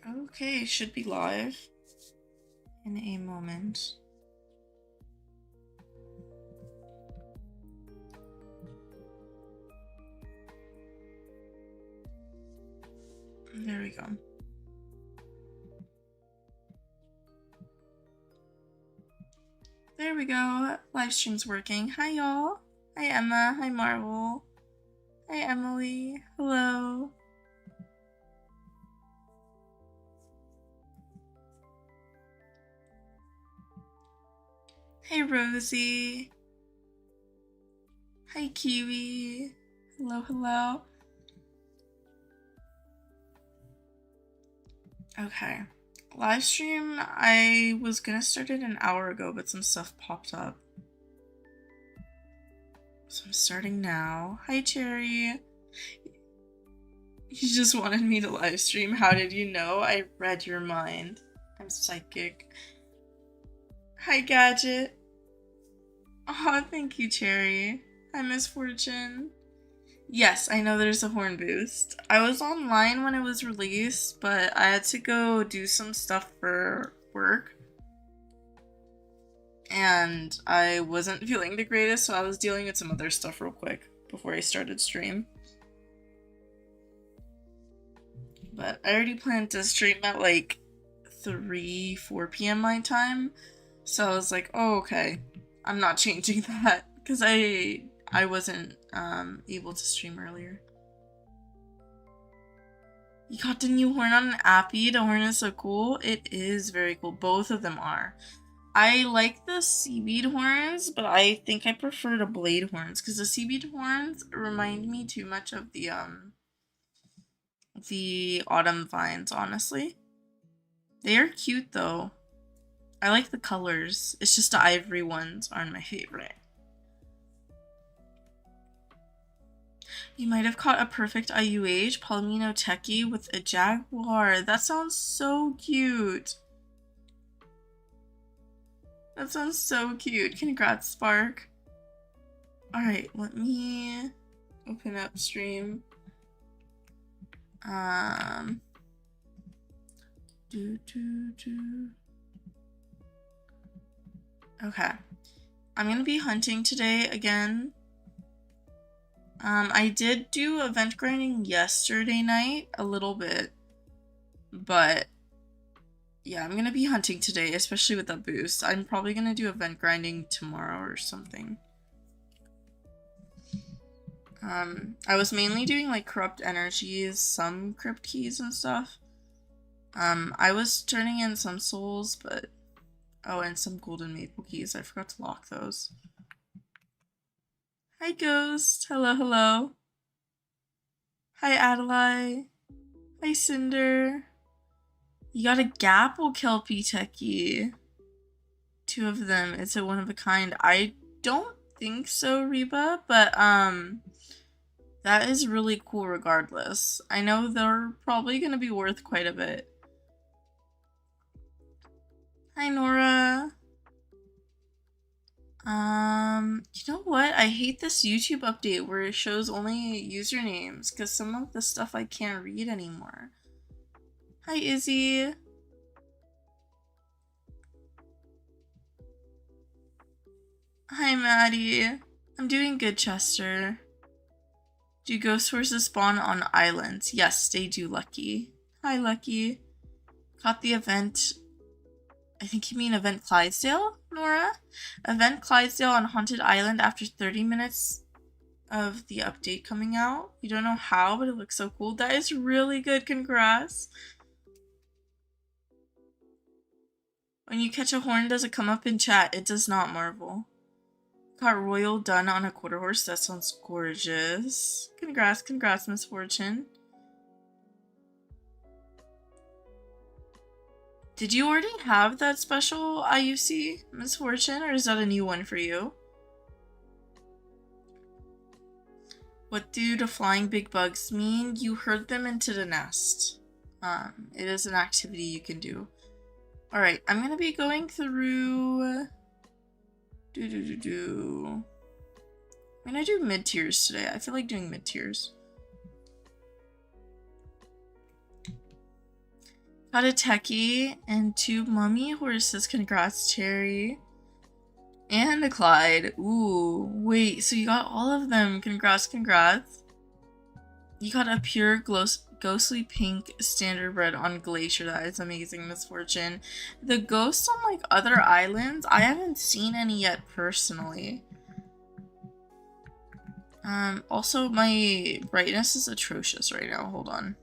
Okay, should be live in a moment. There we go. There we go. Live stream's working. Hi, y'all. Hi, Emma. Hi, Marvel. Hi, Emily. Hello. Hey, Rosie. Hi, Kiwi. Hello, hello. Okay. Live stream, I was gonna start it an hour ago, but some stuff popped up. So I'm starting now. Hi, Cherry. You just wanted me to live stream. How did you know? I read your mind. I'm psychic. Hi, Gadget. Oh, thank you, Cherry. Hi, Misfortune. Yes, I know there's a horn boost. I was online when it was released, but I had to go do some stuff for work. And I wasn't feeling the greatest, so I was dealing with some other stuff real quick before I started stream. But I already planned to stream at like 4 p.m. my time. So I was like, oh, okay. I'm not changing that because I wasn't able to stream earlier. You got the new horn on an appy. The horn is so cool. It is very cool. Both of them are. I like the seaweed horns, but I think I prefer the blade horns because the seaweed horns remind me too much of the autumn vines, honestly. They are cute though. I like the colors. It's just the ivory ones aren't my favorite. You might have caught a perfect IUH, Palomino Techie with a jaguar. That sounds so cute. That sounds so cute. Congrats, Spark. Alright, let me open up stream. Okay. I'm gonna be hunting today again. I did do event grinding yesterday night, a little bit. But yeah, I'm gonna be hunting today, especially with that boost. I'm probably gonna do event grinding tomorrow or something. I was mainly doing like corrupt energies, some crypt keys and stuff. I was turning in some souls, but oh, and some golden maple keys. I forgot to lock those. Hi, Ghost. Hello, hello. Hi, Adelaide. Hi, Cinder. You got a Gapple Kelpie Techie. 2 of them. It's a one of a kind. I don't think so, Reba, but that is really cool regardless. I know they're probably gonna be worth quite a bit. Hi, Nora. You know what? I hate this YouTube update where it shows only usernames because some of the stuff I can't read anymore. Hi, Izzy. Hi, Maddie. I'm doing good, Chester. Do ghost horses spawn on islands? Yes, they do, Lucky. Hi, Lucky. Caught the event. I think you mean Event Clydesdale, Nora? Event Clydesdale on Haunted Island after 30 minutes of the update coming out. You don't know how, but it looks so cool. That is really good. Congrats. When you catch a horn, does it come up in chat? It does not, Marvel. Got Royal done on a quarter horse. That sounds gorgeous. Congrats, Misfortune. Did you already have that special IUC, Misfortune, or is that a new one for you? What do the flying big bugs mean? You herd them into the nest. It is an activity you can do. Alright, I'm gonna be going through... I'm gonna do mid-tiers today. I feel like doing mid-tiers. Got a techie and 2 mummy horses. Congrats, Cherry. And a Clyde. Ooh, wait, so you got all of them. Congrats, congrats. You got a pure ghostly pink standardbred on Glacier. That is amazing, Misfortune. The ghosts on like other islands, I haven't seen any yet personally. Also my brightness is atrocious right now. Hold on.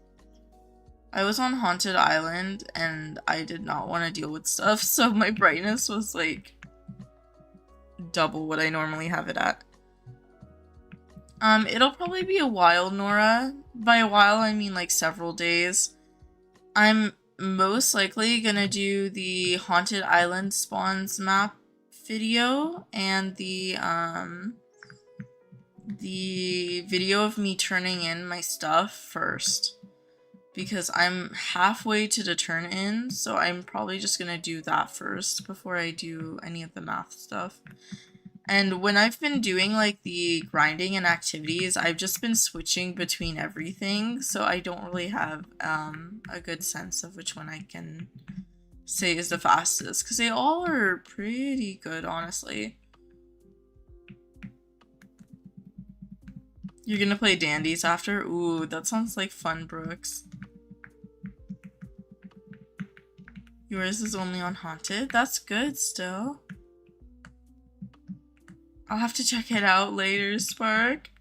I was on Haunted Island and I did not want to deal with stuff, so my brightness was like double what I normally have it at. It'll probably be a while, Nora. By a while, I mean like several days. I'm most likely gonna do the Haunted Island spawns map video and the video of me turning in my stuff first. Because I'm halfway to the turn in, so I'm probably just gonna do that first before I do any of the math stuff. And when I've been doing like the grinding and activities, I've just been switching between everything, so I don't really have a good sense of which one I can say is the fastest, because they all are pretty good, honestly. You're gonna play Dandies after? Ooh, that sounds like fun, Brooks. Yours is only on Haunted? That's good still. I'll have to check it out later, Spark.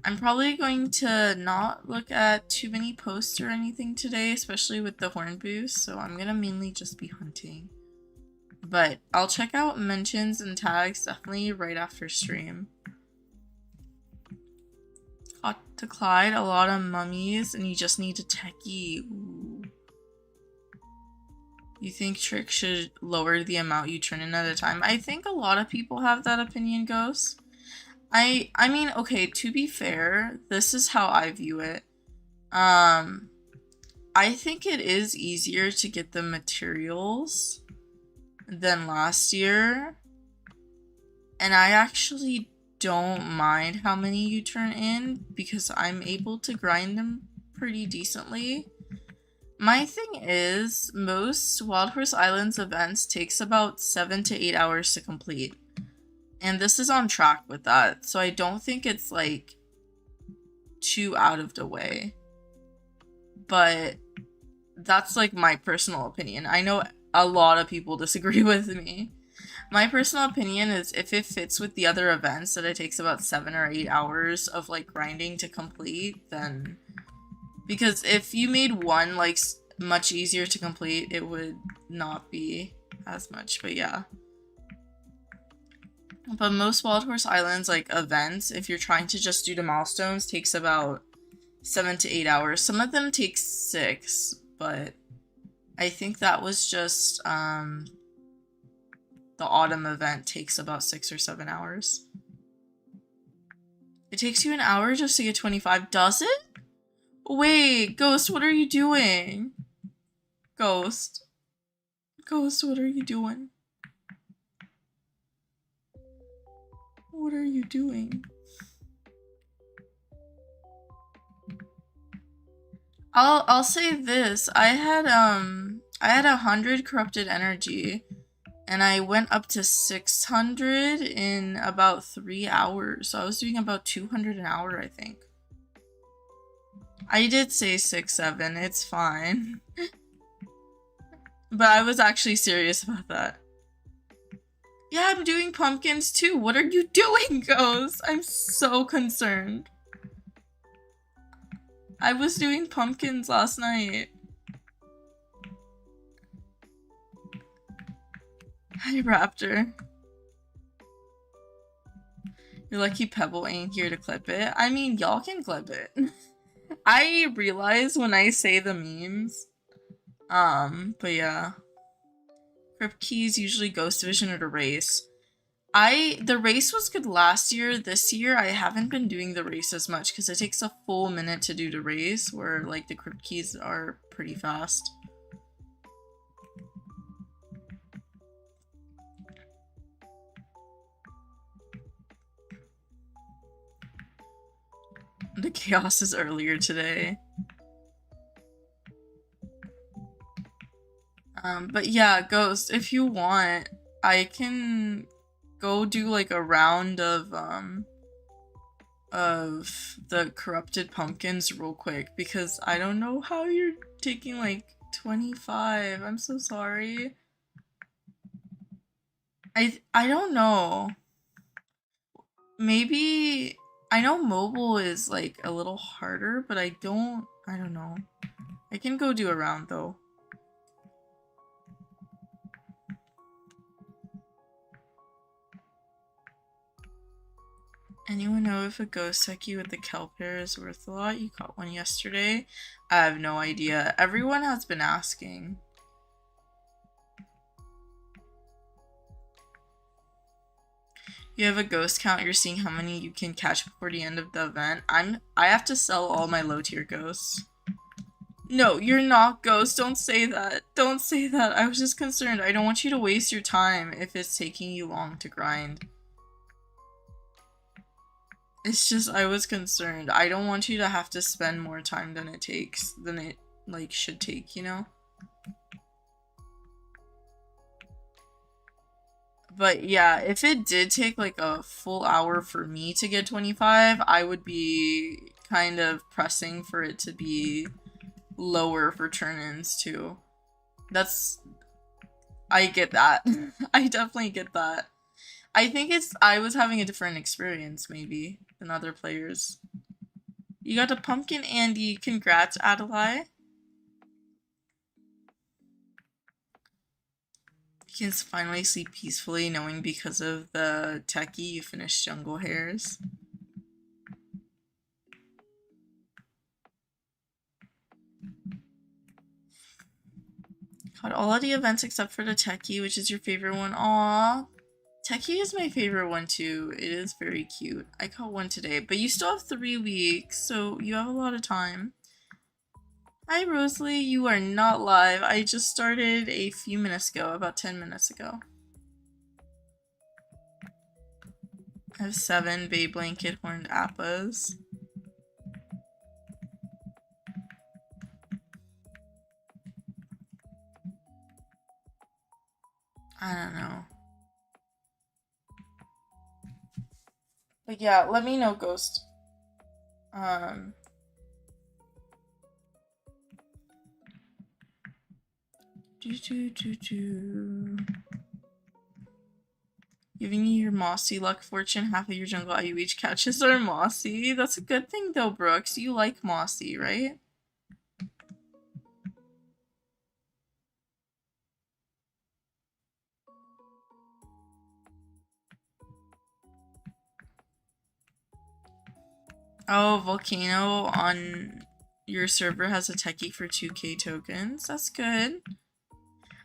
I'm probably going to not look at too many posts or anything today, especially with the horn boost, so I'm gonna mainly just be hunting. But I'll check out mentions and tags definitely right after stream. Got to Clyde, a lot of mummies, and you just need a techie. Ooh. You think Trick should lower the amount you turn in at a time? I think a lot of people have that opinion, Ghost. I mean, okay, to be fair, this is how I view it. I think it is easier to get the materials than last year. And I actually don't mind how many you turn in because I'm able to grind them pretty decently. My thing is, most Wild Horse Islands events takes about 7 to 8 hours to complete. And this is on track with that, so I don't think it's like too out of the way. But that's like my personal opinion. I know a lot of people disagree with me. My personal opinion is if it fits with the other events that it takes about 7 or 8 hours of like grinding to complete, then... Because if you made one like much easier to complete, it would not be as much, but yeah. But most Wild Horse Islands like events, if you're trying to just do the milestones, takes about 7 to 8 hours. Some of them take 6, but I think that was just the autumn event takes about 6 or 7 hours. It takes you an hour just to get 25, does it? Wait, Ghost, what are you doing? Ghost, what are you doing? What are you doing? I'll say this. I had 100 corrupted energy and I went up to 600 in about 3 hours. So I was doing about 200 an hour, I think. I did say 6, 7. It's fine. But I was actually serious about that. Yeah, I'm doing pumpkins too. What are you doing, Ghost? I'm so concerned. I was doing pumpkins last night. Hi, Raptor. You're lucky Pebble ain't here to clip it. I mean, y'all can clip it. I realize when I say the memes. But yeah. Crypt keys usually Ghost Division or the race. The race was good last year. This year, I haven't been doing the race as much because it takes a full minute to do the race, where like the crypt keys are pretty fast. The chaos is earlier today. But yeah, Ghost, if you want, I can go do like a round of the corrupted pumpkins real quick because I don't know how you're taking like 25. I'm so sorry. I don't know. Maybe I know mobile is like a little harder, but I don't know. I can go do a round though. Anyone know if a ghost techie with the kelp hair is worth a lot? You caught one yesterday? I have no idea. Everyone has been asking. You have a ghost count, you're seeing how many you can catch before the end of the event. I have to sell all my low tier ghosts. No, you're not ghost. Don't say that. Don't say that. I was just concerned. I don't want you to waste your time if it's taking you long to grind. It's just I was concerned. I don't want you to have to spend more time than it like should take, you know? But yeah, if it did take like a full hour for me to get 25, I would be kind of pressing for it to be lower for turn-ins too. I get that. I definitely get that. I think I was having a different experience maybe than other players. You got a pumpkin, Andy. Congrats, Adelaide. You can finally sleep peacefully knowing because of the techie you finished Jungle Hairs. Caught all of the events except for the techie, which is your favorite one. Aww. Techie is my favorite one too. It is very cute. I caught one today, but you still have 3 weeks, so you have a lot of time. Hi, Rosalie. You are not live. I just started a few minutes ago, about 10 minutes ago. I have 7 Bay Blanket Horned Appas. I don't know. But yeah, let me know, Ghost. Giving you your mossy luck fortune, half of your jungle IUH catches are mossy. That's a good thing though, Brooks. You like mossy, right? Oh, Volcano on your server has a techie for 2k tokens. That's good.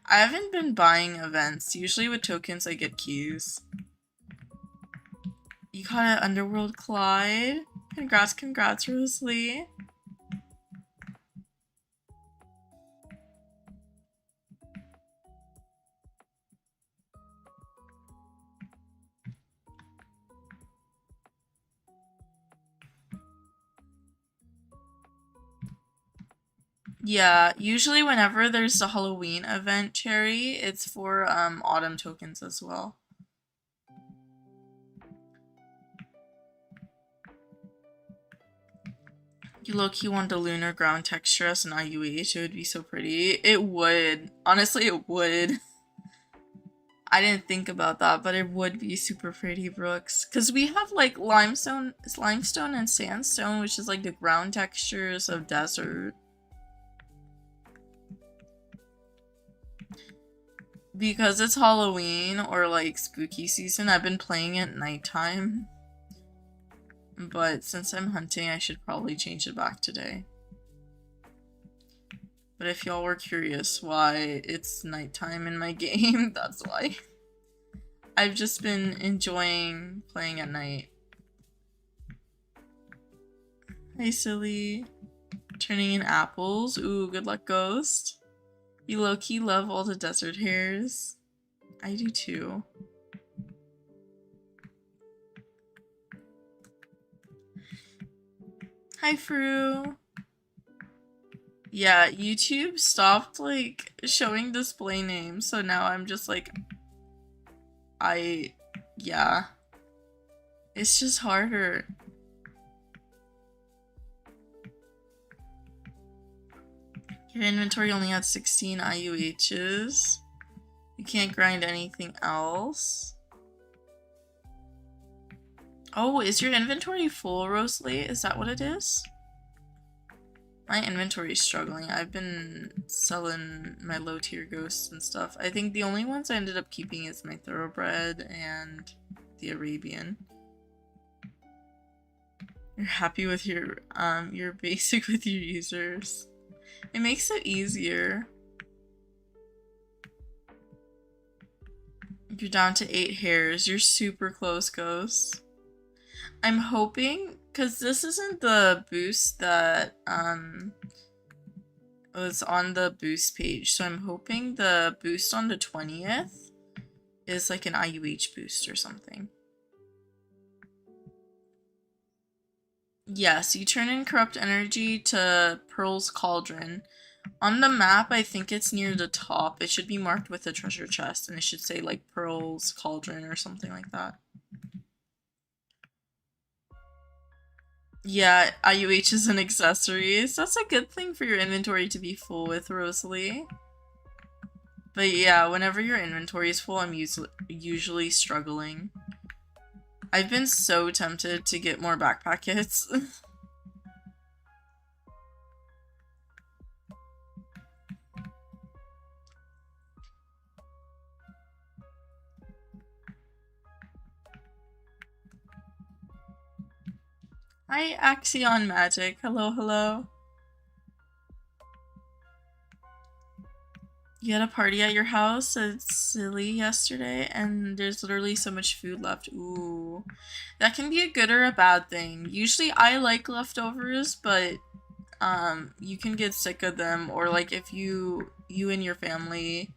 I haven't been buying events. Usually with tokens I get keys. You caught an Underworld Clyde. Congrats, Rosalie. Yeah, usually whenever there's a Halloween event, Cherry, it's for autumn tokens as well. You low-key want the lunar ground texture as an IUH, it would be so pretty. It would. Honestly, it would. I didn't think about that, but it would be super pretty, Brooks. Because we have like limestone and sandstone, which is like the ground textures of desert. Because it's Halloween or like spooky season, I've been playing at nighttime. But since I'm hunting, I should probably change it back today. But if y'all were curious why it's nighttime in my game, that's why. I've just been enjoying playing at night. Hey, silly. Turning in apples. Ooh, good luck, Ghost. You low-key love all the desert hairs. I do too. Hi, Fru. Yeah, YouTube stopped like showing display names, so now I'm just like, yeah. It's just harder. Your inventory only had 16 IUHs. You can't grind anything else. Oh, is your inventory full, Rosalie? Is that what it is? My inventory is struggling. I've been selling my low tier ghosts and stuff. I think the only ones I ended up keeping is my thoroughbred and the Arabian. You're happy with you're basic with your users. It makes it easier. You're down to 8 hairs. You're super close, Ghost. I'm hoping, because this isn't the boost that was on the boost page, so I'm hoping the boost on the 20th is like an IUH boost or something. Yes, you turn in corrupt energy to Pearl's Cauldron. On the map, I think it's near the top. It should be marked with a treasure chest, and it should say like Pearl's Cauldron or something like that. Yeah, IUHs and accessories. That's a good thing for your inventory to be full with, Rosalie. But yeah, whenever your inventory is full, I'm usually struggling. I've been so tempted to get more backpack kits. Hi, Axion Magic. Hello, hello. You had a party at your house at Silly yesterday, and there's literally so much food left. Ooh. That can be a good or a bad thing. Usually I like leftovers, but you can get sick of them, or like if you and your family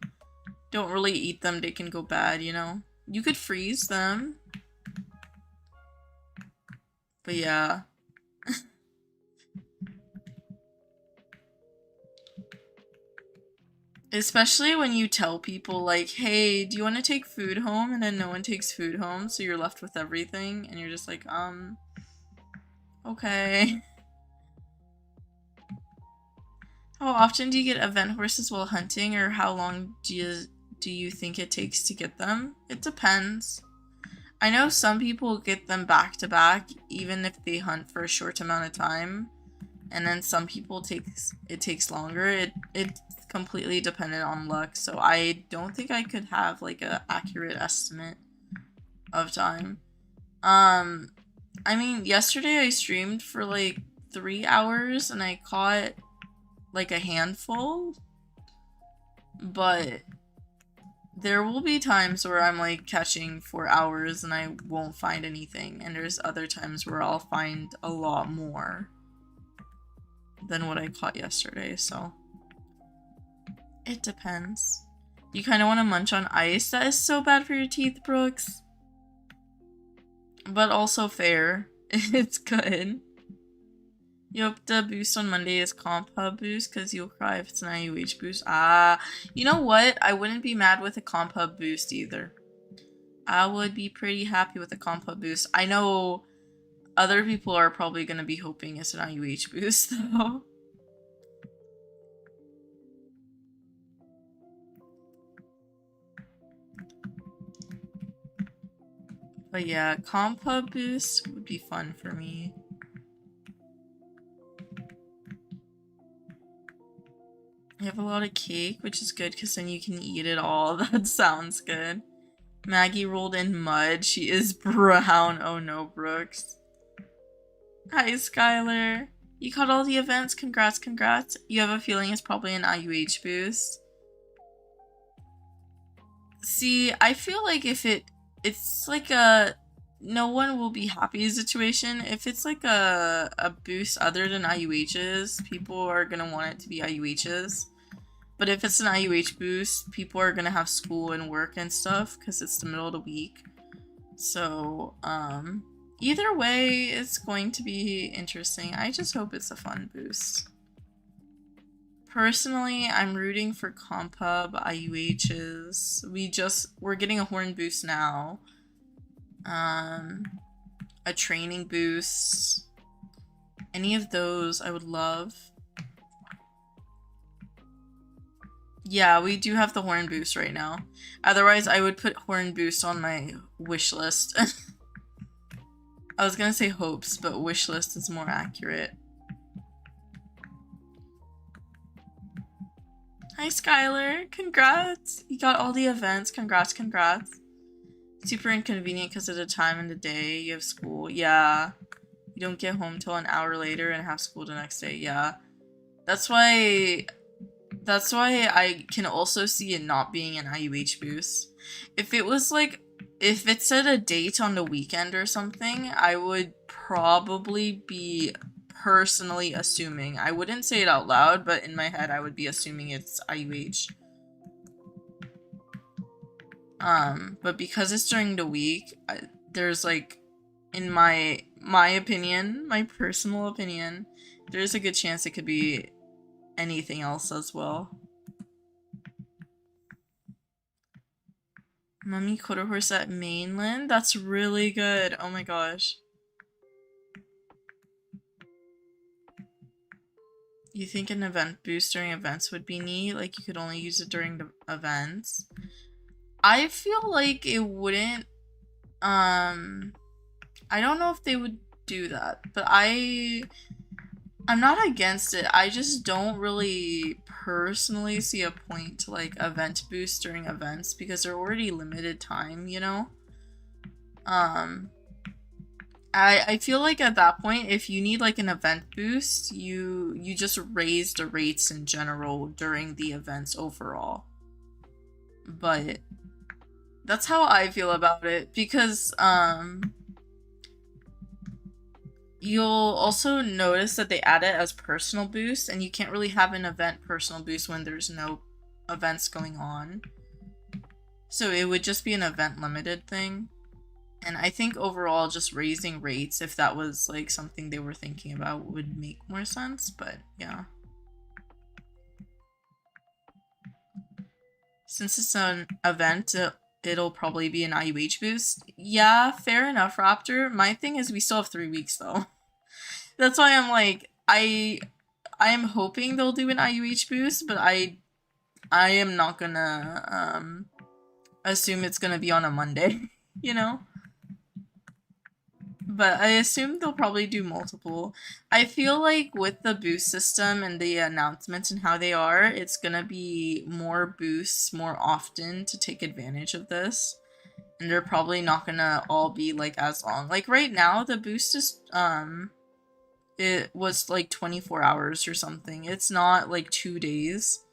don't really eat them, they can go bad, you know? You could freeze them. But yeah. Especially when you tell people like, hey, do you want to take food home? And then no one takes food home, so you're left with everything, and you're just like, okay. How often do you get event horses while hunting, or how long do you think it takes to get them? It depends. I know some people get them back to back, even if they hunt for a short amount of time. And then some people it takes longer. It's completely dependent on luck, so I don't think I could have like a accurate estimate of time. I mean, yesterday I streamed for like 3 hours and I caught like a handful, but there will be times where I'm like catching 4 hours and I won't find anything, and there's other times where I'll find a lot more than what I caught yesterday, so it depends. You kind of want to munch on ice? That is so bad for your teeth, Brooks. But also fair. It's good. You hope the boost on Monday is comp hub boost because you'll cry if it's an IUH boost. Ah, you know what? I wouldn't be mad with a comp hub boost either. I would be pretty happy with a comp hub boost. I know other people are probably going to be hoping it's an IUH boost though. But yeah, comp hub boost would be fun for me. I have a lot of cake, which is good because then you can eat it all. That sounds good. Maggie rolled in mud. She is brown. Oh no, Brooks. Hi, Skylar. You caught all the events. Congrats, congrats. You have a feeling it's probably an IUH boost. See, I feel like if it's like a no one will be happy situation. If it's like a boost other than IUHs, people are gonna want it to be IUHs. But if it's an IUH boost, people are gonna have school and work and stuff because it's the middle of the week. So, either way, it's going to be interesting. I just hope it's a fun boost. Personally, I'm rooting for Compub, IUHs. We're getting a horn boost now. A training boost. Any of those I would love. Yeah, we do have the horn boost right now. Otherwise, I would put horn boost on my wish list. I was gonna say hopes, but wish list is more accurate. Hi, Skylar. Congrats. You got all the events. Congrats, congrats. Super inconvenient because of the time in the day. You have school. Yeah. You don't get home till an hour later and have school the next day. Yeah. That's why I can also see it not being an IUH boost. If it was like, if it said a date on the weekend or something, I would probably be personally assuming. I wouldn't say it out loud, but in my head I would be assuming it's IUH. But because it's during the week, there's like, in my opinion, my personal opinion, there's a good chance it could be anything else as well. Mummy quarter horse at mainland? That's really good. Oh my gosh. You think an event boost during events would be neat? Like you could only use it during the events? I feel like it wouldn't, I don't know if they would do that, but I'm not against it. I just don't really personally see a point to like event boost during events because they're already limited time, you know? I feel like at that point, if you need like an event boost, you just raise the rates in general during the events overall. But that's how I feel about it because you'll also notice that they add it as personal boost, and you can't really have an event personal boost when there's no events going on. So it would just be an event limited thing. And I think overall just raising rates, if that was like something they were thinking about, would make more sense, but yeah. Since it's an event, it'll probably be an IUH boost. Yeah, fair enough, Raptor. My thing is we still have 3 weeks though. That's why I'm like, I am hoping they'll do an IUH boost, but I am not gonna assume it's gonna be on a Monday, you know? But I assume they'll probably do multiple. I feel like with the boost system and the announcements and how they are, it's gonna be more boosts more often to take advantage of this. And they're probably not gonna all be like as long. Like right now, the boost is, it was like 24 hours or something. It's not like 2 days.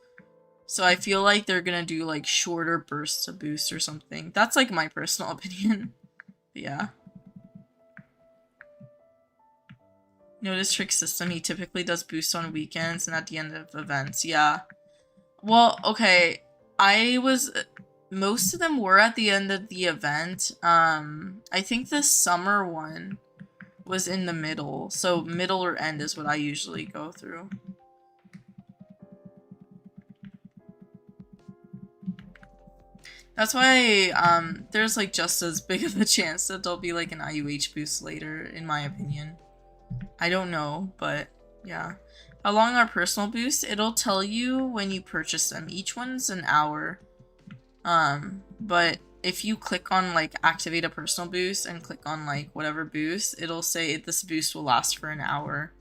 So I feel like they're gonna do like shorter bursts of boost or something. That's like my personal opinion. But yeah. Notice Trick System, he typically does boosts on weekends and at the end of events. Yeah. Well, okay. Most of them were at the end of the event. I think the summer one was in the middle. So middle or end is what I usually go through. That's why, there's like just as big of a chance that there'll be like an IUH boost later, in my opinion. I don't know, but yeah. How long are personal boosts? It'll tell you when you purchase them. Each one's an hour. But if you click on like activate a personal boost and click on like whatever boost, it'll say this boost will last for an hour.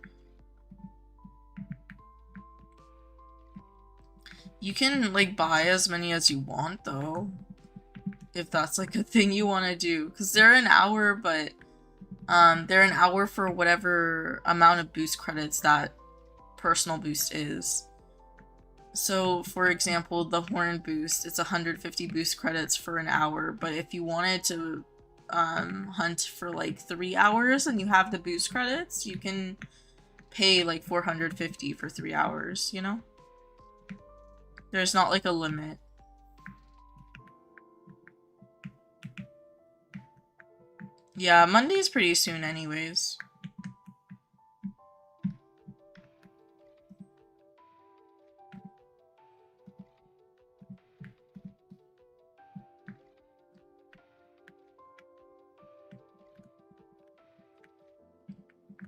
You can like buy as many as you want though, if that's like a thing you want to do, because they're an hour, but they're an hour for whatever amount of boost credits that personal boost is. So, for example, the horn boost, it's 150 boost credits for an hour, but if you wanted to hunt for like 3 hours and you have the boost credits, you can pay like 450 for 3 hours, you know? There's not like a limit. Yeah, Monday's pretty soon anyways.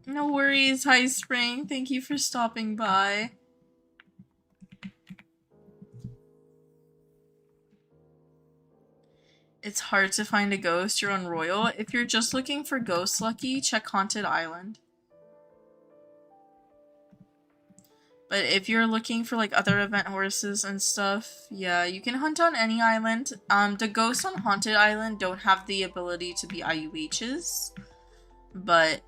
No worries. Hi, Spring. Thank you for stopping by. It's hard to find a ghost. You're on Royal. If you're just looking for Ghost Lucky, check Haunted Island. But if you're looking for like other event horses and stuff, yeah, you can hunt on any island. The ghosts on Haunted Island don't have the ability to be IUHs. But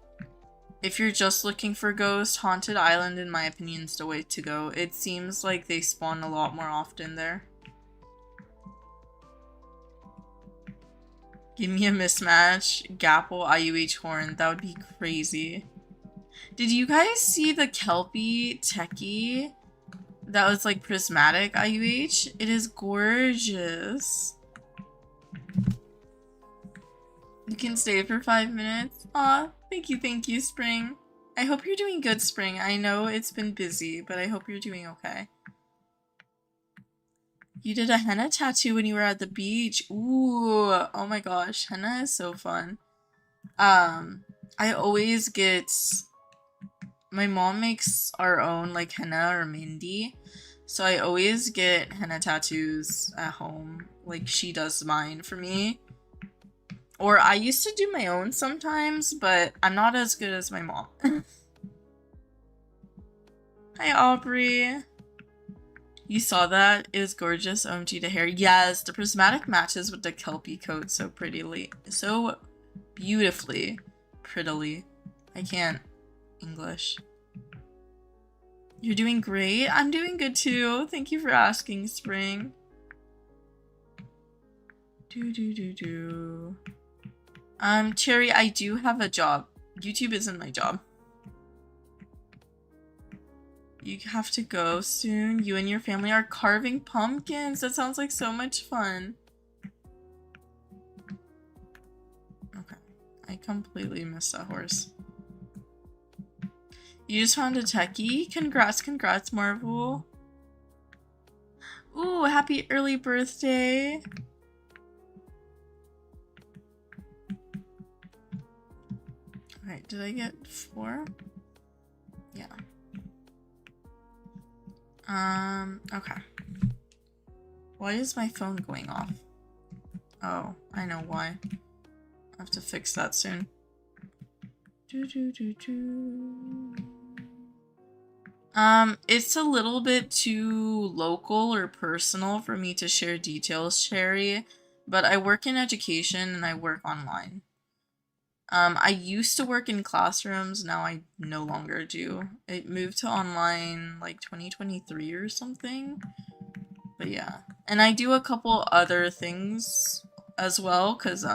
if you're just looking for ghosts, Haunted Island, in my opinion, is the way to go. It seems like they spawn a lot more often there. Give me a mismatch. Gapple, IUH Horn. That would be crazy. Did you guys see the Kelpie Techie that was like prismatic IUH? It is gorgeous. You can stay for 5 minutes. Aw, thank you, Spring. I hope you're doing good, Spring. I know it's been busy, but I hope you're doing okay. You did a henna tattoo when you were at the beach. Ooh, oh my gosh, henna is so fun. I always get... My mom makes our own like henna or mehndi, so I always get henna tattoos at home. Like she does mine for me. Or I used to do my own sometimes, but I'm not as good as my mom. Hi, Aubrey. You saw that? It was gorgeous. OMG, the hair. Yes, the prismatic matches with the Kelpie coat so prettily. So beautifully. Prettily. I can't English. You're doing great. I'm doing good too. Thank you for asking, Spring. Cherry, I do have a job. YouTube isn't my job. You have to go soon. You and your family are carving pumpkins. That sounds like so much fun. Okay. I completely missed that horse. You just found a techie? Congrats, Marvel. Ooh, happy early birthday. Alright, did I get 4? Yeah. Okay. Why is my phone going off? Oh, I know why. I have to fix that soon. It's a little bit too local or personal for me to share details, Sherry, but I work in education and I work online. I used to work in classrooms, now I no longer do. It moved to online like 2023 or something. But yeah. And I do a couple other things as well, because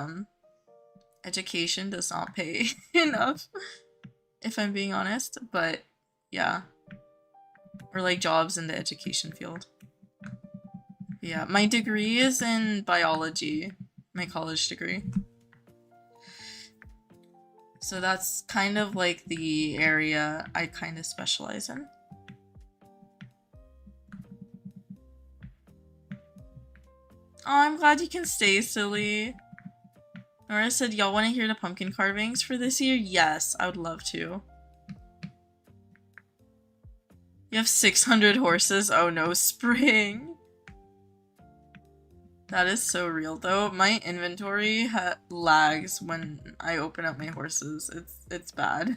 education does not pay enough, if I'm being honest. But yeah. Or like jobs in the education field. Yeah, my degree is in biology, my college degree. So that's kind of like the area I kind of specialize in. Oh, I'm glad you can stay, Silly. Nora said, y'all want to hear the pumpkin carvings for this year? Yes, I would love to. You have 600 horses? Oh no, Spring. That is so real though. My inventory lags when I open up my horses. It's bad.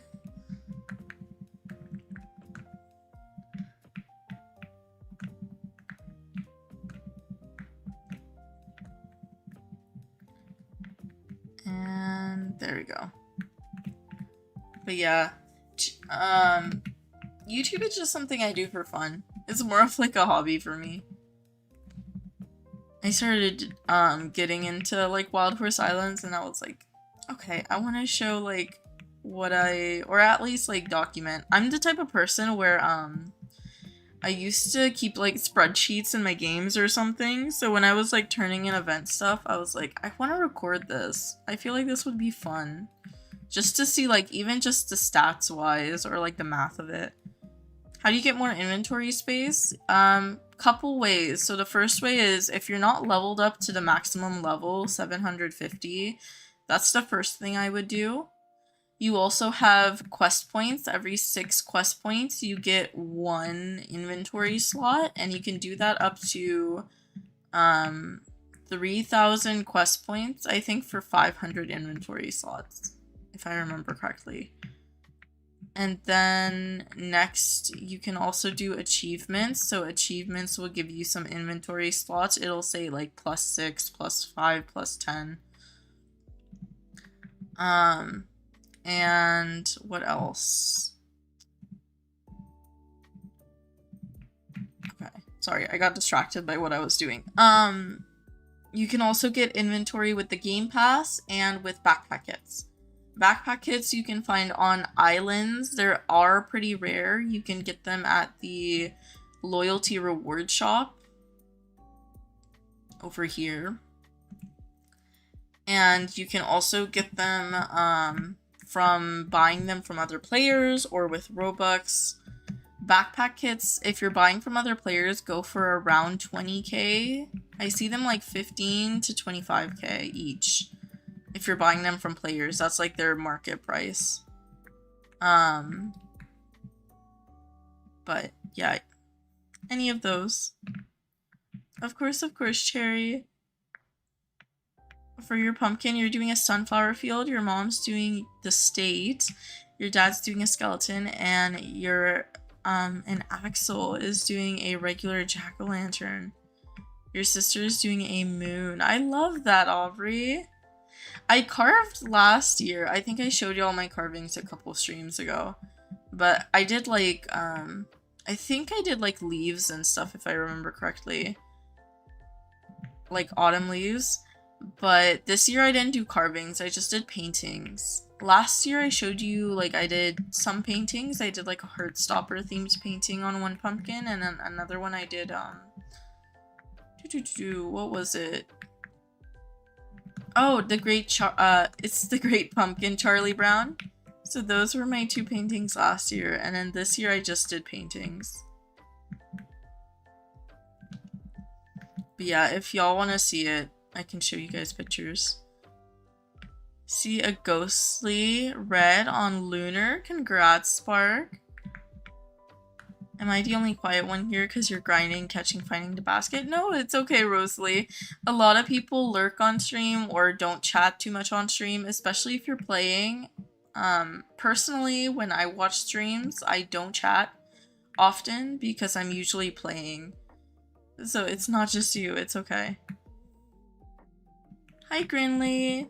And there we go. But yeah, YouTube is just something I do for fun. It's more of like a hobby for me. I started getting into like Wild Horse Islands and I was like, okay, I want to show like what or at least like document. I'm the type of person where I used to keep like spreadsheets in my games or something. So when I was like turning in event stuff, I was like, I want to record this. I feel like this would be fun. Just to see like even just the stats wise or like the math of it. How do you get more inventory space? Couple ways. So the first way is if you're not leveled up to the maximum level, 750, that's the first thing I would do. You also have quest points. Every 6 quest points, you get 1 inventory slot, and you can do that up to 3,000 quest points, I think, for 500 inventory slots, if I remember correctly. And then next, you can also do achievements. So achievements will give you some inventory slots. It'll say like +6, +5, +10. And what else? Okay, sorry, I got distracted by what I was doing. You can also get inventory with the Game Pass and with backpack kits. Backpack kits you can find on islands. They are pretty rare. You can get them at the loyalty reward shop over here. And you can also get them from buying them from other players or with Robux. Backpack kits, if you're buying from other players, go for around 20k. I see them like 15 to 25k each. If you're buying them from players, that's like their market price. But yeah, any of those. Of course, Cherry. For your pumpkin, you're doing a sunflower field, your mom's doing the state, your dad's doing a skeleton, and and Axel is doing a regular jack-o'-lantern. Your sister's doing a moon. I love that, Aubrey. I carved last year. I think I showed you all my carvings a couple streams ago. But I did like, I think I did like leaves and stuff if I remember correctly. Like autumn leaves. But this year I didn't do carvings, I just did paintings. Last year I showed you, like, I did some paintings. I did like a Heartstopper themed painting on one pumpkin, and then another one I did, what was it? Oh, it's the Great Pumpkin, Charlie Brown. So those were my 2 paintings last year, and then this year I just did paintings. But yeah, if y'all want to see it, I can show you guys pictures. See a ghostly red on Lunar. Congrats, Spark. Am I the only quiet one here because you're grinding, catching, finding the basket? No, it's okay, Rosalie. A lot of people lurk on stream or don't chat too much on stream, especially if you're playing. Personally, when I watch streams, I don't chat often because I'm usually playing. So it's not just you, it's okay. Hi, Grinley.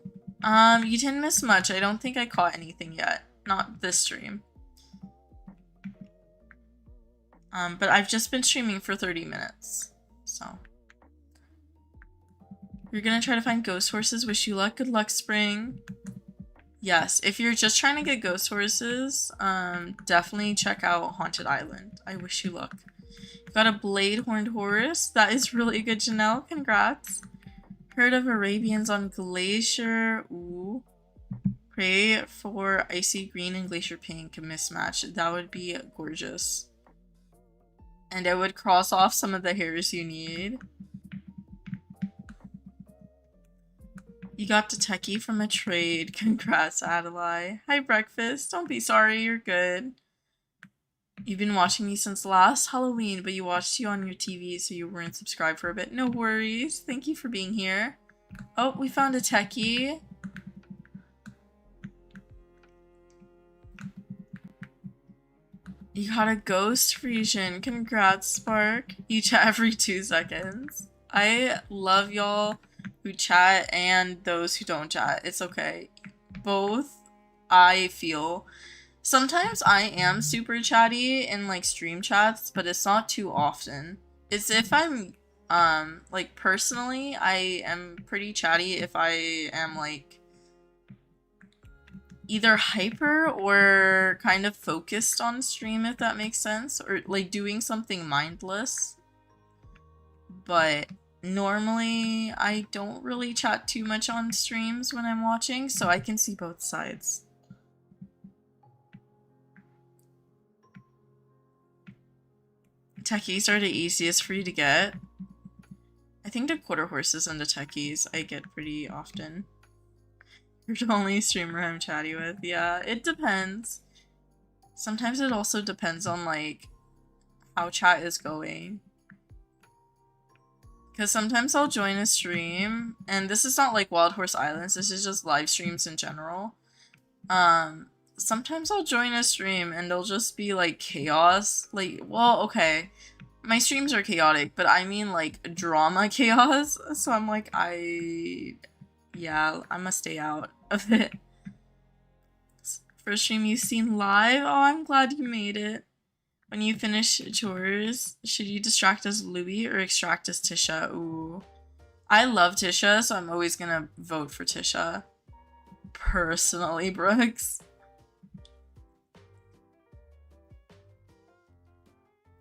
You didn't miss much. I don't think I caught anything yet. Not this stream. But I've just been streaming for 30 minutes, so. You're gonna try to find ghost horses. Wish you luck. Good luck, Spring. Yes, if you're just trying to get ghost horses, definitely check out Haunted Island. I wish you luck. Got a blade horned horse. That is really good, Janelle. Congrats. Heard of Arabians on Glacier. Ooh. Pray for icy green and glacier pink mismatch. That would be gorgeous. And it would cross off some of the hairs you need. You got the techie from a trade. Congrats, Adelaide. Hi, Breakfast. Don't be sorry, you're good. You've been watching me since last Halloween, but you watched you on your TV, so you weren't subscribed for a bit. No worries. Thank you for being here. Oh, we found a techie. You got a ghost Frisian. Congrats, Spark. You chat every 2 seconds. I love y'all who chat and those who don't chat. It's okay. Both, I feel. Sometimes I am super chatty in like stream chats, but it's not too often. It's if I'm, like personally, I am pretty chatty if I am like either hyper or kind of focused on stream, if that makes sense, or like doing something mindless. But normally I don't really chat too much on streams when I'm watching, so I can see both sides. Techies are the easiest for you to get. I think the quarter horses and the techies I get pretty often. You're the only streamer I'm chatty with. Yeah, it depends. Sometimes it also depends on, like, how chat is going. Because sometimes I'll join a stream, and this is not like Wild Horse Islands, this is just live streams in general. Sometimes I'll join a stream and it'll just be like chaos. Like, well, okay. My streams are chaotic, but I mean like drama chaos. So I'm like, yeah, I must stay out of it. First stream you've seen live? Oh, I'm glad you made it. When you finish chores, should you distract as Louie or extract as Tisha? Ooh. I love Tisha, so I'm always gonna vote for Tisha. Personally, Brooks.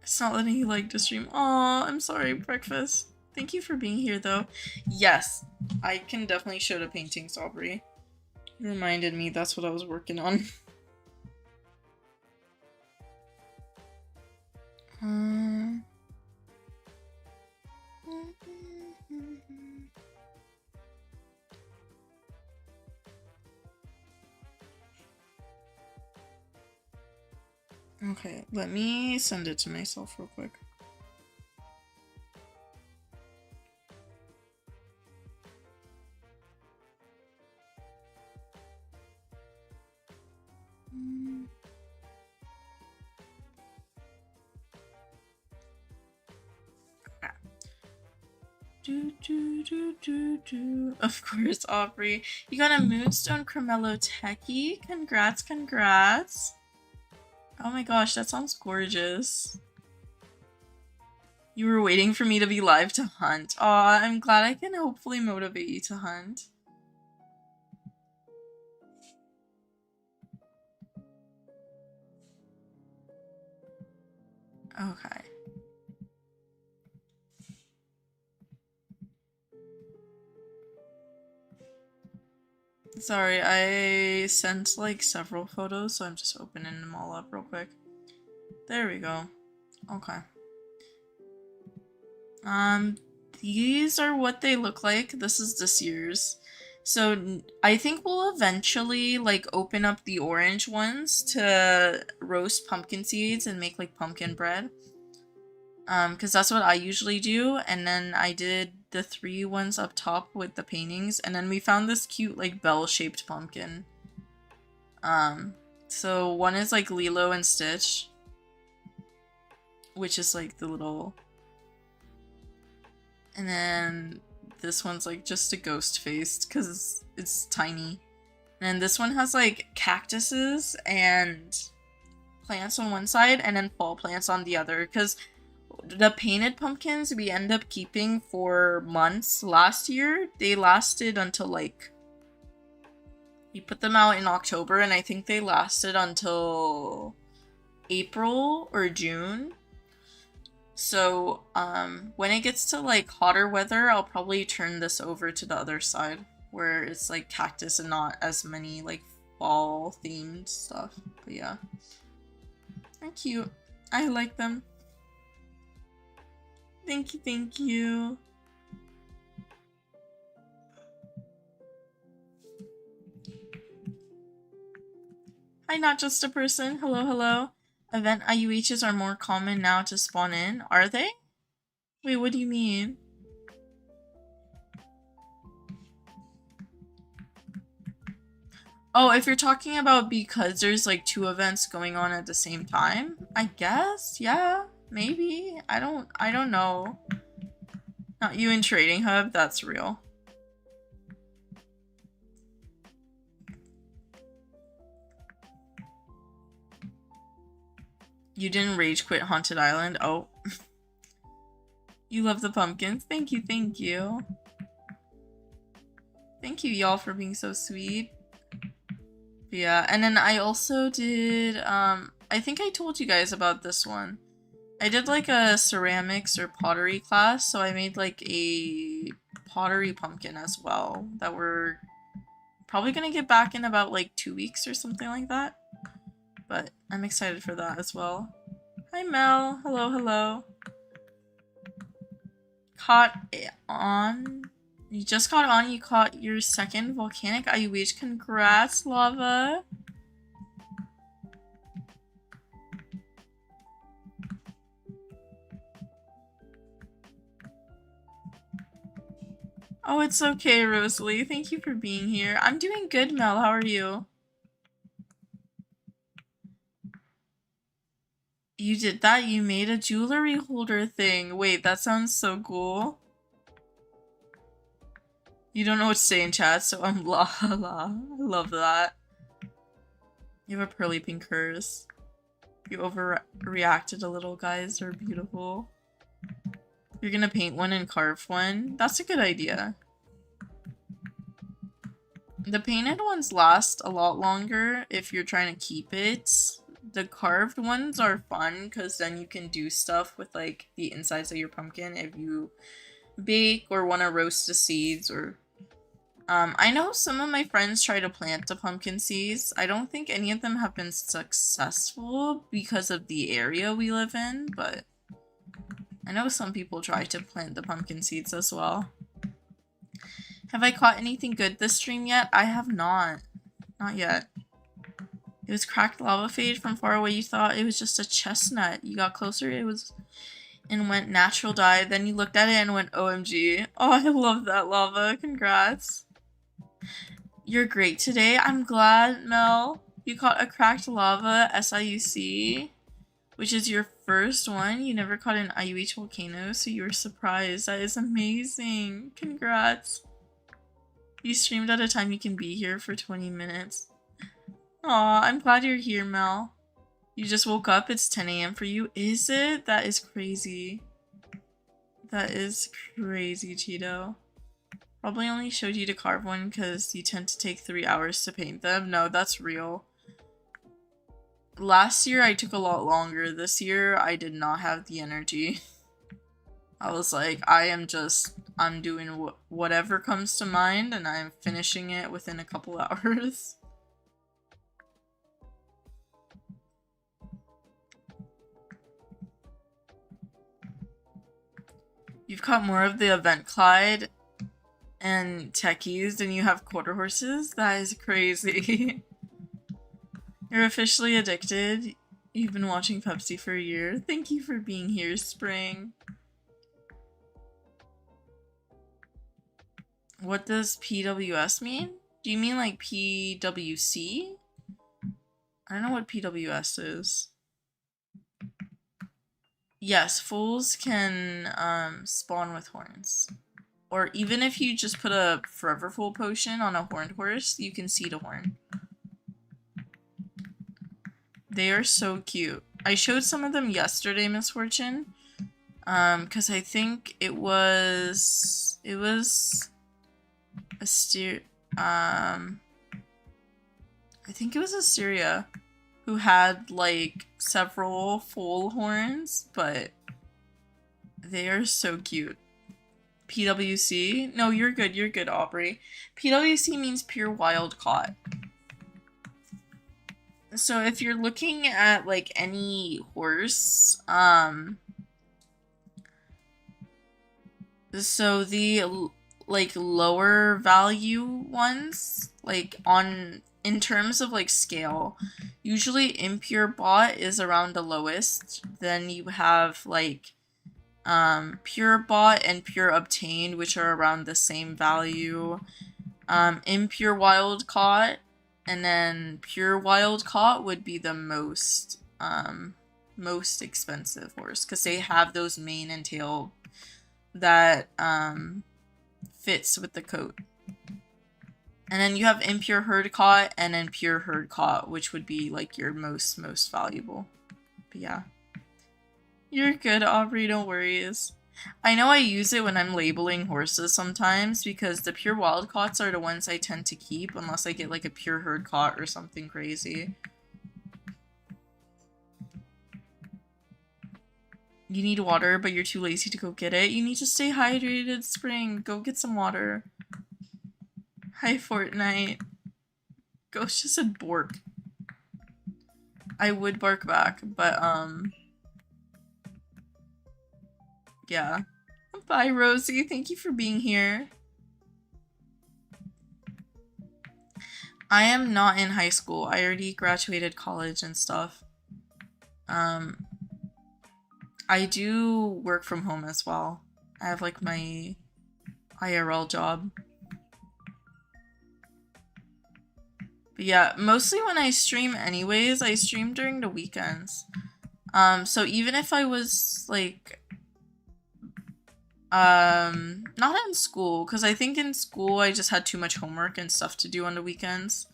It's not letting you like to stream. Aw, I'm sorry, breakfast. Thank you for being here, though. Yes, I can definitely show the paintings, Aubrey. You reminded me that's what I was working on. Okay, let me send it to myself real quick. Of course, Aubrey. You got a Moonstone Cremello Techie? Congrats, congrats. Oh my gosh, that sounds gorgeous. You were waiting for me to be live to hunt. Aw, I'm glad I can hopefully motivate you to hunt. Okay. Sorry, I sent like several photos, so I'm just opening them all up real quick. There we go. Okay. These are what they look like. This is this year's. So I think we'll eventually like open up the orange ones to roast pumpkin seeds and make like pumpkin bread. Because that's what I usually do. And then I did the 3 ones up top with the paintings. And then we found this cute like bell-shaped pumpkin. So one is like Lilo and Stitch, which is like the little... And then this one's like just a ghost faced because it's tiny. And then this one has like cactuses and plants on one side and then fall plants on the other, because the painted pumpkins we end up keeping for months. Last year they lasted until like, we put them out in October and I think they lasted until April or June. So when it gets to like hotter weather, I'll probably turn this over to the other side where it's like cactus and not as many like fall themed stuff. But yeah, they're cute. I like them. Thank you, thank you. Hi, not just a person. Hello, hello. Event IUHs are more common now to spawn in. Are they? Wait, what do you mean? Oh, if you're talking about because there's like 2 events going on at the same time, I guess, yeah, maybe. I don't know. Not you in Trading Hub, that's real. You didn't rage quit Haunted Island? Oh. You love the pumpkins? Thank you, thank you. Thank you, y'all, for being so sweet. Yeah, and then I also did, I think I told you guys about this one. I did like a ceramics or pottery class, so I made like a pottery pumpkin as well that we're probably gonna get back in about like 2 weeks or something like that. But I'm excited for that as well. Hi Mel, hello, hello. Caught on You just got on, you caught your second volcanic IUH. Congrats, Lava. Oh, it's okay, Rosalie. Thank you for being here. I'm doing good, Mel. How are you? You did that? You made a jewelry holder thing. Wait, that sounds so cool. You don't know what to say in chat, so I'm la la. I love that. You have a pearly pink hers. You overreacted a little, guys. They're beautiful. You're gonna paint one and carve one? That's a good idea. The painted ones last a lot longer if you're trying to keep it. The carved ones are fun because then you can do stuff with like the insides of your pumpkin if you bake or want to roast the seeds or I know some of my friends try to plant the pumpkin seeds. I don't think any of them have been successful because of the area we live in, but I know some people try to plant the pumpkin seeds as well. Have I caught anything good this stream yet? I have not. Not yet. It was cracked lava fade from far away. You thought it was just a chestnut. You got closer, it was and went natural dye. Then you looked at it and went OMG. Oh, I love that, Lava. Congrats. You're great today. I'm glad, Mel. You caught a cracked lava SIUC, which is your first one. You never caught an IUH volcano, so you were surprised. That is amazing. Congrats. You streamed at a time you can be here for 20 minutes. Aw, I'm glad you're here, Mel. You just woke up. It's 10 a.m. for you. Is it? That is crazy. That is crazy, Cheeto. Probably only showed you to carve one because you tend to take 3 hours to paint them. No, that's real. Last year I took a lot longer. This year I did not have the energy. I was like, I'm doing whatever comes to mind and I'm finishing it within a couple hours. You've caught more of the event Clyde and techies than you have quarter horses? That is crazy. You're officially addicted. You've been watching Pepsi for a year. Thank you for being here, Spring. What does PWS mean? Do you mean like PWC? I don't know what PWS is. Yes, foals can spawn with horns. Or even if you just put a Forever Fool potion on a horned horse, you can seed a horn. They are so cute. I showed some of them yesterday, Miss Fortune. Because I think it was I think it was Asteria who had like several full horns, but they are so cute. PWC? No, you're good, Aubrey. PWC means pure wild caught. So if you're looking at like any horse, so the like lower value ones, like in terms of like scale, usually impure bought is around the lowest. Then you have like pure bought and pure obtained, which are around the same value. Impure wild caught, and then pure wild caught would be the most expensive horse because they have those mane and tail that fits with the coat. And then you have impure herd caught and then pure herd caught, which would be like your most valuable. But yeah. You're good, Aubrey, no worries. I know I use it when I'm labeling horses sometimes because the pure wild caughts are the ones I tend to keep unless I get like a pure herd caught or something crazy. You need water, but you're too lazy to go get it. You need to stay hydrated, Spring. Go get some water. Hi, Fortnite. Ghost just said bork. I would bark back, but yeah. Bye, Rosie. Thank you for being here. I am not in high school. I already graduated college and stuff. I do work from home as well. I have like my IRL job. But yeah, mostly when I stream anyways, I stream during the weekends. So even if I was like not in school, because I think in school I just had too much homework and stuff to do on the weekends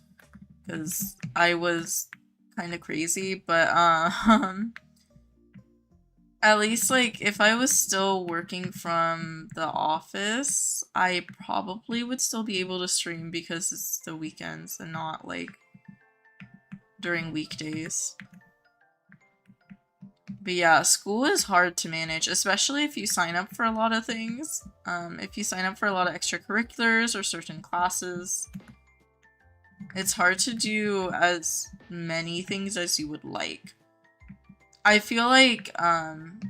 because I was kind of crazy, but at least like if I was still working from the office, I probably would still be able to stream because it's the weekends and not like during weekdays. But yeah, school is hard to manage, especially if you sign up for a lot of things. If you sign up for a lot of extracurriculars or certain classes, it's hard to do as many things as you would like. I feel like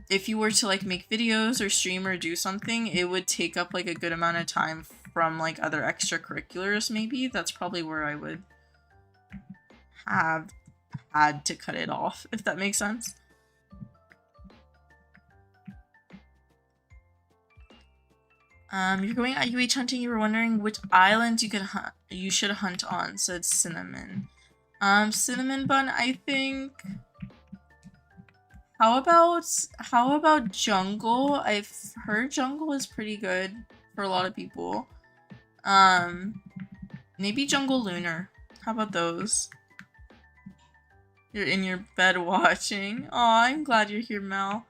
if you were to like make videos or stream or do something, it would take up like a good amount of time from like other extracurriculars maybe. That's probably where I would have had to cut it off, if that makes sense. You're going IUH hunting. You were wondering which island you should hunt on, said Cinnamon. Cinnamon Bun, I think. How about Jungle? I've heard Jungle is pretty good for a lot of people. Maybe Jungle Lunar. How about those? You're in your bed watching. Aw, I'm glad you're here, Mel.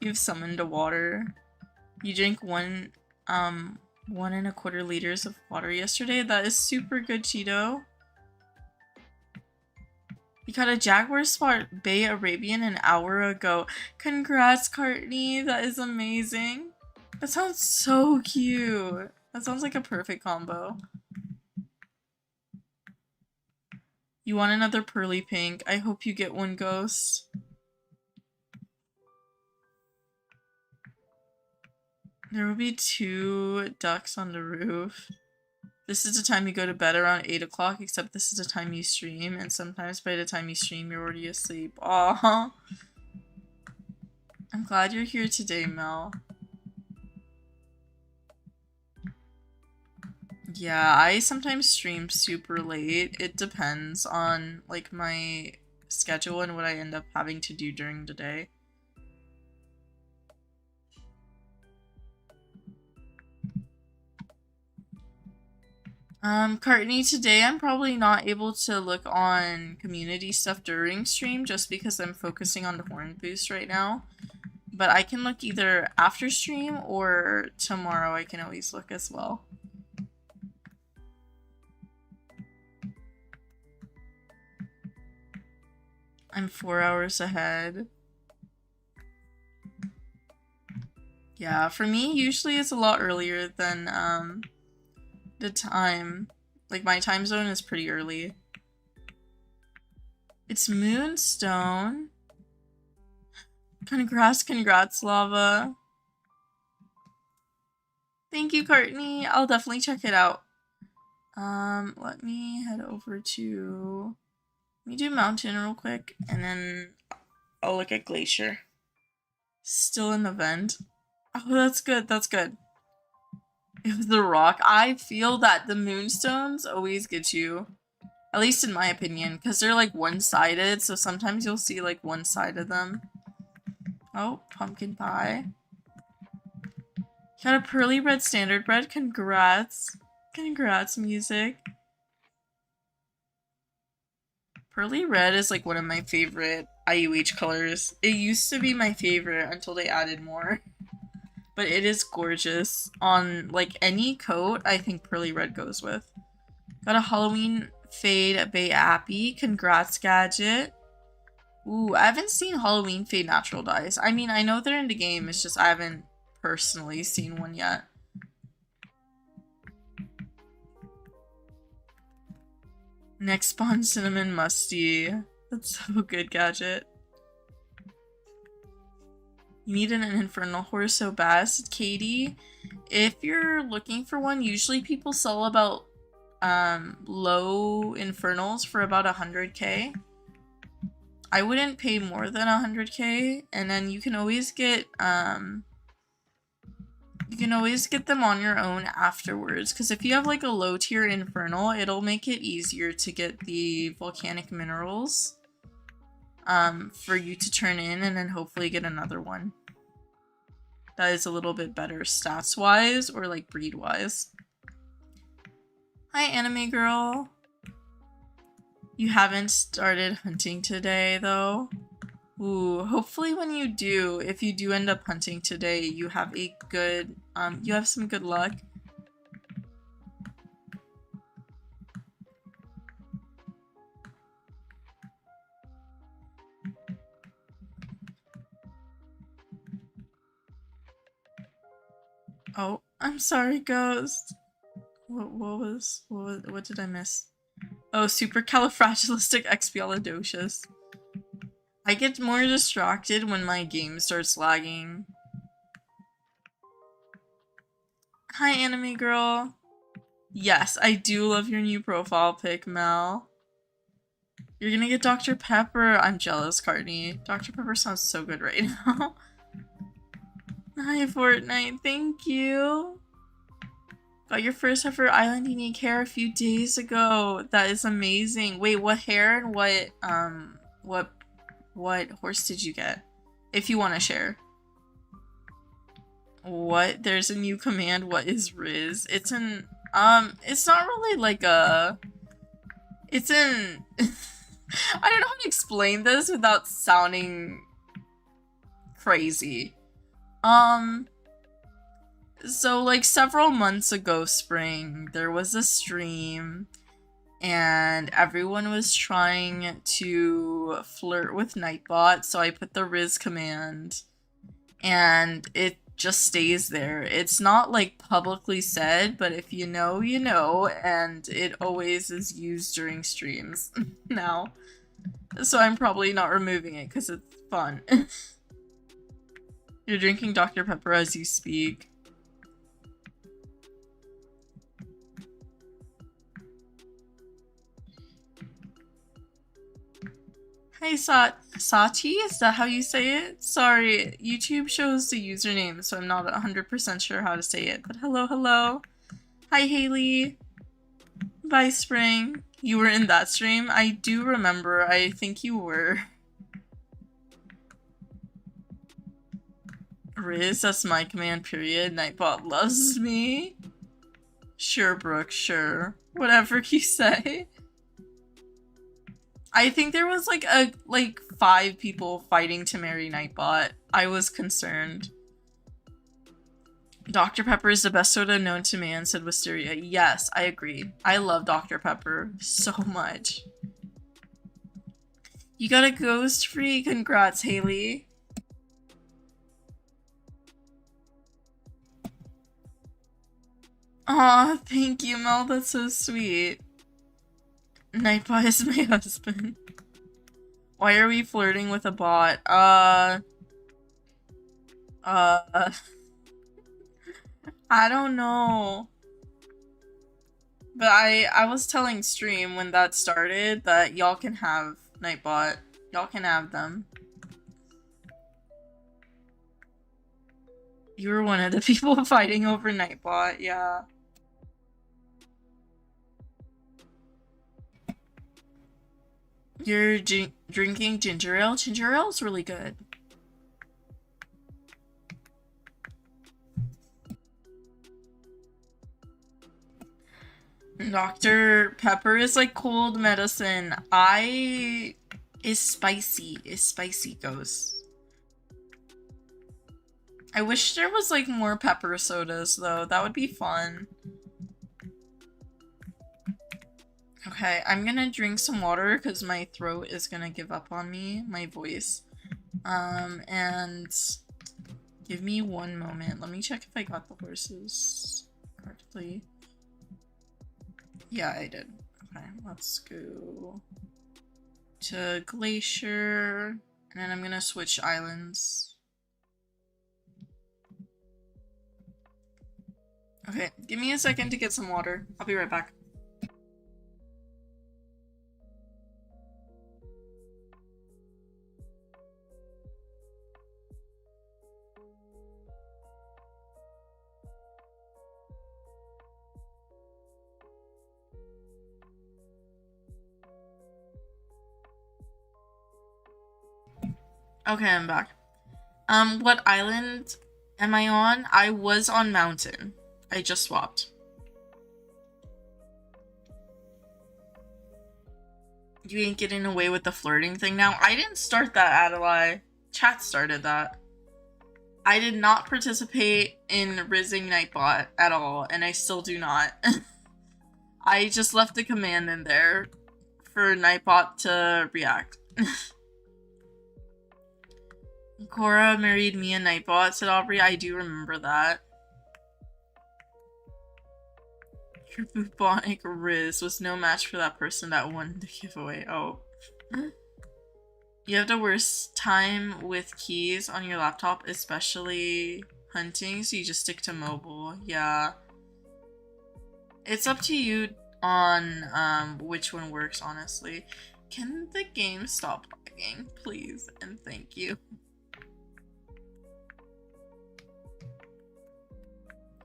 You've summoned a water. You drank 1.25 liters of water yesterday. That is super good, Cheeto. You got a Jaguar Spot Bay Arabian an hour ago. Congrats, Courtney. That is amazing. That sounds so cute. That sounds like a perfect combo. You want another pearly pink. I hope you get one, Ghost. There will be 2 ducks on the roof. This is the time you go to bed around 8 o'clock, except this is the time you stream, and sometimes by the time you stream, you're already asleep. Aww. I'm glad you're here today, Mel. Yeah, I sometimes stream super late. It depends on, like, my schedule and what I end up having to do during the day. Courtney, today I'm probably not able to look on community stuff during stream just because I'm focusing on the horn boost right now. But I can look either after stream or tomorrow I can always look as well. I'm 4 hours ahead. Yeah, for me, usually it's a lot earlier than, the time. Like, my time zone is pretty early. It's Moonstone. Congrats, Lava. Thank you, Courtney. I'll definitely check it out. Let me head over to... Let me do Mountain real quick, and then I'll look at Glacier. Still in the vent. Oh, that's good, that's good. It was the rock. I feel that the moonstones always get you. At least in my opinion, because they're like one-sided, so sometimes you'll see like one side of them. Oh, pumpkin pie. Got a pearly red standard bread. Congrats. Congrats, music. Pearly red is like one of my favorite IUH colors. It used to be my favorite until they added more. But it is gorgeous. On, like, any coat, I think pearly red goes with. Got a Halloween Fade Bay Appy. Congrats, Gadget. Ooh, I haven't seen Halloween Fade Natural Dyes. I mean, I know they're in the game. It's just I haven't personally seen one yet. Next spawn, Cinnamon Musty. That's so good, Gadget. You need an infernal horse so bad, Katie. If you're looking for one, usually people sell about low infernals for about 100k. I wouldn't pay more than 100k, and then you can always get them on your own afterwards, because if you have like a low tier infernal, it'll make it easier to get the volcanic minerals for you to turn in and then hopefully get another one that is a little bit better stats wise or like breed wise. Hi anime girl. You haven't started hunting today though? Ooh, hopefully when you do, if you do end up hunting today, you have a good, you have some good luck. Oh, I'm sorry, Ghost. What did I miss? Oh, supercalifragilisticexpialidocious. I get more distracted when my game starts lagging. Hi, anime girl. Yes, I do love your new profile pic, Mel. You're gonna get Dr. Pepper. I'm jealous, Cartney. Dr. Pepper sounds so good right now. Hi, Fortnite. Thank you. Got your first ever island unique hair a few days ago. That is amazing. Wait, what hair and what horse did you get? If you want to share. What? There's a new command. What is Riz? It's an, it's not really like a, it's an, I don't know how to explain this without sounding crazy. So like several months ago, Spring, there was a stream and everyone was trying to flirt with Nightbot, so I put the Riz command and it just stays there. It's not like publicly said, but if you know, you know, and it always is used during streams now. So I'm probably not removing it because it's fun. You're drinking Dr. Pepper as you speak. Hey Sati, is that how you say it? Sorry, YouTube shows the username, so I'm not 100% sure how to say it, but hello, hello. Hi Haley. Bye Spring. You were in that stream? I do remember, I think you were. Riz, that's my command period. Nightbot loves me. Sure, Brooke, sure. Whatever you say. I think there was like 5 people fighting to marry Nightbot. I was concerned. Dr. Pepper is the best soda known to man, said Wisteria. Yes, I agree. I love Dr. Pepper so much. You got a ghost free? Congrats, Haley. Aw, thank you, Mel. That's so sweet. Nightbot is my husband. Why are we flirting with a bot? I don't know. But I was telling stream when that started that y'all can have Nightbot. Y'all can have them. You were one of the people fighting over Nightbot, yeah. You're drinking ginger ale? Ginger ale's really good. Dr. Pepper is like cold medicine. Is spicy ghost. I wish there was like more pepper sodas though. That would be fun. Okay, I'm gonna drink some water because my throat is gonna give up on me, my voice. And give me one moment. Let me check if I got the horses correctly. Yeah, I did. Okay, let's go to Glacier, and then I'm gonna switch islands. Okay, give me a second to get some water. I'll be right back. Okay, I'm back. What island am I on? I was on mountain. I just swapped. You ain't getting away with the flirting thing now? I didn't start that, Adelaide. Chat started that. I did not participate in rizzing Nightbot at all, and I still do not. I just left a command in there for Nightbot to react. Cora married me and Nightbot, said Aubrey. I do remember that. Your bubonic Riz was no match for that person that won the giveaway. Oh. You have the worst time with keys on your laptop, especially hunting, so you just stick to mobile. Yeah. It's up to you on which one works, honestly. Can the game stop lagging, please? And thank you.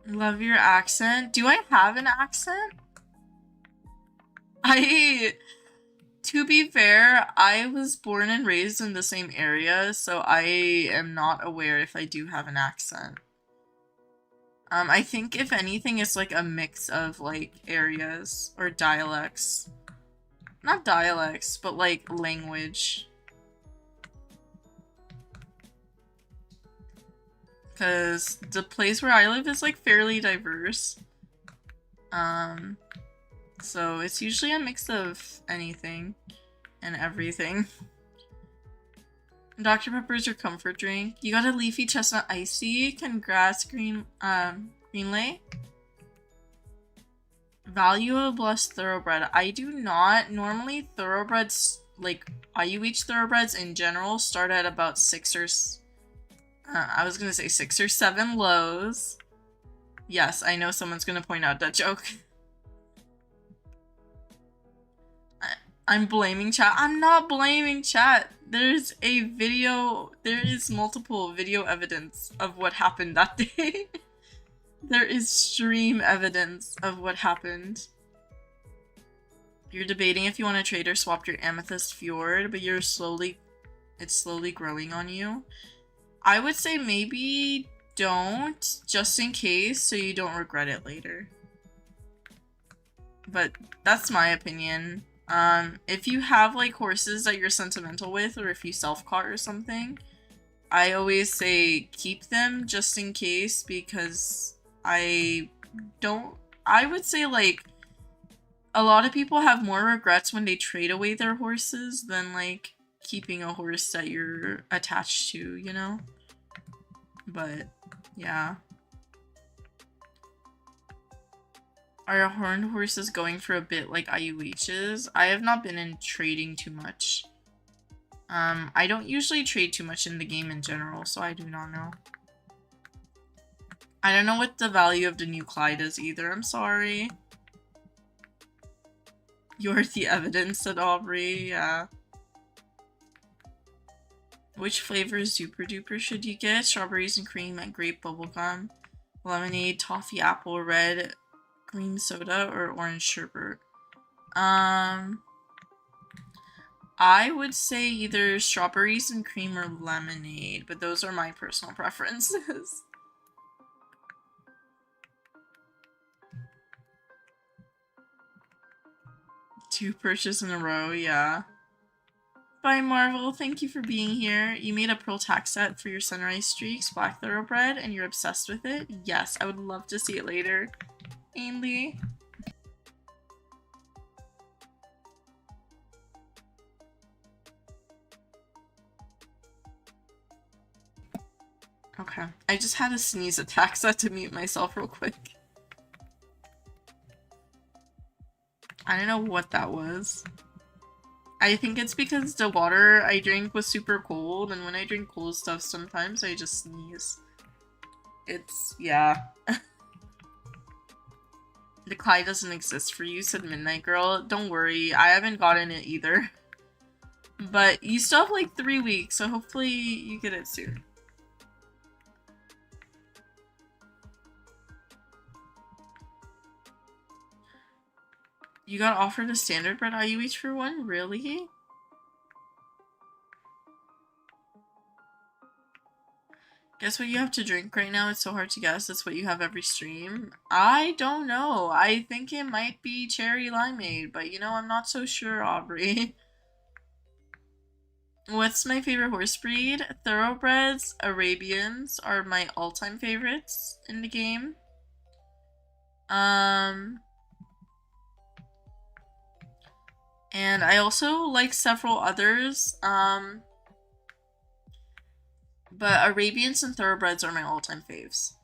Love your accent. Do I have an accent? To be fair, I was born and raised in the same area, so I am not aware if I do have an accent. I think if anything, it's like a mix of like areas or dialects. Not dialects, but like language. Because the place where I live is like fairly diverse. So it's usually a mix of anything and everything. Dr. Pepper's your comfort drink. You got a leafy chestnut icy. Congrats, Greenlay. Value a blessed thoroughbred. I do not. Normally thoroughbreds, like IUH thoroughbreds in general, start at about 6 or I was gonna say 6 or 7 lows. Yes, I know someone's gonna point out that joke. I'm blaming chat. I'm not blaming chat. There's a video. There is multiple video evidence of what happened that day. There is stream evidence of what happened. You're debating if you want to trade or swap your Amethyst Fjord, but it's slowly growing on you. I would say maybe don't, just in case, so you don't regret it later. But that's my opinion. If you have like horses that you're sentimental with, or if you self-caught or something, I always say keep them just in case, because I would say like a lot of people have more regrets when they trade away their horses than like keeping a horse that you're attached to, you know? But yeah. Are horned horses going for a bit like IUHs? I have not been in trading too much. I don't usually trade too much in the game in general, so I do not know. I don't know what the value of the new Clyde is either, I'm sorry. You're the evidence, said Aubrey, yeah. Which flavors super duper should you get? Strawberries and cream and grape bubblegum, lemonade, toffee, apple, red, green soda, or orange sherbet? I would say either strawberries and cream or lemonade, but those are my personal preferences. 2 purchases in a row, yeah. Bye, Marvel. Thank you for being here. You made a Pearl tax set for your Sunrise Streaks Black Thoroughbred, and you're obsessed with it? Yes, I would love to see it later. Ainley. Okay. I just had a sneeze attack, so I had to mute myself real quick. I don't know what that was. I think it's because the water I drank was super cold, and when I drink cold stuff, sometimes I just sneeze. It's, yeah. The Clyde doesn't exist for you, said Midnight Girl. Don't worry, I haven't gotten it either. But you still have like 3 weeks, so hopefully you get it soon. You got offered a standard bred IUH for one? Really? Guess what you have to drink right now? It's so hard to guess. It's what you have every stream. I don't know. I think it might be cherry limeade, but you know, I'm not so sure, Aubrey. What's my favorite horse breed? Thoroughbreds, Arabians are my all-time favorites in the game. And I also like several others. But Arabians and Thoroughbreds are my all-time faves.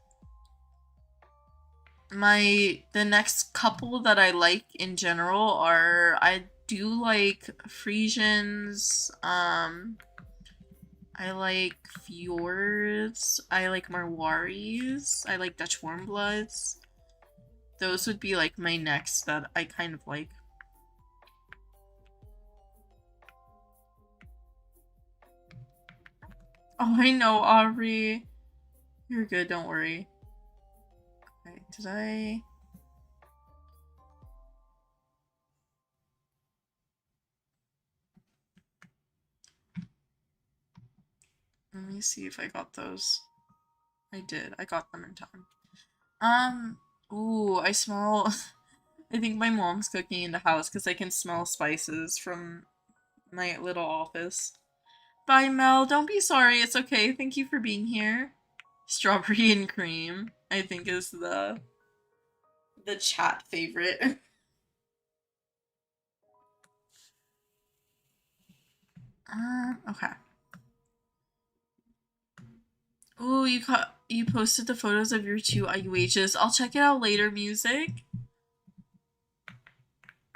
The next couple that I like in general are, I do like Frisians, I like Fjords, I like Marwaris, I like Dutch Warmbloods. Those would be like my next that I kind of like. Oh, I know, Aubrey. You're good, don't worry. Okay, did I... Let me see if I got those. I did. I got them in time. Ooh, I smell... I think my mom's cooking in the house because I can smell spices from my little office. Bye, Mel. Don't be sorry. It's okay. Thank you for being here. Strawberry and cream, I think, is the chat favorite. Okay. Ooh, you posted the photos of your two IUHs. I'll check it out later, music.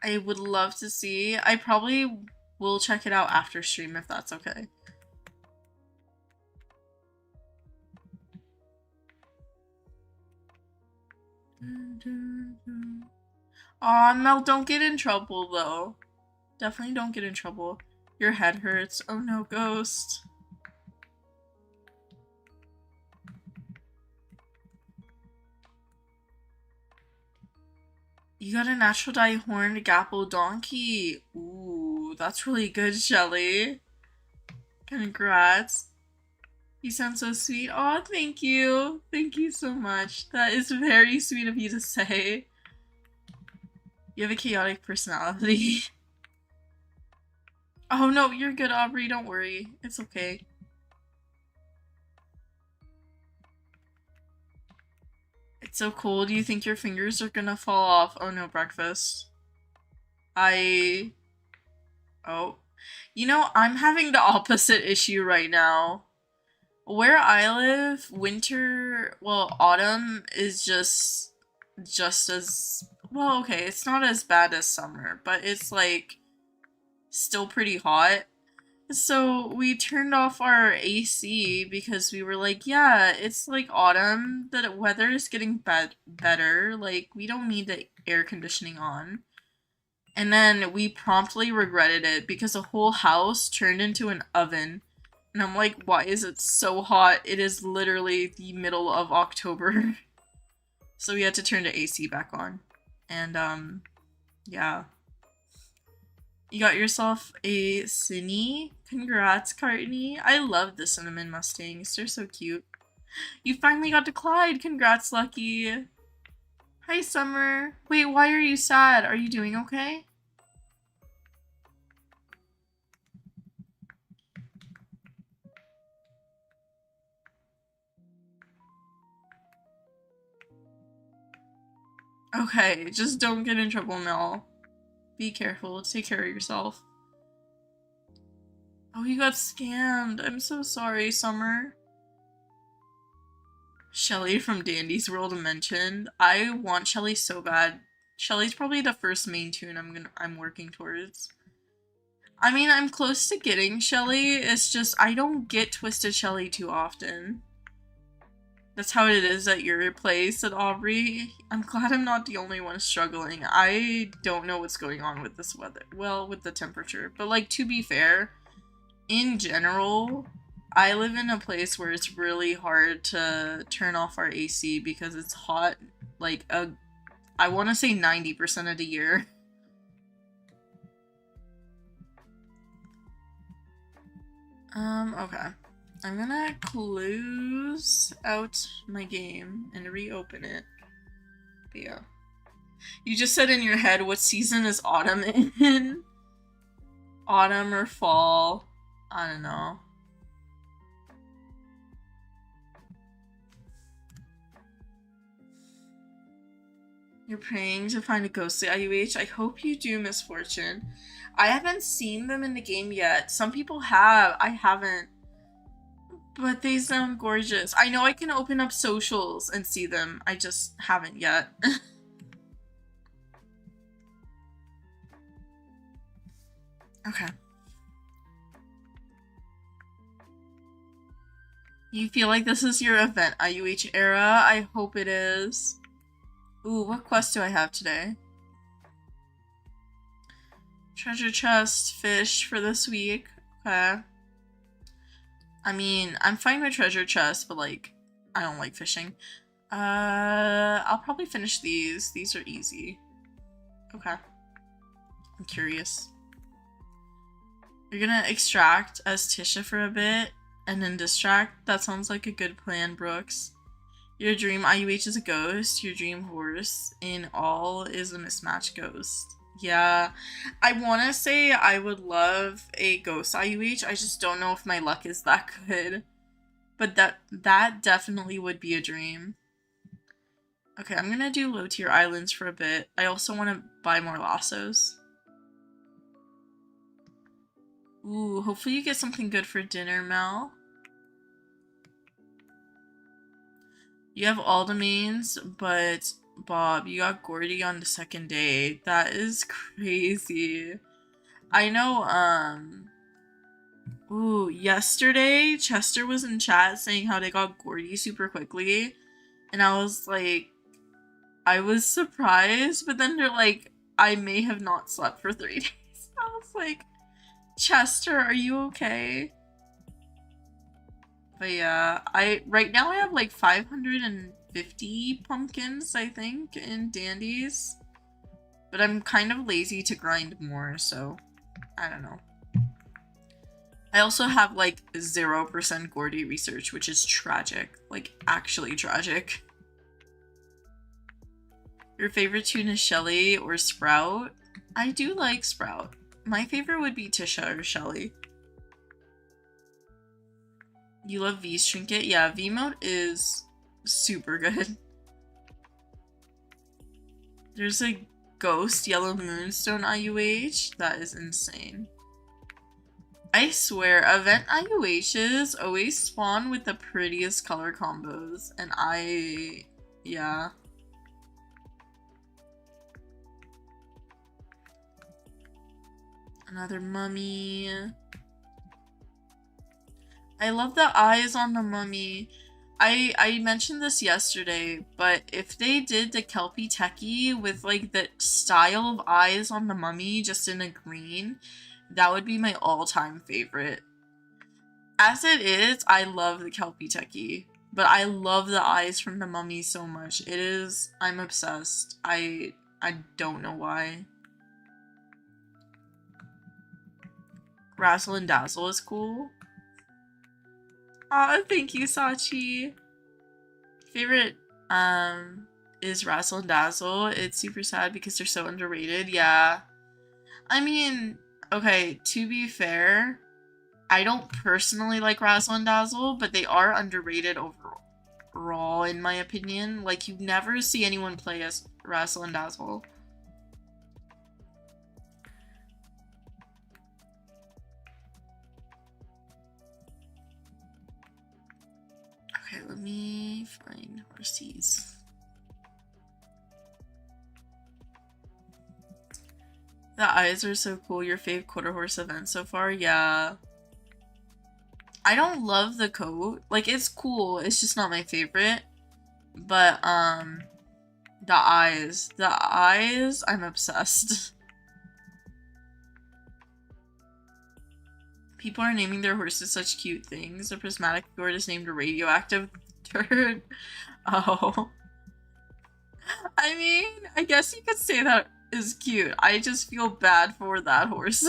I would love to see. I probably will check it out after stream if that's okay. Aw, Mel, don't get in trouble though. Definitely don't get in trouble. Your head hurts. Oh no, ghost. You got a natural dye horned Gapple donkey. Ooh, that's really good, Shelly. Congrats. You sound so sweet. Aw, thank you. Thank you so much. That is very sweet of you to say. You have a chaotic personality. Oh no, you're good, Aubrey. Don't worry. It's okay. It's so cold. You think your fingers are gonna fall off. Oh no, breakfast. Oh. You know, I'm having the opposite issue right now. Where I live, autumn is just as, well, okay, it's not as bad as summer, but it's like still pretty hot. So we turned off our AC because we were like, yeah, it's like autumn, the weather is getting better, like we don't need the air conditioning on. And then we promptly regretted it because the whole house turned into an oven. And I'm like, why is it so hot? It is literally the middle of October. So we had to turn the AC back on. And, yeah. You got yourself a Cinny. Congrats, Courtney. I love the Cinnamon Mustangs. They're so cute. You finally got to Clyde. Congrats, Lucky. Hi, Summer. Wait, why are you sad? Are you doing okay? Okay, just don't get in trouble, Mel. Be careful. Take care of yourself. Oh, you got scammed. I'm so sorry, Summer. Shelly from Dandy's World mentioned. I want Shelly so bad. Shelly's probably the first main tune I'm working towards. I mean, I'm close to getting Shelly. It's just I don't get Twisted Shelly too often. That's how it is at your place at Aubrey. I'm glad I'm not the only one struggling. I don't know what's going on with this weather. Well, with the temperature. But, like, to be fair, in general, I live in a place where it's really hard to turn off our AC because it's hot, like, I want to say 90% of the year. Okay. I'm gonna close out my game and reopen it. But yeah. You just said in your head, what season is autumn in? Autumn or fall? I don't know. You're praying to find a ghostly IUH? I hope you do, Misfortune. I haven't seen them in the game yet. Some people have. I haven't. But they sound gorgeous. I know I can open up socials and see them. I just haven't yet. Okay. You feel like this is your event IUH era? I hope it is. Ooh, what quest do I have today? Treasure chest, fish for this week. Okay. I mean, I'm fine with treasure chest, but like, I don't like fishing. I'll probably finish these. These are easy. Okay. I'm curious. You're gonna extract as Tisha for a bit and then distract? That sounds like a good plan, Brooks. Your dream IUH is a ghost. Your dream horse in all is a mismatched ghost. Yeah, I want to say I would love a ghost IUH. I just don't know if my luck is that good. But that definitely would be a dream. Okay, I'm gonna do low tier islands for a bit. I also want to buy more lassos. Ooh, hopefully you get something good for dinner, Mel. You have all the mains, but Bob, you got Gordy on the second day. That is crazy. I know, ooh, yesterday Chester was in chat saying how they got Gordy super quickly. And I was like, I was surprised, but then they're like, I may have not slept for 3 days. I was like, Chester, are you okay? But yeah, right now I have like 550 pumpkins, I think, in dandies. But I'm kind of lazy to grind more, so I don't know. I also have like 0% Gordy research, which is tragic. Like, actually tragic. Your favorite tune is Shelly or Sprout? I do like Sprout. My favorite would be Tisha or Shelly. You love V's trinket? Yeah, V mode is super good. There's a ghost yellow moonstone IUH. That is insane. I swear, event IUHs always spawn with the prettiest color combos. And yeah. Another mummy. I love the eyes on the mummy. I mentioned this yesterday, but if they did the Kelpie Techie with like the style of eyes on the mummy just in a green, that would be my all-time favorite. As it is, I love the Kelpie Techie, but I love the eyes from the mummy so much. I'm obsessed. I don't know why. Razzle and Dazzle is cool. Aw, thank you, Sachi. Favorite, is Razzle and Dazzle. It's super sad because they're so underrated. Yeah. I mean, okay, to be fair, I don't personally like Razzle and Dazzle, but they are underrated overall, in my opinion. Like, you never see anyone play as Razzle and Dazzle. Okay, let me find horsies. The eyes are so cool. Your fave quarter horse event so far? Yeah. I don't love the coat. Like, it's cool. It's just not my favorite. But, the eyes. The eyes, I'm obsessed. People are naming their horses such cute things. A prismatic fjord is named a radioactive turd. Oh. I mean, I guess you could say that is cute. I just feel bad for that horse.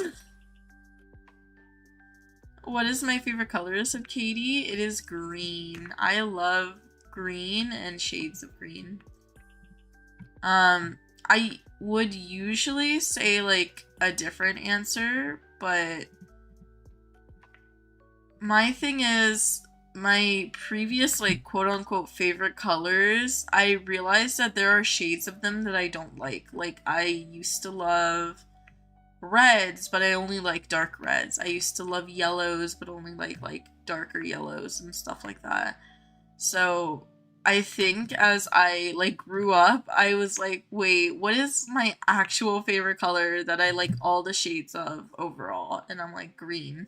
What is my favorite colors of Katie? It is green. I love green and shades of green. I would usually say like a different answer, but my thing is my previous like quote unquote favorite colors, I realized that there are shades of them that I don't like. Like I used to love reds, but I only like dark reds. I used to love yellows, but only like darker yellows and stuff like that. So I think as I like grew up, I was like, wait, what is my actual favorite color that I like all the shades of overall? And I'm like green.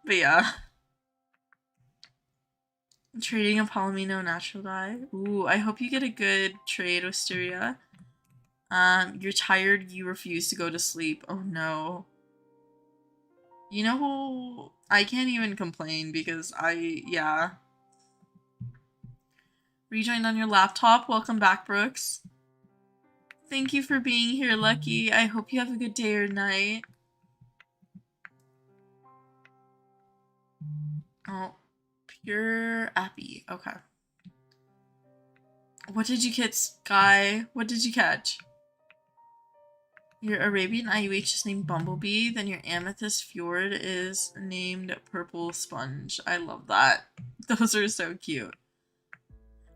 But yeah. Trading a Palomino natural dye. Ooh, I hope you get a good trade, Wisteria. You're tired, you refuse to go to sleep. Oh no. You know, I can't even complain because yeah. Rejoined on your laptop. Welcome back, Brooks. Thank you for being here, Lucky. I hope you have a good day or night. Oh, pure appy. Okay. What did you catch, Sky? What did you catch? Your Arabian IUH is named Bumblebee, then your Amethyst Fjord is named Purple Sponge. I love that. Those are so cute.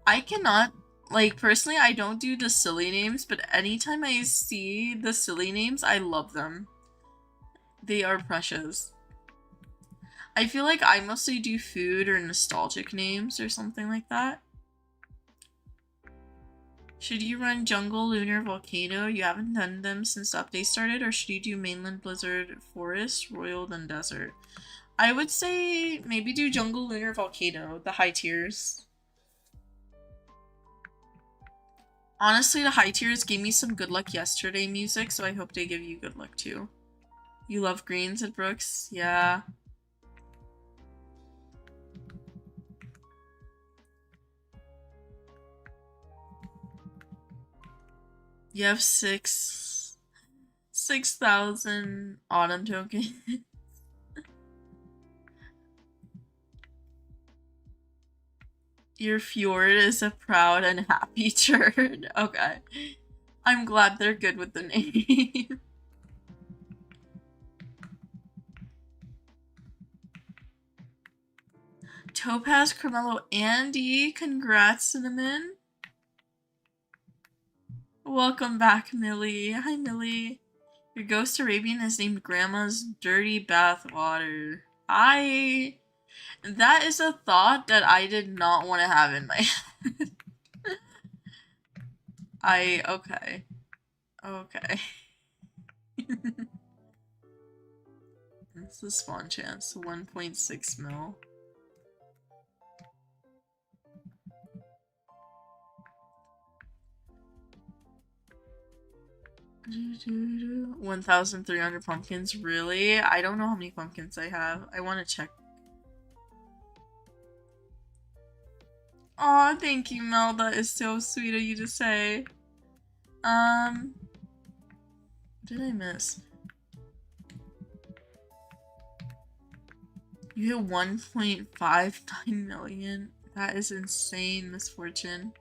I cannot, like, personally, I don't do the silly names, but anytime I see the silly names, I love them. They are precious. I feel like I mostly do food or nostalgic names or something like that. Should you run Jungle, Lunar, Volcano? You haven't done them since the update started, or should you do Mainland, Blizzard, Forest, Royal, then Desert? I would say maybe do Jungle, Lunar, Volcano, the high tiers. Honestly, the high tiers gave me some good luck yesterday music, so I hope they give you good luck too. You love greens at Brooks? Yeah. You have 6,000 autumn tokens. Your fjord is a proud and happy turd. Okay. I'm glad they're good with the name. Topaz, Carmelo, Andy. Congrats, Cinnamon. Welcome back, Millie. Hi, Millie. Your ghost Arabian is named Grandma's Dirty Bath Water. That is a thought that I did not want to have in my head. Okay. Okay. That's the spawn chance, 1.6 mil. Do 1,300 pumpkins, really? I don't know how many pumpkins I have. I want to check. Aw, thank you, Mel. That is so sweet of you to say. What did I miss? You hit 1.59 million. That is insane, Misfortune.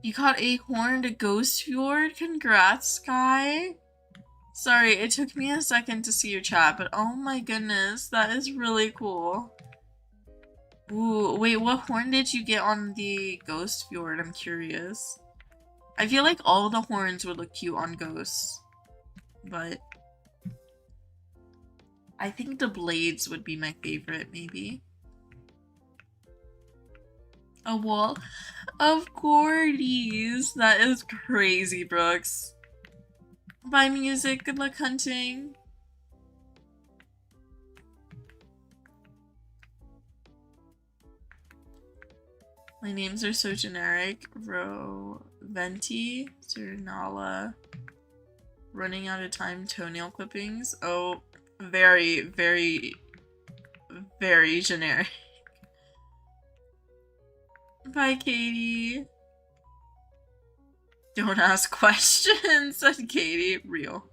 You caught a horned ghost fjord? Congrats, Sky. Sorry, it took me a second to see your chat, but oh my goodness, that is really cool. Ooh, wait, what horn did you get on the ghost fjord? I'm curious. I feel like all the horns would look cute on ghosts, but I think the blades would be my favorite, maybe. A wall of Gordies. That is crazy, Brooks. Bye, music. Good luck hunting. My names are so generic. Venti, Cernala, running out of time, toenail clippings. Oh, very, very, very generic. Bye, Katie. Don't ask questions, said Katie. Real.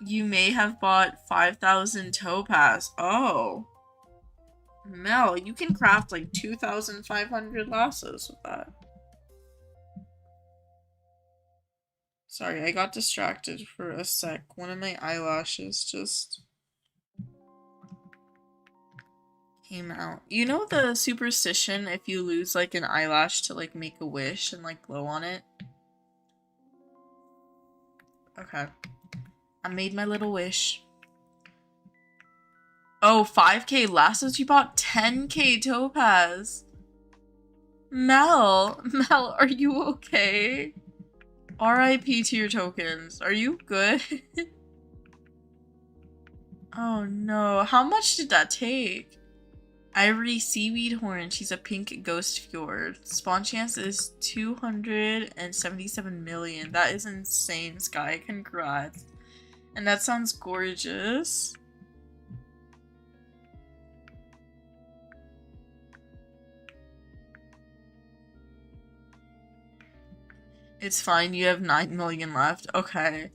You may have bought 5,000 topaz. Oh. Mel, you can craft like 2,500 lassos with that. Sorry, I got distracted for a sec. One of my eyelashes just came out. You know the superstition if you lose like an eyelash to like make a wish and like glow on it? Okay. I made my little wish. Oh, 5k lassos? You bought 10k topaz. Mel, are you okay? RIP to your tokens. Are you good? Oh no. How much did that take? Ivory seaweed horn. She's a pink ghost fjord. Spawn chance is 277 million. That is insane, Sky. Congrats. And that sounds gorgeous. It's fine, you have 9 million left. Okay.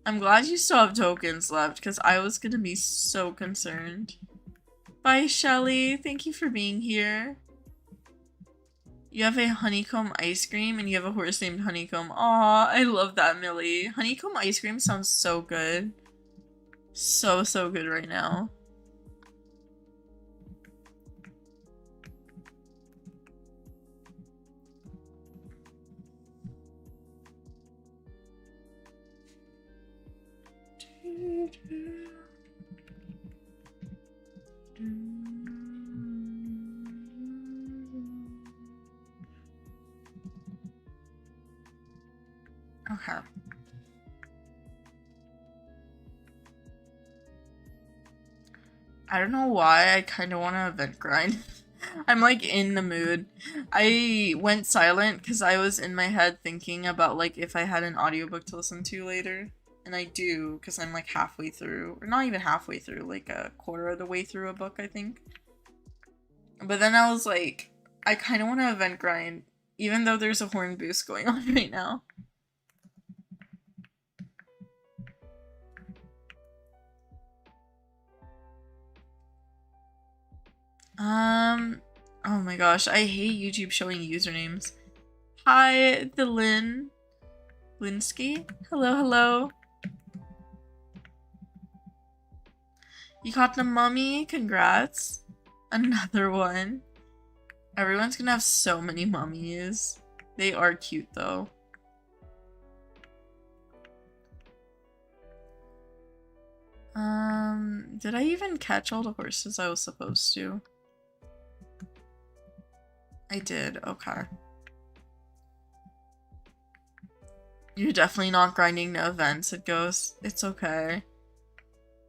I'm glad you still have tokens left, because I was gonna be so concerned. Bye, Shelly. Thank you for being here. You have a honeycomb ice cream, and you have a horse named Honeycomb. Aw, I love that, Millie. Honeycomb ice cream sounds so good. So good right now. Okay. I don't know why I kind of want to event grind. I'm like in the mood. I went silent because I was in my head thinking about like if I had an audiobook to listen to later. And I do because I'm like halfway through, or not even halfway through, like a quarter of the way through a book, I think. But then I was like, I kind of want to event grind, even though there's a horn boost going on right now. Oh my gosh, I hate YouTube showing usernames. Hi, the Linsky? Hello. You caught the mummy? Congrats. Another one. Everyone's gonna have so many mummies. They are cute though. Did I even catch all the horses I was supposed to? I did, okay. You're definitely not grinding no events, it goes. It's okay.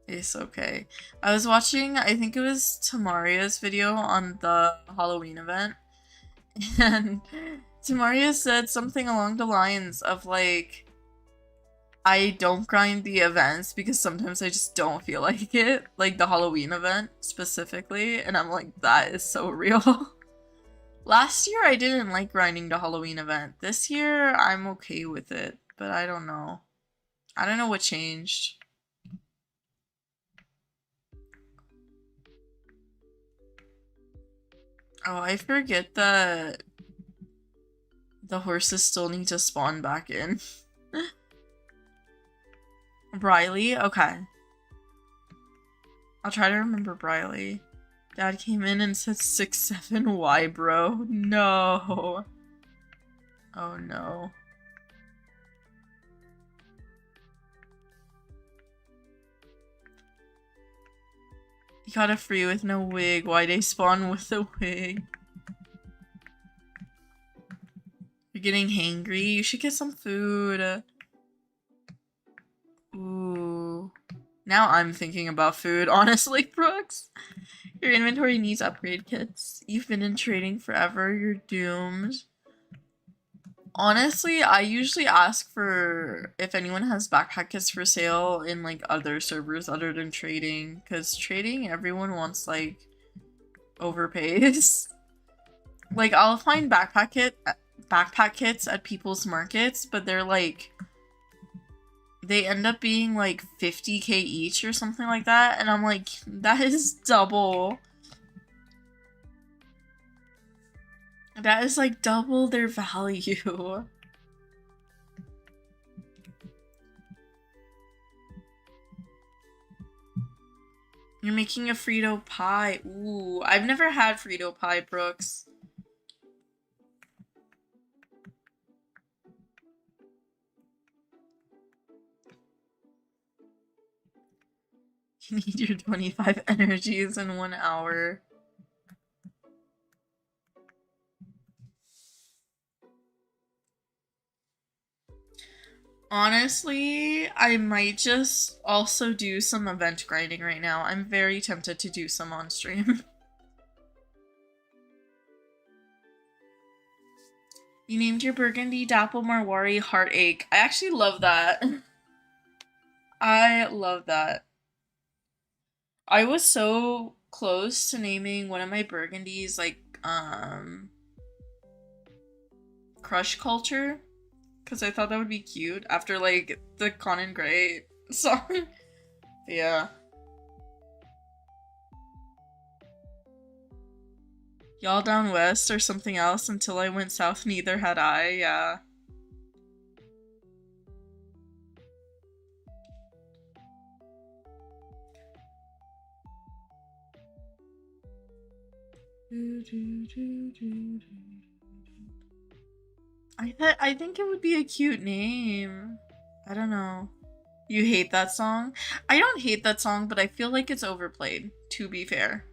It's okay. I was watching, I think it was Tamaria's video on the Halloween event. And Tamaria said something along the lines of like, I don't grind the events because sometimes I just don't feel like it. Like the Halloween event specifically. And I'm like, that is so real. Last year I didn't like grinding the Halloween event. This year I'm okay with it. But I don't know. I don't know what changed. Oh, I forget that the horses still need to spawn back in. Briley? Okay. I'll try to remember Briley. Dad came in and said 6'7", why, bro? No. Oh, no. You got a free with no wig. Why they spawn with a wig? You're getting hangry? You should get some food. Ooh. Now I'm thinking about food, honestly, Brooks. Your inventory needs upgrade kits. You've been in trading forever. You're doomed. Honestly, I usually ask for if anyone has backpack kits for sale in like other servers other than trading, because trading everyone wants like overpays. Like I'll find backpack kit backpack kits at people's markets, but they're like, they end up being like 50k each or something like that, and I'm like, that is double. That is like double their value. You're making a Frito pie. Ooh, I've never had Frito pie, Brooks. You need your 25 energies in 1 hour. Honestly, I might just also do some event grinding right now. I'm very tempted to do some on stream. You named your burgundy Dapple Marwari Heartache. I actually love that. I love that. I was so close to naming one of my burgundies like, Crush Culture. Because I thought that would be cute after, like, the Conan Gray song. Yeah. Y'all down west or something else until I went south, neither had I, yeah. I think it would be a cute name. I don't know. You hate that song? I don't hate that song, but I feel like it's overplayed, to be fair.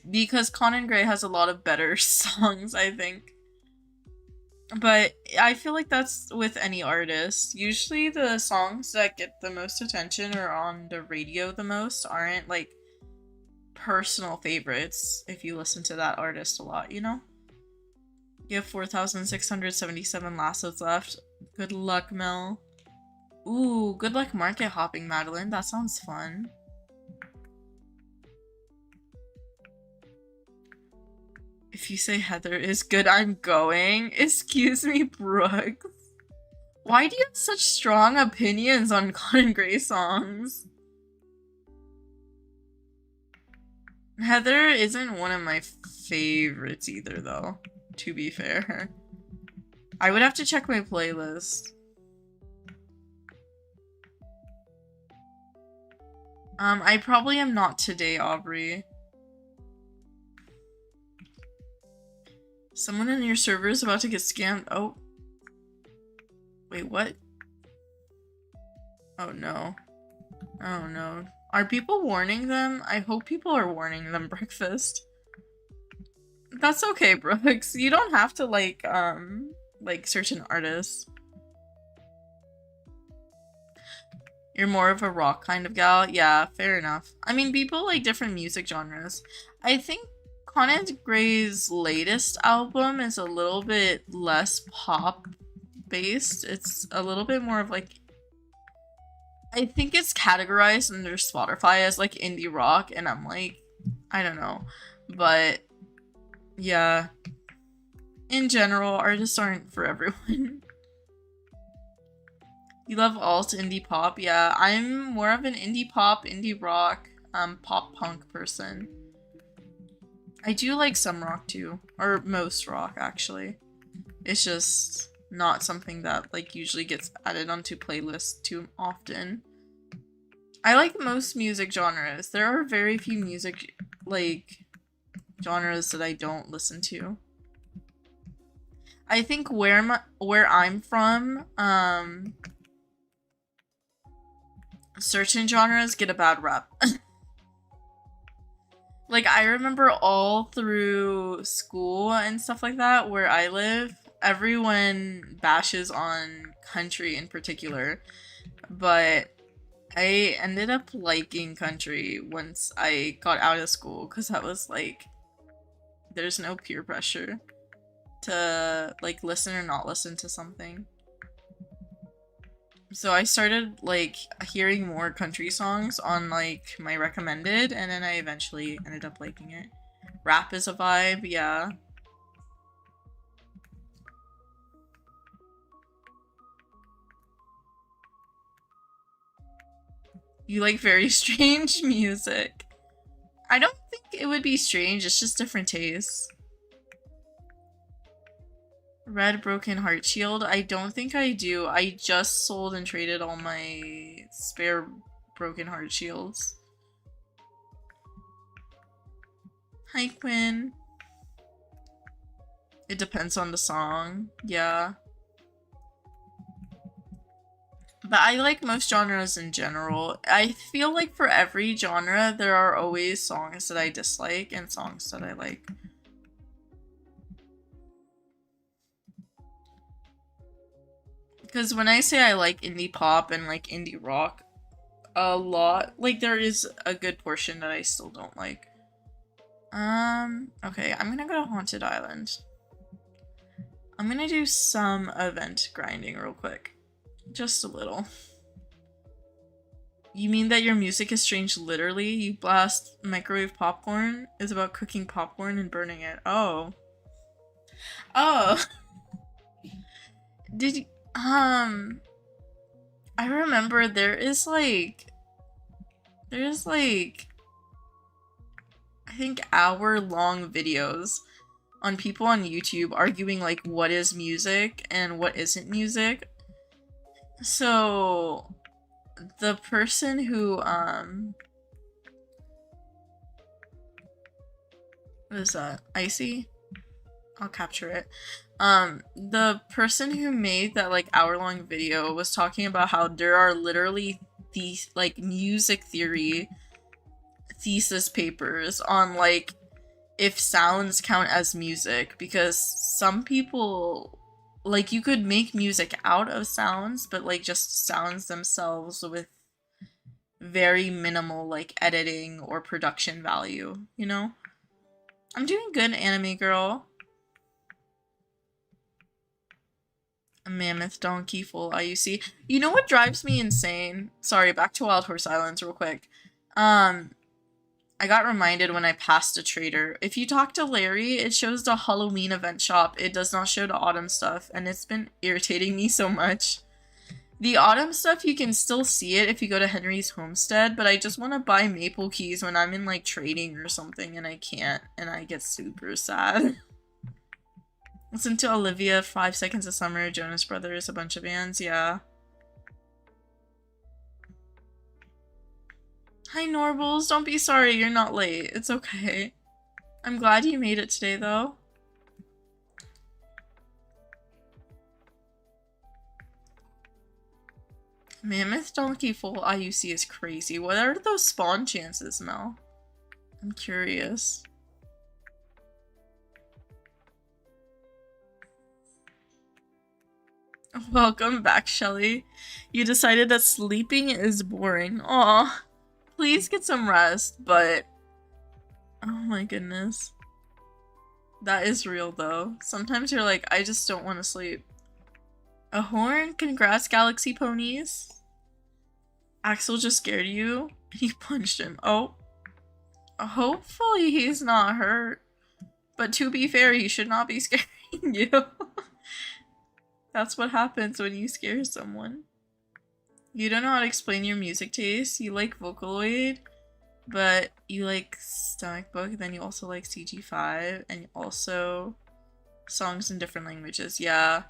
Because Conan Gray has a lot of better songs, I think. But I feel like that's with any artist. Usually the songs that get the most attention or on the radio the most aren't like personal favorites if you listen to that artist a lot, you know? You have 4,677 lassos left. Good luck, Mel. Ooh, good luck market hopping, Madeline. That sounds fun. If you say Heather is good, I'm going. Excuse me, Brooks. Why do you have such strong opinions on Conan Gray songs? Heather isn't one of my favorites either, though, to be fair. I would have to check my playlist. I probably am not today, Aubrey. Someone in your server is about to get scammed. Oh. Wait, what? Oh no. Oh no. Are people warning them? I hope people are warning them, Breakfast. That's okay, Brooks. You don't have to like search an artist. You're more of a rock kind of gal? Yeah, fair enough. I mean, people like different music genres. I think Conan Gray's latest album is a little bit less pop based. It's a little bit more of like, I think it's categorized under Spotify as like indie rock, and I'm like, I don't know. But yeah, in general, artists aren't for everyone. You love alt indie pop? Yeah, I'm more of an indie pop, indie rock, pop punk person. I do like some rock too, or most rock actually. It's just not something that like usually gets added onto playlists too often. I like most music genres. There are very few music like genres that I don't listen to. I think where I'm from, certain genres get a bad rap. Like, I remember all through school and stuff like that, where I live, everyone bashes on country in particular. But I ended up liking country once I got out of school, because I was like, there's no peer pressure to, like, listen or not listen to something. So I started, like, hearing more country songs on, like, my recommended, and then I eventually ended up liking it. Rap is a vibe, yeah. You like very strange music. I don't think it would be strange, it's just different tastes. Red broken heart shield? I don't think I do. I just sold and traded all my spare broken heart shields. Hi, Quinn. It depends on the song. Yeah. But I like most genres in general. I feel like for every genre, there are always songs that I dislike and songs that I like. Because when I say I like indie pop and like indie rock a lot, like there is a good portion that I still don't like. Okay, I'm gonna go to Haunted Island. I'm gonna do some event grinding real quick. Just a little. You mean that your music is strange literally? You blast microwave popcorn is about cooking popcorn and burning it. Oh. Oh. Did you, I remember there's like, I think hour-long videos on people on YouTube arguing like what is music and what isn't music. So the person who what is that? Icy? I'll capture it. The person who made that like hour-long video was talking about how there are literally these like music theory thesis papers on like if sounds count as music, because some people like you could make music out of sounds, but like just sounds themselves with very minimal like editing or production value, you know? I'm doing good, anime girl. A mammoth donkey full IUC. You know what drives me insane? Sorry, back to Wild Horse Islands real quick. I got reminded when I passed a trader. If you talk to Larry, it shows the Halloween event shop. It does not show the autumn stuff, and it's been irritating me so much. The autumn stuff, you can still see it if you go to Henry's Homestead, but I just want to buy maple keys when I'm in, like, trading or something, and I can't, and I get super sad. Listen to Olivia, 5 Seconds of Summer, Jonas Brothers, a bunch of bands, yeah. Hi, Norbles. Don't be sorry you're not late. It's okay. I'm glad you made it today, though. Mammoth Donkey full IUC is crazy. What are those spawn chances, Mel? I'm curious. Welcome back, Shelly. You decided that sleeping is boring. Aw. Please get some rest, but... Oh my goodness. That is real, though. Sometimes you're like, I just don't want to sleep. A horn? Congrats, Galaxy Ponies. Axel just scared you? He punched him. Oh. Hopefully he's not hurt. But to be fair, he should not be scaring you. That's what happens when you scare someone. You don't know how to explain your music taste. You like Vocaloid, but you like Stomach Book, then you also like CG5, and also songs in different languages. Yeah.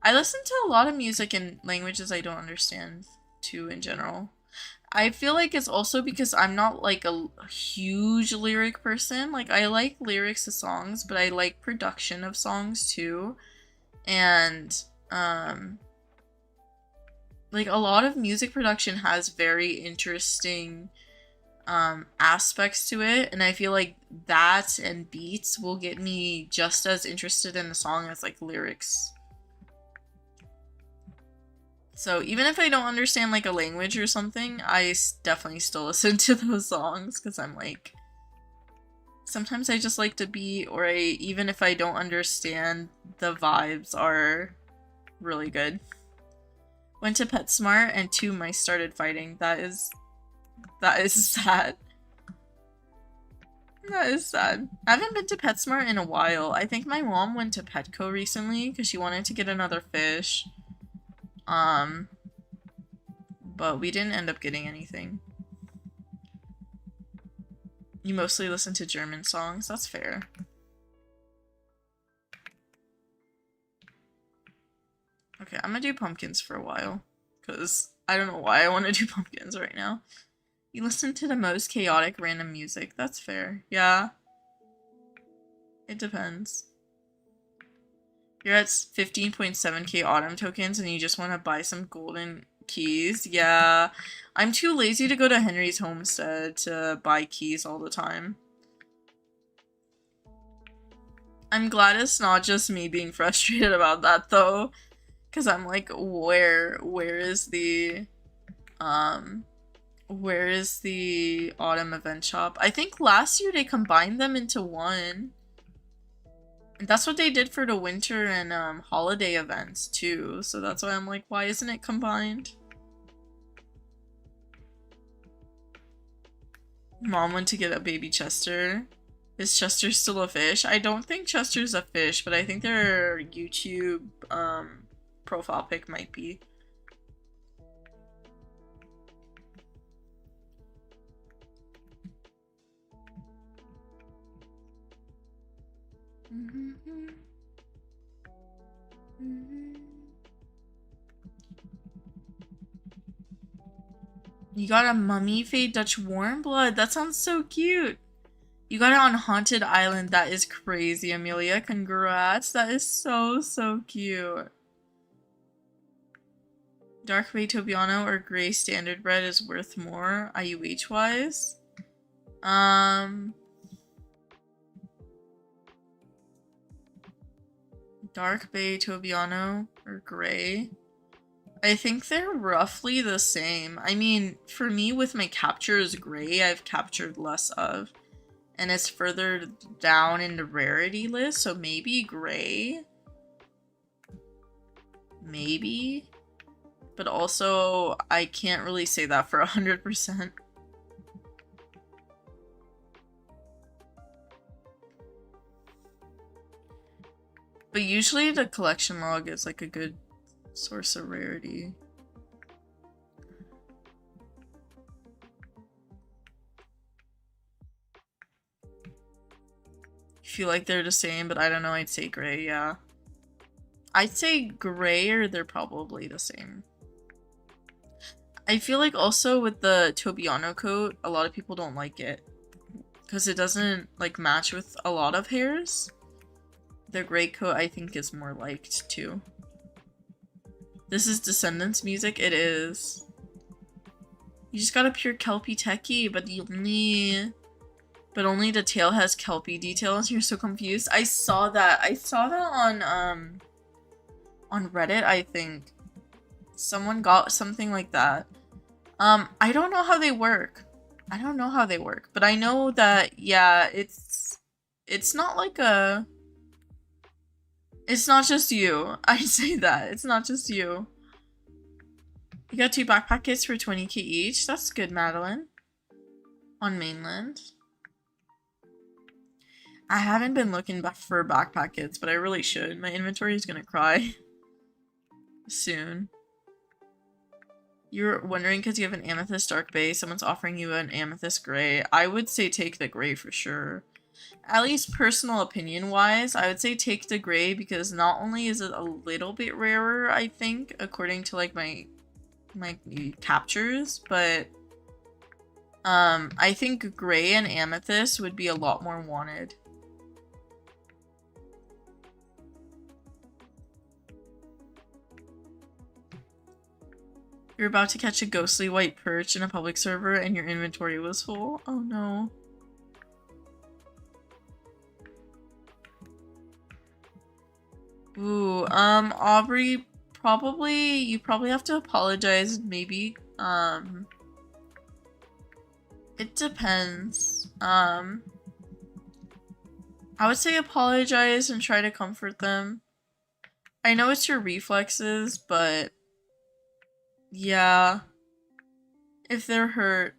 I listen to a lot of music in languages I don't understand, too, in general. I feel like it's also because I'm not, like, a huge lyric person. Like, I like lyrics to songs, but I like production of songs, too. And, like, a lot of music production has very interesting aspects to it, and I feel like that and beats will get me just as interested in the song as like lyrics. So even if I don't understand like a language or something, I definitely still listen to those songs because I'm like, sometimes I just like the beat, or even if I don't understand, the vibes are really good. Went to PetSmart and 2 mice started fighting. That is sad. That is sad. I haven't been to PetSmart in a while. I think my mom went to Petco recently because she wanted to get another fish. but we didn't end up getting anything. You mostly listen to German songs? That's fair. Okay, I'm gonna do pumpkins for a while, because I don't know why I want to do pumpkins right now. You listen to the most chaotic random music. That's fair. Yeah. It depends. You're at 15.7k autumn tokens and you just want to buy some golden keys. Yeah. I'm too lazy to go to Henry's homestead to buy keys all the time. I'm glad it's not just me being frustrated about that though. Cause I'm like, where is the autumn event shop? I think last year they combined them into one. And that's what they did for the winter and holiday events too. So that's why I'm like, why isn't it combined? Mom went to get a baby Chester. Is Chester still a fish? I don't think Chester's a fish, but I think their YouTube profile pic might be. You got a mummy fade Dutch warm blood. That sounds so cute. You got it on Haunted Island. That is crazy, Amelia. Congrats. That is so cute. Dark Bay Tobiano or Gray Standard Bread is worth more, IUH wise. Dark Bay Tobiano or Gray. I think they're roughly the same. I mean, for me, with my captures Gray, I've captured less of. And it's further down in the rarity list, so maybe Gray. Maybe. But also, I can't really say that for 100%. But usually the collection log is like a good source of rarity. Feel like they're the same, but I don't know, I'd say Gray, yeah. I'd say Gray or they're probably the same. I feel like also with the Tobiano coat, a lot of people don't like it. Because it doesn't like match with a lot of hairs. The Gray coat I think is more liked too. This is Descendants music? It is. You just got a pure Kelpie techie, but only the tail has Kelpie details. You're so confused. I saw that on Reddit, I think. Someone got something like that. I don't know how they work. But I know that, yeah, it's not like a... It's not just you. I'd say that. It's not just you. You got 2 backpack kits for 20k each. That's good, Madeline. On mainland. I haven't been looking for backpack kits, but I really should. My inventory is gonna cry. Soon. You're wondering because you have an amethyst dark bay, someone's offering you an amethyst gray. I would say take the gray for sure. At least personal opinion wise, I would say take the gray because not only is it a little bit rarer, I think, according to like my captures, but I think gray and amethyst would be a lot more wanted. You're about to catch a ghostly white perch in a public server and your inventory was full. Oh no. Ooh, Aubrey, you probably have to apologize, maybe. It depends. I would say apologize and try to comfort them. I know it's your reflexes, but yeah, if they're hurt,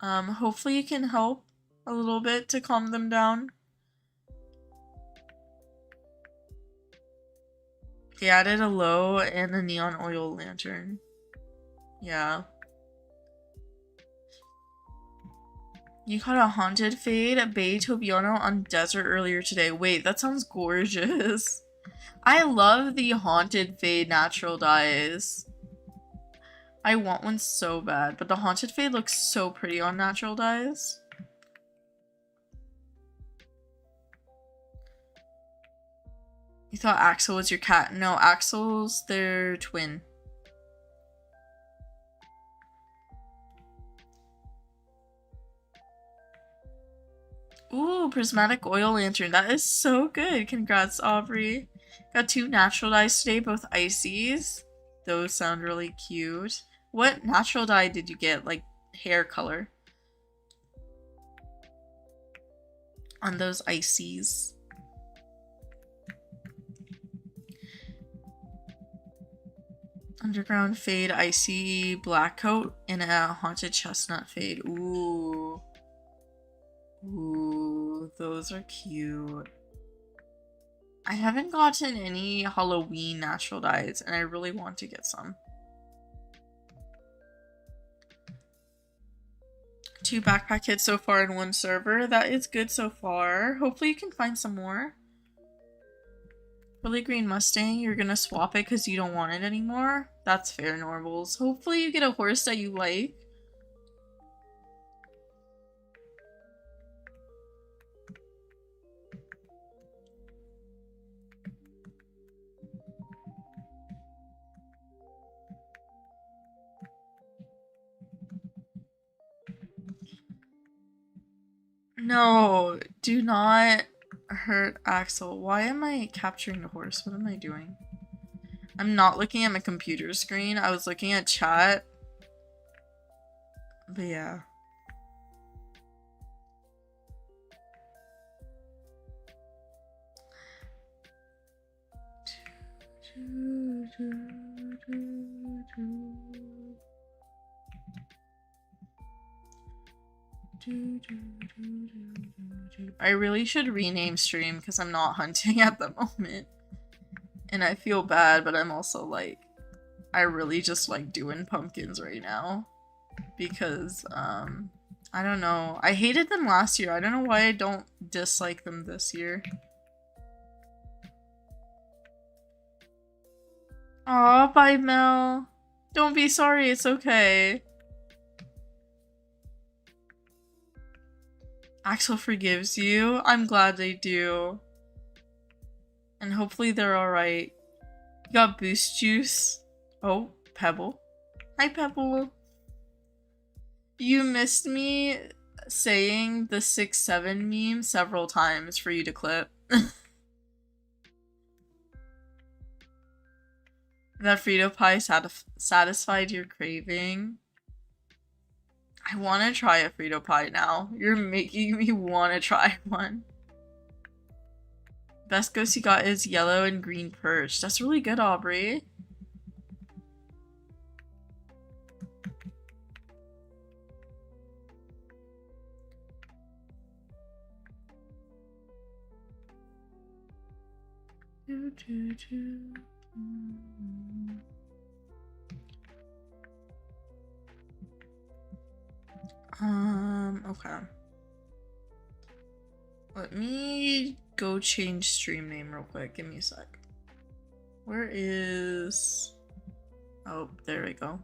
hopefully you can help a little bit to calm them down. They added a low and a neon oil lantern. Yeah. You caught a haunted fade Bay Tobiano on desert earlier today. Wait, that sounds gorgeous. I love the haunted fade natural dyes. I want one so bad, but the haunted fade looks so pretty on natural dyes. You thought Axel was your cat. No, Axel's their twin. Ooh, prismatic oil lantern. That is so good. Congrats, Aubrey. Got 2 natural dyes today, both ices. Those sound really cute. What natural dye did you get? Like hair color? On those ices. Underground fade, icy black coat, and a haunted chestnut fade. Ooh. Ooh, those are cute. I haven't gotten any Halloween natural dyes, and I really want to get some. 2 backpack hits so far in 1 server. That is good so far. Hopefully you can find some more. Really green Mustang, you're gonna swap it because you don't want it anymore? That's fair, Norvals. Hopefully you get a horse that you like. No, do not hurt Axel. Why am I capturing the horse? What am I doing? I'm not looking at my computer screen. I was looking at chat. But yeah. I really should rename stream because I'm not hunting at the moment. And I feel bad, but I'm also like, I really just like doing pumpkins right now. Because, I don't know. I hated them last year. I don't know why I don't dislike them this year. Aw, bye Mel. Don't be sorry, it's okay. Axel forgives you. I'm glad they do. And hopefully they're alright. You got boost juice. Oh, Pebble. Hi, Pebble. You missed me saying the 6-7 meme several times for you to clip. That Frito pie satisfied your craving. I want to try a Frito pie now. You're making me want to try one. Best ghost you got is yellow and green perch. That's really good, Aubrey. Okay. Let me go change stream name real quick. Give me a sec. Where is... Oh, there we go.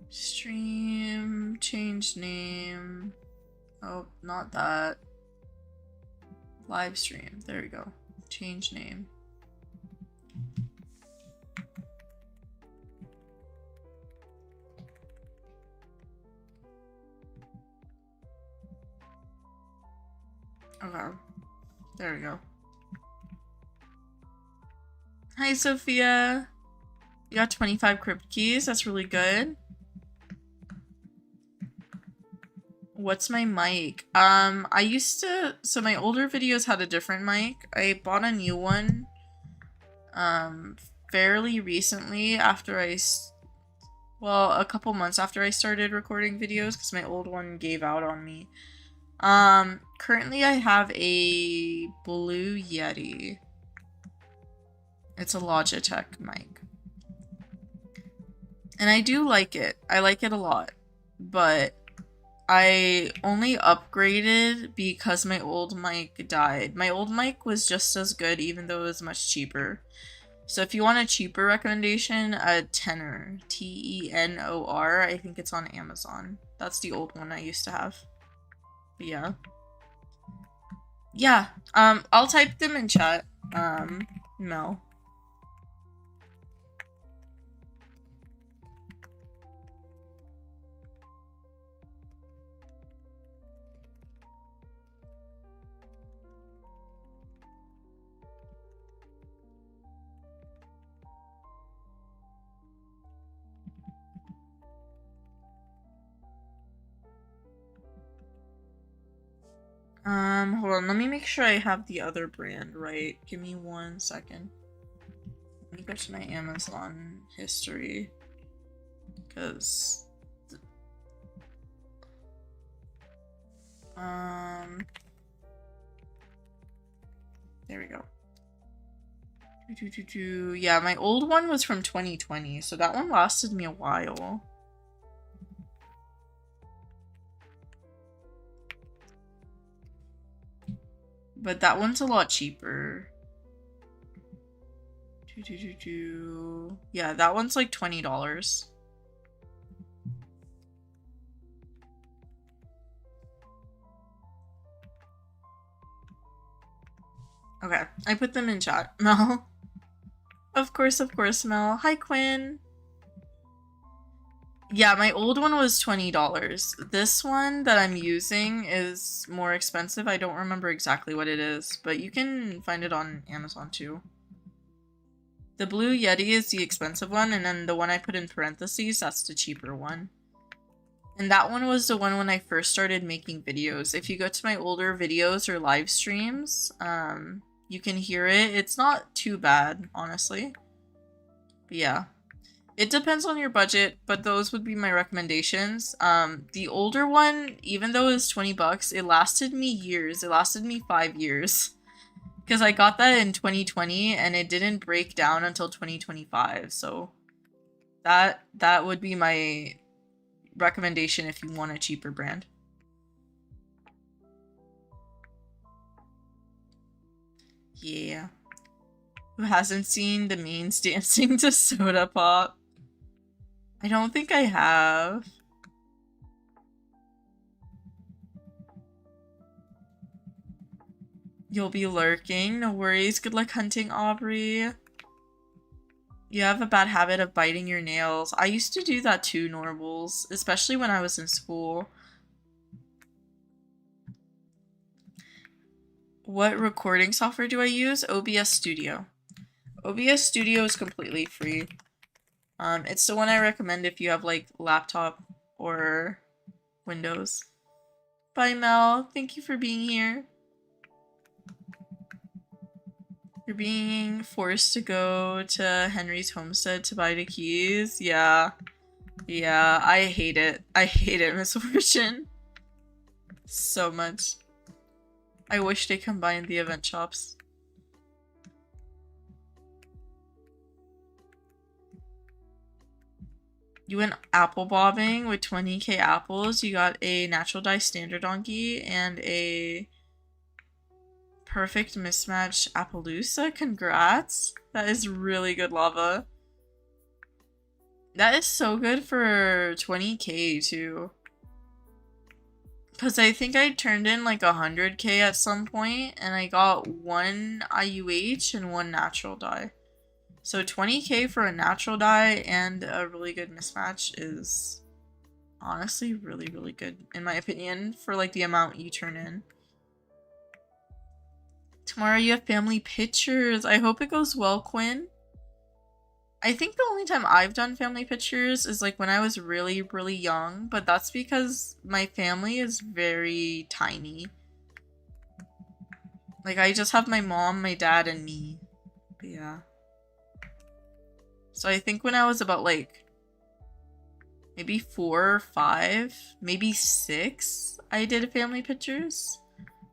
Stream, change name. Oh, not that. Live stream. There we go. Change name. Okay. There we go. Hi, Sophia. You got 25 crypt keys. That's really good. What's my mic? I used to... So my older videos had a different mic. I bought a new one fairly recently after well, a couple months after I started recording videos because my old one gave out on me. Currently I have a Blue Yeti. It's a Logitech mic. And I do like it. I like it a lot. But I only upgraded because my old mic died. My old mic was just as good even though it was much cheaper. So if you want a cheaper recommendation, a Tenor, Tenor, I think it's on Amazon. That's the old one I used to have. But yeah. Yeah, I'll type them in chat, Mel. Hold on, let me make sure I have the other brand right. Give me 1 second. Let me go to my Amazon history. Because... there we go. Yeah, my old one was from 2020, so that one lasted me a while. But that one's a lot cheaper. Yeah, that one's like $20. Okay, I put them in chat. Mel. Of course, Mel. Hi, Quinn. Yeah, my old one was $20. This one that I'm using is more expensive. I don't remember exactly what it is, but you can find it on Amazon too. The Blue Yeti is the expensive one, and then the one I put in parentheses, that's the cheaper one. And that one was the one when I first started making videos. If you go to my older videos or live streams, you can hear it. It's not too bad, honestly. But yeah. It depends on your budget, but those would be my recommendations. The older one, even though it was 20 bucks, it lasted me years. It lasted me 5 years. Because I got that in 2020 and it didn't break down until 2025. So that would be my recommendation if you want a cheaper brand. Yeah. Who hasn't seen the means dancing to Soda Pop? I don't think I have. You'll be lurking. No worries. Good luck hunting, Aubrey. You have a bad habit of biting your nails. I used to do that too, Norbles, especially when I was in school. What recording software do I use? OBS Studio. OBS Studio is completely free. It's the one I recommend if you have like laptop or Windows. Bye, Mel. Thank you for being here. You're being forced to go to Henry's homestead to buy the keys. Yeah. Yeah, I hate it. I hate it, Miss Fortune. So much. I wish they combined the event shops. You went apple bobbing with 20k apples. You got a natural dye standard donkey and a perfect mismatch Appaloosa. Congrats. That is really good lava. That is so good for 20k too. Because I think I turned in like 100k at some point and I got 1 IUH and 1 natural dye. So 20k for a natural dye and a really good mismatch is honestly really, really good in my opinion for like the amount you turn in. Tomorrow you have family pictures. I hope it goes well, Quinn. I think the only time I've done family pictures is like when I was really, really young, but that's because my family is very tiny. Like I just have my mom, my dad, and me. But yeah. So I think when I was about like maybe 4 or 5, maybe 6, I did family pictures.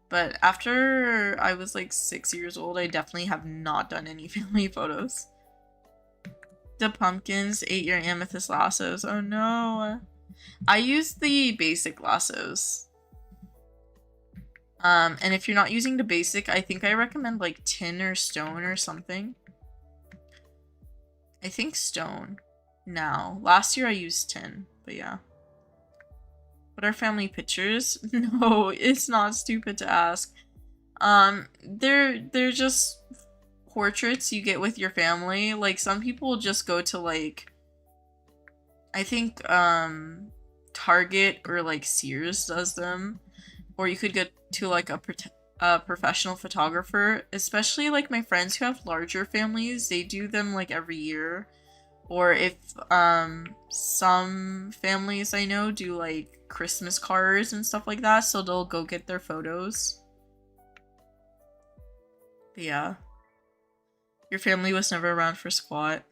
But after I was like 6 years old, I definitely have not done any family photos. The pumpkins ate your amethyst lassos. Oh no. I use the basic lassos. And if you're not using the basic, I think I recommend like tin or stone or something. I think stone now. Last year I used tin, but yeah. What are family pictures? No, it's not stupid to ask. They're just portraits you get with your family. Like some people just go to like, I think Target or like Sears does them, or you could get to like a professional photographer. Especially like my friends who have larger families, they do them like every year. Or if some families I know do like Christmas cards and stuff like that, so they'll go get their photos. But yeah. Your family was never around for squat.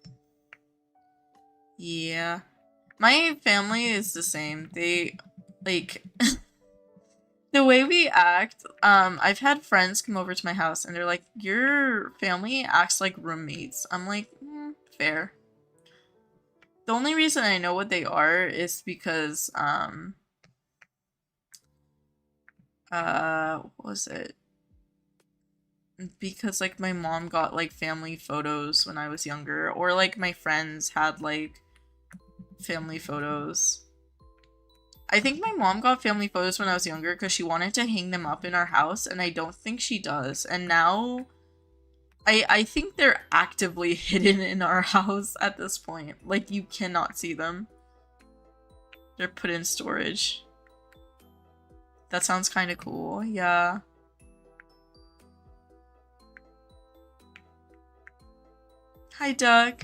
Yeah. My family is the same. They, like, the way we act, I've had friends come over to my house and they're like, your family acts like roommates. I'm like, fair. The only reason I know what they are is because, what was it? Because, like, my mom got, like, family photos when I was younger, or, like, my friends had, like, family photos. I think my mom got family photos when I was younger because she wanted to hang them up in our house, and I don't think she does. And now, I think they're actively hidden in our house at this point. Like, you cannot see them. They're put in storage. That sounds kind of cool, yeah. Hi, Doug.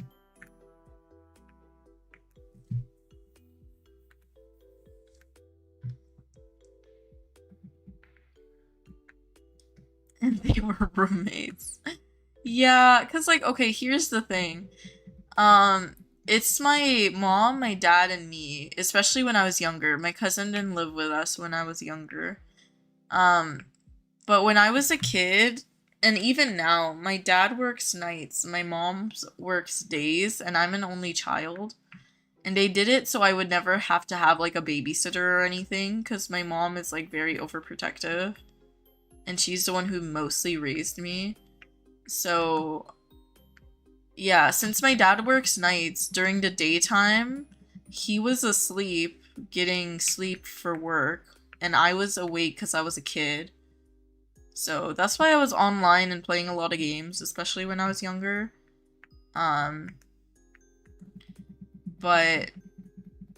And they were roommates. Yeah, because, like, okay, here's the thing. It's my mom, my dad, and me, especially when I was younger. My cousin didn't live with us when I was younger. But when I was a kid, and even now, my dad works nights, my mom works days, and I'm an only child. And they did it so I would never have to have, like, a babysitter or anything, because my mom is, like, very overprotective. And she's the one who mostly raised me. So, yeah, since my dad works nights, during the daytime, he was asleep, getting sleep for work, and I was awake because I was a kid. So that's why I was online and playing a lot of games, especially when I was younger. But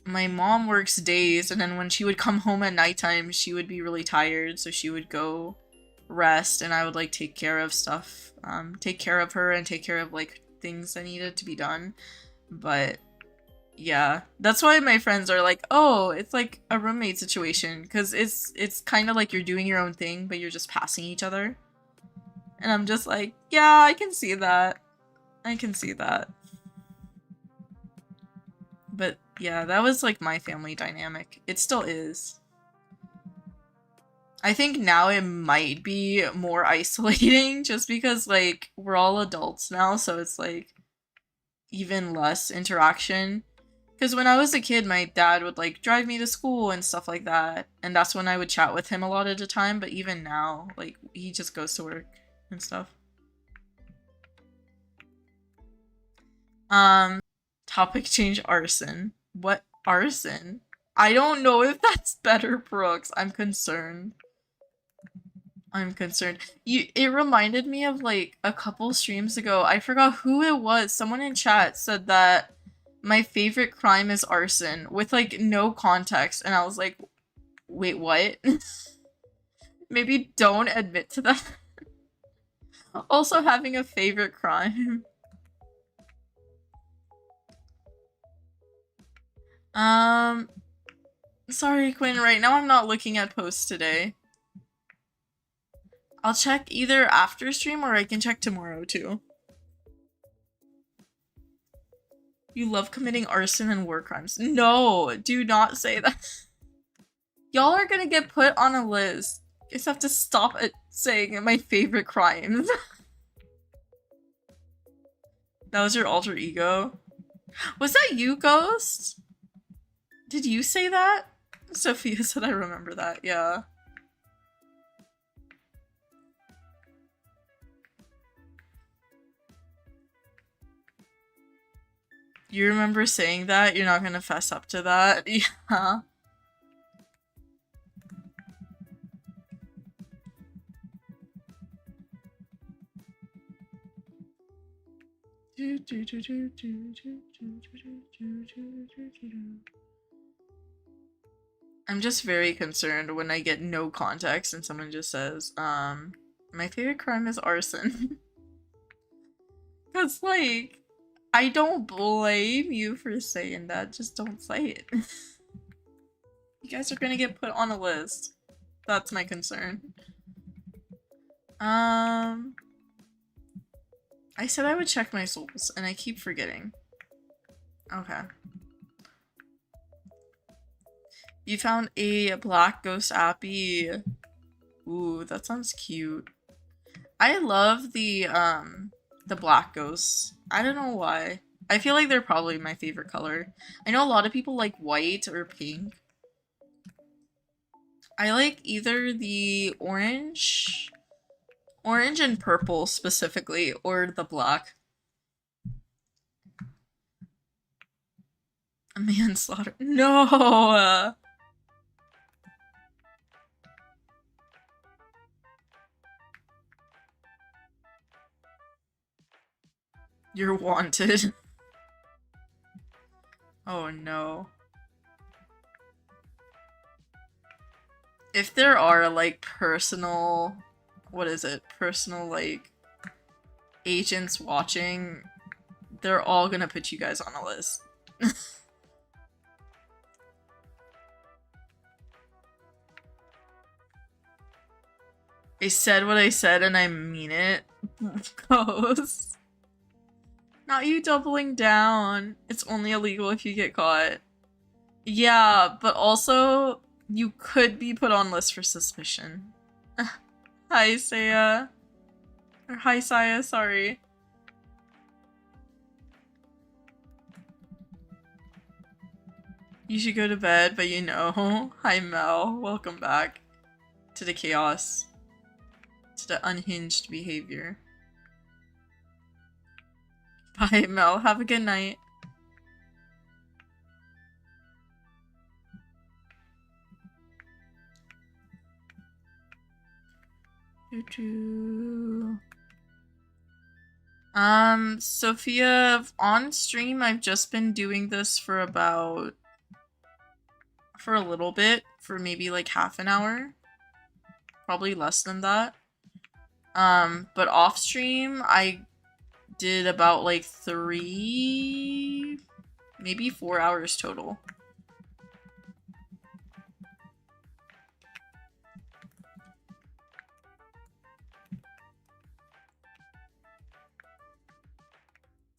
my mom works days, and then when she would come home at nighttime, she would be really tired, so she would go rest, and I would, like, take care of stuff. Take care of her and take care of, like, things that needed to be done. But yeah, that's why my friends are like, oh, it's like a roommate situation, because it's kind of like you're doing your own thing, but you're just passing each other. And I'm just like, yeah, I can see that. I can see that. But yeah, that was like my family dynamic. It still is. I think now it might be more isolating just because, like, we're all adults now, so it's like even less interaction. Because when I was a kid, my dad would, like, drive me to school and stuff like that, and that's when I would chat with him a lot of the time, but even now, like, he just goes to work and stuff. Topic change arson. What arson? I don't know if that's better, Brooks. I'm concerned. I'm concerned. It reminded me of, like, a couple streams ago. I forgot who it was. Someone in chat said that my favorite crime is arson with, like, no context. And I was like, wait, what? Maybe don't admit to that. Also having a favorite crime. Sorry, Quinn, right now I'm not looking at posts today. I'll check either after stream or I can check tomorrow too. You love committing arson and war crimes. No, do not say that. Y'all are gonna get put on a list. You just have to stop at saying my favorite crimes. That was your alter ego? Was that you, Ghost? Did you say that? Sophia said I remember that, yeah. You remember saying that? You're not gonna fess up to that? Yeah. I'm just very concerned when I get no context and someone just says, my favorite crime is arson. Cause like, I don't blame you for saying that, just don't say it. You guys are gonna get put on a list. That's my concern. I said I would check my souls, and I keep forgetting. Okay. You found a black ghost appy. Ooh, that sounds cute. I love the black ghosts. I don't know why. I feel like they're probably my favorite color. I know a lot of people like white or pink. I like either the orange and purple specifically, or the black. A manslaughter. No! You're wanted. Oh no. If there are like personal, what is it? Personal like agents watching, they're all gonna put you guys on a list. I said what I said and I mean it. Ghost. Not you doubling down. It's only illegal if you get caught. Yeah, but also you could be put on list for suspicion. Hi, Saya. Or hi, Saya, sorry. You should go to bed, but you know. Hi, Mel. Welcome back to the chaos. To the unhinged behavior. Bye, Mel. Have a good night. Sophia, on stream, I've just been doing this for a little bit, for maybe like half an hour. Probably less than that. But off stream, I did about like 3, maybe 4 hours total.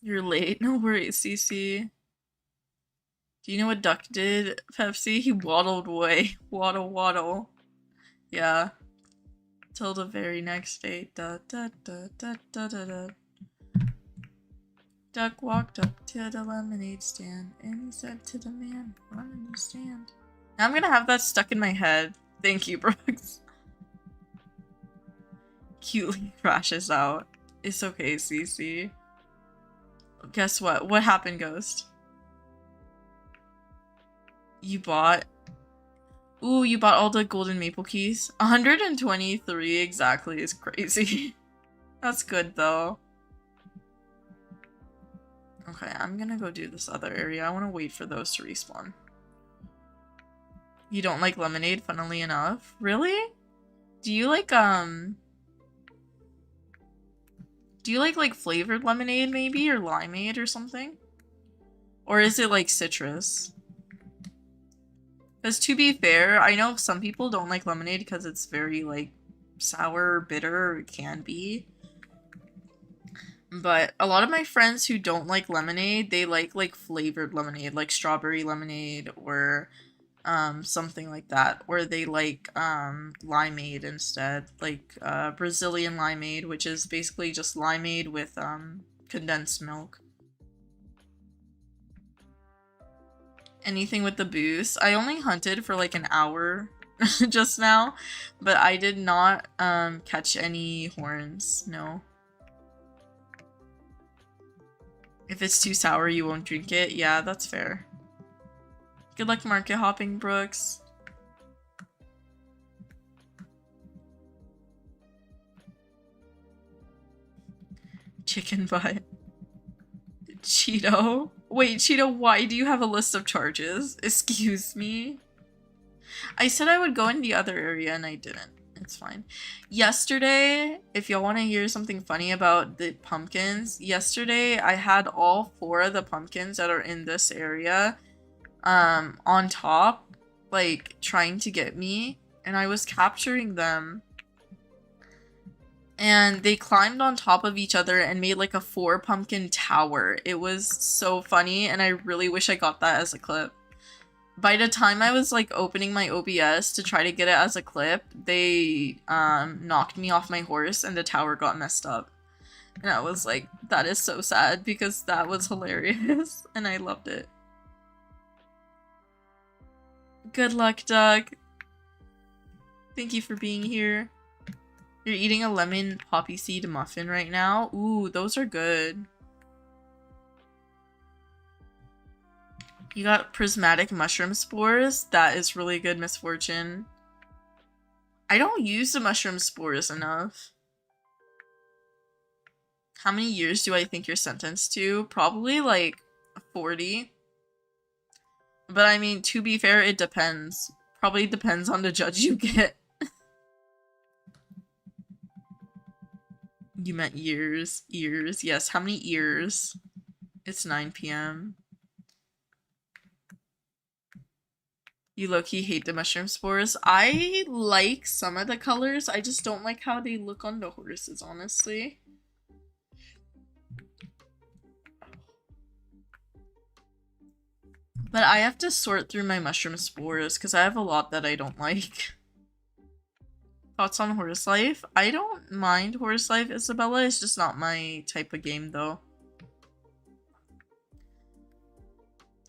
You're late. No worries, CC. Do you know what Duck did, Pepsi? He waddled away. Waddle, waddle. Yeah. Till the very next day. Da, da, da, da, da, da, da. Duck walked up to the lemonade stand and he said to the man running the stand. Now I'm gonna have that stuck in my head. Thank you, Brooks. Cutely crashes out. It's okay, CC. Guess what? What happened, Ghost? You bought... Ooh, you bought all the golden maple keys? 123 exactly is crazy. That's good, though. Okay, I'm gonna go do this other area. I want to wait for those to respawn. You don't like lemonade, funnily enough? Really? Do you like, do you like flavored lemonade, maybe? Or limeade or something? Or is it, like, citrus? Because to be fair, I know some people don't like lemonade because it's very, like, sour, bitter, it can be. But a lot of my friends who don't like lemonade, they like flavored lemonade, like strawberry lemonade or something like that. Or they like limeade instead, like Brazilian limeade, which is basically just limeade with condensed milk. anything with the boost. I only hunted for like an hour just now, but I did not catch any horns. No. If it's too sour, you won't drink it. Yeah, that's fair. Good luck market hopping, Brooks. Chicken butt. Cheeto? Wait, Cheeto, why do you have a list of charges? Excuse me? I said I would go in the other area and I didn't. It's fine. Yesterday, if y'all want to hear something funny about the pumpkins, yesterday I had all 4 of the pumpkins that are in this area on top, like, trying to get me, and I was capturing them. And they climbed on top of each other and made like a 4 pumpkin tower. It was so funny, and I really wish I got that as a clip. By the time I was like opening my OBS to try to get it as a clip, they knocked me off my horse and the tower got messed up. And I was like, that is so sad because that was hilarious and I loved it. Good luck, Doug. Thank you for being here. You're eating a lemon poppy seed muffin right now? Ooh, those are good. You got prismatic mushroom spores? That is really good, Misfortune. I don't use the mushroom spores enough. How many years do I think you're sentenced to? Probably like 40. But I mean, to be fair, it depends. Probably depends on the judge you get. You meant years. Ears. Yes, how many ears? It's 9 p.m. You low-key hate the mushroom spores. I like some of the colors. I just don't like how they look on the horses, honestly. But I have to sort through my mushroom spores because I have a lot that I don't like. Thoughts on horse life? I don't mind horse life, Isabella. It's just not my type of game, though.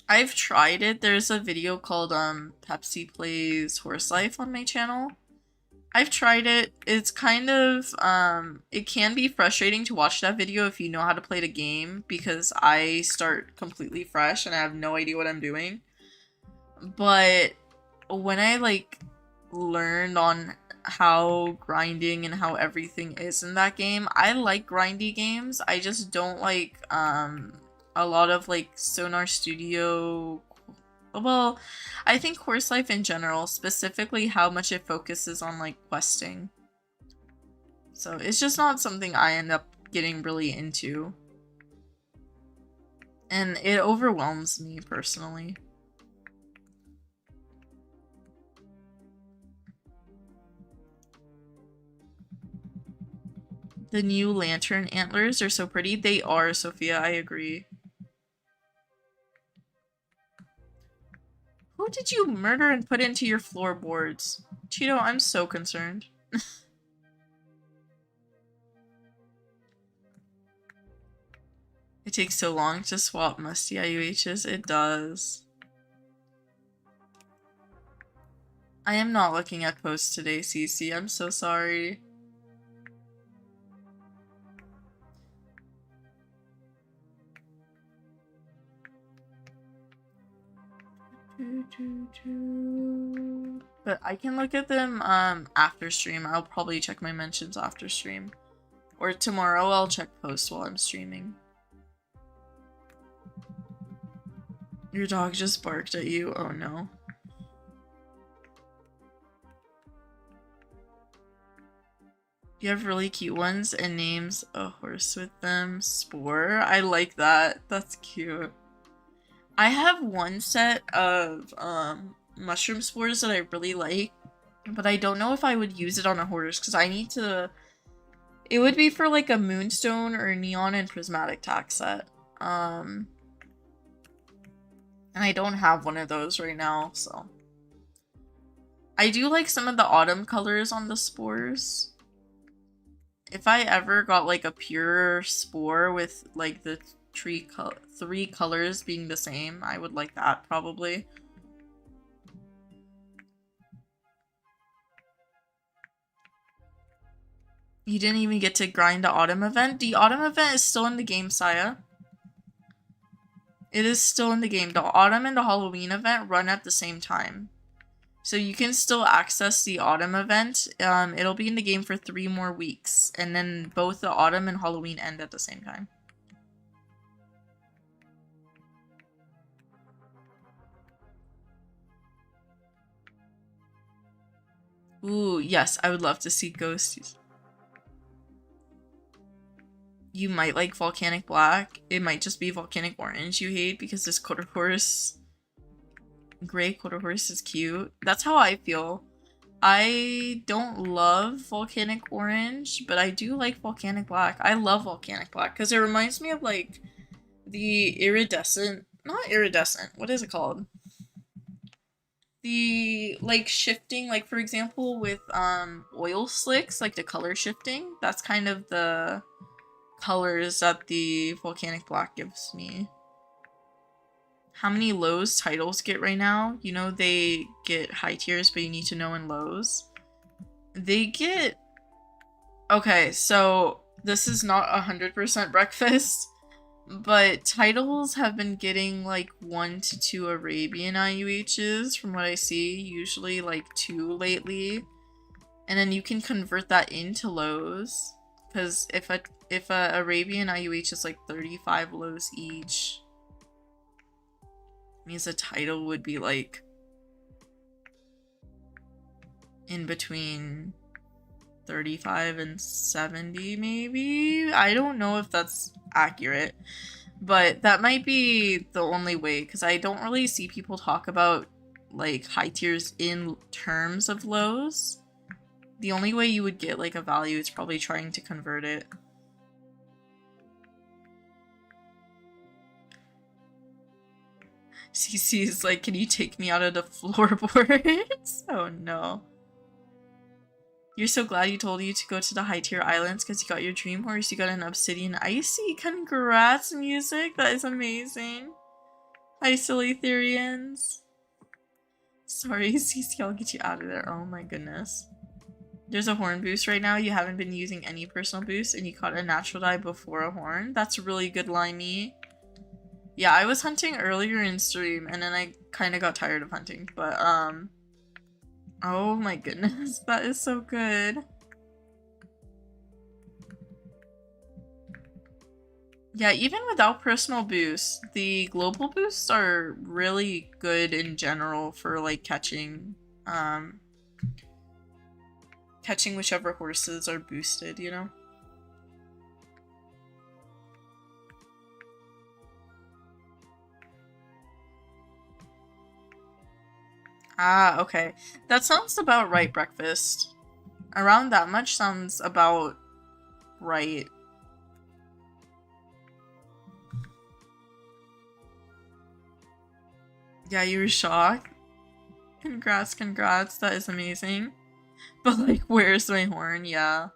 I've tried it. There's a video called Pepsi Plays Horse Life on my channel. I've tried it. It's kind of it can be frustrating to watch that video if you know how to play the game, because I start completely fresh and I have no idea what I'm doing. But when I like learned on how grinding and how everything is in that game, I like grindy games. I just don't like a lot of like Sonar Studio. Well, I think Horse Life in general, specifically how much it focuses on like questing. So it's just not something I end up getting really into. And it overwhelms me personally. The new lantern antlers are so pretty. They are, Sophia, I agree. Who did you murder and put into your floorboards? Cheeto, I'm so concerned. It takes so long to swap musty IUHs. It does. I am not looking at posts today, Cece. I'm so sorry. But I can look at them after stream. I'll probably check my mentions after stream. Or tomorrow I'll check posts while I'm streaming. Your dog just barked at you. Oh no. You have really cute ones and names a horse with them. Spore. I like that. That's cute. I have one set of mushroom spores that I really like, but I don't know if I would use it on a horse because I need to. It would be for like a moonstone or neon and prismatic tack set. And I don't have one of those right now, so. I do like some of the autumn colors on the spores. If I ever got like a pure spore with like the three colors being the same. I would like that, probably. You didn't even get to grind the autumn event? The autumn event is still in the game, Saya. It is still in the game. The autumn and the Halloween event run at the same time. So you can still access the autumn event. It'll be in the game for 3 more weeks. And then both the autumn and Halloween end at the same time. Ooh, yes, I would love to see ghosts. You might like Volcanic Black. It might just be Volcanic Orange you hate because this quarter horse, gray quarter horse is cute. That's how I feel. I don't love Volcanic Orange, but I do like Volcanic Black. I love Volcanic Black because it reminds me of like the not iridescent, what is it called? The like shifting, like for example with oil slicks, like the color shifting, that's kind of the colors that the Volcanic Black gives me. How many lows titles get right now? You know they get high tiers, but you need to know in lows. They get... Okay, so this is not 100% breakfast, but titles have been getting like 1 to 2 Arabian IUHs from what I see, usually like 2 lately. And then you can convert that into lows, because if a Arabian IUH is like 35 lows each, means a title would be like in between 35 and 70 maybe? I don't know if that's accurate, but that might be the only way, because I don't really see people talk about like high tiers in terms of lows. The only way you would get like a value is probably trying to convert it. CC's like, can you take me out of the floorboards? Oh no. You're so glad you told you to go to the high tier islands because you got your dream horse. You got an obsidian icy. Congrats, music. That is amazing. Hi, silly Therians. Sorry, CC, I'll get you out of there. Oh my goodness. There's a horn boost right now. You haven't been using any personal boost and you caught a natural die before a horn. That's really good, Limey. Yeah, I was hunting earlier in stream and then I kind of got tired of hunting, but oh my goodness, that is so good. Yeah, even without personal boost, the global boosts are really good in general for like catching whichever horses are boosted, you know? Ah, okay. That sounds about right, breakfast. Around that much sounds about right. Yeah, you were shocked? Congrats, congrats. That is amazing. But like, where's my horn? Yeah.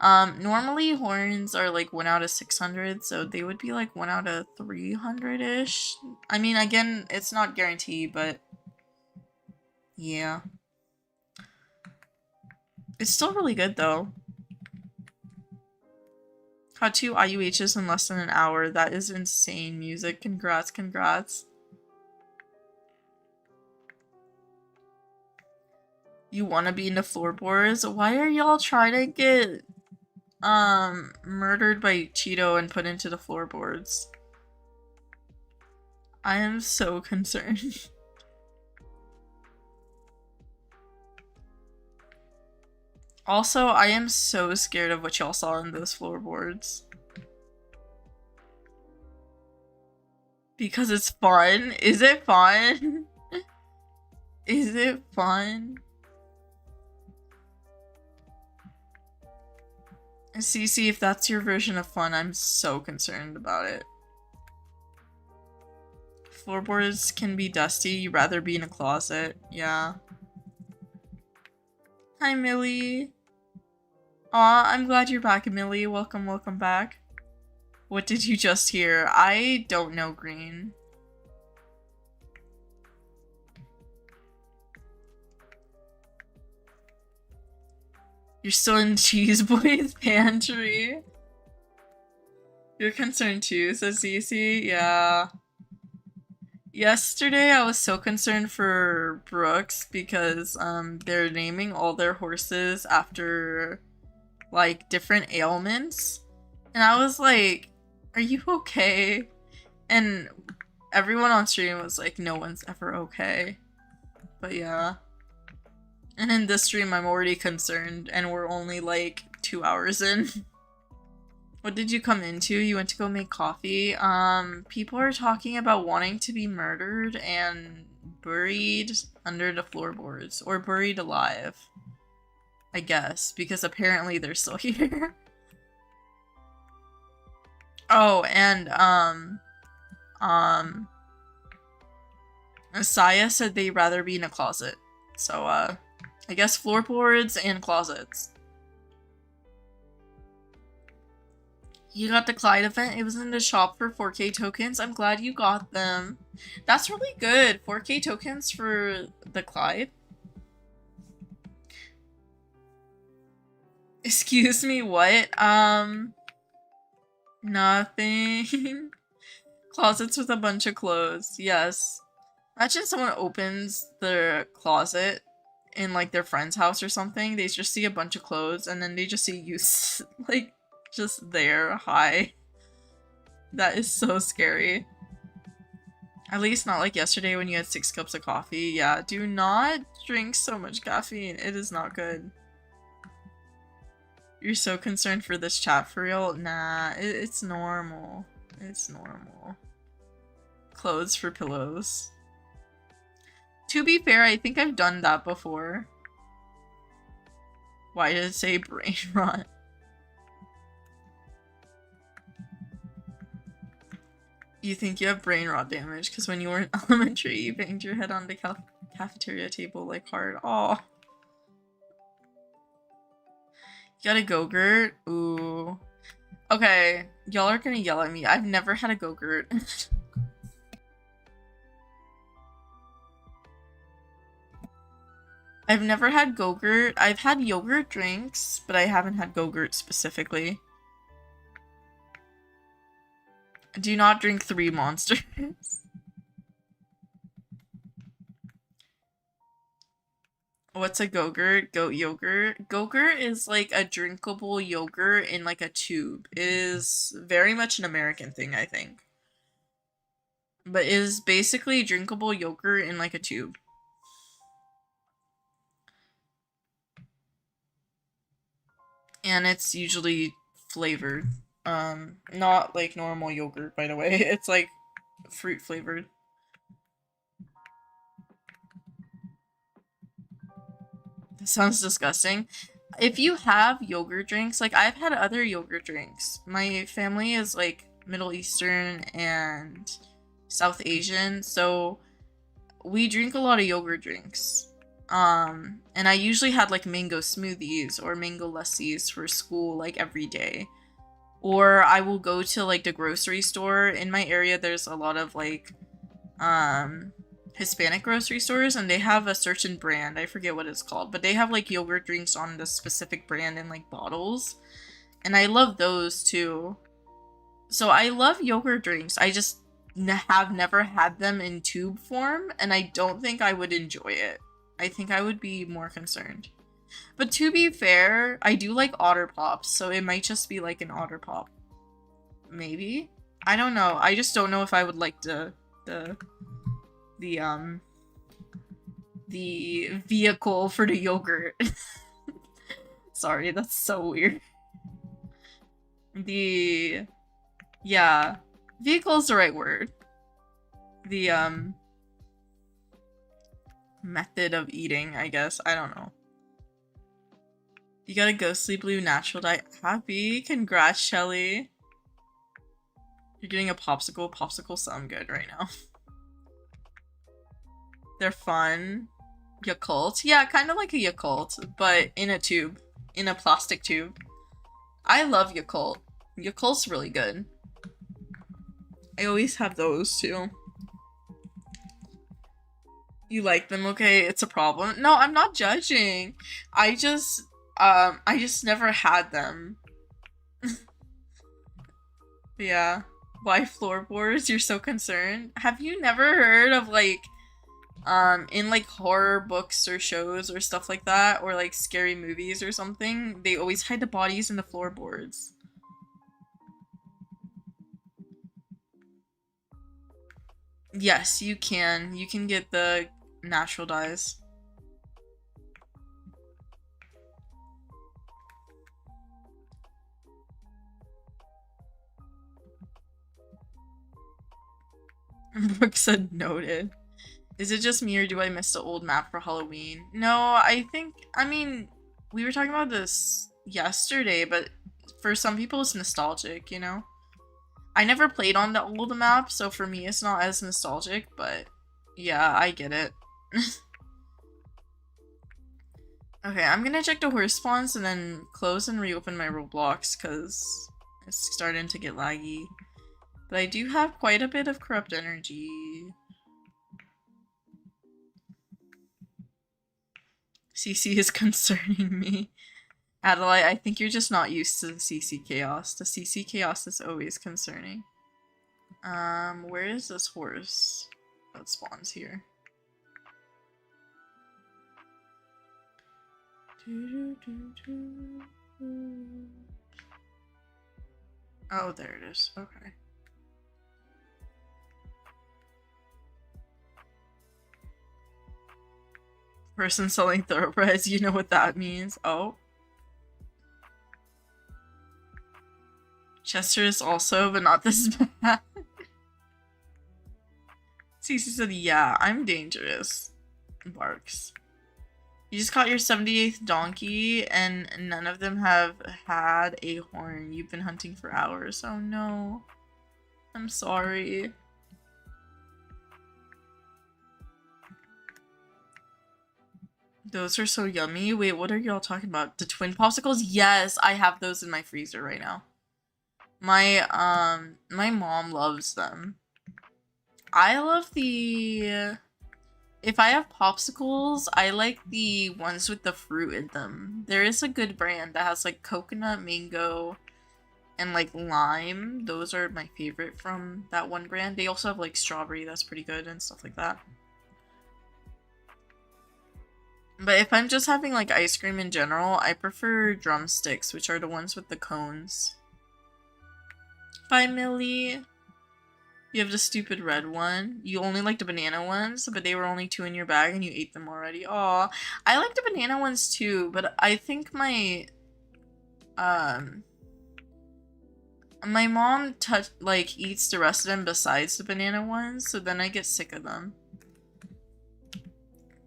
Normally horns are like 1 out of 600, so they would be like 1 out of 300-ish. I mean, again, it's not guaranteed, but yeah. It's still really good, though. Caught 2 IUHs in less than an hour. That is insane, music. Congrats, congrats. You want to be in the floorboards? Why are y'all trying to get murdered by Cheeto and put into the floorboards? I am so concerned. Also, I am so scared of what y'all saw in those floorboards. Because it's fun. Is it fun? Is it fun? CC, if that's your version of fun, I'm so concerned about it. Floorboards can be dusty. You'd rather be in a closet. Yeah. Hi, Millie. Aw, I'm glad you're back, Millie. Welcome, welcome back. What did you just hear? I don't know, Green. You're still in Cheese Boy's pantry. You're concerned too, says Cece. Yeah. Yesterday I was so concerned for Brooks because they're naming all their horses after like different ailments. And I was like, are you okay? And everyone on stream was like, no one's ever okay. But yeah. And in this stream I'm already concerned and we're only like 2 hours in. What did you come into? You went to go make coffee? People are talking about wanting to be murdered and buried under the floorboards. Or buried alive. I guess. Because apparently they're still here. Oh, and, Asaya said they'd rather be in a closet. So, I guess floorboards and closets. You got the Clyde event? It was in the shop for 4K tokens. I'm glad you got them. That's really good. 4K tokens for the Clyde. Excuse me, what? Nothing. Closets with a bunch of clothes. Yes. Imagine someone opens their closet in like their friend's house or something. They just see a bunch of clothes and then they just see you like just there. Hi. That is so scary. At least not like yesterday when you had 6 cups of coffee. Yeah, do not drink so much caffeine. It is not good. You're so concerned for this chat for real? Nah, it's normal. It's normal. Clothes for pillows. To be fair, I think I've done that before. Why did it say brain rot? You think you have brain rot damage because when you were in elementary, you banged your head on the cafeteria table like hard. Aw. You got a Go-Gurt? Ooh. Okay, y'all are gonna yell at me. I've never had a Go-Gurt. I've never had Go-Gurt. I've had yogurt drinks, but I haven't had Go-Gurt specifically. Do not drink 3 Monsters. What's a Go-Gurt? Goat yogurt? Go-Gurt is like a drinkable yogurt in like a tube. It is very much an American thing, I think. But it is basically drinkable yogurt in like a tube. And it's usually flavored. Not like normal yogurt, by the way. It's like fruit flavored. That sounds disgusting. If you have yogurt drinks, like I've had other yogurt drinks. My family is like Middle Eastern and South Asian, so we drink a lot of yogurt drinks. And I usually had like mango smoothies or mango lassis for school like every day. Or I will go to like the grocery store. In my area there's a lot of like Hispanic grocery stores and they have a certain brand. I forget what it's called, but they have like yogurt drinks on the specific brand in like bottles. And I love those too. So I love yogurt drinks. I just have never had them in tube form and I don't think I would enjoy it. I think I would be more concerned. But to be fair, I do like Otter Pops, so it might just be like an Otter Pop. Maybe? I don't know. I just don't know if I would like the vehicle for the yogurt. Sorry, that's so weird. Yeah. Vehicle's the right word. The, method of eating, I guess. I don't know. You got a ghostly blue natural dye. Happy. Congrats, Shelly. You're getting a popsicle. Popsicles sound good right now. They're fun. Yakult. Yeah, kind of like a Yakult, but in a tube. In a plastic tube. I love Yakult. Yakult's really good. I always have those too. You like them, okay? It's a problem. No, I'm not judging. I just never had them. Yeah. Why floorboards? You're so concerned? Have you never heard of like in like horror books or shows or stuff like that, or like scary movies or something, they always hide the bodies in the floorboards. Yes, you can. You can get the natural dyes. Brooke said noted. Is it just me or do I miss the old map for Halloween? No, I mean, we were talking about this yesterday, but for some people it's nostalgic, you know? I never played on the old map, so for me it's not as nostalgic, but yeah, I get it. Okay, I'm gonna check the horse spawns and then close and reopen my Roblox because it's starting to get laggy. But I do have quite a bit of corrupt energy. CC is concerning me. Adelaide, I think you're just not used to the CC chaos. The CC chaos is always concerning. Where is this horse that spawns here? Oh, there it is. Okay. Person selling thoroughbreds, you know what that means. Oh. Chester is also, but not this bad. Cece said, yeah, I'm dangerous. Barks. You just caught your 78th donkey, and none of them have had a horn. You've been hunting for hours. Oh no. I'm sorry. Those are so yummy. Wait, what are y'all talking about? The twin popsicles? Yes, I have those in my freezer right now. My mom loves them. I love the... If I have popsicles, I like the ones with the fruit in them. There is a good brand that has like coconut, mango, and like lime. Those are my favorite from that one brand. They also have like strawberry, that's pretty good, and stuff like that. But if I'm just having like ice cream in general, I prefer drumsticks, which are the ones with the cones. Bye, Millie. You have the stupid red one. You only like the banana ones, but they were only 2 in your bag and you ate them already. Aw. I like the banana ones too, but I think my mom eats the rest of them besides the banana ones, so then I get sick of them.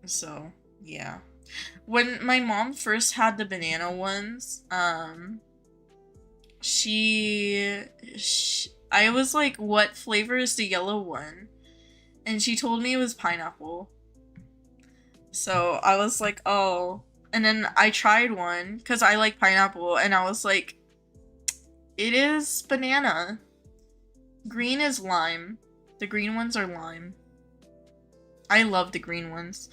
So, yeah. When my mom first had the banana ones, I was like, what flavor is the yellow one? And she told me it was pineapple. So I was like, oh. And then I tried one because I like pineapple, and I was like, it is banana. Green is lime. The green ones are lime. I love the green ones.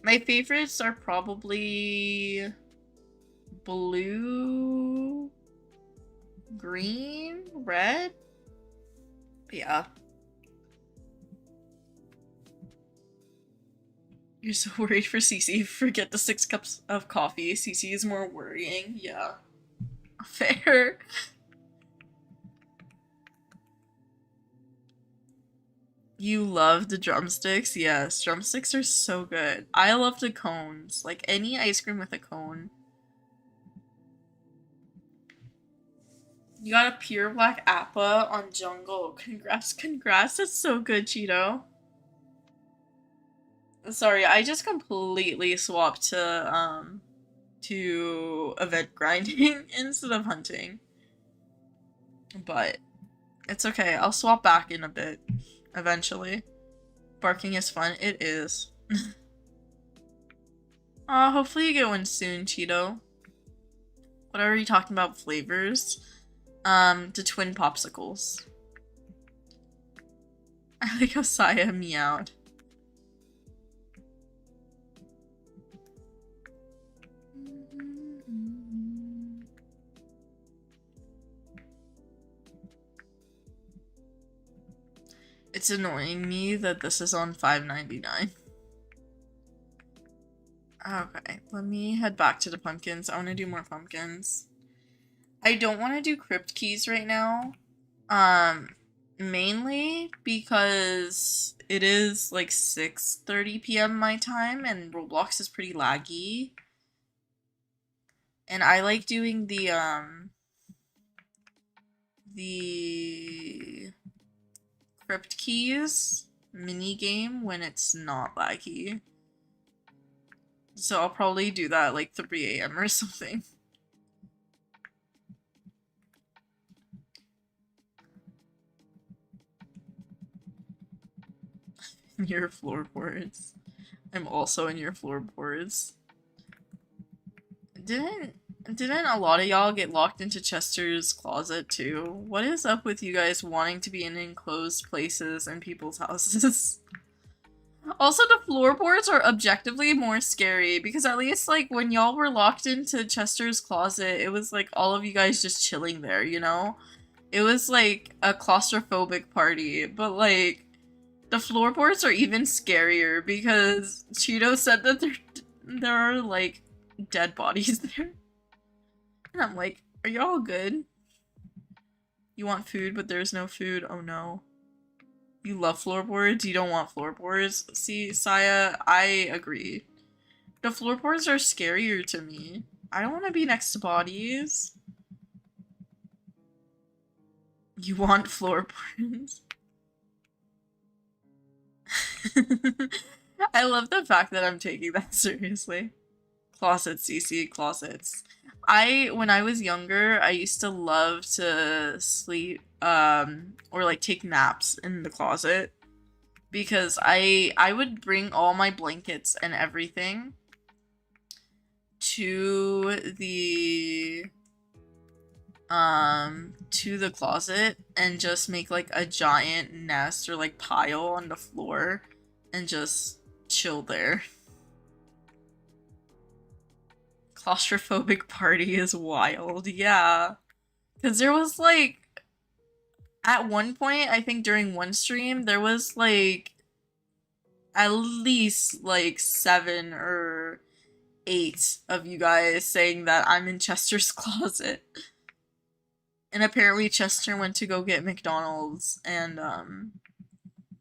My favorites are probably blue, green, red. Yeah. You're so worried for Cece. Forget the 6 cups of coffee. Cece is more worrying. Yeah. Fair. You love the drumsticks? Yes, drumsticks are so good. I love the cones. Like any ice cream with a cone. You got a pure black appa on jungle. Congrats, congrats. That's so good, Cheeto. Sorry, I just completely swapped to event grinding instead of hunting. But it's okay. I'll swap back in a bit. Eventually. Barking is fun. It is. Hopefully you get one soon, Cheeto. What are we talking about? Flavors? The twin popsicles. I like how Saya meowed. It's annoying me that this is on $5.99. Okay, let me head back to the pumpkins. I want to do more pumpkins. I don't want to do crypt keys right now. Mainly because it is like 6:30 p.m. my time and Roblox is pretty laggy. And I like doing the crypt keys mini game when it's not laggy. So I'll probably do that at like 3 a.m. or something. Your floorboards. I'm also in your floorboards. Didn't a lot of y'all get locked into Chester's closet too? What is up with you guys wanting to be in enclosed places in people's houses? Also, the floorboards are objectively more scary because at least like when y'all were locked into Chester's closet, it was like all of you guys just chilling there, you know? It was like a claustrophobic party, but like the floorboards are even scarier because Cheeto said that there are like dead bodies there. And I'm like, are y'all good? You want food, but there's no food? Oh no. You love floorboards? You don't want floorboards? See, Saya, I agree. The floorboards are scarier to me. I don't want to be next to bodies. You want floorboards? I love the fact that I'm taking that seriously. Closets, CC, closets. When I was younger, I used to love to sleep, or like take naps in the closet. Because I would bring all my blankets and everything to the closet and just make like a giant nest or like pile on the floor and just chill there. Claustrophobic party is wild, yeah. Because there was like, at one point, I think during one stream, there was like at least like 7 or 8 of you guys saying that I'm in Chester's closet. And apparently Chester went to go get McDonald's and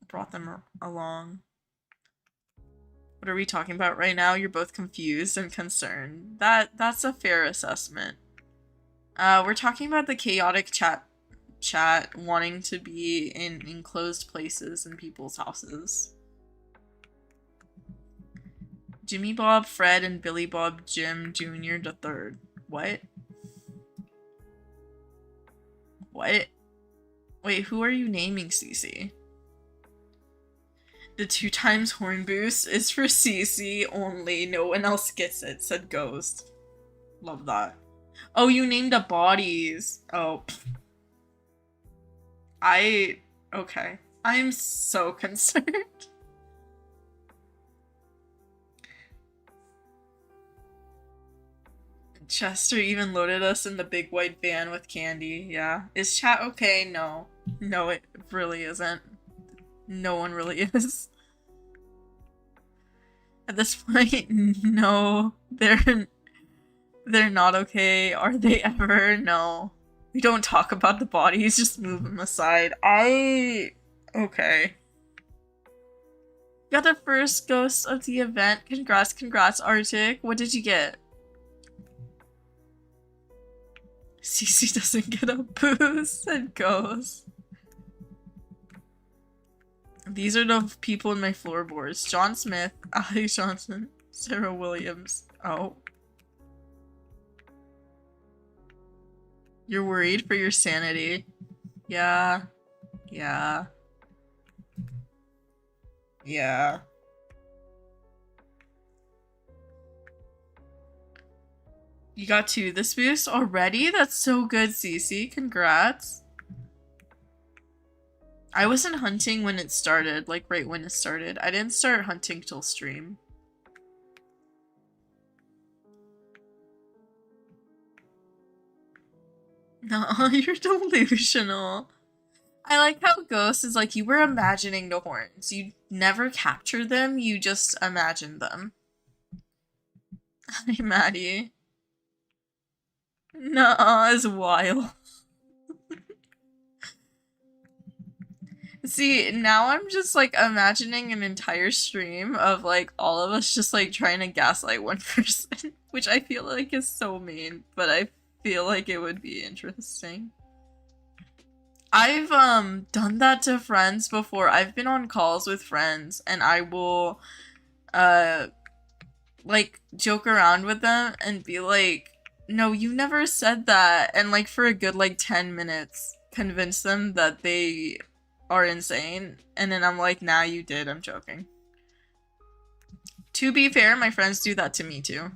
brought them along. What are we talking about right now? You're both confused and concerned. That's a fair assessment. We're talking about the chaotic chat wanting to be in enclosed places in people's houses. Jimmy Bob, Fred, and Billy Bob Jim Jr. the Third. What? What? Wait, who are you naming, Cece? The 2 times horn boost is for Cece only. No one else gets it, said Ghost. Love that. Oh, you named the bodies. Oh. Okay. I'm so concerned. Chester even loaded us in the big white van with candy. Yeah. Is chat okay? No. No, it really isn't. No one really is. At this point, no. They're not okay. Are they ever? No. We don't talk about the bodies, just move them aside. Okay. Got the first ghost of the event. Congrats, Arctic. What did you get? Cece doesn't get a boost and goes. These are the people in my floorboards. John Smith, Alex Johnson, Sarah Williams. Oh. You're worried for your sanity. Yeah. Yeah. Yeah. You got 2 this boost already? That's so good, Cece. Congrats. I wasn't hunting when it started, like right when it started. I didn't start hunting till stream. No, you're delusional. I like how Ghost is like, you were imagining the horns. You never captured them, you just imagined them. Hi, Maddie. No, it's wild. See, now I'm just like imagining an entire stream of like all of us just like trying to gaslight one person, which I feel like is so mean, but I feel like it would be interesting. I've done that to friends before. I've been on calls with friends and I will uh like joke around with them and be like, "No, you never said that." And like for a good like 10 minutes convince them that they are insane. And then I'm like, "Nah, you did. I'm joking." To be fair, my friends do that to me too.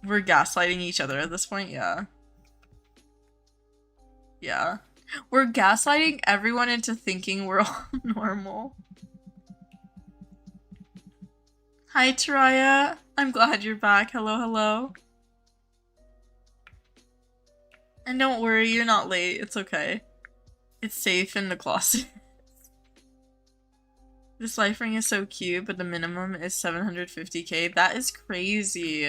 We're gaslighting each other at this point, yeah. Yeah. We're gaslighting everyone into thinking we're all normal. Hi, Taraya. I'm glad you're back. Hello, hello. And don't worry, you're not late. It's okay. It's safe in the closet. This life ring is so cute, but the minimum is 750k. That is crazy.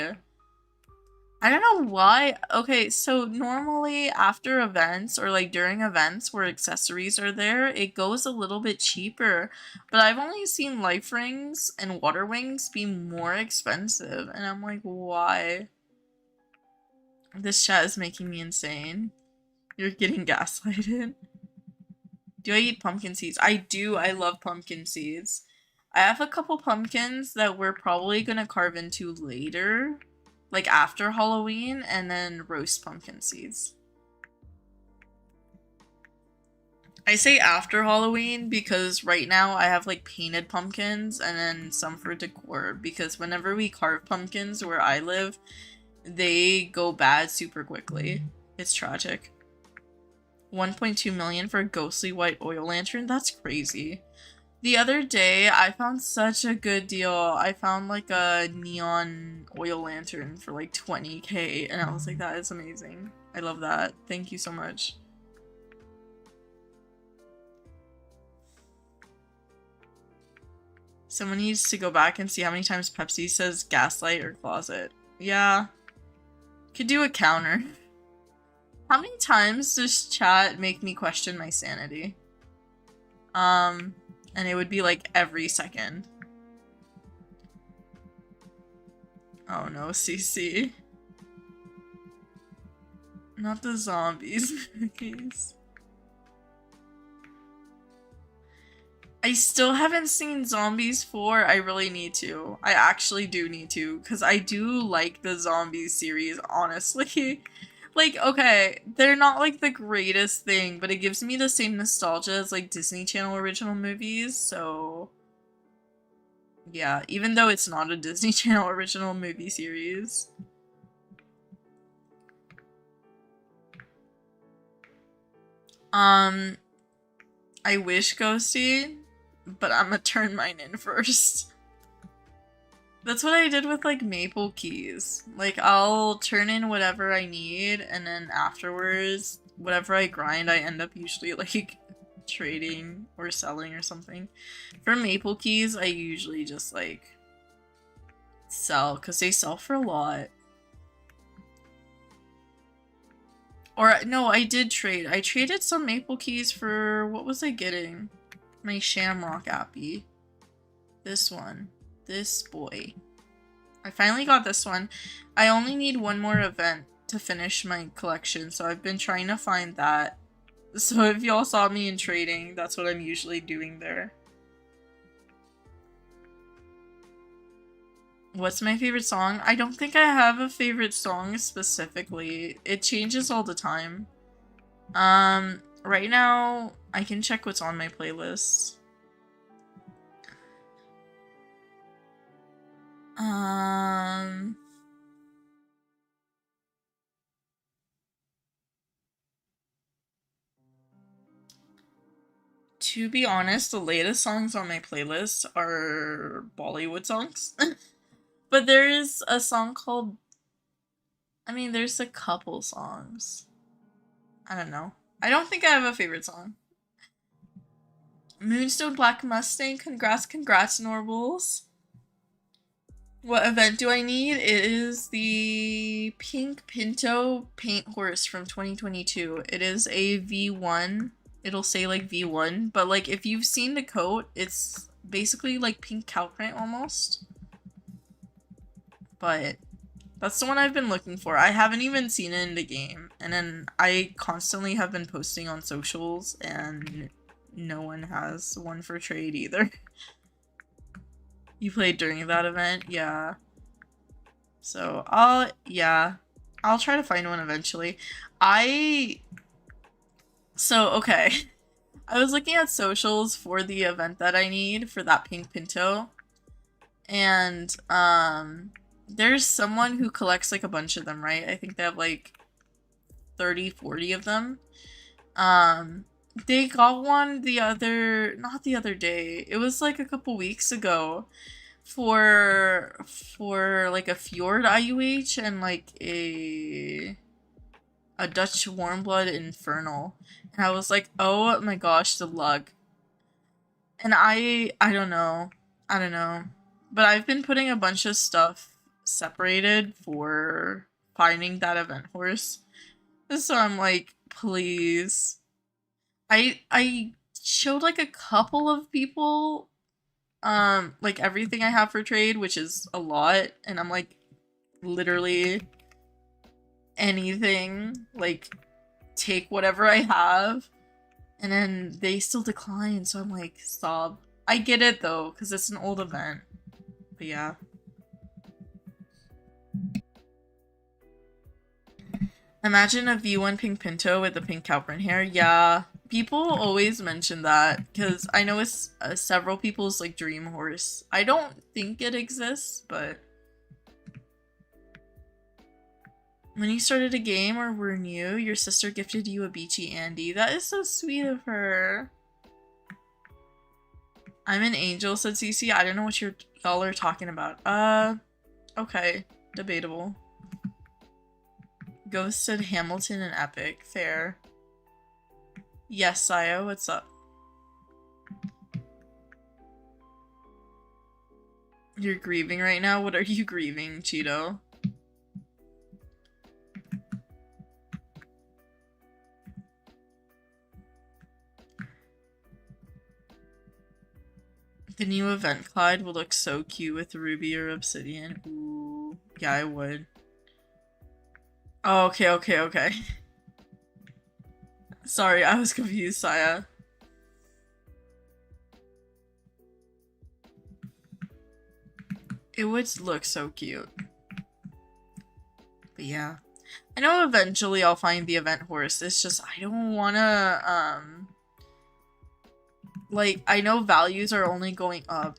I don't know why. Okay, so normally after events or like during events where accessories are there, it goes a little bit cheaper. But I've only seen life rings and water wings be more expensive. And I'm like, why? This chat is making me insane. You're getting gaslighted. Do I eat pumpkin seeds? I do. I love pumpkin seeds. I have a couple pumpkins that we're probably gonna carve into later, like after Halloween, and then roast pumpkin seeds. I say after Halloween because right now I have like painted pumpkins and then some for decor because whenever we carve pumpkins where I live, they go bad super quickly. It's tragic. 1.2 million for a ghostly white oil lantern? That's crazy. The other day, I found such a good deal. I found like a neon oil lantern for like 20k, and I was like, that is amazing. I love that. Thank you so much. Someone needs to go back and see how many times Pepsi says gaslight or closet. Yeah. Could do a counter. How many times does chat make me question my sanity? And it would be like every second. Oh no, CC. Not the zombies, please. I still haven't seen Zombies 4. I really need to. I actually do need to, because I do like the Zombies series, honestly. Like, okay, they're not like the greatest thing, but it gives me the same nostalgia as like Disney Channel original movies, so yeah, even though it's not a Disney Channel original movie series. I wish Ghosty, but I'm gonna turn mine in first. That's what I did with like Maple Keys. Like I'll turn in whatever I need and then afterwards, whatever I grind, I end up usually like trading or selling or something. For Maple Keys, I usually just like sell because they sell for a lot. Or no, I did trade. I traded some Maple Keys for, what was I getting? My Shamrock Appy. This one. This boy. I finally got this one. I only need one more event to finish my collection, so I've been trying to find that. So if y'all saw me in trading, that's what I'm usually doing there. What's my favorite song? I don't think I have a favorite song specifically. It changes all the time. Right now, I can check what's on my playlist. To be honest, the latest songs on my playlist are Bollywood songs. But there is a song called, I mean, there's a couple songs. I don't know. I don't think I have a favorite song. Moonstone Black Mustang, congrats, Norbles. What event do I need? It is the Pink Pinto Paint Horse from 2022. It is a V1. It'll say like V1, but like if you've seen the coat, it's basically like pink cow print almost. But that's the one I've been looking for. I haven't even seen it in the game. And then I constantly have been posting on socials and no one has one for trade either. You played during that event? Yeah. So, I'll try to find one eventually. Okay. I was looking at socials for the event that I need for that pink pinto. And, there's someone who collects like a bunch of them, right? I think they have like 30, 40 of them. They got one not the other day. It was like a couple weeks ago for like a Fjord IUH and like a Dutch Warmblood Infernal. And I was like, oh my gosh, the luck. And I don't know. But I've been putting a bunch of stuff separated for finding that event horse. So I'm like, please. I showed like a couple of people like everything I have for trade, which is a lot, and I'm like literally anything, like take whatever I have, and then they still decline, so I'm like, stop. I get it though, because it's an old event. But yeah. Imagine a V1 pink pinto with the pink cow print hair. Yeah. People always mention that because I know it's several people's like dream horse. I don't think it exists, but when you started a game or were new, your sister gifted you a Beachy Andy. That is so sweet of her. I'm an angel, said Cece. I don't know what y'all are talking about. Okay, debatable. Ghost said Hamilton and Epic. Fair. Yes, Saya, what's up? You're grieving right now? What are you grieving, Cheeto? The new event Clyde will look so cute with ruby or obsidian. Ooh, yeah, I would. Oh, okay. Sorry, I was confused, Saya. It would look so cute. But yeah. I know eventually I'll find the event horse. It's just I don't wanna, like, I know values are only going up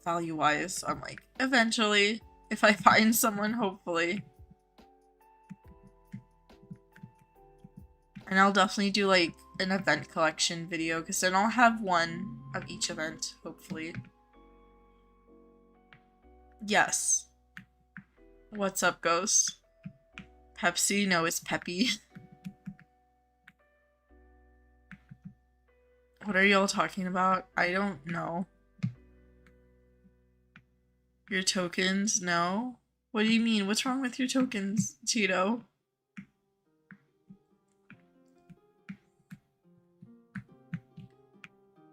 value-wise. So I'm like, eventually, if I find someone, hopefully. And I'll definitely do, like, an event collection video, because then I'll have one of each event, hopefully. Yes. What's up, Ghost? Pepsi? No, it's Peppy. What are y'all talking about? I don't know. Your tokens? No? What do you mean? What's wrong with your tokens, Cheeto?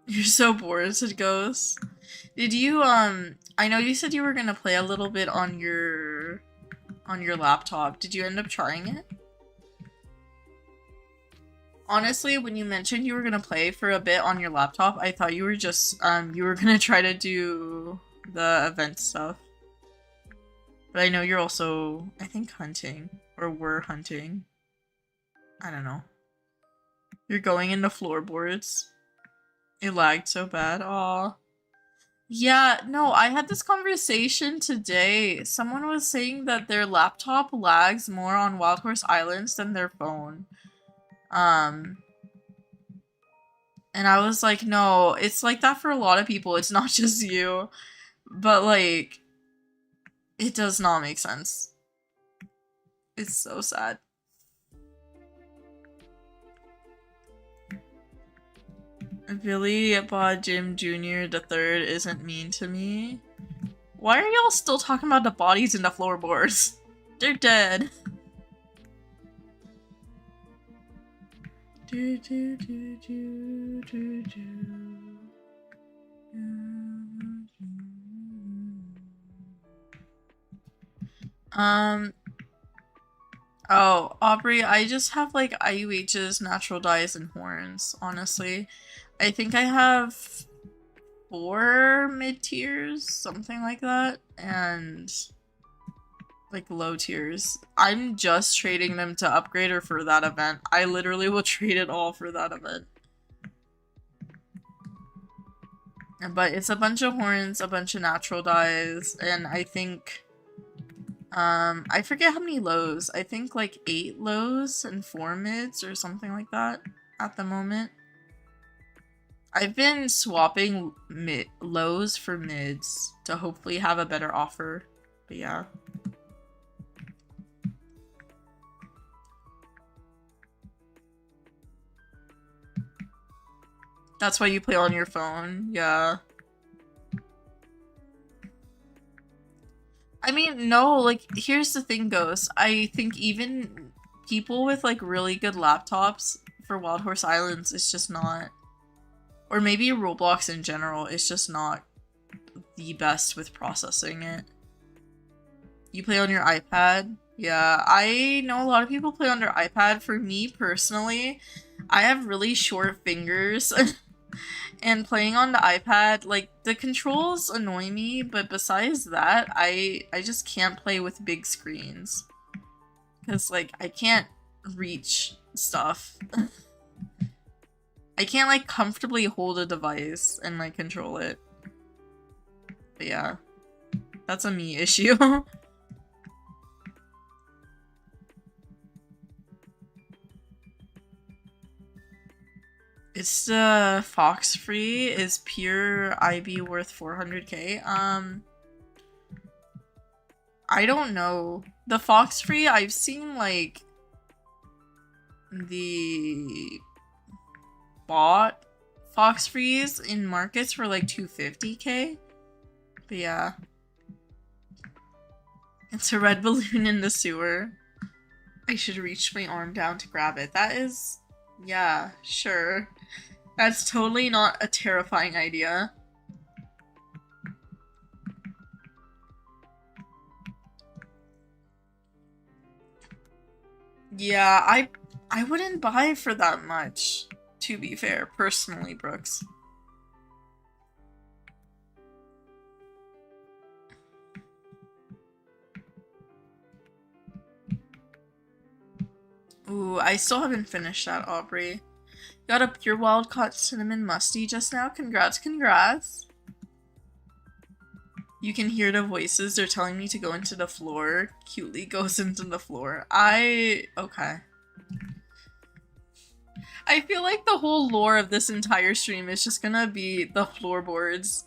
You're so bored, said Ghost. Did you, I know you said you were gonna play a little bit on your laptop. Did you end up trying it? Honestly, when you mentioned you were gonna play for a bit on your laptop, I thought you were just, you were gonna try to do the event stuff. But I know you're also, I think, hunting. Or were hunting. I don't know. You're going into floorboards. It lagged so bad. Aw. Yeah, no, I had this conversation today. Someone was saying that their laptop lags more on Wild Horse Islands than their phone. And I was like, no, it's like that for a lot of people. It's not just you. But like, it does not make sense. It's so sad. Billy Bob Jim Jr. the third isn't mean to me. Why are y'all still talking about the bodies in the floorboards? They're dead. Do, do, do, do, do, do. Oh, Aubrey, I just have like IUH's, natural dyes, and horns, honestly. I think I have 4 mid-tiers, something like that, and like low tiers. I'm just trading them to upgrader for that event. I literally will trade it all for that event. But it's a bunch of horns, a bunch of natural dyes, and I think I forget how many lows. I think like 8 lows and 4 mids or something like that at the moment. I've been swapping lows for mids to hopefully have a better offer. But yeah. That's why you play on your phone. Yeah. I mean, no, like, here's the thing, Ghost. I think even people with, like, really good laptops for Wild Horse Islands, it's just not... Or maybe Roblox in general, it's just not the best with processing it. You play on your iPad? Yeah, I know a lot of people play on their iPad. For me, personally, I have really short fingers. And playing on the iPad, like, the controls annoy me, but besides that, I just can't play with big screens. Because, like, I can't reach stuff. I can't, like, comfortably hold a device and, like, control it. But yeah, that's a me issue. It's the Fox free. Is pure IB worth 400k? I don't know. The Fox free, I've seen like the bought Fox frees in markets for like 250k. But yeah. It's a red balloon in the sewer. I should reach my arm down to grab it. That is... yeah, sure. That's totally not a terrifying idea. Yeah, I wouldn't buy for that much, to be fair, personally, Brooks. Ooh, I still haven't finished that, Aubrey. Got a pure wild caught cinnamon musty just now. Congrats, congrats. You can hear the voices. They're telling me to go into the floor. Cutely goes into the floor. Okay. I feel like the whole lore of this entire stream is just gonna be the floorboards.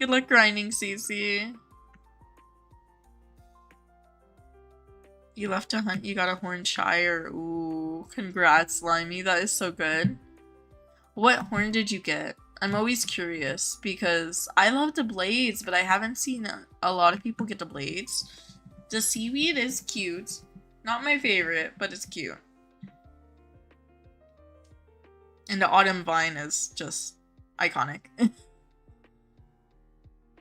Good luck grinding, Cece. You left to hunt, you got a horned shire. Ooh, congrats, Slimy. That is so good. What horn did you get? I'm always curious because I love the blades, but I haven't seen a lot of people get the blades. The seaweed is cute. Not my favorite, but it's cute. And the autumn vine is just iconic.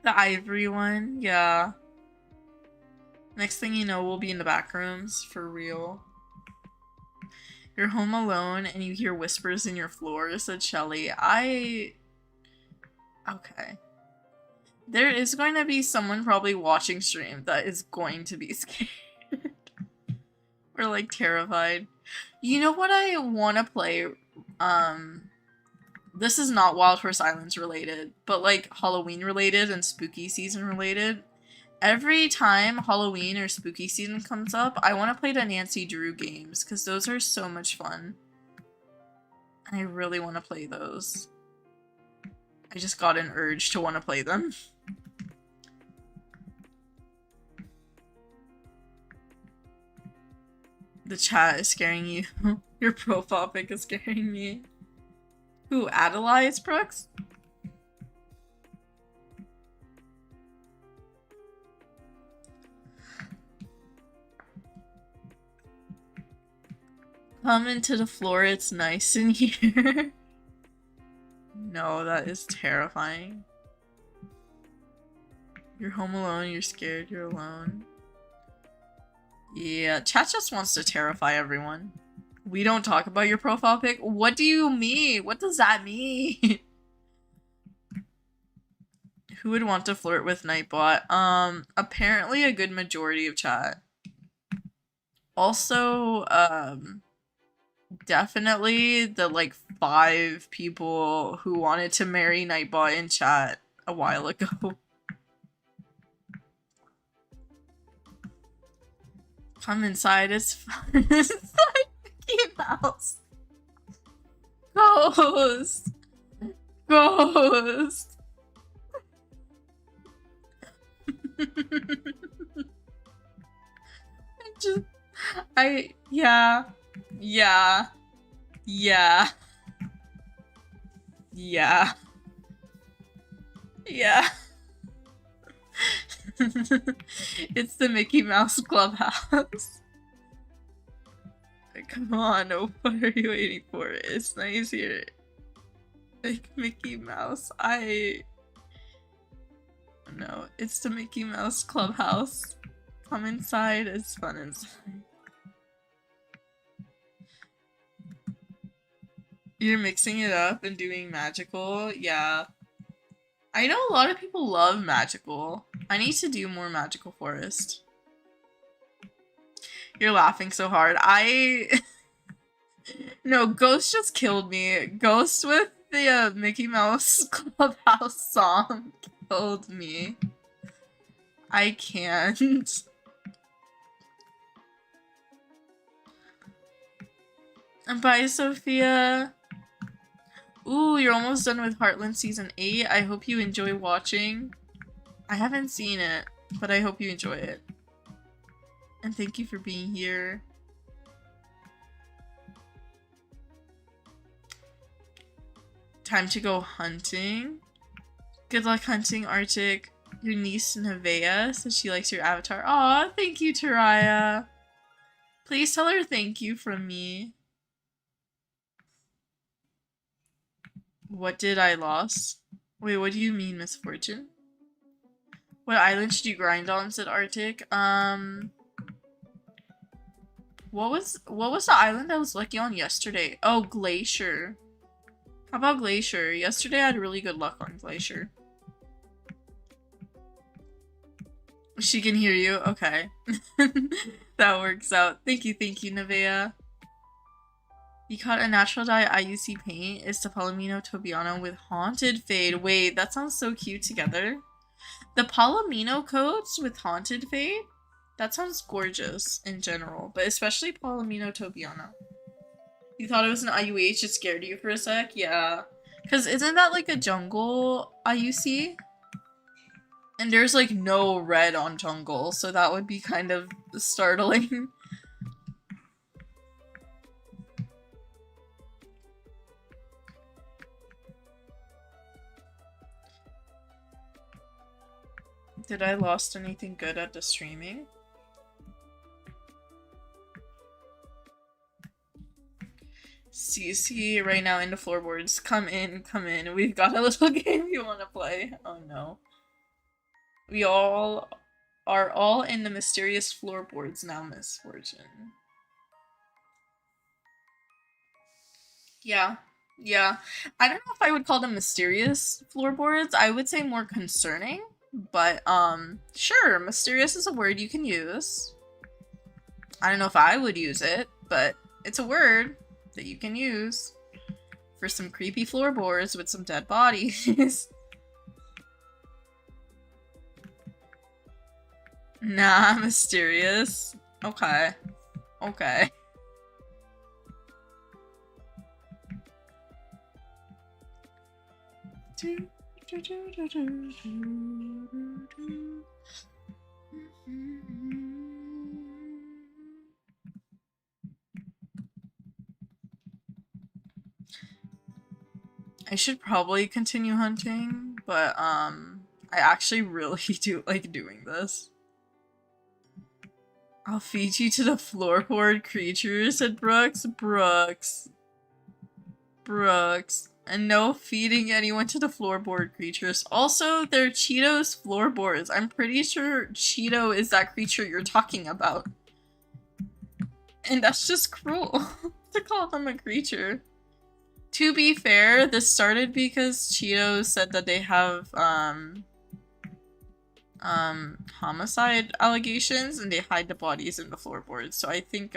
The ivory one, yeah. Next thing you know, we'll be in the back rooms, for real. You're home alone and you hear whispers in your floor, said Shelly. Okay. There is going to be someone probably watching stream that is going to be scared. Or like terrified. You know what I want to play? This is not Wild Horse Islands related, but like Halloween related and spooky season related. Every time Halloween or spooky season comes up, I want to play the Nancy Drew games because those are so much fun. I really want to play those. I just got an urge to want to play them. The chat is scaring you. Your profile pic is scaring me. Who, Adelize Brooks? Come into the floor, it's nice in here. No, that is terrifying. You're home alone, you're scared, you're alone. Yeah, chat just wants to terrify everyone. We don't talk about your profile pic? What do you mean? What does that mean? Who would want to flirt with Nightbot? Apparently a good majority of chat. Also, definitely the, like, 5 people who wanted to marry Nightbot in chat a while ago. Come inside, it's fun. It's like Mickey Mouse. Ghost! Ghost! Yeah. Yeah. Yeah. Yeah. Yeah. It's the Mickey Mouse Clubhouse. Come on, what are you waiting for? It's nice here. Like Mickey Mouse, No, it's the Mickey Mouse Clubhouse. Come inside, it's fun inside. You're mixing it up and doing magical? Yeah. I know a lot of people love magical. I need to do more magical forest. You're laughing so hard. No, Ghost just killed me. Ghost with the Mickey Mouse Clubhouse song killed me. I can't. Bye, Sophia. Ooh, you're almost done with Heartland Season 8. I hope you enjoy watching. I haven't seen it, but I hope you enjoy it. And thank you for being here. Time to go hunting. Good luck hunting, Arctic. Your niece Nevaeh says she likes your avatar. Aw, thank you, Taraya. Please tell her thank you from me. What did I lost? Wait, what do you mean, misfortune? What island should you grind on? Said Arctic. What was the island I was lucky on yesterday? Oh, Glacier. How about Glacier? Yesterday I had really good luck on Glacier. She can hear you? Okay. That works out. Thank you, Nevaeh. You caught a natural dye IUC paint. It's the Palomino Tobiano with Haunted Fade. Wait, that sounds so cute together. The Palomino coats with Haunted Fade? That sounds gorgeous in general, but especially Palomino Tobiano. You thought it was an IUH, it scared you for a sec? Yeah. Because isn't that like a jungle IUC? And there's like no red on jungle, so that would be kind of startling. Did I lost anything good at the streaming? CC right now into floorboards. Come in, come in. We've got a little game you want to play. Oh no. We are all in the mysterious floorboards now, misfortune. Yeah. Yeah. I don't know if I would call them mysterious floorboards. I would say more concerning. But, sure, mysterious is a word you can use. I don't know if I would use it, but it's a word that you can use for some creepy floorboards with some dead bodies. Nah, mysterious. Okay. Okay. I should probably continue hunting, but I actually really do like doing this. I'll feed you to the floorboard creatures, said Brooks. Brooks. And no feeding anyone to the floorboard creatures. Also, they're Cheeto's floorboards. I'm pretty sure Cheeto is that creature you're talking about. And that's just cruel to call them a creature. To be fair, this started because Cheeto said that they have, homicide allegations and they hide the bodies in the floorboards. So I think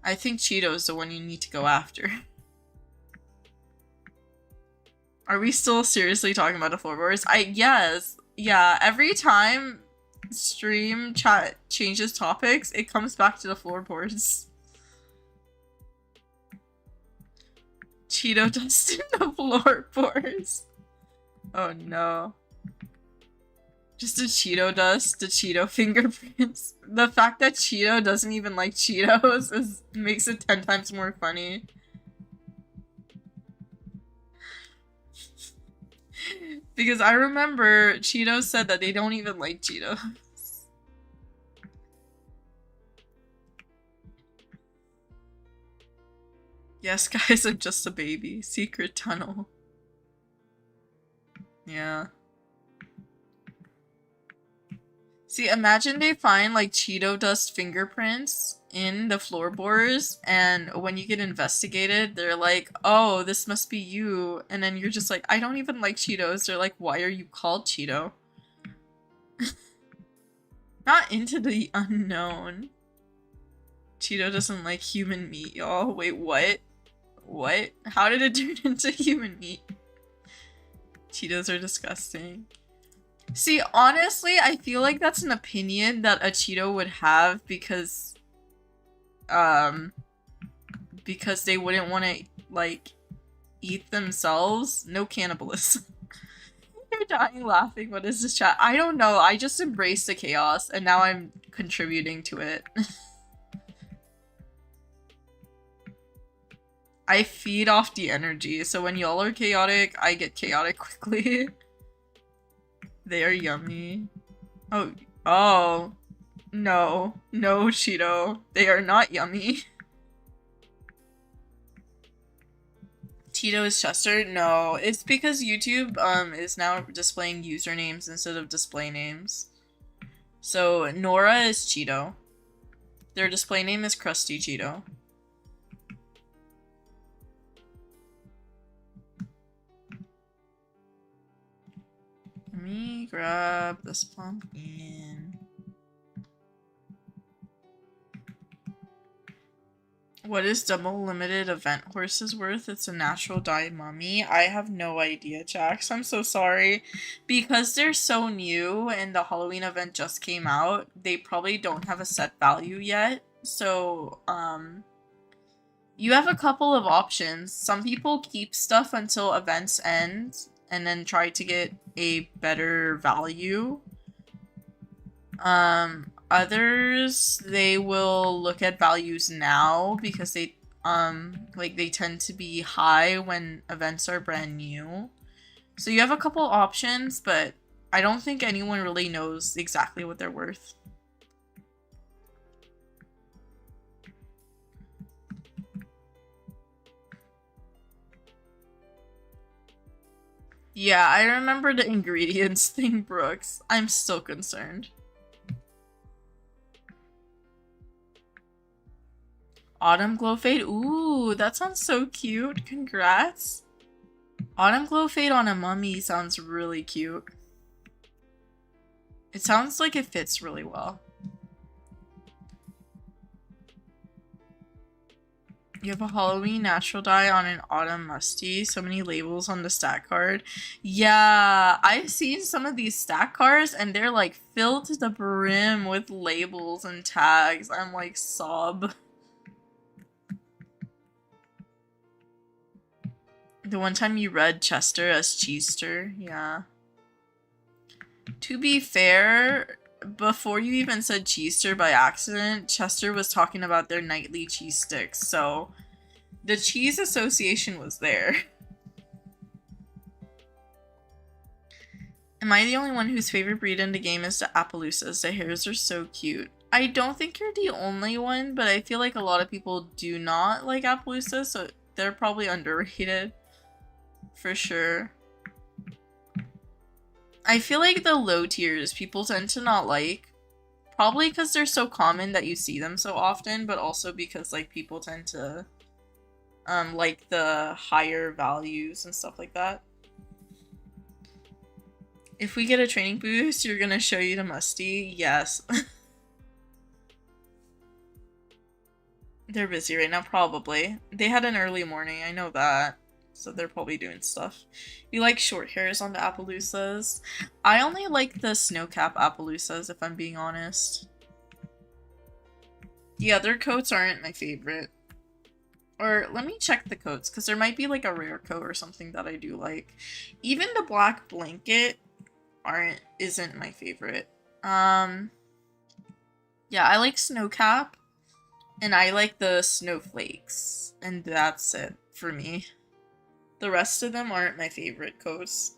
Cheeto's the one you need to go after. Are we still seriously talking about the floorboards? Yes. Yeah, every time stream chat changes topics, it comes back to the floorboards. Cheeto dust in the floorboards. Oh no. Just the Cheeto dust, the Cheeto fingerprints. The fact that Cheeto doesn't even like Cheetos makes it 10 times more funny. Because I remember Cheetos said that they don't even like Cheetos. Yes, guys, I'm just a baby. Secret tunnel. Yeah. See, imagine they find, like, Cheeto dust fingerprints in the floorboards, and when you get investigated, they're like, oh, this must be you. And then you're just like, I don't even like Cheetos. They're like, why are you called Cheeto? Not into the unknown. Cheeto doesn't like human meat, y'all. Wait, what? What? How did it turn into human meat? Cheetos are disgusting. See, honestly, I feel like that's an opinion that a Cheeto would have because they wouldn't want to, like, eat themselves. No cannibalism. You're dying laughing. What is this chat? I don't know. I just embraced the chaos and now I'm contributing to it. I feed off the energy, so when y'all are chaotic, I get chaotic quickly. They are yummy. Oh. No. No, Cheeto. They are not yummy. Cheeto is Chester? No. It's because YouTube, is now displaying usernames instead of display names. So, Nora is Cheeto. Their display name is Krusty Cheeto. Let me grab this pumpkin. What is double limited event horses worth? It's a natural dye mummy. I have no idea, Jax. I'm so sorry. Because they're so new and the Halloween event just came out, they probably don't have a set value yet. So, you have a couple of options. Some people keep stuff until events end and then try to get a better value. Others, they will look at values now because they, they tend to be high when events are brand new. So you have a couple options, but I don't think anyone really knows exactly what they're worth. Yeah, I remember the ingredients thing, Brooks. I'm still concerned. Autumn Glow Fade? Ooh, that sounds so cute. Congrats. Autumn Glow Fade on a mummy sounds really cute. It sounds like it fits really well. You have a Halloween natural dye on an autumn musty. So many labels on the stat card. Yeah, I've seen some of these stat cards and they're like filled to the brim with labels and tags. I'm like, sob. The one time you read Chester as Cheester, yeah. To be fair, before you even said Cheester by accident, Chester was talking about their nightly cheese sticks, so the cheese association was there. Am I the only one whose favorite breed in the game is the Appaloosas? The hairs are so cute. I don't think you're the only one, but I feel like a lot of people do not like Appaloosas, so they're probably underrated. For sure. I feel like the low tiers people tend to not like. Probably because they're so common that you see them so often, but also because like people tend to like the higher values and stuff like that. If we get a training boost, you're gonna show you the musty? Yes. They're busy right now, probably. They had an early morning, I know that. So they're probably doing stuff. You like short hairs on the Appaloosas? I only like the snowcap Appaloosas, if I'm being honest. The other coats aren't my favorite. Or let me check the coats, because there might be like a rare coat or something that I do like. Even the black blanket isn't my favorite. Yeah, I like snowcap. And I like the snowflakes. And that's it for me. The rest of them aren't my favorite coats.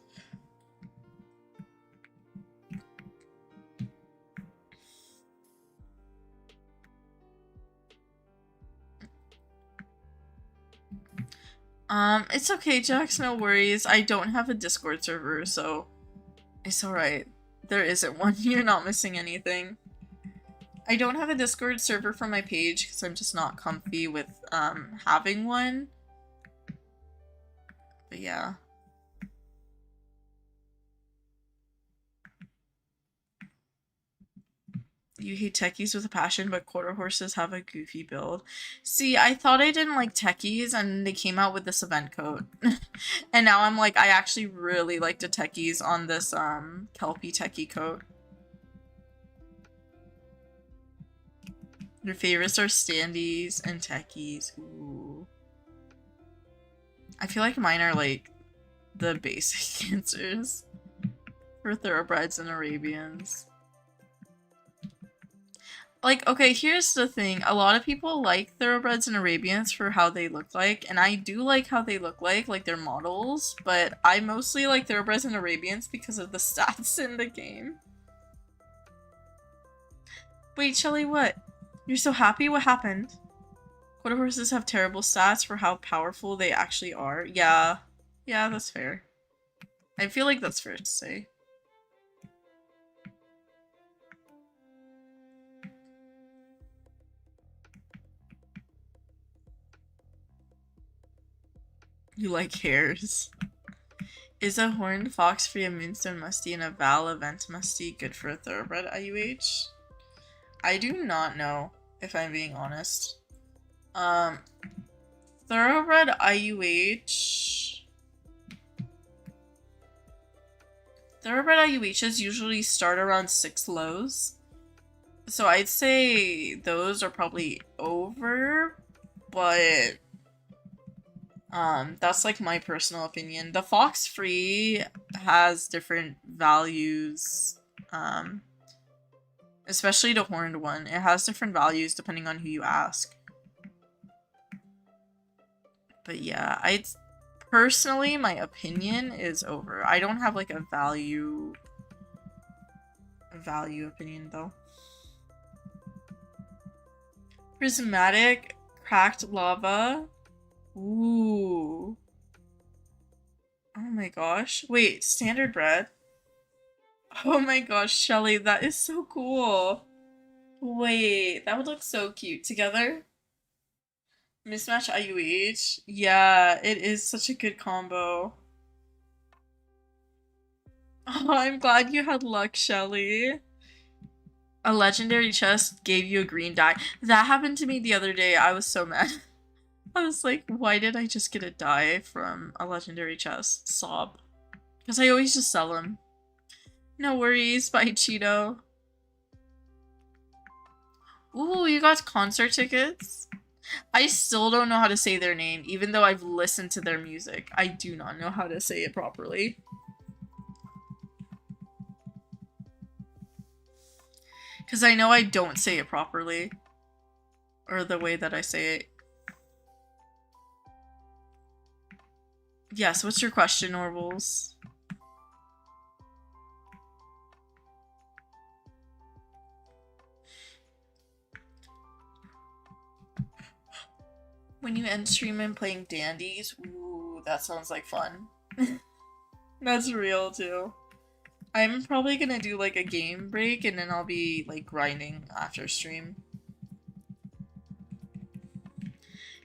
It's okay, Jax, no worries. I don't have a Discord server, so it's alright. There isn't one. You're not missing anything. I don't have a Discord server for my page because I'm just not comfy with having one. But yeah. You hate techies with a passion, but quarter horses have a goofy build. See, I thought I didn't like techies, and they came out with this event coat. And now I'm like, I actually really like the techies on this Kelpie techie coat. Your favorites are standees and techies. Ooh. I feel like mine are like the basic answers for thoroughbreds and Arabians. Like, okay, here's the thing. A lot of people like thoroughbreds and Arabians for how they look like, and I do like how they look like they're models, but I mostly like thoroughbreds and Arabians because of the stats in the game. Wait, Shelly, what? You're so happy? What happened? Quarter horses have terrible stats for how powerful they actually are. Yeah. Yeah, that's fair. I feel like that's fair to say. You like hairs. Is a horned fox free of moonstone musty and a val event musty good for a thoroughbred IUH? I do not know, if I'm being honest. Thoroughbred IUH... Thoroughbred IUHs usually start around 6 lows. So I'd say those are probably over, but... that's like my personal opinion. The fox free has different values, especially the horned one. It has different values depending on who you ask. But yeah, personally, my opinion is over. I don't have like a value opinion though. Prismatic cracked lava. Ooh. Oh my gosh. Wait, standard bread? Oh my gosh, Shelly, that is so cool. Wait, that would look so cute together. Mismatch IUH. Yeah, it is such a good combo. Oh, I'm glad you had luck, Shelly. A legendary chest gave you a green die. That happened to me the other day. I was so mad. I was like, why did I just get a die from a legendary chest? Sob. Because I always just sell them. No worries, bye Cheeto. Ooh, you got concert tickets? I still don't know how to say their name, even though I've listened to their music. I do not know how to say it properly. Because I know I don't say it properly. Or the way that I say it. Yes, what's your question, Orvals? When you end stream and playing dandies, ooh, that sounds like fun. That's real too. I'm probably gonna do like a game break and then I'll be like grinding after stream.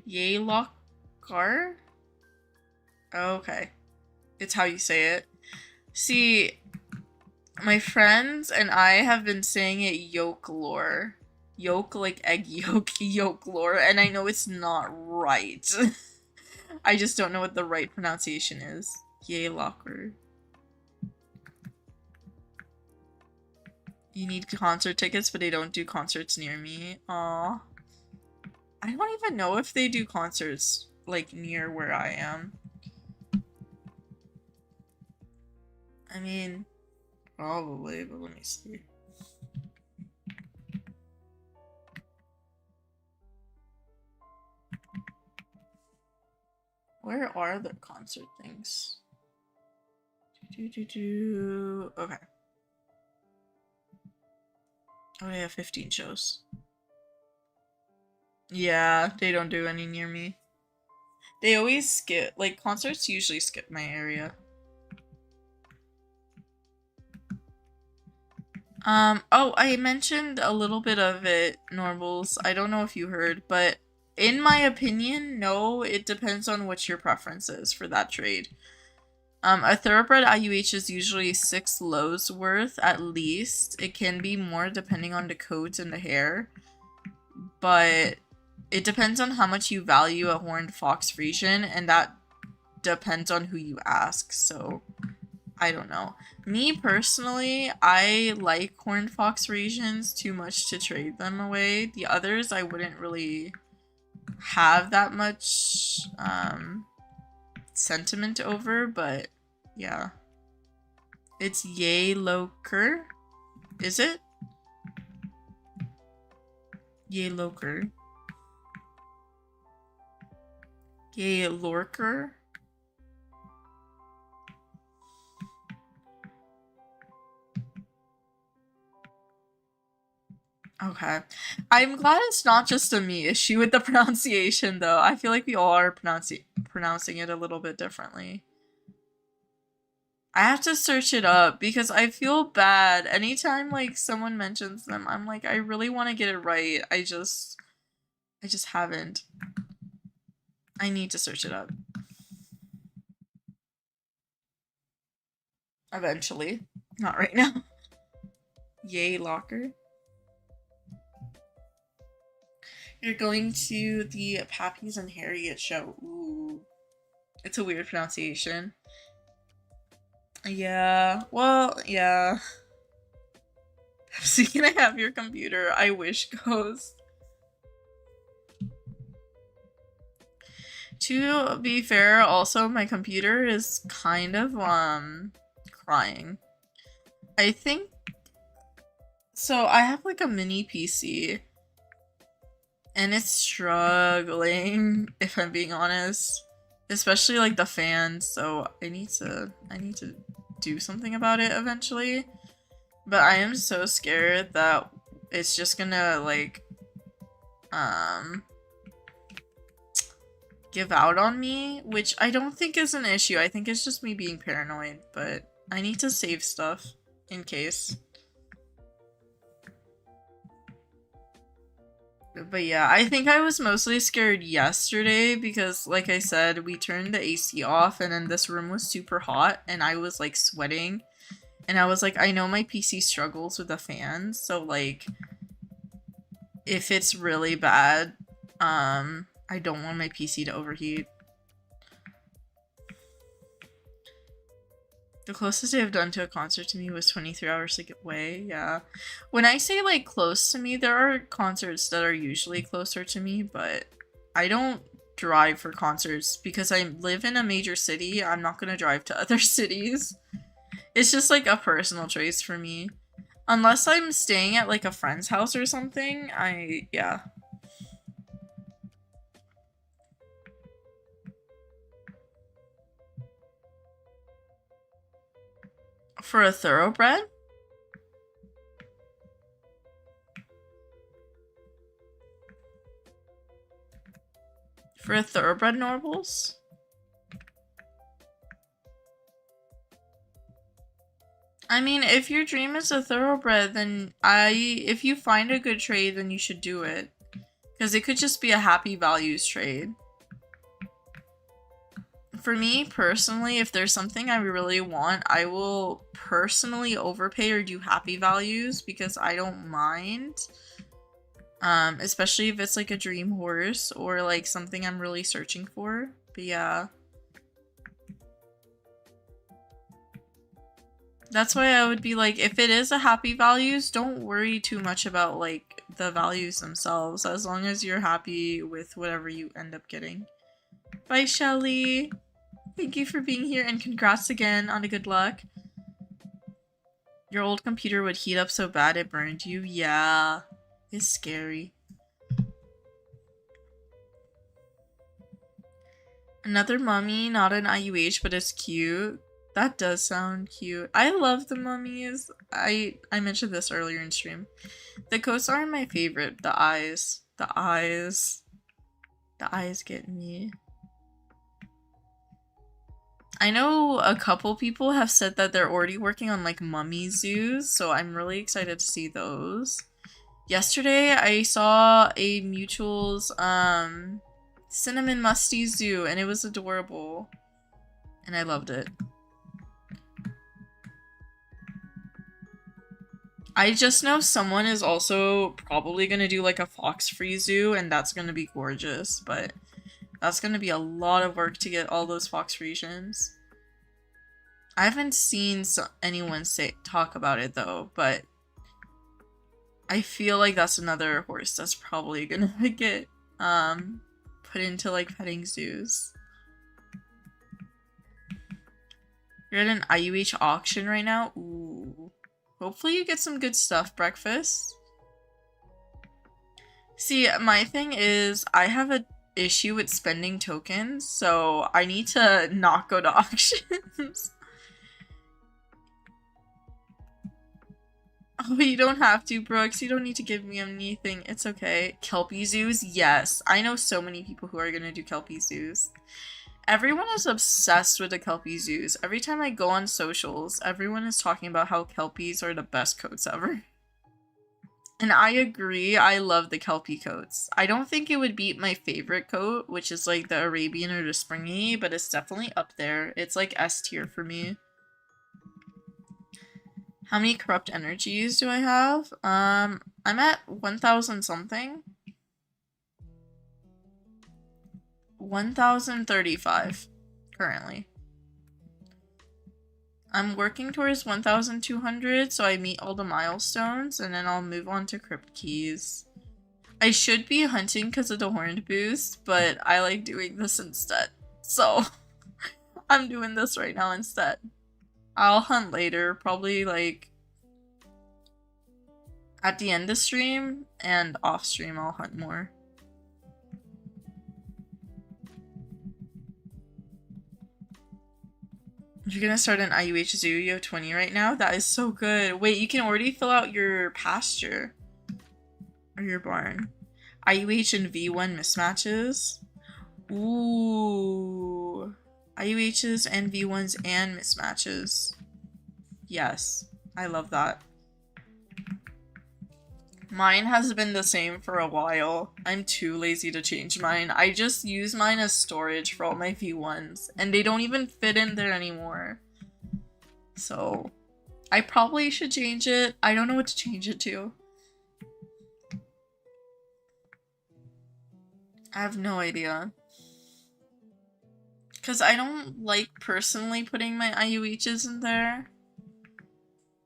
Yay locker? Okay. It's how you say it. See, my friends and I have been saying it yolk lore. Yolk like egg yolk, yolk lore, and I know it's not right. I just don't know what the right pronunciation is. Yay locker. You need concert tickets, but they don't do concerts near me. Aw. I don't even know if they do concerts, like, near where I am. I mean, probably, but let me see. Where are the concert things? Okay. Oh, they have 15 shows. Yeah, they don't do any near me. They always skip, like, concerts usually skip my area. Oh, I mentioned a little bit of it, Normals. I don't know if you heard, but in my opinion, no, it depends on what your preference is for that trade. A thoroughbred IUH is usually 6 lows worth at least. It can be more depending on the coat and the hair, but it depends on how much you value a horned fox Frisian, and that depends on who you ask, so I don't know. Me personally, I like horned fox Frisians too much to trade them away. The others I wouldn't really have that much sentiment over, but yeah. It's Yay Loker. Is it? Yay Loker. Yay Lorker. Okay. I'm glad it's not just a me issue with the pronunciation, though. I feel like we all are pronouncing it a little bit differently. I have to search it up because I feel bad. Anytime, like, someone mentions them, I'm like, I really want to get it right. I just haven't. I need to search it up. Eventually. Not right now. Yay, locker. You're going to the Pappies and Harriet show. Ooh. It's a weird pronunciation. Yeah. Well, yeah. Pepsi, can I have your computer? I wish, Ghost. To be fair, also, my computer is kind of, crying. I think... So, I have, like, a mini PC. And it's struggling, if I'm being honest. Especially, like, the fans, so I need to do something about it eventually. But I am so scared that it's just gonna, like, give out on me, which I don't think is an issue. I think it's just me being paranoid, but I need to save stuff in case. But yeah, I think I was mostly scared yesterday because, like I said, we turned the AC off and then this room was super hot and I was like sweating. And I was like, I know my PC struggles with the fans, so like, if it's really bad, I don't want my PC to overheat. The closest they have done to a concert to me was 23 hours away, yeah. When I say, like, close to me, there are concerts that are usually closer to me, but I don't drive for concerts because I live in a major city. I'm not gonna drive to other cities. It's just like a personal choice for me. Unless I'm staying at like a friend's house or something, yeah. For a thoroughbred? For a thoroughbred Norbles? I mean, if your dream is a thoroughbred, then if you find a good trade, then you should do it. Because it could just be a happy values trade. For me, personally, if there's something I really want, I will personally overpay or do happy values because I don't mind. Especially if it's like a dream horse or like something I'm really searching for. But yeah. That's why I would be like, if it is a happy values, don't worry too much about like the values themselves, as long as you're happy with whatever you end up getting. Bye, Shelly. Thank you for being here and congrats again on a good luck. Your old computer would heat up so bad it burned you. Yeah, it's scary. Another mummy, not an IUH, but it's cute. That does sound cute. I love the mummies. I mentioned this earlier in stream. The coats aren't my favorite. The eyes. The eyes get me. I know a couple people have said that they're already working on like mummy zoos, so I'm really excited to see those. Yesterday I saw a Mutual's cinnamon musty zoo and it was adorable. And I loved it. I just know someone is also probably gonna do like a fox free zoo and that's gonna be gorgeous, but that's gonna be a lot of work to get all those fox Frisians. I haven't seen anyone talk about it though, but I feel like that's another horse that's probably gonna get put into like petting zoos. You're at an IUH auction right now? Ooh. Hopefully you get some good stuff, breakfast. See, my thing is I have an issue with spending tokens, so I need to not go to auctions. Oh, you don't have to, Brooks. You don't need to give me anything. It's okay. Kelpie zoos? Yes. I know so many people who are gonna do Kelpie zoos. Everyone is obsessed with the Kelpie zoos. Every time I go on socials, everyone is talking about how Kelpies are the best coats ever. And I agree, I love the Kelpie coats. I don't think it would beat my favorite coat, which is like the Arabian or the Springy, but it's definitely up there. It's like S tier for me. How many corrupt energies do I have? I'm at 1,000 something. 1,035 currently. I'm working towards 1,200 so I meet all the milestones and then I'll move on to crypt keys. I should be hunting because of the horned boost, but I like doing this instead. So I'm doing this right now instead. I'll hunt later, probably like at the end of stream and off stream I'll hunt more. If you're gonna start an IUH zoo, you have 20 right now? That is so good. Wait, you can already fill out your pasture. Or your barn. IUH and V1 mismatches. Ooh. IUHs and V1s and mismatches. Yes. I love that. Mine has been the same for a while. I'm too lazy to change mine. I just use mine as storage for all my V1s, and they don't even fit in there anymore. So, I probably should change it. I don't know what to change it to. I have no idea. Because I don't like personally putting my IUHs in there.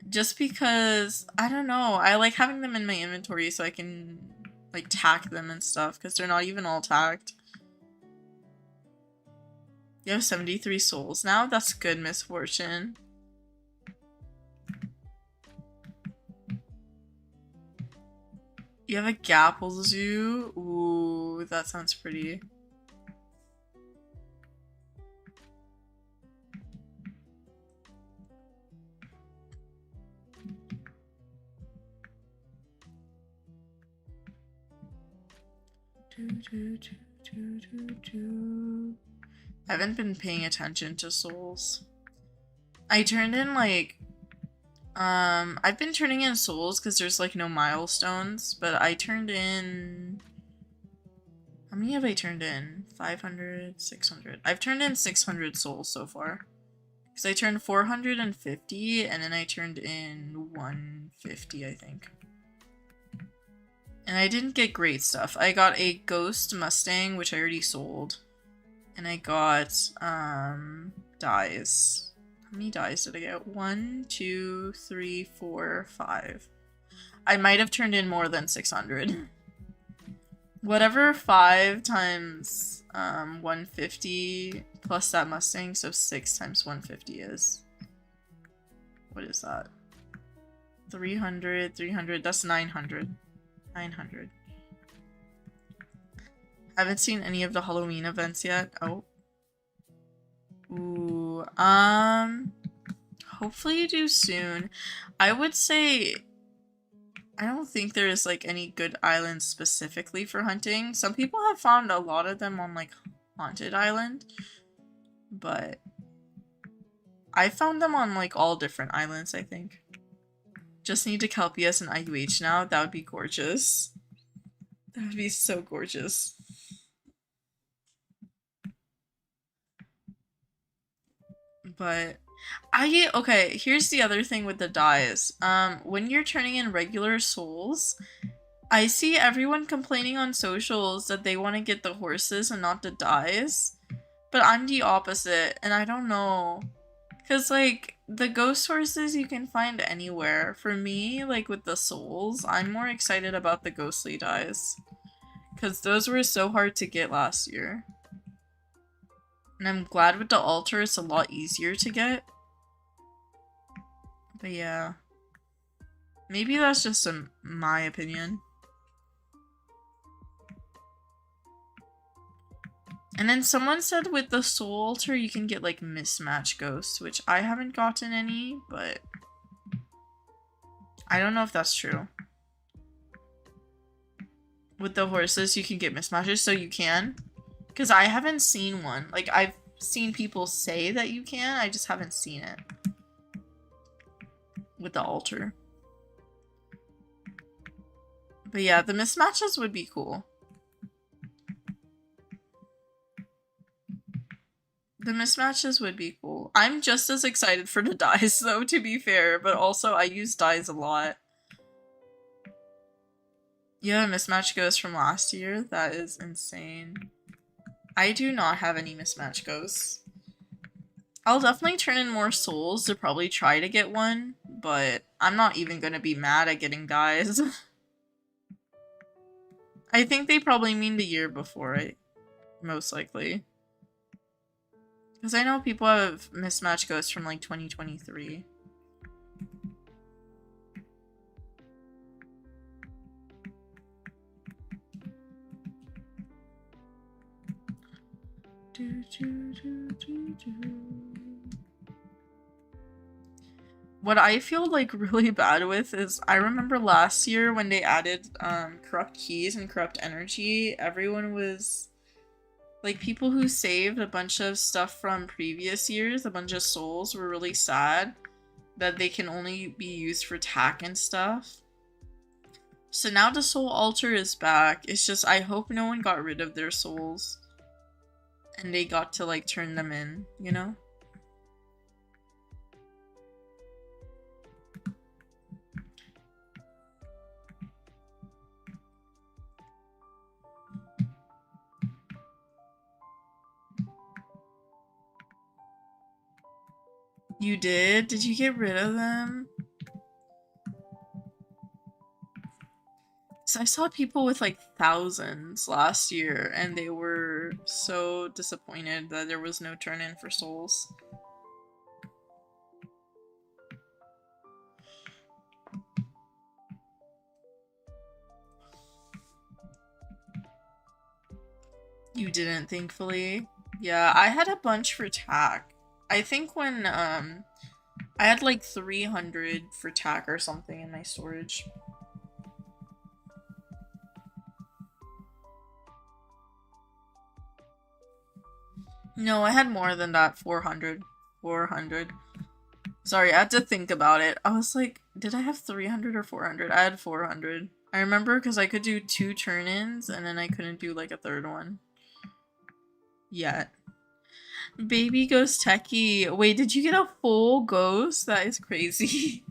Just because, I don't know, I like having them in my inventory so I can, like, tack them and stuff, because they're not even all tacked. You have 73 souls now? That's good misfortune. You have a Gapple Zoo? Ooh, that sounds pretty. I haven't been paying attention to souls. I turned in like I've been turning in souls because there's like no milestones, but I turned in, how many have I turned in? 500, 600. I've turned in 600 souls so far. Because I turned 450 and then I turned in 150, I think. And I didn't get great stuff. I got a Ghost Mustang, which I already sold. And I got, dies. How many dies did I get? 1, 2, 3, 4, 5. I might have turned in more than 600. Whatever 5 times 150 plus that Mustang, so 6 times 150 is. What is that? 300, 300, that's 900. 900. Haven't seen any of the Halloween events yet. Oh. Ooh, hopefully you do soon. I would say I don't think there is like any good islands specifically for hunting. Some people have found a lot of them on like Haunted Island, but I found them on like all different islands, I think. Just need to Kelpias and IUH now. That would be gorgeous. That would be so gorgeous. But okay, here's the other thing with the dies. When you're turning in regular souls, I see everyone complaining on socials that they want to get the horses and not the dies. But I'm the opposite, and I don't know. Cause like the ghost horses you can find anywhere. For me, like with the souls, I'm more excited about the ghostly dies. Cause those were so hard to get last year. And I'm glad with the altar it's a lot easier to get. But yeah. Maybe that's just my opinion. And then someone said with the soul altar you can get like mismatch ghosts, which I haven't gotten any, but I don't know if that's true. With the horses you can get mismatches, so you can. Because I haven't seen one. Like, I've seen people say that you can, I just haven't seen it. With the altar. But yeah, the mismatches would be cool. The mismatches would be cool. I'm just as excited for the dies though, to be fair, but also I use dies a lot. Yeah, mismatch ghost from last year? That is insane. I do not have any mismatch ghosts. I'll definitely turn in more souls to probably try to get one, but I'm not even gonna be mad at getting dies. I think they probably mean the year before, right? Most likely. Because I know people have mismatch ghosts from like 2023. What I feel like really bad with is I remember last year when they added corrupt keys and corrupt energy, everyone was like, people who saved a bunch of stuff from previous years, a bunch of souls, were really sad that they can only be used for tack and stuff. So now the soul altar is back. It's just I hope no one got rid of their souls and they got to like turn them in, you know? You did? Did you get rid of them? So I saw people with like thousands last year and they were so disappointed that there was no turn-in for souls. You didn't, thankfully. Yeah, I had a bunch for tack. I think when, I had like 300 for tack or something in my storage. No, I had more than that. 400. 400. Sorry, I had to think about it. I was like, did I have 300 or 400? I had 400. I remember because I could do 2 turn-ins and then I couldn't do like a third one. Yet. Baby Ghost Techie. Wait, did you get a full ghost? That is crazy.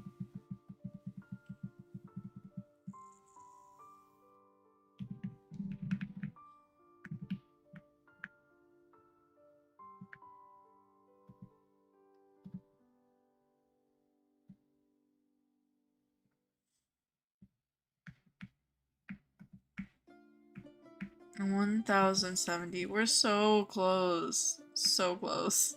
And 1070. We're so close. So close.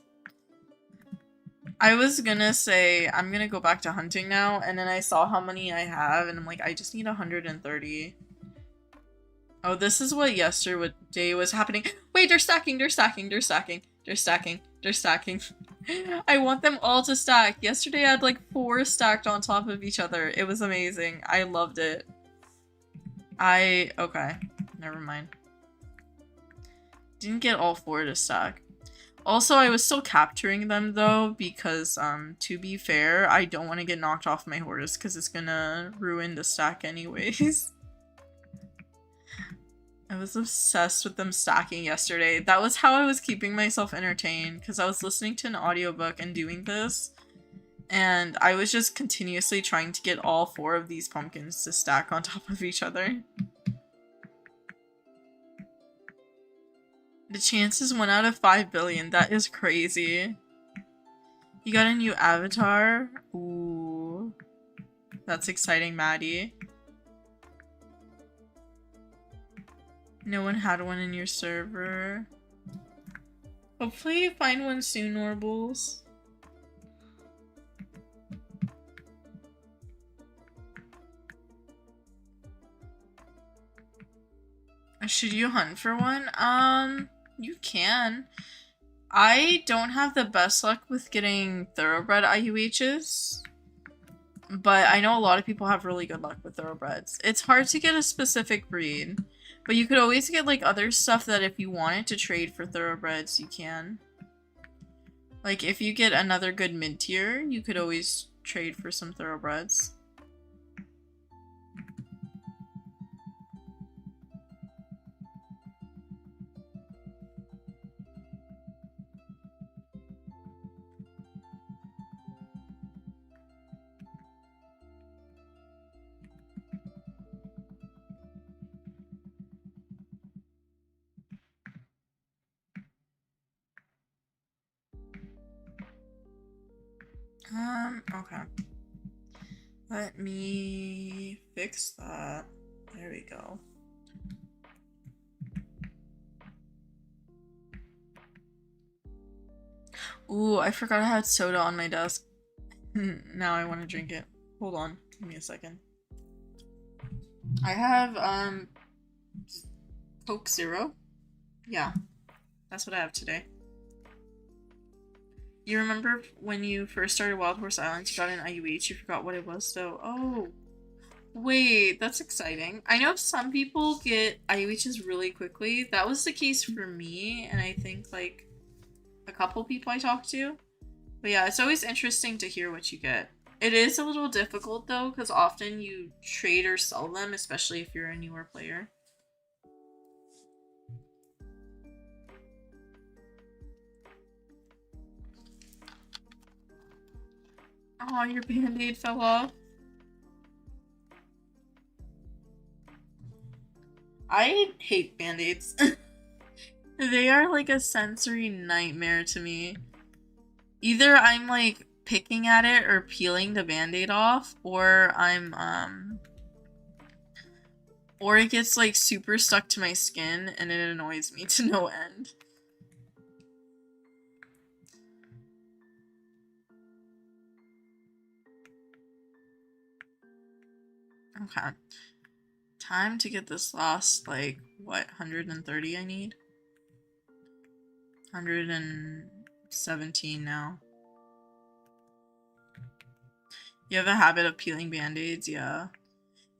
I was gonna say, I'm gonna go back to hunting now, and then I saw how many I have, and I'm like, I just need 130. Oh, this is what yesterday was happening. Wait, they're stacking, they're stacking, they're stacking, they're stacking, they're stacking. I want them all to stack. Yesterday I had like 4 stacked on top of each other. It was amazing. I loved it. Okay, never mind. Didn't get all 4 to stack. Also, I was still capturing them though, because, to be fair, I don't want to get knocked off my horse, because it's gonna ruin the stack anyways. I was obsessed with them stacking yesterday. That was how I was keeping myself entertained, because I was listening to an audiobook and doing this, and I was just continuously trying to get all 4 of these pumpkins to stack on top of each other. The chances 1 out of 5 billion. That is crazy. You got a new avatar? Ooh. That's exciting, Maddie. No one had one in your server. Hopefully you find one soon, Norbles. Should you hunt for one? You can. I don't have the best luck with getting thoroughbred IUHs, but I know a lot of people have really good luck with thoroughbreds. It's hard to get a specific breed, but you could always get like other stuff that if you wanted to trade for thoroughbreds, you can. Like if you get another good mid-tier, you could always trade for some thoroughbreds. Okay. Let me fix that. There we go. Ooh, I forgot I had soda on my desk. Now I want to drink it. Hold on. Give me a second. I have, Coke Zero. Yeah. That's what I have today. You remember when you first started Wild Horse Island, you got an IUH, you forgot what it was though? Oh. Wait, that's exciting. I know some people get IUHs really quickly. That was the case for me, and I think like a couple people I talked to. But yeah, it's always interesting to hear what you get. It is a little difficult though, because often you trade or sell them, especially if you're a newer player. Oh, your band-aid fell off. I hate band-aids. They are like a sensory nightmare to me. Either I'm like picking at it or peeling the band-aid off, or Or it gets like super stuck to my skin and it annoys me to no end. Okay. Time to get this last, like, what, 130 I need? 117 now. You have a habit of peeling band-aids? Yeah.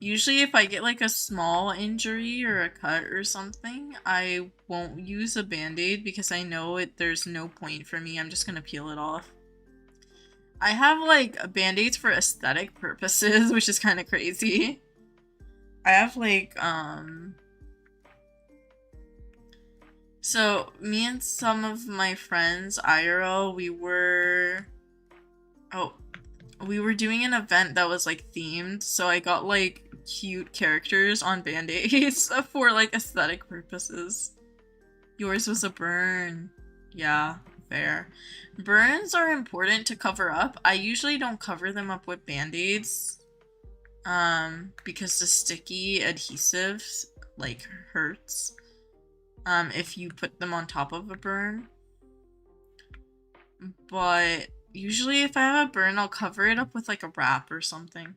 Usually if I get like a small injury or a cut or something, I won't use a band-aid because I know there's no point for me. I'm just gonna peel it off. I have like band-aids for aesthetic purposes, which is kind of crazy. I have like, so me and some of my friends, IRL, we were doing an event that was like themed, so I got like cute characters on band-aids for like aesthetic purposes. Yours was a burn. Yeah, fair. Burns are important to cover up. I usually don't cover them up with band-aids because the sticky adhesive like hurts if you put them on top of a burn. But usually if I have a burn, I'll cover it up with like a wrap or something.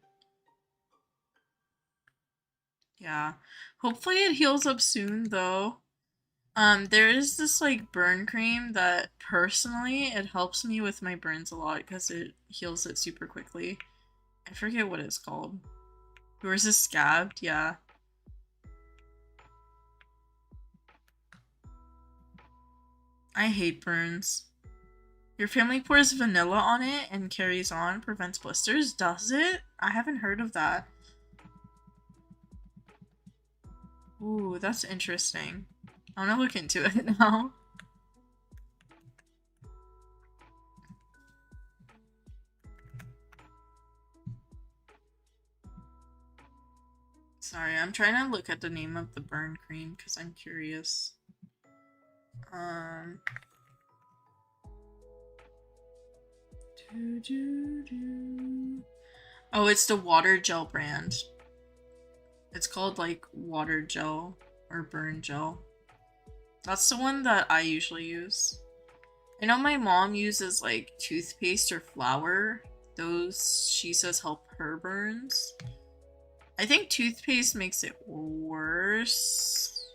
Yeah. Hopefully it heals up soon though. There is this like burn cream that personally it helps me with my burns a lot because it heals it super quickly. I forget what it's called. Yours is scabbed? Yeah. I hate burns. Your family pours vanilla on it and carries on, prevents blisters? Does it? I haven't heard of that. Ooh, that's interesting. I wanna look into it now. Sorry, I'm trying to look at the name of the burn cream because I'm curious. Oh, it's the water gel brand. It's called like water gel or burn gel. That's the one that I usually use. I know my mom uses like toothpaste or flour. Those, she says, help her burns. I think toothpaste makes it worse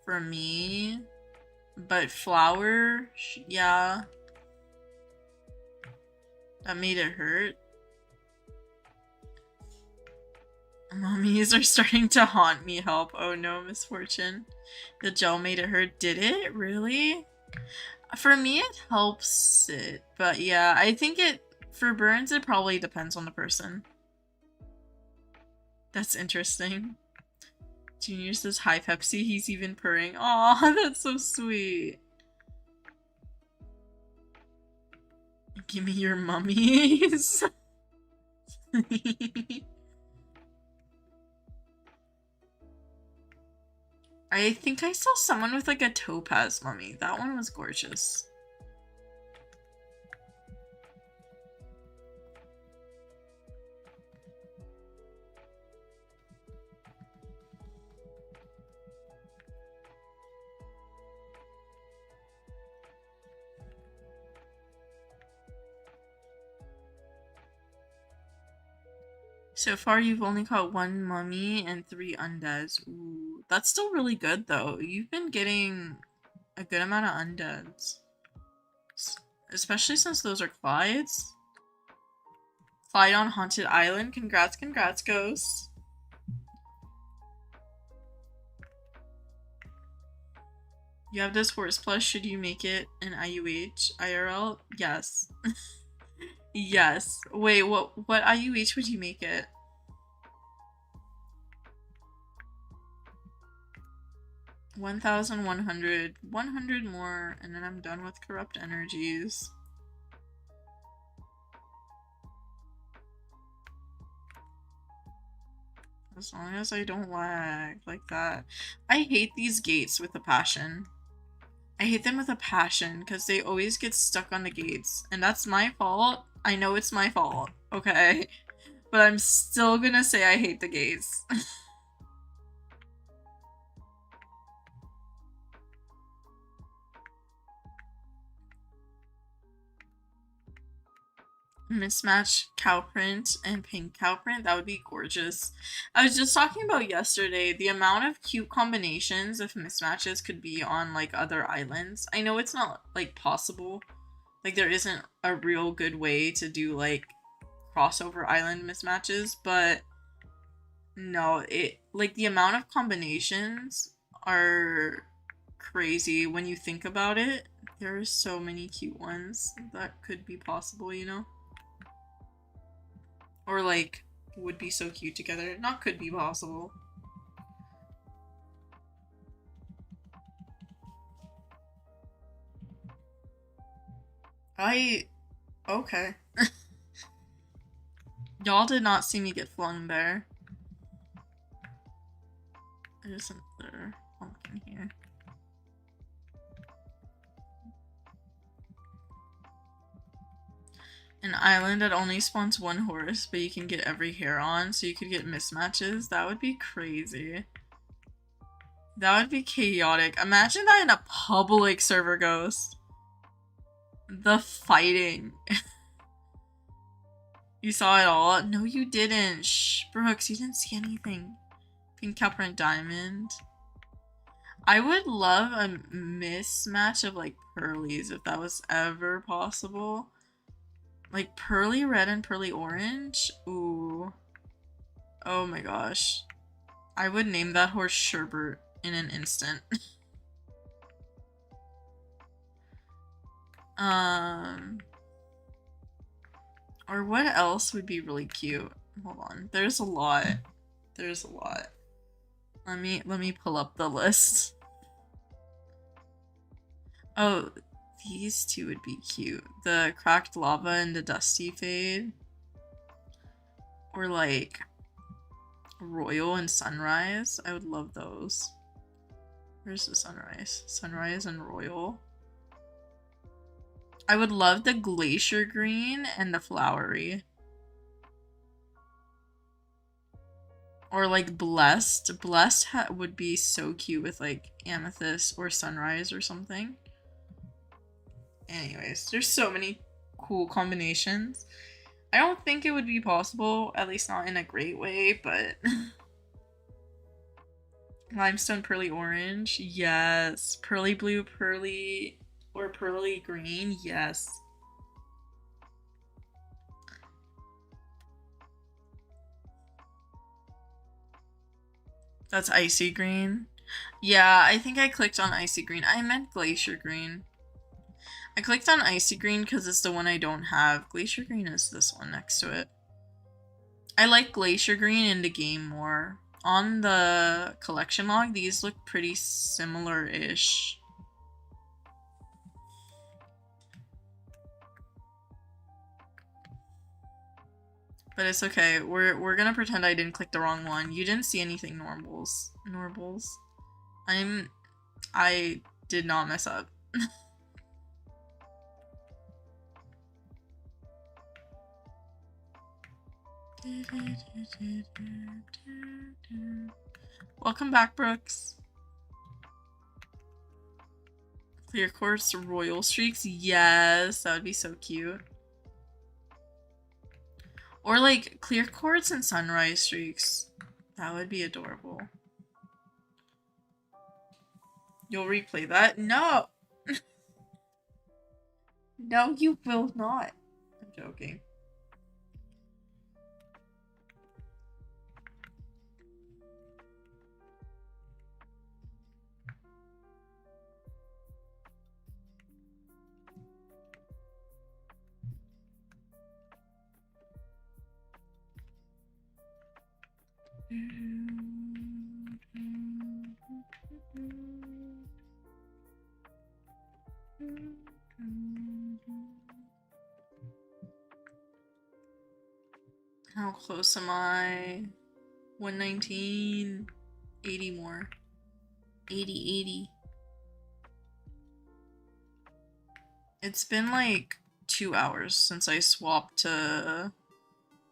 for me. But flour, yeah. That made it hurt. Mummies are starting to haunt me, help. Oh no, misfortune. The gel made it hurt. Did it? Really? For me, it helps it. But yeah, I think for burns, it probably depends on the person. That's interesting. Junior says, hi Pepsi, he's even purring. Aw, that's so sweet. Give me your mummies. I think I saw someone with like a topaz mummy. That one was gorgeous. So far, you've only caught 1 mummy and 3 undeads. Ooh, that's still really good, though. You've been getting a good amount of undeads. Especially since those are Clydes. Clyde on Haunted Island. Congrats, congrats, Ghost. You have this horse plush. Should you make it an IUH? IRL? Yes. Yes. Wait, what IUH would you make it? $1,100. 100 more, and then I'm done with corrupt energies. As long as I don't lag like that. I hate these gates with a passion. I hate them with a passion because they always get stuck on the gates. And that's my fault. I know it's my fault, okay? But I'm still gonna say I hate the gates. mismatch cow print and pink cow print. That would be gorgeous. I was just talking about yesterday the amount of cute combinations of mismatches could be on like other islands. I know it's not like possible. Like there isn't a real good way to do like crossover island mismatches, but no, it like the amount of combinations are crazy when you think about it. There are so many cute ones that could be possible, you know? Or like would be so cute together. Not could be possible. Okay. Y'all did not see me get flung there. There's another pumpkin here. An island that only spawns one horse, but you can get every hair on, so you could get mismatches. That would be crazy. That would be chaotic. Imagine that in a public server, Ghost. The fighting. You saw it all? No, you didn't. Shh, Brooks, you didn't see anything. Pink cow print diamond. I would love a mismatch of like pearlies if that was ever possible. Like pearly red and pearly orange. Ooh. Oh my gosh. I would name that horse Sherbert in an instant. Or what else would be really cute? Hold on. There's a lot. There's a lot. Let me pull up the list. Oh, these two would be cute. The cracked lava and the dusty fade. Or like royal and sunrise. I would love those. Where's the sunrise? Sunrise and royal. I would love the glacier green and the flowery. Or like blessed. Blessed would be so cute with like amethyst or sunrise or something. Anyways, there's so many cool combinations. I don't think it would be possible, at least not in a great way, but limestone pearly orange, yes. Pearly blue, pearly or pearly green, yes. That's icy green. Yeah, I think I clicked on icy green. I meant glacier green. I clicked on icy green because it's the one I don't have. Glacier green is this one next to it. I like glacier green in the game more. On the collection log, these look pretty similar-ish. But it's okay. We're gonna pretend I didn't click the wrong one. You didn't see anything normals. Normals. I did not mess up. Welcome back, Brooks. Clear quartz royal streaks. Yes, that would be so cute. Or like clear quartz and sunrise streaks. That would be adorable. You'll replay that? No! No, you will not. I'm joking. How close am I? 119. 80 more. 80. It's been like 2 hours since I swapped to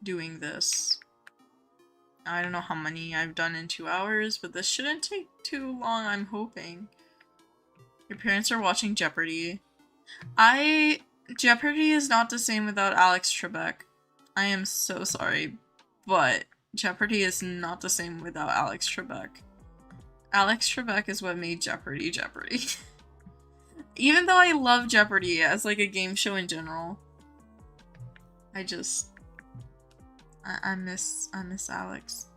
doing this. I don't know how many I've done in 2 hours, but this shouldn't take too long, I'm hoping. Your parents are watching Jeopardy. I Jeopardy is not the same without Alex Trebek. I am so sorry, but Jeopardy is not the same without Alex Trebek. Alex Trebek is what made Jeopardy Jeopardy. Even though I love Jeopardy as like a game show in general, I miss Alex.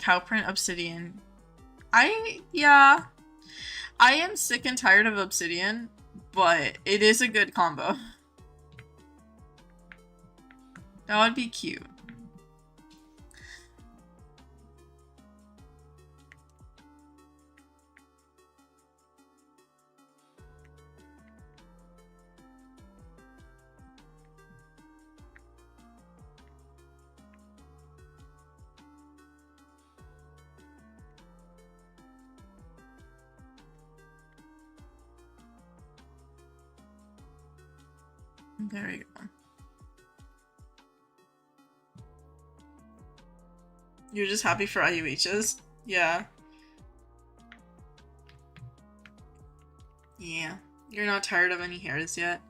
Cowprint Obsidian. I am sick and tired of Obsidian, but it is a good combo. That would be cute. There we go. You're just happy for IUHs? Yeah. Yeah. You're not tired of any hairs yet?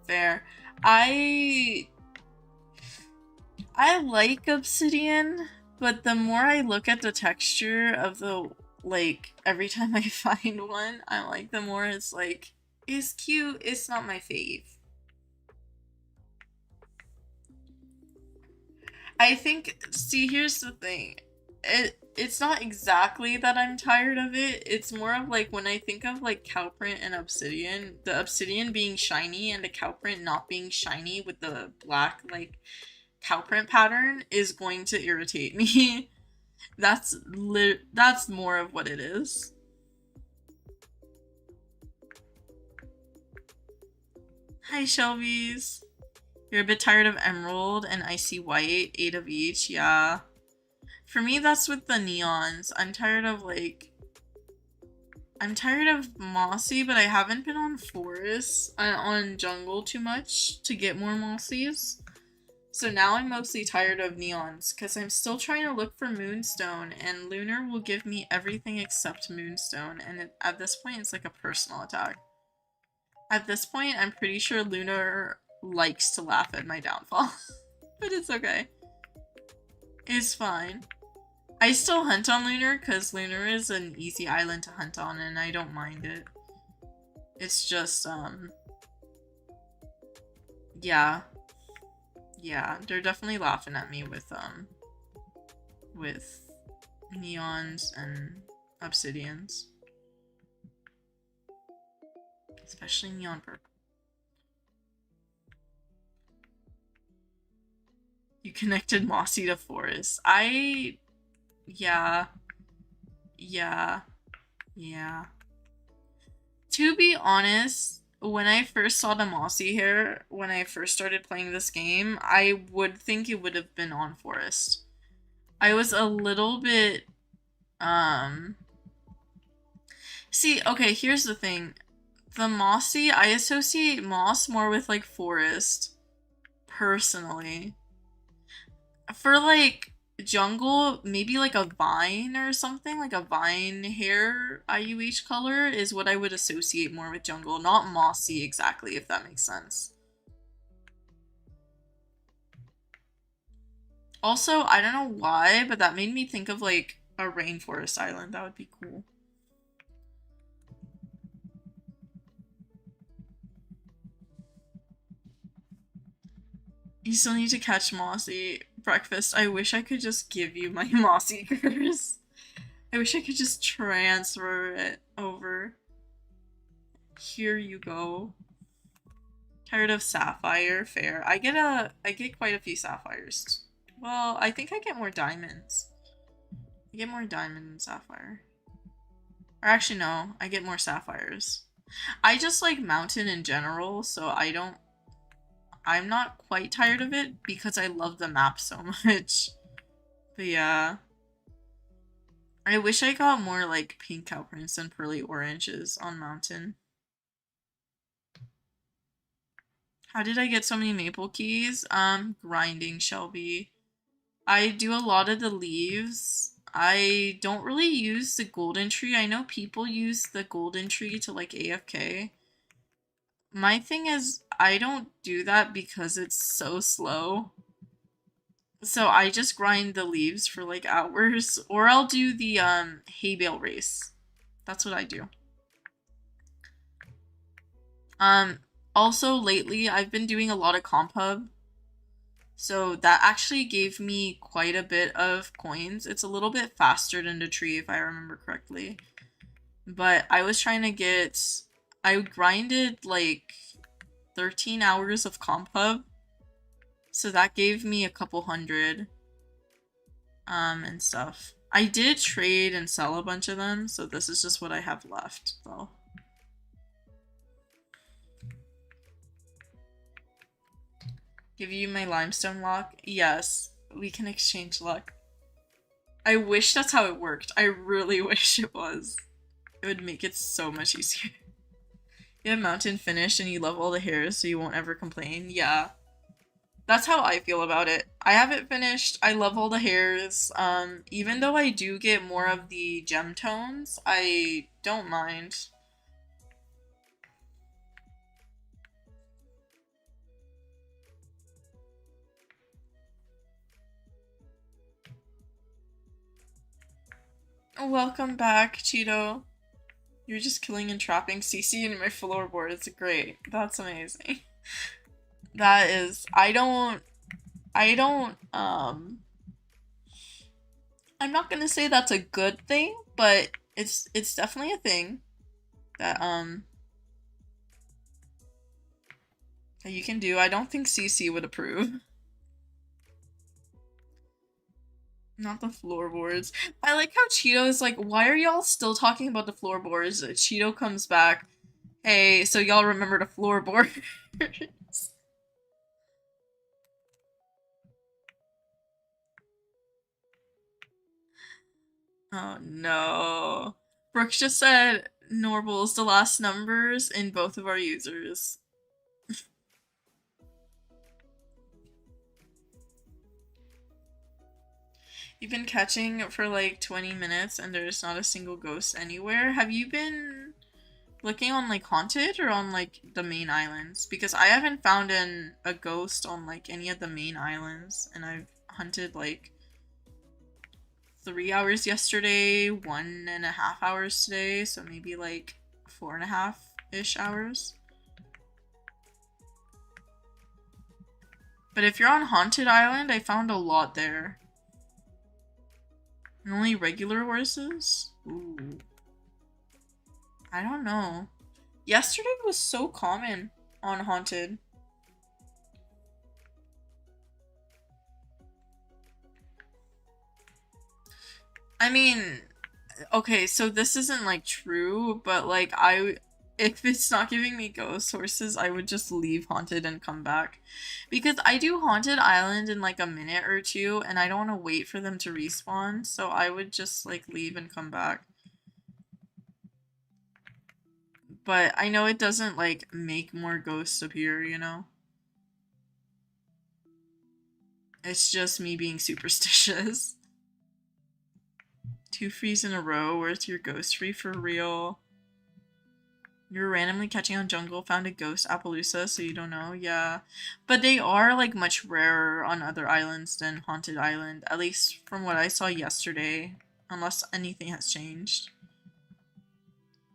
Fair. I like Obsidian, but the more I look at the texture of the, like, every time I find one, I'm like, the more it's like, it's cute, it's not my fave. I think, see, here's the thing. It's not exactly that I'm tired of it. It's more of like when I think of like Cowprint and Obsidian, the Obsidian being shiny and the Cowprint not being shiny with the black like Cowprint pattern is going to irritate me. That's more of what it is. Hi, Shelby's. You're a bit tired of Emerald and Icy White, 8 of each, yeah. For me, that's with the neons. I'm tired of, Mossy, but I haven't been on Forest, on Jungle too much to get more Mossies. So now I'm mostly tired of neons, because I'm still trying to look for Moonstone, and Lunar will give me everything except Moonstone, and at this point, it's like a personal attack. At this point, I'm pretty sure Lunar likes to laugh at my downfall. But it's okay. It's fine. I still hunt on Lunar because Lunar is an easy island to hunt on and I don't mind it. It's just, yeah. Yeah, they're definitely laughing at me with neons and obsidians. Especially neon purple. You connected Mossy to Forest. Yeah. To be honest, when I first saw the Mossy hair, when I first started playing this game, I would think it would have been on Forest. I was a little bit, see, okay, here's the thing. The Mossy, I associate Moss more with, like, Forest, personally. For, like, Jungle, maybe like a vine or something, like a vine hair IUH color is what I would associate more with Jungle, not Mossy exactly, if that makes sense. Also, I don't know why, but that made me think of like a rainforest island. That would be cool. You still need to catch Mossy. Breakfast. I wish I could just give you my Mossy curse. I wish I could just transfer it over. Here you go. Tired of Sapphire? Fair. I get quite a few Sapphires. Well, I think I get more diamonds. I get more diamond than Sapphire. Or actually, no. I get more Sapphires. I just like Mountain in general, so I'm not quite tired of it because I love the map so much. But yeah. I wish I got more like pink cowprints and pearly oranges on Mountain. How did I get so many maple keys? Grinding, Shelby. I do a lot of the leaves. I don't really use the golden tree. I know people use the golden tree to like AFK. My thing is, I don't do that because it's so slow. So I just grind the leaves for like hours, or I'll do the hay bale race. That's what I do. Also lately I've been doing a lot of comp hub. So that actually gave me quite a bit of coins. It's a little bit faster than the tree if I remember correctly. But I was trying to get, I grinded like 13 hours of comp hub. So that gave me a couple hundred and stuff. I did trade and sell a bunch of them, so this is just what I have left though. Give you my limestone lock? Yes, we can exchange luck. I wish that's how it worked. I really wish it was. It would make it so much easier. You have mountain finished and you love all the hairs so you won't ever complain. Yeah. That's how I feel about it. I have it finished. I love all the hairs. Even though I do get more of the gem tones, I don't mind. Welcome back, Cheeto. You're just killing and trapping CC in my floorboard. It's great. That's amazing. That is, I'm not gonna say that's a good thing, but it's definitely a thing that that you can do. I don't think CC would approve. Not the floorboards. I like how Cheeto is like, why are y'all still talking about the floorboards? Cheeto comes back. Hey, so y'all remember the floorboards? Oh no. Brooks just said Norbal's the last numbers in both of our users. You've been catching for like 20 minutes and there's not a single ghost anywhere. Have you been looking on like Haunted or on like the main islands? Because I haven't found a ghost on like any of the main islands, and I've hunted like 3 hours yesterday, 1.5 hours today, so maybe like 4.5-ish hours. But if you're on Haunted Island, I found a lot there. And only regular horses? Ooh. I don't know. Yesterday was so common on Haunted. I mean, okay, so this isn't like true, but like if it's not giving me ghost horses, I would just leave Haunted and come back. Because I do Haunted Island in like a minute or two, and I don't want to wait for them to respawn, so I would just like leave and come back. But I know it doesn't like make more ghosts appear, you know? It's just me being superstitious. 2 frees in a row, worth your ghost free for real. You're randomly catching on jungle, found a ghost Appaloosa, so you don't know? Yeah. But they are, like, much rarer on other islands than Haunted Island, at least from what I saw yesterday, unless anything has changed.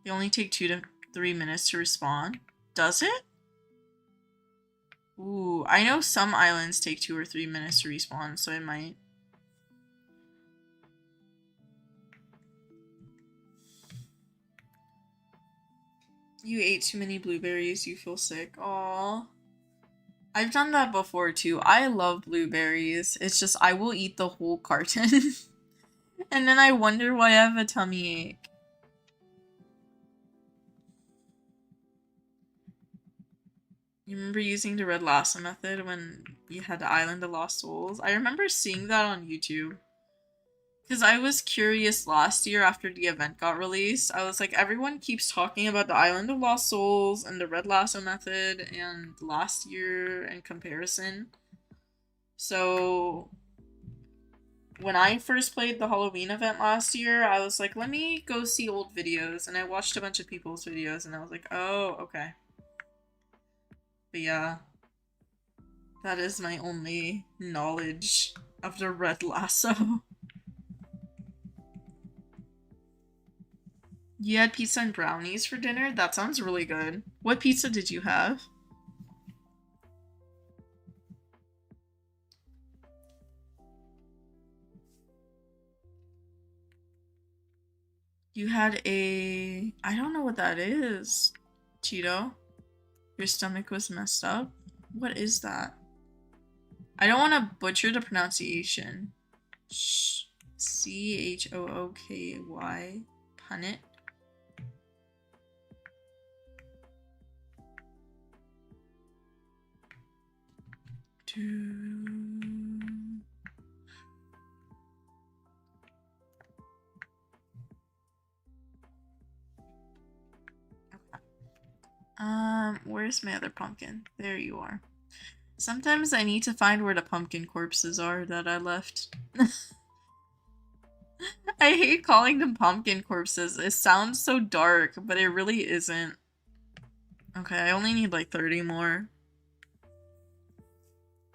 They only take 2 to 3 minutes to respawn. Does it? Ooh, I know some islands take 2 or 3 minutes to respawn, so it might. You ate too many blueberries, you feel sick. Aww. I've done that before too. I love blueberries. It's just I will eat the whole carton. And then I wonder why I have a tummy ache. You remember using the red lasso method when you had the Island of Lost Souls? I remember seeing that on YouTube. Because I was curious last year after the event got released. I was like, everyone keeps talking about the Island of Lost Souls and the Red Lasso method and last year in comparison. So when I first played the Halloween event last year, I was like, let me go see old videos. And I watched a bunch of people's videos and I was like, oh, okay. But yeah, that is my only knowledge of the Red Lasso. You had pizza and brownies for dinner? That sounds really good. What pizza did you have? You had a... I don't know what that is. Cheeto? Your stomach was messed up? What is that? I don't want to butcher the pronunciation. C-H-O-O-K-Y. Punnet? Where's my other pumpkin? There you are. Sometimes I need to find where the pumpkin corpses are that I left. I hate calling them pumpkin corpses. It sounds so dark, but it really isn't. Okay, I only need like 30 more.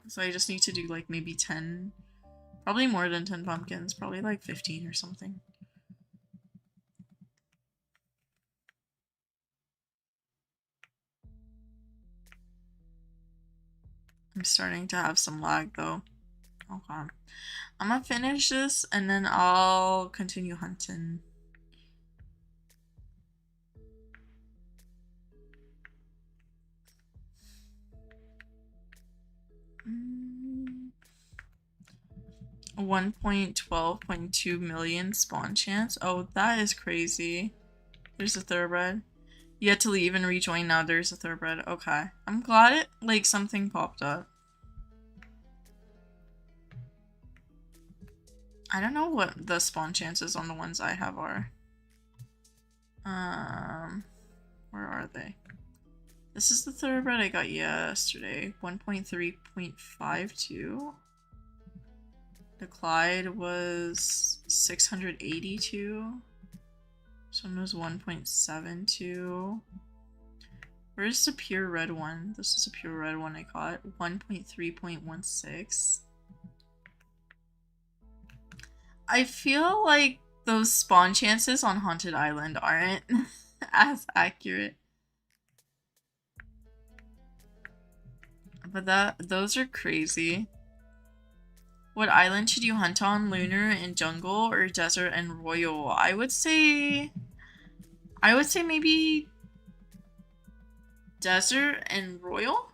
So I just need to do like maybe 10. Probably more than 10 pumpkins. Probably like 15 or something. I'm starting to have some lag though. Okay. I'm gonna finish this and then I'll continue hunting. Mm. 1.12.2 million spawn chance. Oh, that is crazy. There's a thoroughbred. You had to leave and rejoin. Now there's a thoroughbred. Okay. I'm glad it, like, something popped up. I don't know what the spawn chances on the ones I have are. Where are they? This is the thoroughbred I got yesterday. 1.3.52. The Clyde was 682. This one was 1.72. Where's the pure red one? This is a pure red one I got. 1.3.16. I feel like those spawn chances on Haunted Island aren't as accurate. But those are crazy. What island should you hunt on? Lunar and Jungle or Desert and Royal? I would say maybe Desert and Royal?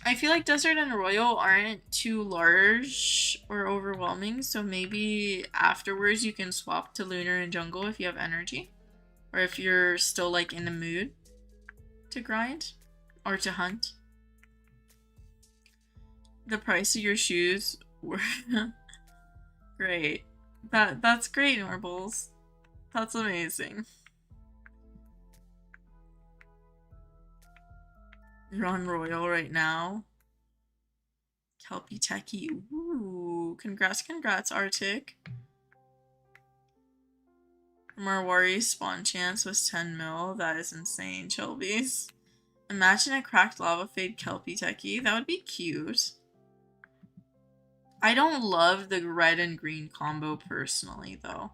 I feel like Desert and Royal aren't too large or overwhelming, so maybe afterwards you can swap to Lunar and Jungle if you have energy. Or if you're still like in the mood to grind or to hunt. The price of your shoes were great. That's great, Norbles. That's amazing. You're on Royal right now. Kelpie Techie. Ooh, congrats, Arctic. Marwari's spawn chance was 10 mil. That is insane, Chilbies. Imagine a cracked lava fade Kelpie Techie. That would be cute. I don't love the red and green combo personally, though.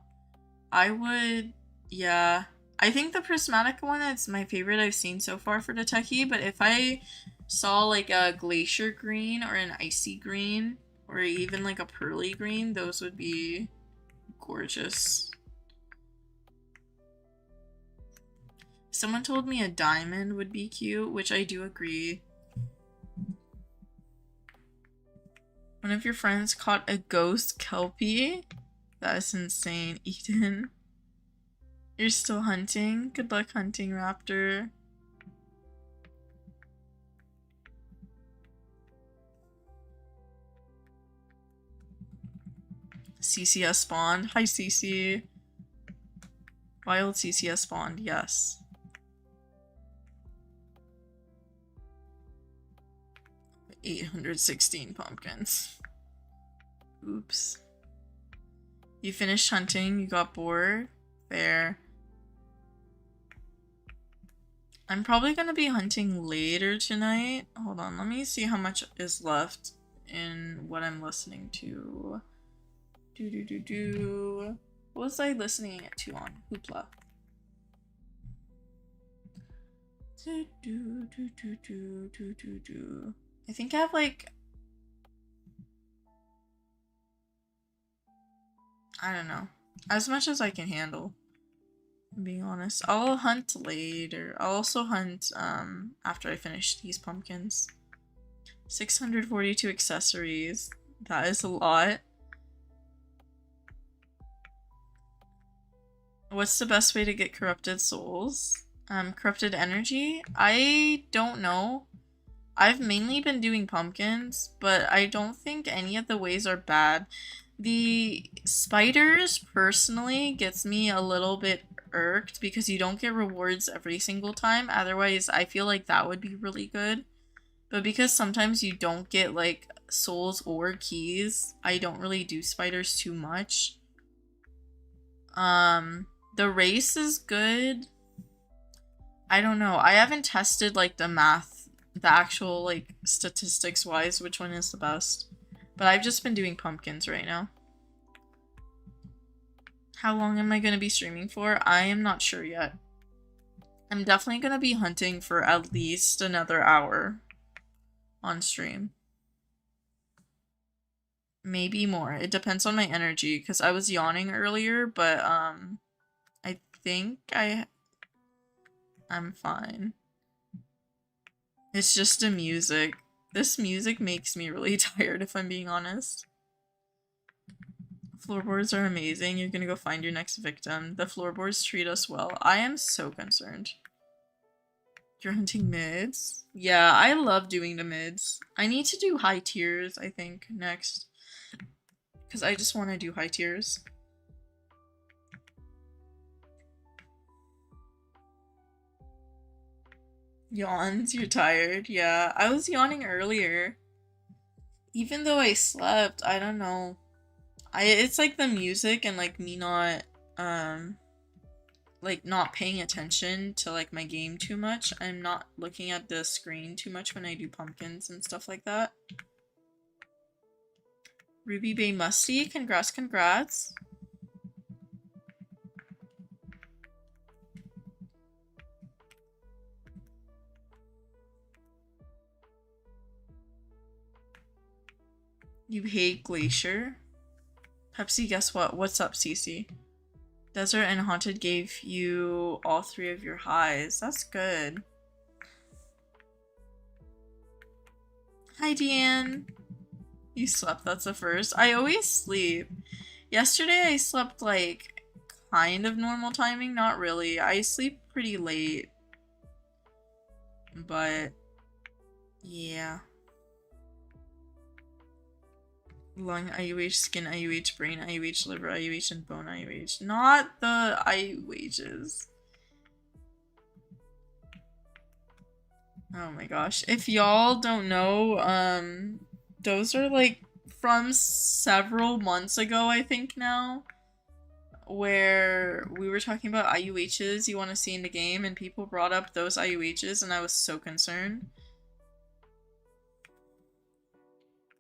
I would, yeah. I think the prismatic one is my favorite I've seen so far for the Techie, but if I saw like a glacier green or an icy green, or even like a pearly green, those would be gorgeous. Someone told me a diamond would be cute, which I do agree. One of your friends caught a ghost Kelpie? That is insane, Eden. You're still hunting? Good luck hunting, Raptor. CCS spawned. Hi, CC. Wild CCS spawned, yes. $816 pumpkins. Oops. You finished hunting, you got bored. Fair. I'm probably gonna be hunting later tonight. Hold on, let me see how much is left in what I'm listening to. What was I listening to on Hoopla? I think I have like, I don't know, as much as I can handle. I'm being honest. I'll hunt later. I'll also hunt after I finish these pumpkins. 642 accessories. That is a lot. What's the best way to get corrupted souls? Corrupted energy? I don't know. I've mainly been doing pumpkins, but I don't think any of the ways are bad. The spiders, personally, gets me a little bit irked because you don't get rewards every single time. Otherwise, I feel like that would be really good. But because sometimes you don't get, like, souls or keys, I don't really do spiders too much. The race is good. I don't know. I haven't tested, like, the math, the actual, like, statistics-wise, which one is the best. But I've just been doing pumpkins right now. How long am I going to be streaming for? I am not sure yet. I'm definitely going to be hunting for at least another hour on stream. Maybe more. It depends on my energy, because I was yawning earlier, but, I think I'm fine. It's just the music. This music makes me really tired, if I'm being honest. Floorboards are amazing. You're gonna go find your next victim. The floorboards treat us well. I am so concerned. You're hunting mids? Yeah, I love doing the mids. I need to do high tiers, I think, next. Because I just want to do high tiers. Yawns, you're tired. Yeah, I was yawning earlier. Even though I slept, I don't know. It's like the music and like me not like not paying attention to like my game too much. I'm not looking at the screen too much when I do pumpkins and stuff like that. Ruby Bay Musty, congrats. You hate Glacier? Pepsi, guess what? What's up, Cece? Desert and Haunted gave you all 3 of your highs. That's good. Hi, Deanne. You slept, that's the first. I always sleep. Yesterday I slept like kind of normal timing, not really. I sleep pretty late. But yeah. Lung IUH, skin IUH, brain IUH, liver IUH, and bone IUH. Not the IUHs. Oh my gosh. If y'all don't know, those are like from several months ago, I think now, where we were talking about IUHs you want to see in the game, and people brought up those IUHs, and I was so concerned.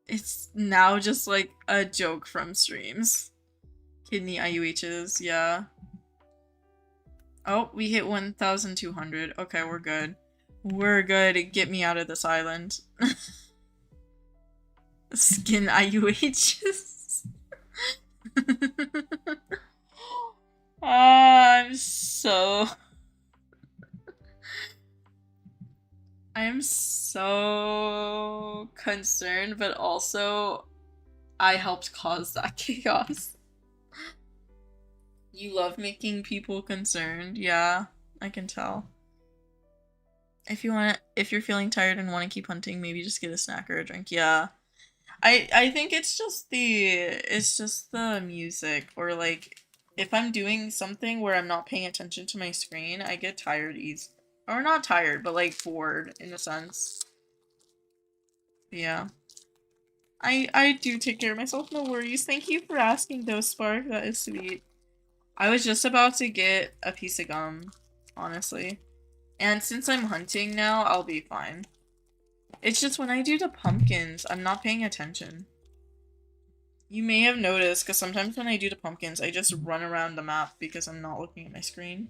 It's now just like a joke from streams. Kidney IUHs, yeah. Oh, we hit 1,200. Okay, we're good. We're good. Get me out of this island. Skin IUHs. I'm so... I'm so concerned, but also I helped cause that chaos. You love making people concerned. Yeah, I can tell. If you're feeling tired and want to keep hunting, maybe just get a snack or a drink. Yeah. I think it's just the music, or like if I'm doing something where I'm not paying attention to my screen, I get tired easy. Or not tired, but like bored in a sense. Yeah. I do take care of myself, no worries. Thank you for asking though, Spark. That is sweet. I was just about to get a piece of gum, honestly. And since I'm hunting now, I'll be fine. It's just when I do the pumpkins, I'm not paying attention. You may have noticed, because sometimes when I do the pumpkins, I just run around the map because I'm not looking at my screen.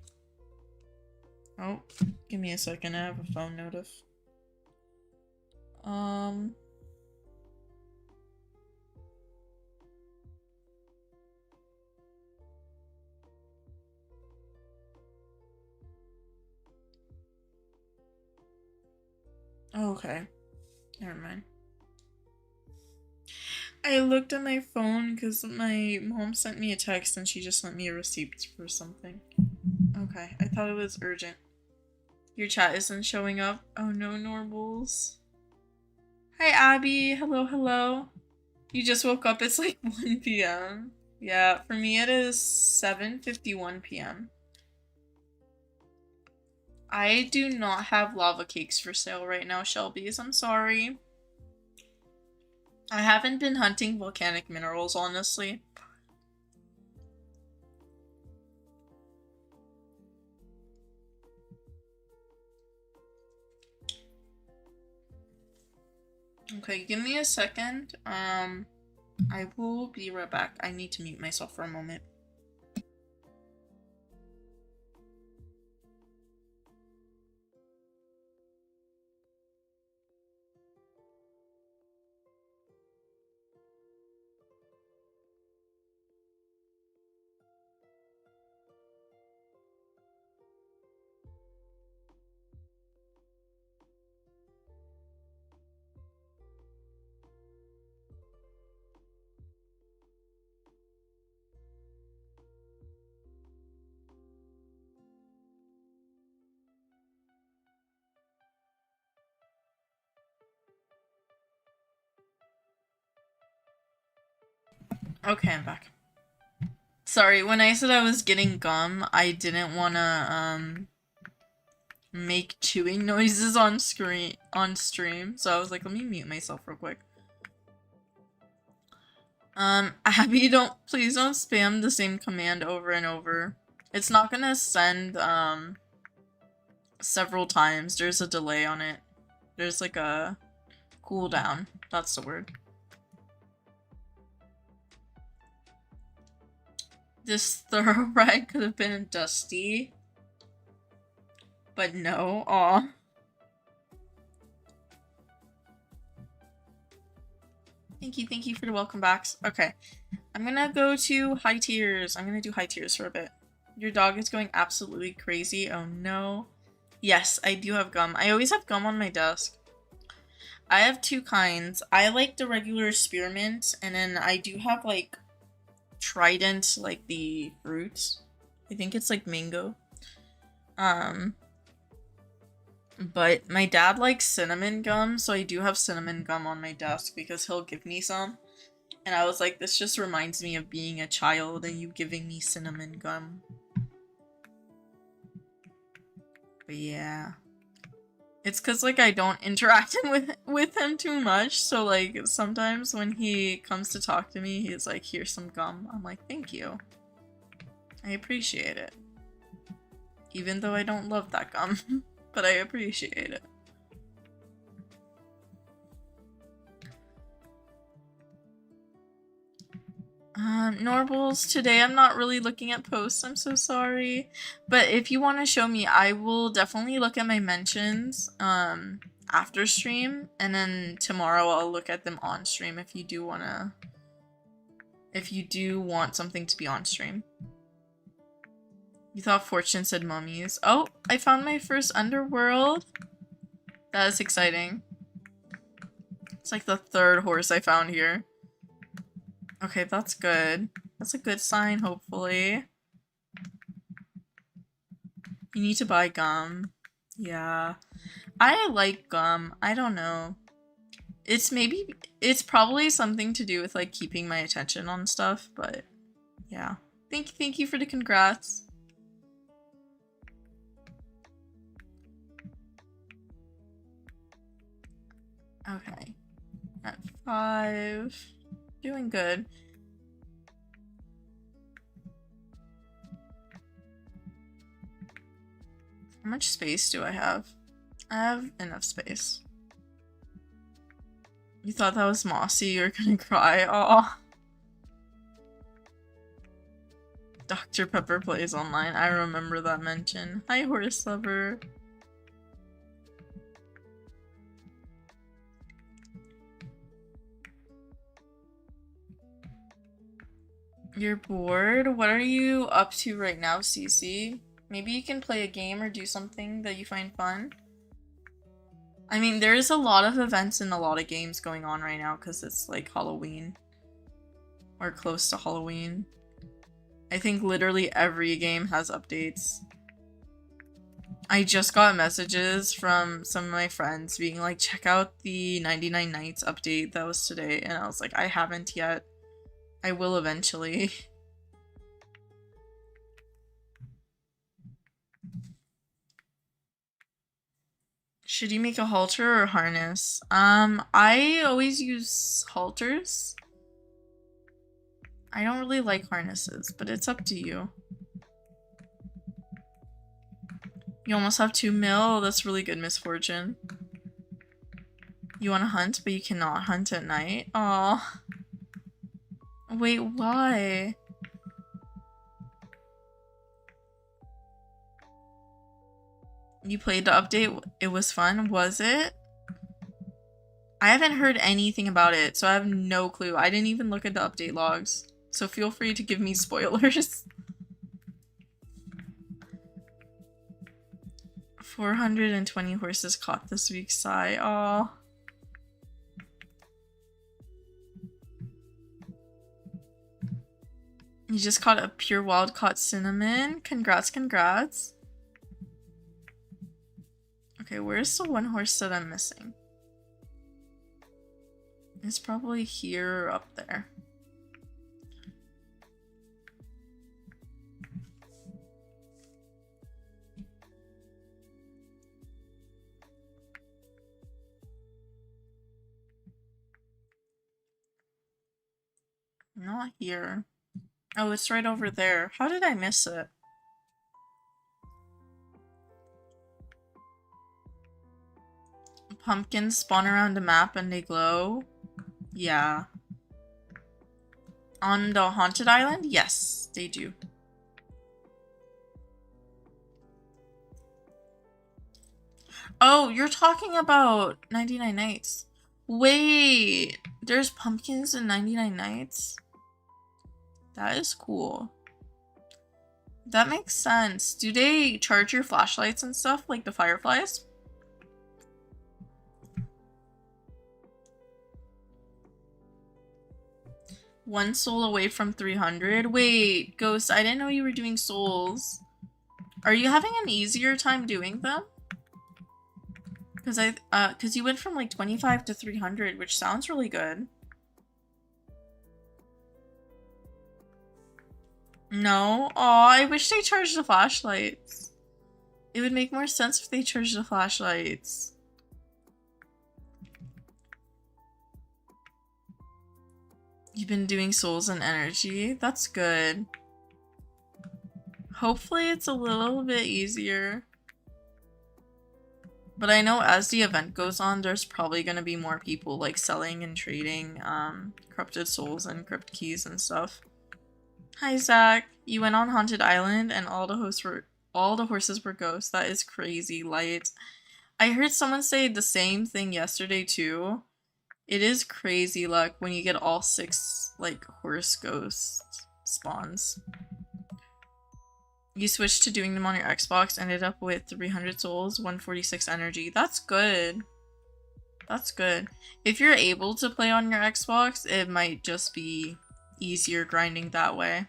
Oh, give me a second, I have a phone notif. Oh, okay. Never mind. I looked at my phone because my mom sent me a text and she just sent me a receipt for something. Okay, I thought it was urgent. Your chat isn't showing up. Oh no, Norbles. Hi, Abby. Hello, hello. You just woke up. It's like 1 p.m. Yeah, for me it is 7:51 p.m. I do not have lava cakes for sale right now, Shelby's. I'm sorry. I haven't been hunting volcanic minerals, honestly. Okay, give me a second. I will be right back. I need to mute myself for a moment. Okay, I'm back. Sorry, when I said I was getting gum, I didn't wanna, make chewing noises on stream, so I was like, let me mute myself real quick. Abby, please don't spam the same command over and over. It's not gonna send, several times. There's a delay on it. There's like a cooldown. That's the word. This thoroughbred could have been Dusty. But no, aw. Thank you for the welcome backs. Okay, I'm gonna go to high tiers. I'm gonna do high tiers for a bit. Your dog is going absolutely crazy. Oh no. Yes, I do have gum. I always have gum on my desk. I have two kinds. I like the regular spearmint, and then I do have like Trident, like the fruits. I think it's like mango. But my dad likes cinnamon gum, so I do have cinnamon gum on my desk because he'll give me some. And I was like, this just reminds me of being a child and you giving me cinnamon gum. But yeah. It's cause like I don't interact with him too much, so like sometimes when he comes to talk to me, he's like, here's some gum. I'm like, thank you. I appreciate it. Even though I don't love that gum, but I appreciate it. Norbles, today I'm not really looking at posts, I'm so sorry. But if you want to show me, I will definitely look at my mentions, after stream, and then tomorrow I'll look at them on stream if you do want something to be on stream. You thought Fortune said mummies. Oh, I found my first underworld. That is exciting. It's like the third horse I found here. Okay, that's good. That's a good sign, hopefully. You need to buy gum. Yeah. I like gum. I don't know. It's probably something to do with like keeping my attention on stuff, but yeah. Thank you for the congrats. Okay. 5. Doing good. How much space do I have? I have enough space. You thought that was Mossy? You're gonna cry. Aw. Dr. Pepper plays online. I remember that mention. Hi, horse lover. You're bored? What are you up to right now, Cece? Maybe you can play a game or do something that you find fun? I mean, there is a lot of events and a lot of games going on right now because it's like Halloween. Or close to Halloween. I think literally every game has updates. I just got messages from some of my friends being like, check out the 99 Nights update that was today. And I was like, I haven't yet. I will eventually. Should you make a halter or harness? I always use halters. I don't really like harnesses, but it's up to you. You almost have 2 mil. That's really good, Misfortune. You want to hunt, but you cannot hunt at night? Aw. Wait, why? You played the update? It was fun, was it? I haven't heard anything about it, so I have no clue. I didn't even look at the update logs. So feel free to give me spoilers. 420 horses caught this week, sigh. Aw. You just caught a pure wild caught cinnamon. Congrats, congrats. Okay, where's the one horse that I'm missing? It's probably here or up there. Not here. Oh, it's right over there. How did I miss it? Pumpkins spawn around a map and they glow? Yeah. On the haunted island? Yes, they do. Oh, you're talking about 99 Nights. Wait, there's pumpkins in 99 Nights? That is cool. That makes sense. Do they charge your flashlights and stuff like the fireflies? One soul away from 300? Wait, Ghost, I didn't know you were doing souls. Are you having an easier time doing them? Cause you went from like 25 to 300, which sounds really good. No? Aw, I wish they charged the flashlights. It would make more sense if they charged the flashlights. You've been doing souls and energy? That's good. Hopefully it's a little bit easier. But I know as the event goes on, there's probably gonna be more people like selling and trading corrupted souls and crypt keys and stuff. Hi Zach, you went on Haunted Island and all the horses were ghosts. That is crazy, Light. I heard someone say the same thing yesterday too. It is crazy luck when you get all 6 like horse ghost spawns. You switched to doing them on your Xbox, ended up with 300 souls, 146 energy. That's good. That's good. If you're able to play on your Xbox, it might just be easier grinding that way.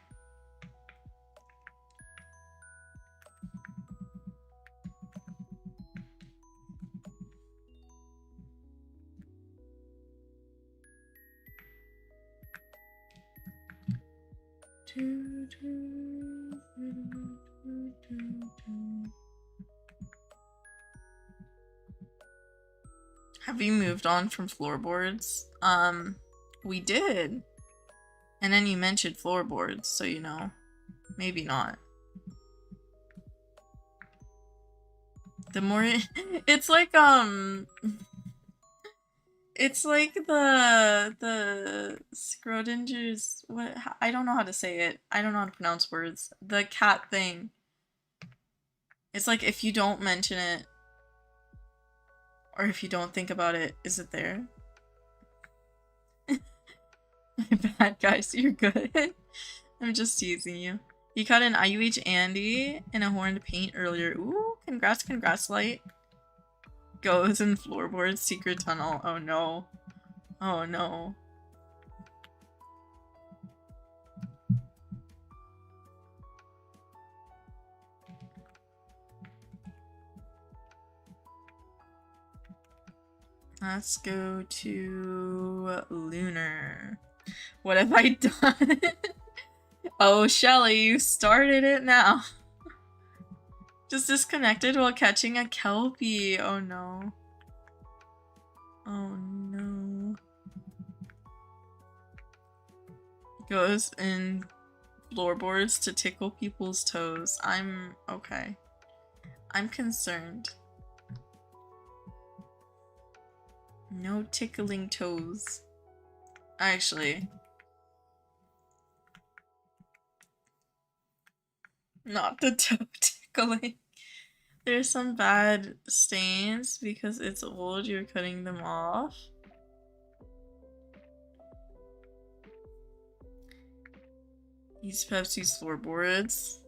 Have you moved on from floorboards? We did. And then you mentioned floorboards, so you know, maybe not. The more it's like it's like the Scrodinger's what I don't know how to say it. I don't know how to pronounce words. The cat thing. It's like if you don't mention it or if you don't think about it, is it there? My bad, guys. You're good. I'm just teasing you. You caught an IUH Andy and a horned paint earlier. Ooh, congrats, Light. Goes in floorboard secret tunnel. Oh no. Oh no. Let's go to Lunar. What have I done? Oh, Shelly, you started it now. Just disconnected while catching a Kelpie. Oh no. Oh no. Goes in floorboards to tickle people's toes. I'm okay. I'm concerned. No tickling toes. Actually. Not the toe tickling. There's some bad stains because it's old, you're cutting them off. Use Pepsi's floorboards.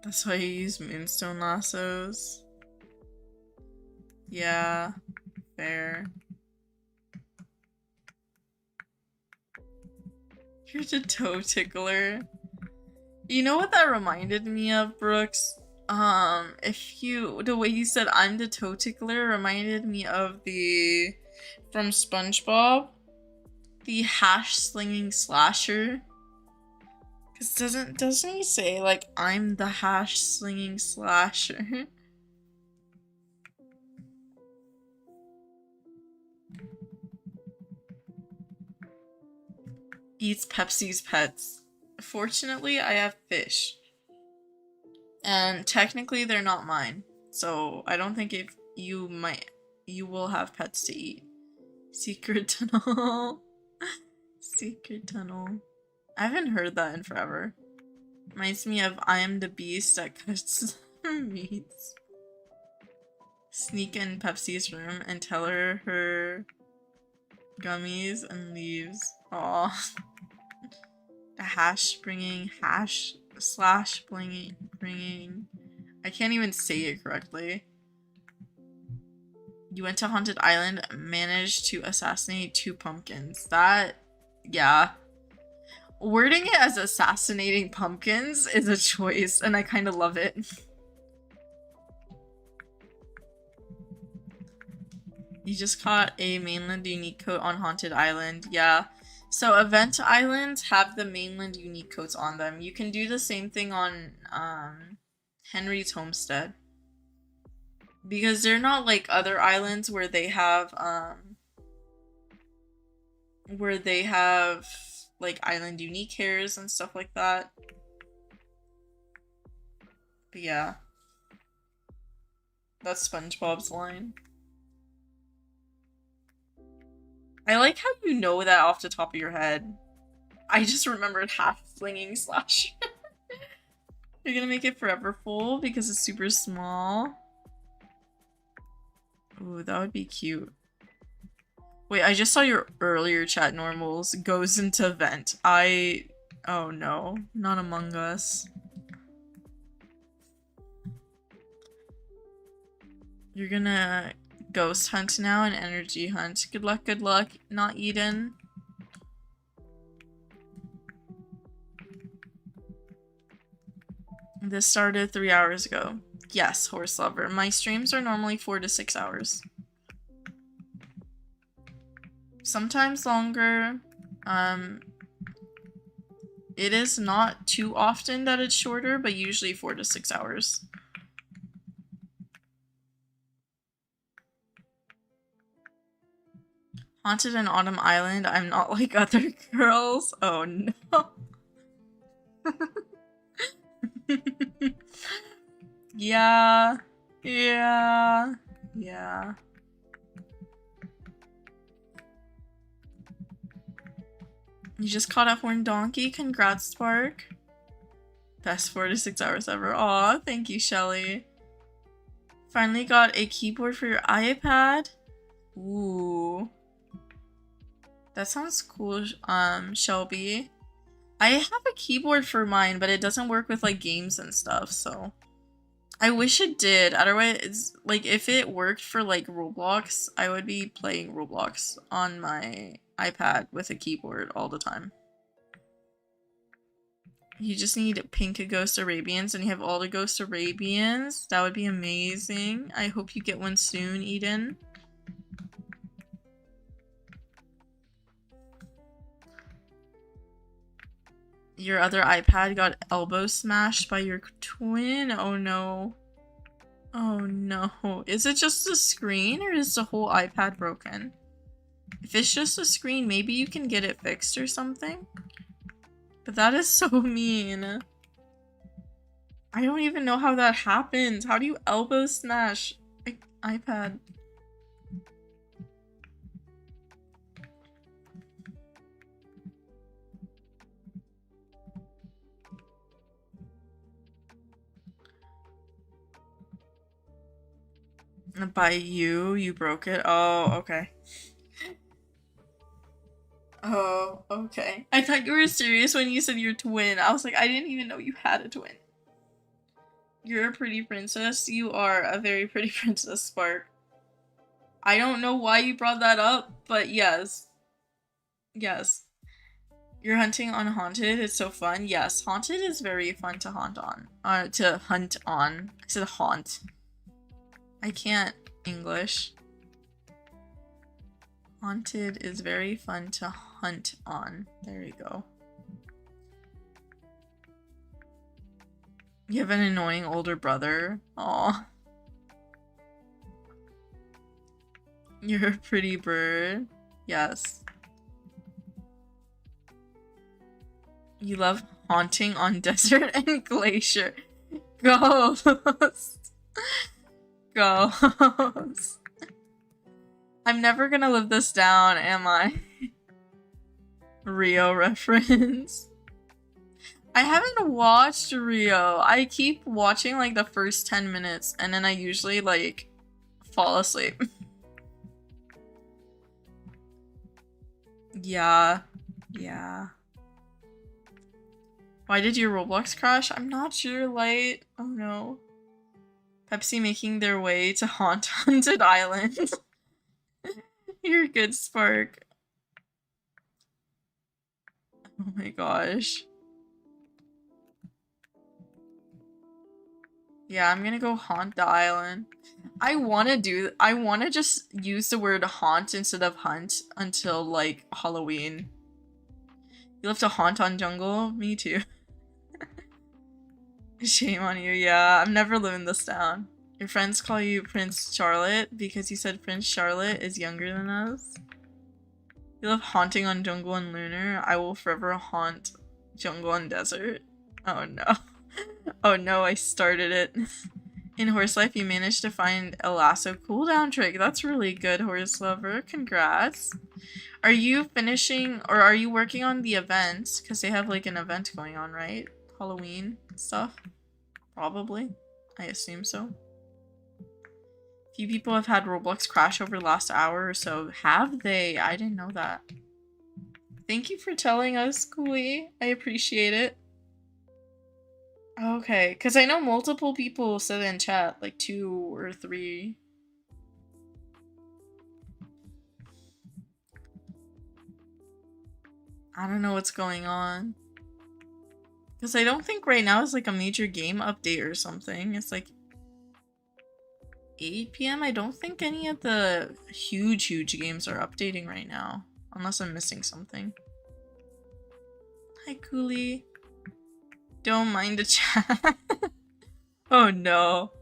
That's why you use moonstone lassos. Yeah, fair. You're the toe tickler. You know what that reminded me of, Brooks? The way you said I'm the toe tickler reminded me of from SpongeBob, the hash slinging slasher. Cause doesn't he say like I'm the hash slinging slasher? Eats Pepsi's pets. Fortunately, I have fish. And technically they're not mine. So I don't think if you will have pets to eat. Secret tunnel. Secret tunnel. I haven't heard that in forever. Reminds me of I am the beast that cuts meats. Sneak in Pepsi's room and tell her gummies and leaves. Aw. The hash bringing. I can't even say it correctly. You went to Haunted Island, managed to assassinate 2 pumpkins. That, yeah. Wording it as assassinating pumpkins is a choice, and I kind of love it. You just caught a mainland unique coat on Haunted Island. Yeah. So event islands have the mainland unique coats on them. You can do the same thing on Henry's Homestead. Because they're not like other islands where they have like island unique hairs and stuff like that. But yeah. That's SpongeBob's line. I like how you know that off the top of your head. I just remembered half flinging slash. You're gonna make it forever full because it's super small. Ooh, that would be cute. Wait, I just saw your earlier chat normals. Goes into vent. Oh no, not Among Us. You're gonna ghost hunt now and energy hunt. Good luck, not Eden. This started 3 hours ago. Yes, horse lover. My streams are normally 4 to 6 hours. Sometimes longer. It is not too often that it's shorter, but usually 4 to 6 hours. Haunted in Autumn Island. I'm not like other girls. Oh no. Yeah. Yeah. Yeah. You just caught a horned donkey. Congrats, Spark. Best 4 to 6 hours ever. Aw, thank you, Shelly. Finally got a keyboard for your iPad. Ooh. That sounds cool, Shelby. I have a keyboard for mine, but it doesn't work with like games and stuff, so I wish it did. Otherwise, it's like if it worked for like Roblox, I would be playing Roblox on my iPad with a keyboard all the time. You just need pink Ghost Arabians and you have all the Ghost Arabians. That would be amazing. I hope you get one soon, Eden. Your other iPad got elbow smashed by your twin? Oh no. Oh no. Is it just the screen or is the whole iPad broken? If it's just a screen, maybe you can get it fixed or something. But that is so mean. I don't even know how that happens. How do you elbow smash an iPad? By you broke it? Oh, okay. Oh, okay. I thought you were serious when you said your twin. I was like, I didn't even know you had a twin. You're a pretty princess. You are a very pretty princess, Spark. I don't know why you brought that up, but yes. Yes. You're hunting on Haunted. It's so fun. Yes, Haunted is very fun to hunt on. To hunt on. I said haunt. I can't English. Haunted is very fun to hunt on. There you go. You have an annoying older brother. Aw. You're a pretty bird. Yes. You love haunting on desert and glacier. Ghost. Ghost. I'm never gonna live this down, am I? Rio reference. I haven't watched Rio. I keep watching like the first 10 minutes and then I usually like fall asleep. Yeah. Yeah. Why did your Roblox crash? I'm not sure, Light. Oh no. Pepsi making their way to Haunted Island. You're good, Spark. Oh my gosh. Yeah, I'm gonna go haunt the island. I wanna just use the word haunt instead of hunt until like Halloween. You love to haunt on jungle? Me too. Shame on you, yeah. I'm never living this down. Your friends call you Prince Charlotte because you said Prince Charlotte is younger than us. You love haunting on jungle and lunar. I will forever haunt jungle and desert. Oh no. Oh no, I started it. In Horse Life, you managed to find a lasso cooldown trick. That's really good, Horse Lover. Congrats. Are you finishing, or are you working on the events? Because they have like an event going on, right? Halloween stuff? Probably. I assume so. Few people have had Roblox crash over the last hour or so. Have they? I didn't know that. Thank you for telling us, Cooley. I appreciate it. Okay, because I know multiple people said in chat, like 2 or 3. I don't know what's going on. Because I don't think right now is like a major game update or something. It's like 8 p.m. I don't think any of the huge games are updating right now. Unless I'm missing something. Hi, Cooley. Don't mind the chat. Oh no.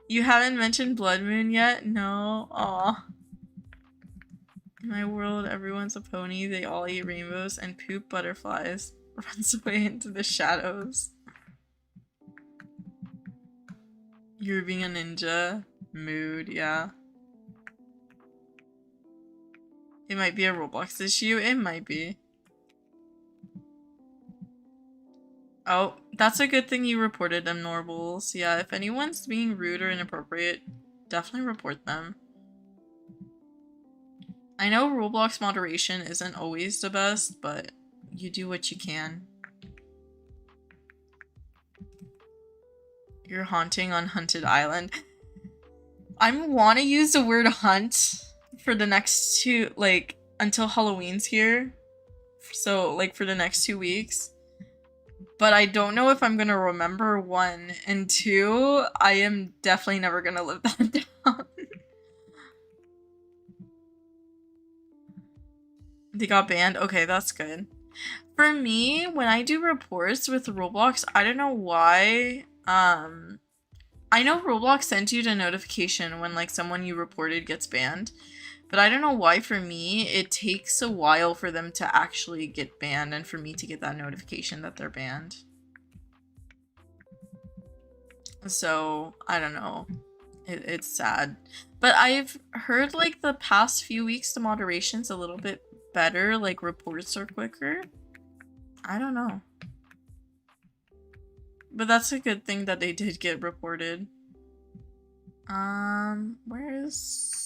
You haven't mentioned Blood Moon yet? No. Aw. In my world, everyone's a pony. They all eat rainbows and poop butterflies. Runs away into the shadows. You're being a ninja. Mood, yeah. It might be a Roblox issue. It might be. Oh, that's a good thing you reported them, Norbles. Yeah, if anyone's being rude or inappropriate, definitely report them. I know Roblox moderation isn't always the best, but you do what you can. You're haunting on Haunted Island. I want to use the word hunt for the next two, like, until Halloween's here. So, like, for the next 2 weeks. But I don't know if I'm gonna remember, 1, and 2, I am definitely never gonna live that down. They got banned? Okay, that's good. For me, when I do reports with Roblox, I don't know why, I know Roblox sends you the notification when, like, someone you reported gets banned, but I don't know why for me, it takes a while for them to actually get banned and for me to get that notification that they're banned. So, I don't know. It's sad. But I've heard, like, the past few weeks, the moderation's a little bit better, like, reports are quicker. I don't know. But that's a good thing that they did get reported. Where's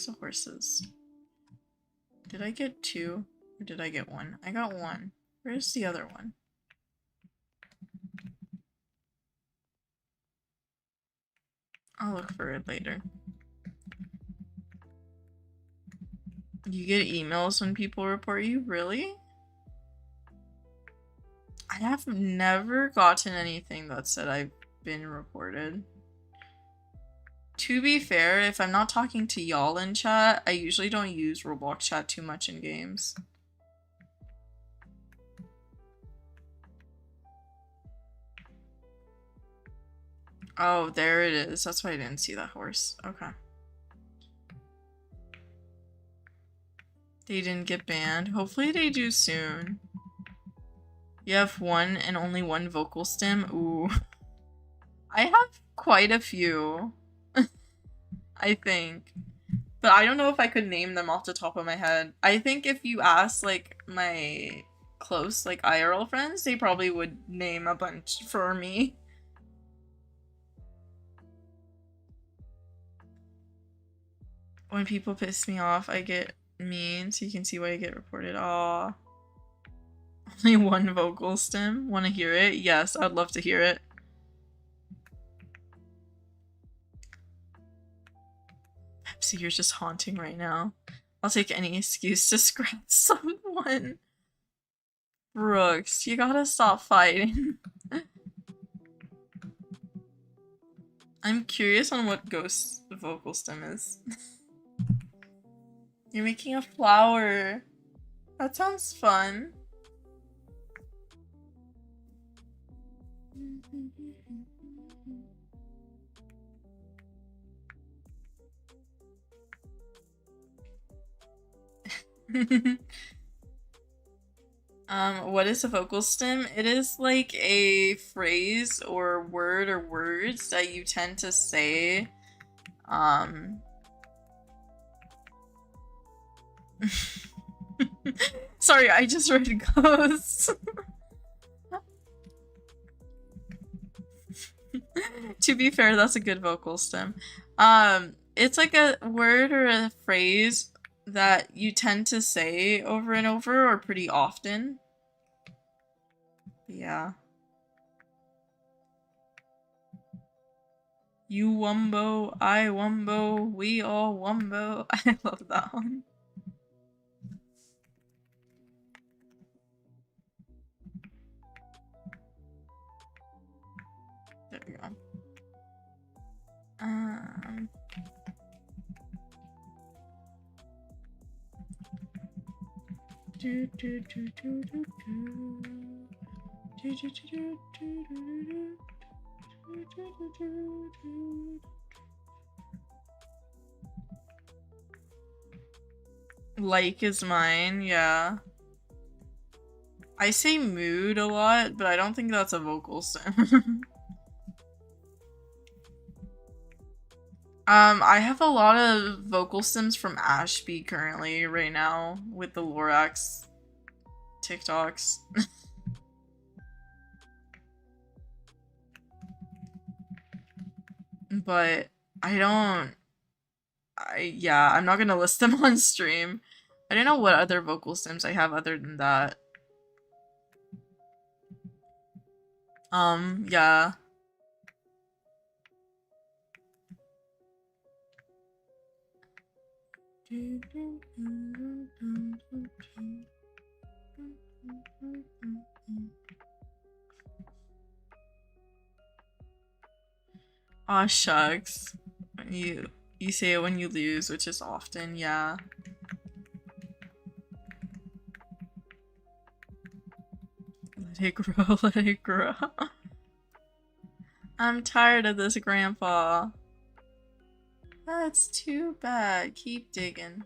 the horses? Did I get 2? Or did I get 1? I got 1. Where's the other one? I'll look for it later. You get emails when people report you? Really? I have never gotten anything that said I've been reported. To be fair, if I'm not talking to y'all in chat, I usually don't use Roblox chat too much in games. Oh, there it is. That's why I didn't see that horse. Okay. They didn't get banned. Hopefully they do soon. You have 1 and only 1 vocal stem? Ooh. I have quite a few. I think. But I don't know if I could name them off the top of my head. I think if you ask, like, my close, like, IRL friends, they probably would name a bunch for me. When people piss me off, I get mean, so you can see why I get reported. Aw. Only 1 vocal stem? Wanna hear it? Yes, I'd love to hear it. Pepsi, you're just haunting right now. I'll take any excuse to scratch someone. Brooks, you gotta stop fighting. I'm curious on what Ghost's vocal stem is. You're making a flower. That sounds fun. What is a vocal stem? It is like a phrase or word or words that you tend to say, Sorry, I just read Ghosts. To be fair, that's a good vocal stem. It's like a word or a phrase that you tend to say over and over or pretty often. Yeah. You wumbo, I wumbo, we all wumbo. I love that one. There we go. Like is mine, yeah. I say mood a lot, but I don't think that's a vocal stem. I have a lot of vocal stems from Ashby currently right now with the Lorax TikToks. But I don't yeah, I'm not gonna list them on stream. I don't know what other vocal stems I have other than that. Yeah. Aw, shucks. You say it when you lose, which is often, yeah. Let it grow, let it grow. I'm tired of this, Grandpa. That's too bad. Keep digging.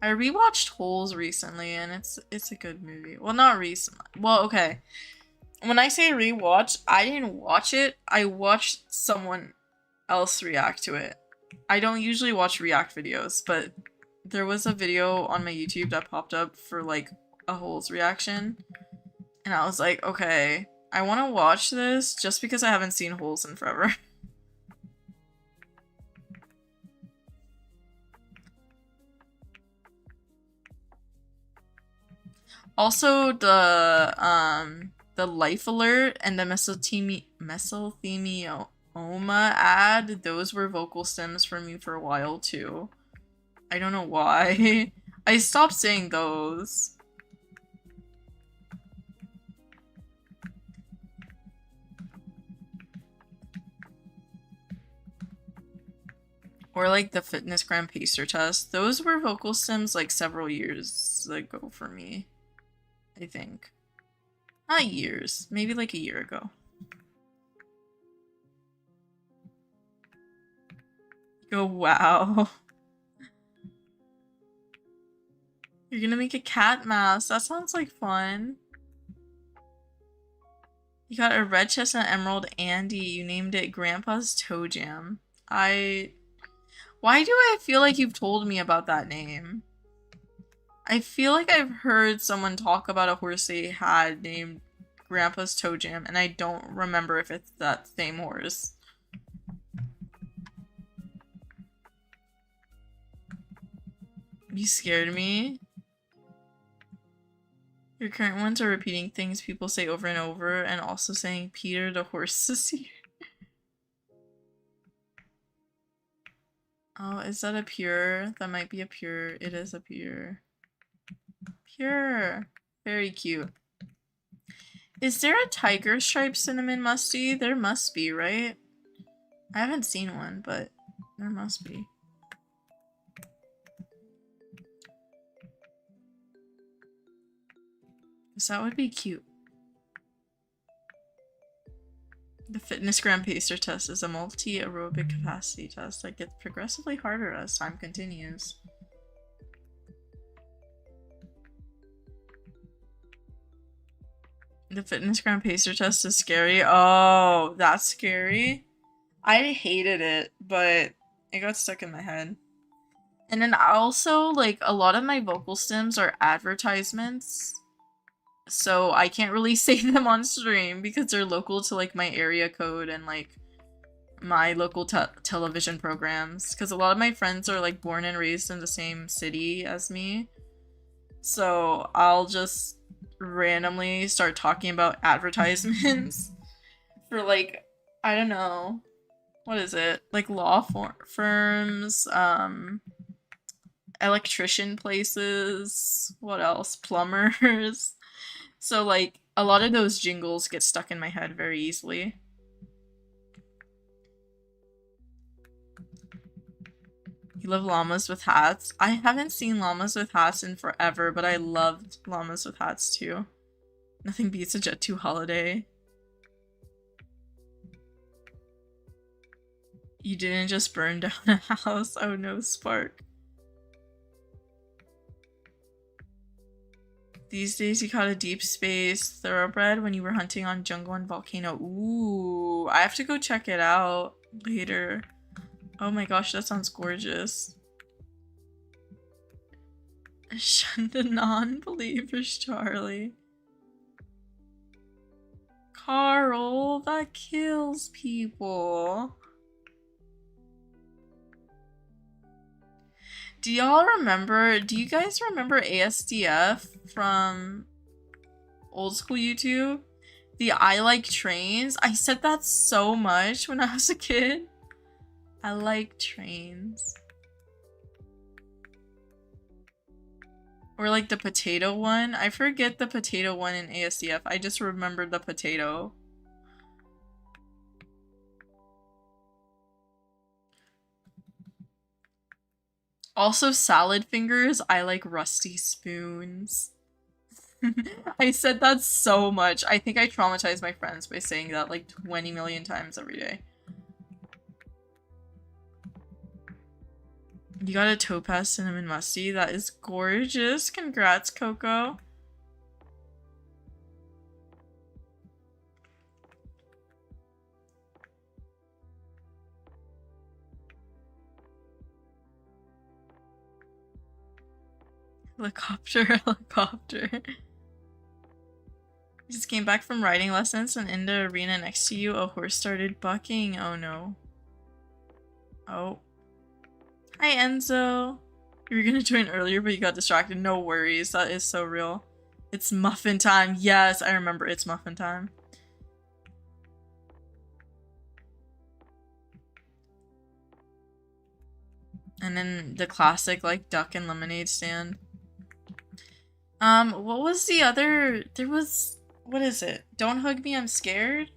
I rewatched Holes recently, and it's a good movie. Well, not recently. Well, okay. When I say rewatch, I didn't watch it. I watched someone else react to it. I don't usually watch react videos, but there was a video on my YouTube that popped up for like a Holes reaction, and I was like, okay, I want to watch this just because I haven't seen Holes in forever. Also, the life alert and the mesothelioma ad, those were vocal stems for me for a while too. I don't know why. I stopped saying those. Or like the fitness gram pacer test. Those were vocal stems like several years ago for me. I think. Not years. Maybe like a year ago. Oh, wow. You're gonna make a cat mask. That sounds like fun. You got a red chestnut emerald Andy. You named it Grandpa's Toe Jam. Why do I feel like you've told me about that name? I feel like I've heard someone talk about a horse they had named Grandpa's Toe Jam, and I don't remember if it's that same horse. You scared me. Your current ones are repeating things people say over and over, and also saying Peter the horse is here. Oh, is that a pure? That might be a pure. It is a pure. Pure. Very cute. Is there a tiger stripe cinnamon musty? There must be, right? I haven't seen one, but there must be. Because that would be cute. The fitness gram pacer test is a multi-aerobic capacity test that gets progressively harder as time continues. The fitness gram pacer test is scary. Oh, that's scary. I hated it, but it got stuck in my head. And then also, like, a lot of my vocal stems are advertisements. So I can't really say them on stream because they're local to like my area code and like my local television programs, because a lot of my friends are like born and raised in the same city as me, so I'll just randomly start talking about advertisements for like, I don't know, what is it, like law firms, electrician places, what else, plumbers. So, like, a lot of those jingles get stuck in my head very easily. You love llamas with hats? I haven't seen llamas with hats in forever, but I loved llamas with hats too. Nothing beats a Jet 2 holiday. You didn't just burn down a house. Oh no, Spark. These days you caught a deep space thoroughbred when you were hunting on jungle and volcano. Ooh, I have to go check it out later. Oh my gosh, that sounds gorgeous. Shun the non-believers, Charlie. Carl, that kills people. Do you guys remember ASDF from old school YouTube? The I like trains? I said that so much when I was a kid. I like trains. Or like the potato one. I forget the potato one in ASDF. I just remember the potato. Also salad fingers. I like rusty spoons. I said that so much. I think I traumatized my friends by saying that like 20 million times every day. You got a topaz cinnamon musty. That is gorgeous. Congrats, Coco. Helicopter, helicopter. Just came back from riding lessons and in the arena next to you, a horse started bucking. Oh no. Oh. Hi, Enzo. You were gonna join earlier, but you got distracted. No worries. That is so real. It's muffin time. Yes, I remember it's muffin time. And then the classic, like, duck and lemonade stand. What was the other? There was... What is it? Don't hug me, I'm scared?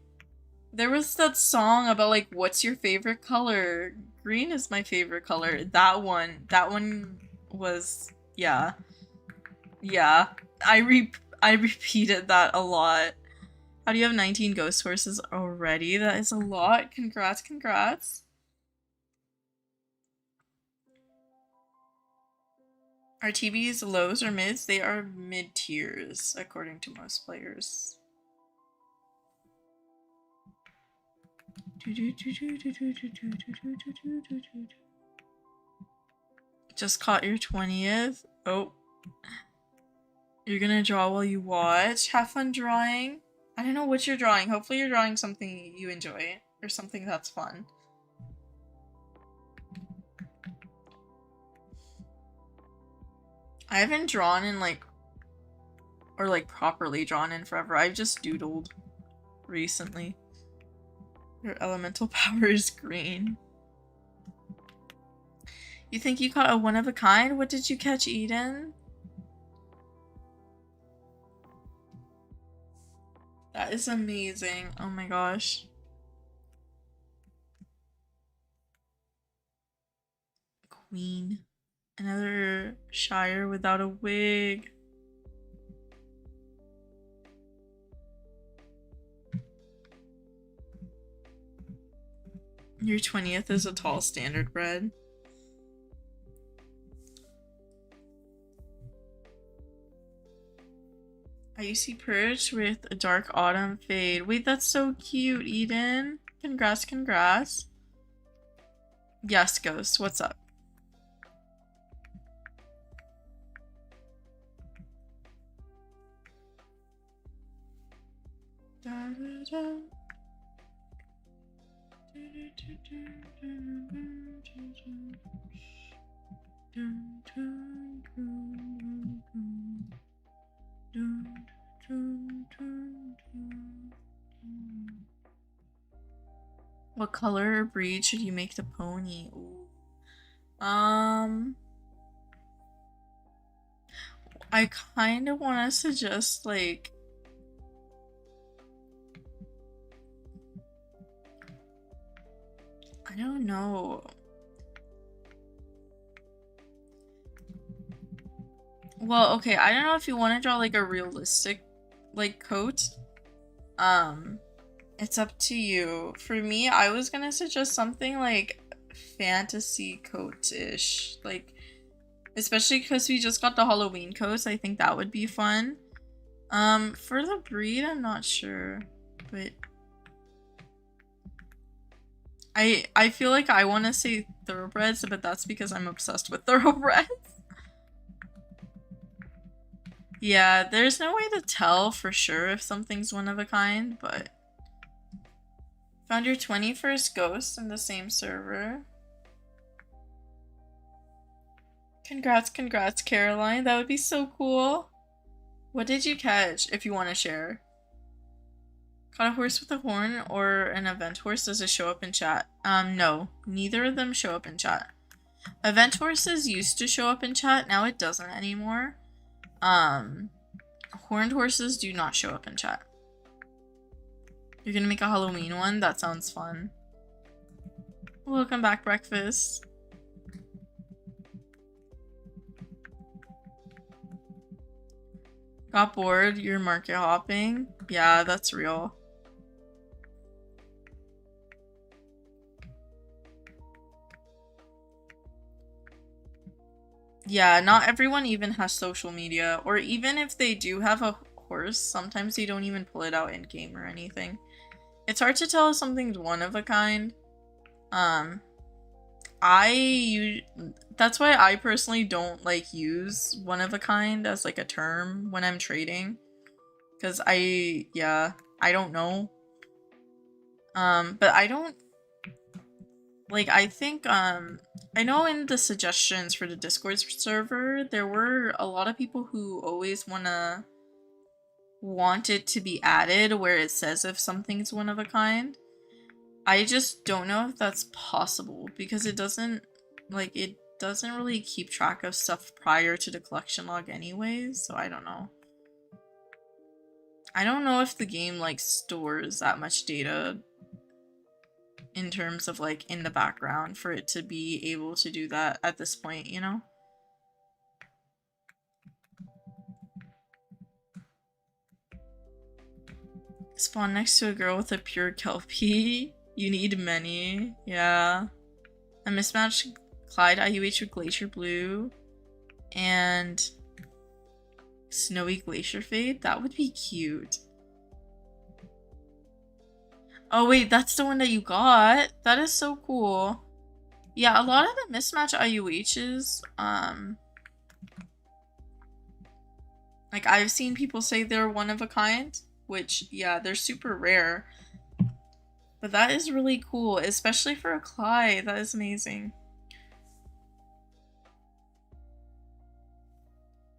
There was that song about, like, what's your favorite color? Green is my favorite color. That one was... Yeah. Yeah. I repeated that a lot. How do you have 19 ghost horses already? That is a lot. Congrats, congrats. Are TBs lows or mids? They are mid tiers, according to most players. Just caught your 20th. Oh. You're gonna draw while you watch. Have fun drawing. I don't know what you're drawing. Hopefully you're drawing something you enjoy. Or something that's fun. I haven't drawn in like... Or like properly drawn in forever. I've just doodled recently. Your elemental power is green. You think you caught a one of a kind? What did you catch, Eden? That is amazing. Oh my gosh. Queen. Another Shire without a wig. Your 20th is a tall standard bred. Icy perch with a dark autumn fade. Wait, that's so cute, Eden. Congrats, congrats. Yes, Ghost, what's up? Da, da, da. What color or breed should you make the pony? Ooh. I kind of want us to just like I don't know. Well, okay, I don't know if you want to draw like a realistic like coat. It's up to you. For me, I was gonna suggest something like fantasy coat-ish. Like, especially because we just got the Halloween coats, I think that would be fun. For the breed, I'm not sure, but I feel like I want to say thoroughbreds, but that's because I'm obsessed with thoroughbreds. Yeah, there's no way to tell for sure if something's one of a kind, but found your 21st ghost in the same server. Congrats, Caroline. That would be so cool. What did you catch, if you want to share? Caught a horse with a horn or an event horse? Does it show up in chat? No. Neither of them show up in chat. Event horses used to show up in chat. Now it doesn't anymore. Horned horses do not show up in chat. You're gonna make a Halloween one? That sounds fun. Welcome back, breakfast. Got bored? You're market hopping? Yeah, that's real. Yeah, not everyone even has social media, or even if they do have a horse, sometimes they don't even pull it out in game or anything. It's hard to tell if something's one of a kind. That's why I personally don't like use one of a kind as like a term when I'm trading, because I don't know. But I don't like, I think, I know in the suggestions for the Discord server, there were a lot of people who always want it to be added where it says if something's one of a kind. I just don't know if that's possible because it doesn't really keep track of stuff prior to the collection log anyways, so I don't know. I don't know if the game like stores that much data in terms of like in the background for it to be able to do that at this point, you know? Spawn next to a girl with a pure kelpie. You need many. Yeah. A mismatched Clyde IUH with Glacier Blue and Snowy Glacier Fade. That would be cute. Oh wait, that's the one that you got? That is so cool. Yeah, a lot of the mismatch IUHs, like I've seen people say they're one of a kind, which, yeah, they're super rare. But that is really cool, especially for a Clyde. That is amazing.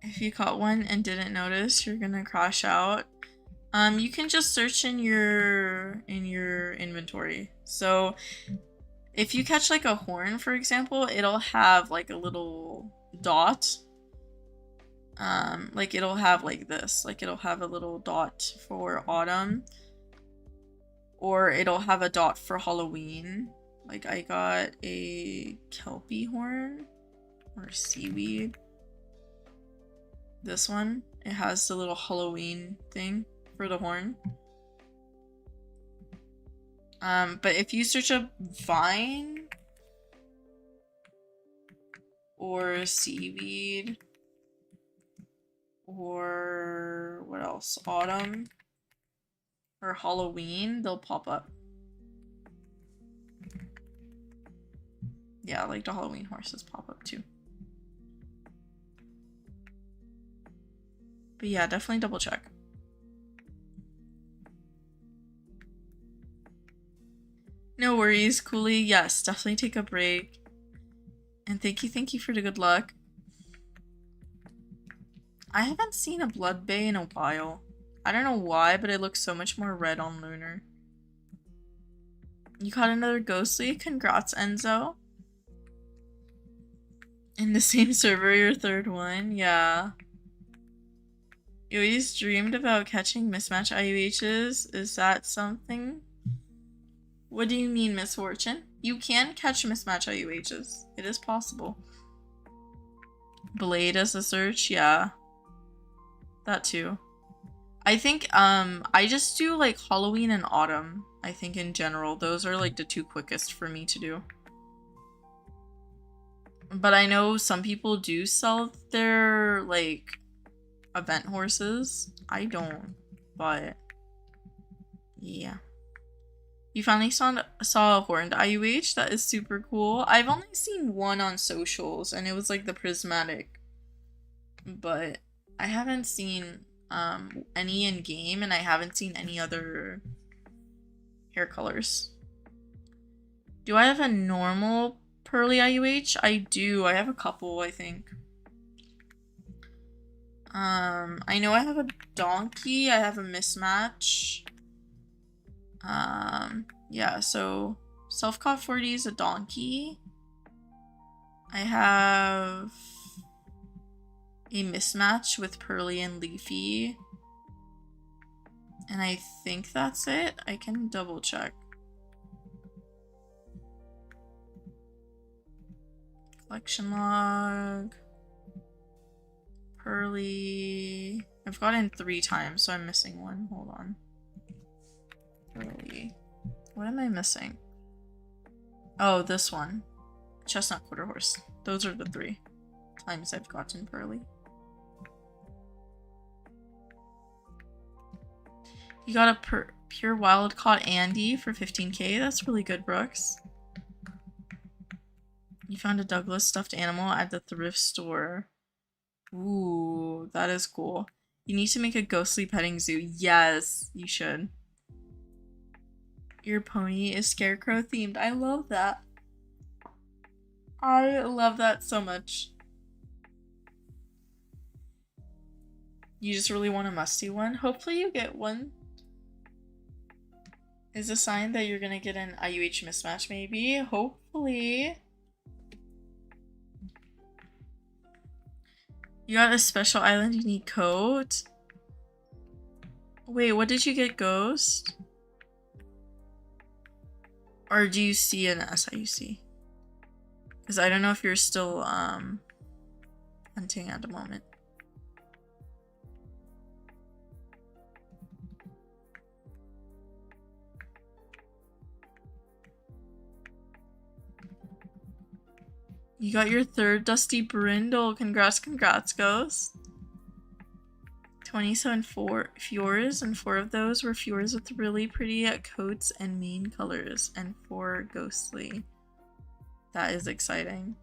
If you caught one and didn't notice, you're gonna crash out. You can just search in your inventory. So if you catch like a horn, for example, it'll have like a little dot. Like it'll have like this, like it'll have a little dot for autumn, or it'll have a dot for Halloween. Like I got a kelpie horn or seaweed. This one, it has the little Halloween thing for the horn. But if you search up vine or seaweed or what else, autumn or Halloween, they'll pop up. Yeah, like the Halloween horses pop up too. But yeah, definitely double check. No worries, Cooley. Yes, definitely take a break. And thank you for the good luck. I haven't seen a blood bay in a while. I don't know why, but it looks so much more red on Lunar. You caught another ghostly? Congrats, Enzo. In the same server, your third one? Yeah. You always dreamed about catching mismatch IUHs? Is that something? What do you mean, Misfortune? You can catch mismatch IUHs. It is possible. Blade as a search? Yeah. That too. I think, I just do like Halloween and autumn. I think in general, those are like the two quickest for me to do. But I know some people do sell their like event horses. I don't, but yeah. You finally saw a horned IUH? That is super cool. I've only seen one on socials, and it was like the prismatic. But I haven't seen any in game, and I haven't seen any other hair colors. Do I have a normal pearly IUH? I do. I have a couple, I think. I know I have a donkey. I have a mismatch. Yeah, so self-caught 4D is a donkey. I have a mismatch with Pearly and Leafy. And I think that's it. I can double check. Collection log. Pearly. I've gotten 3 times, so I'm missing one. Hold on. Pearly. What am I missing? Oh, this one. Chestnut quarter horse. Those are the 3 times I've gotten Pearly. You got a pure wild caught Andy for 15k. That's really good, Brooks. You found a Douglas stuffed animal at the thrift store. Ooh, that is cool. You need to make a ghostly petting zoo. Yes, you should. Your pony is scarecrow themed. I love that. I love that so much. You just really want a musty one? Hopefully you get one. Is a sign that you're gonna get an IUH mismatch, maybe? Hopefully. You got a special island unique coat? Wait, what did you get, Ghost? Or do you see an SIUC? Because I don't know if you're still hunting at the moment. You got your 3rd Dusty Brindle. Congrats, congrats, Ghost. 27 Fjords, and 4 of those were Fjords with really pretty coats and main colors, and 4 ghostly. That is exciting.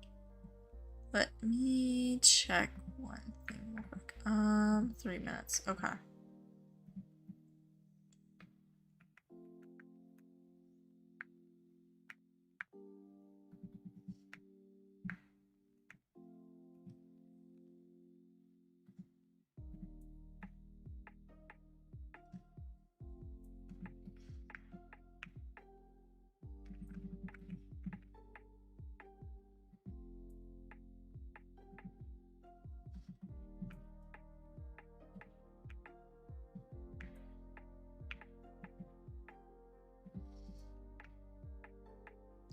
Let me check one thing real quick. 3 minutes. Okay.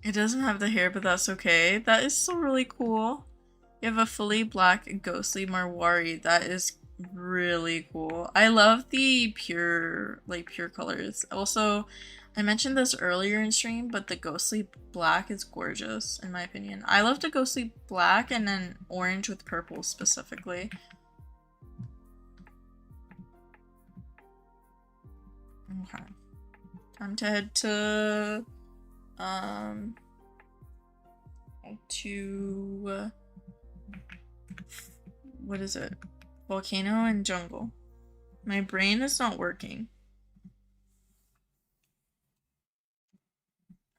It doesn't have the hair, but that's okay. That is still really cool. You have a fully black ghostly Marwari. That is really cool. I love the pure colors. Also, I mentioned this earlier in stream, but the ghostly black is gorgeous in my opinion. I love the ghostly black and then orange with purple specifically. Okay. Time to head to what is it? Volcano and jungle. My brain is not working.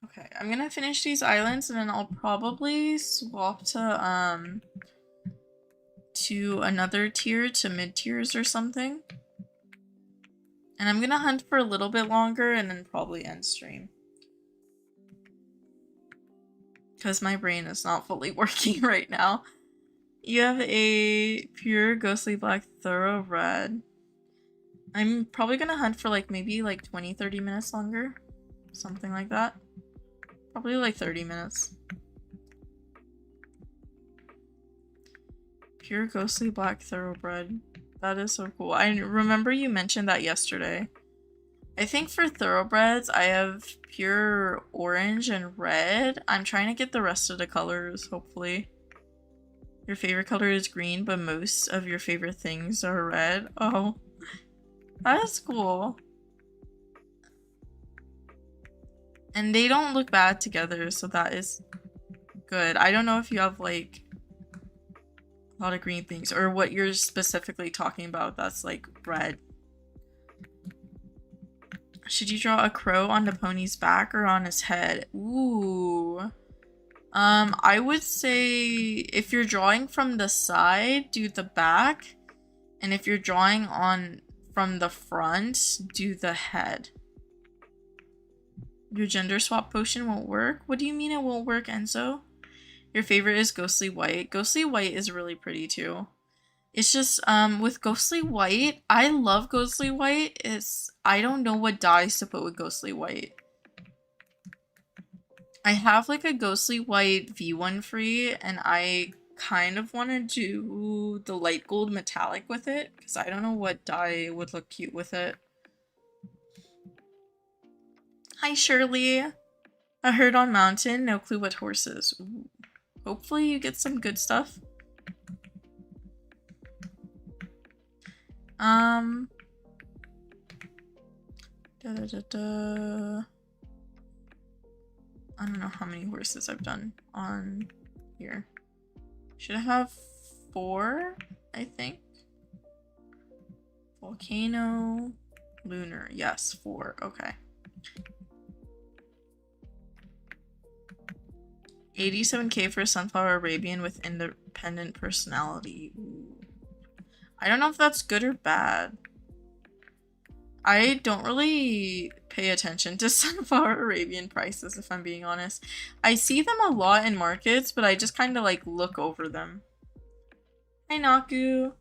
Okay, I'm gonna finish these islands and then I'll probably swap to another tier, to mid tiers or something. And I'm gonna hunt for a little bit longer and then probably end stream. Because my brain is not fully working right now. You have a pure ghostly black thoroughbred. I'm probably gonna hunt for like maybe like 20-30 minutes longer. Something like that. Probably like 30 minutes. Pure ghostly black thoroughbred. That is so cool. I remember you mentioned that yesterday. I think for thoroughbreds, I have pure orange and red. I'm trying to get the rest of the colors, hopefully. Your favorite color is green, but most of your favorite things are red. Oh, that is cool. And they don't look bad together, so that is good. I don't know if you have like a lot of green things or what you're specifically talking about that's like red. Should you draw a crow on the pony's back or on his head? Ooh. I would say if you're drawing from the side, do the back. And if you're drawing on from the front, do the head. Your gender swap potion won't work? What do you mean it won't work, Enzo? Your favorite is Ghostly White. Ghostly White is really pretty too. It's just, with Ghostly White, I love Ghostly White. I don't know what dyes to put with Ghostly White. I have like a Ghostly White V1 free, and I kind of want to do the light gold metallic with it, because I don't know what dye would look cute with it. Hi, Shirley. A herd on mountain, no clue what horses. Ooh. Hopefully you get some good stuff. I don't know how many horses I've done on here. Should I have 4, I think? Volcano, lunar, yes, 4, okay. 87k for Sunflower Arabian with independent personality. Ooh. I don't know if that's good or bad. I don't really pay attention to Sunflower Arabian prices, if I'm being honest. I see them a lot in markets, but I just kind of like look over them. Hi, Naku.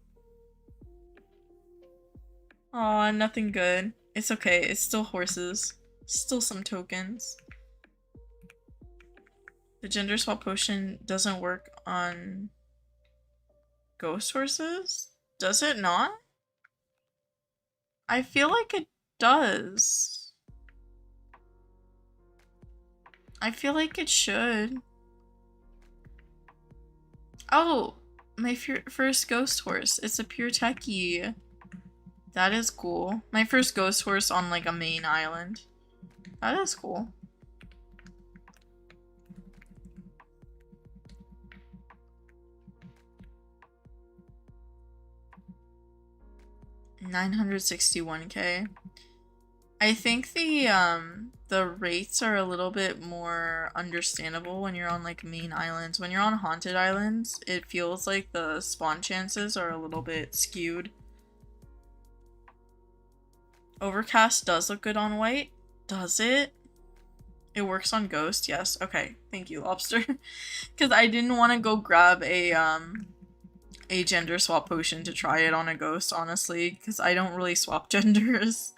Aw, nothing good. It's okay. It's still horses. Still some tokens. The gender swap potion doesn't work on ghost horses? Does it not? I feel like it does. I feel like it should. Oh, my first ghost horse. It's a pure techie. That is cool. My first ghost horse on like a main island. That is cool. $961k. I think the rates are a little bit more understandable when you're on like main islands. When you're on haunted islands, it feels like the spawn chances are a little bit skewed. Overcast does look good on white. Does it? It works on ghost, yes. Okay, thank you, Lobster. Because I didn't want to go grab a gender swap potion to try it on a ghost, honestly, because I don't really swap genders.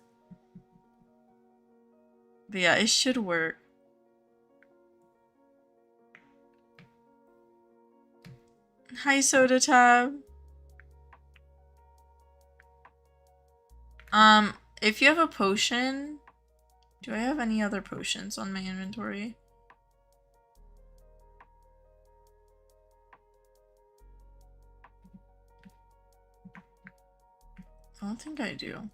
But yeah, it should work. Hi, Soda Tab. If you have a potion, do I have any other potions on my inventory? I don't think I do.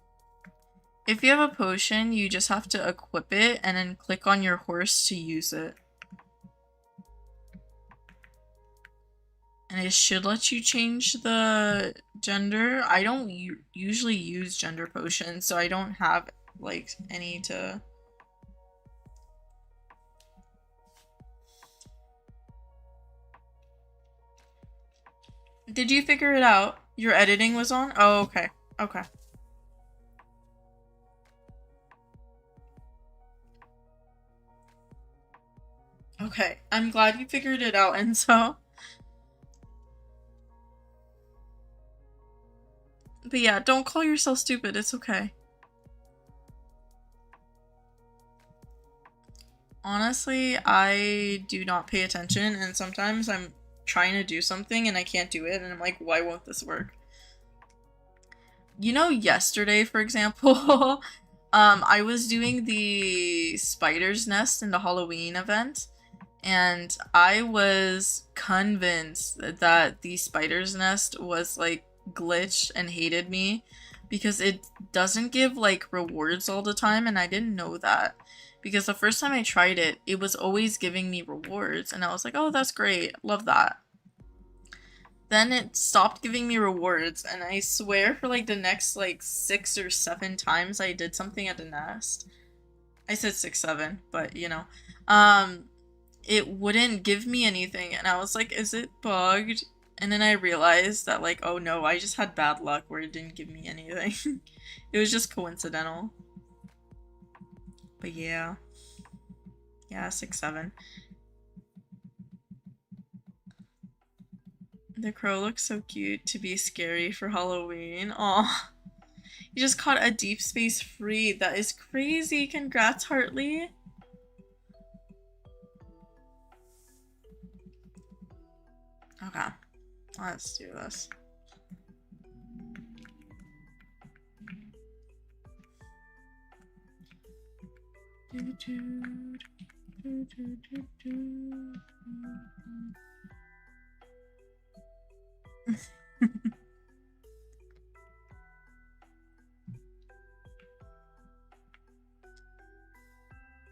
If you have a potion, you just have to equip it and then click on your horse to use it. And it should let you change the gender. I don't usually use gender potions, so I don't have like any to... Did you figure it out? Your editing was on? Oh, okay. Okay. Okay, I'm glad you figured it out, Enzo. But yeah, don't call yourself stupid, it's okay. Honestly, I do not pay attention, and sometimes I'm trying to do something and I can't do it, and I'm like, why won't this work? You know, yesterday, for example, I was doing the spider's nest in the Halloween event, and I was convinced that the spider's nest was like glitched and hated me because it doesn't give like rewards all the time, and I didn't know that. Because the first time I tried it, it was always giving me rewards, and I was like, oh, that's great, love that. Then it stopped giving me rewards, and I swear for like the next like 6 or 7 times I did something at the nest. I said 6, 7, but you know. It wouldn't give me anything, and I was like, is it bugged? And then I realized that like, oh no, I just had bad luck where it didn't give me anything. It was just coincidental. But yeah. Yeah, 6, 7. The crow looks so cute to be scary for Halloween. Aw. You just caught a deep space free. That is crazy. Congrats, Hartley. Okay. Let's do this.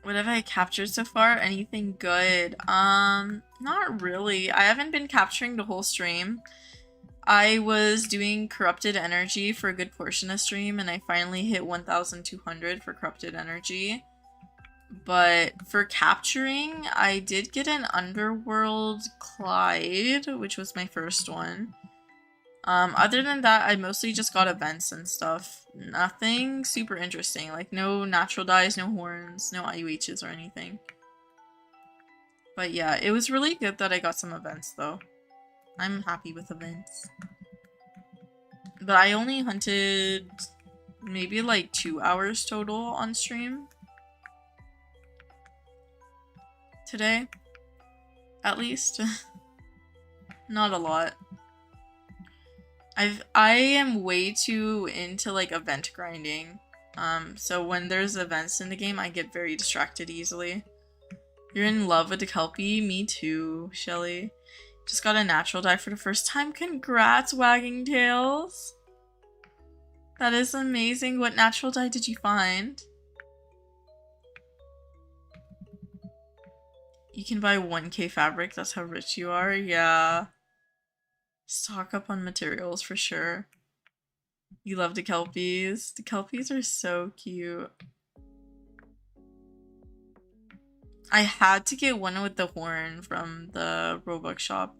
What have I captured so far? Anything good? Not really. I haven't been capturing the whole stream. I was doing corrupted energy for a good portion of stream, and I finally hit 1,200 for corrupted energy. But for capturing, I did get an Underworld Clyde, which was my first one. Other than that, I mostly just got events and stuff. Nothing super interesting. Like, no natural dyes, no horns, no IUHs or anything. But yeah, it was really good that I got some events, though. I'm happy with events. But I only hunted maybe like 2 hours total on stream. Today. At least. Not a lot. I am way too into like event grinding. So when there's events in the game, I get very distracted easily. You're in love with the Kelpie? Me too, Shelly. Just got a natural dye for the first time. Congrats, Wagging Tails! That is amazing. What natural dye did you find? You can buy 1K fabric, that's how rich you are? Yeah. Stock up on materials for sure. You love the Kelpies. The Kelpies are so cute. I had to get one with the horn from the Robux shop.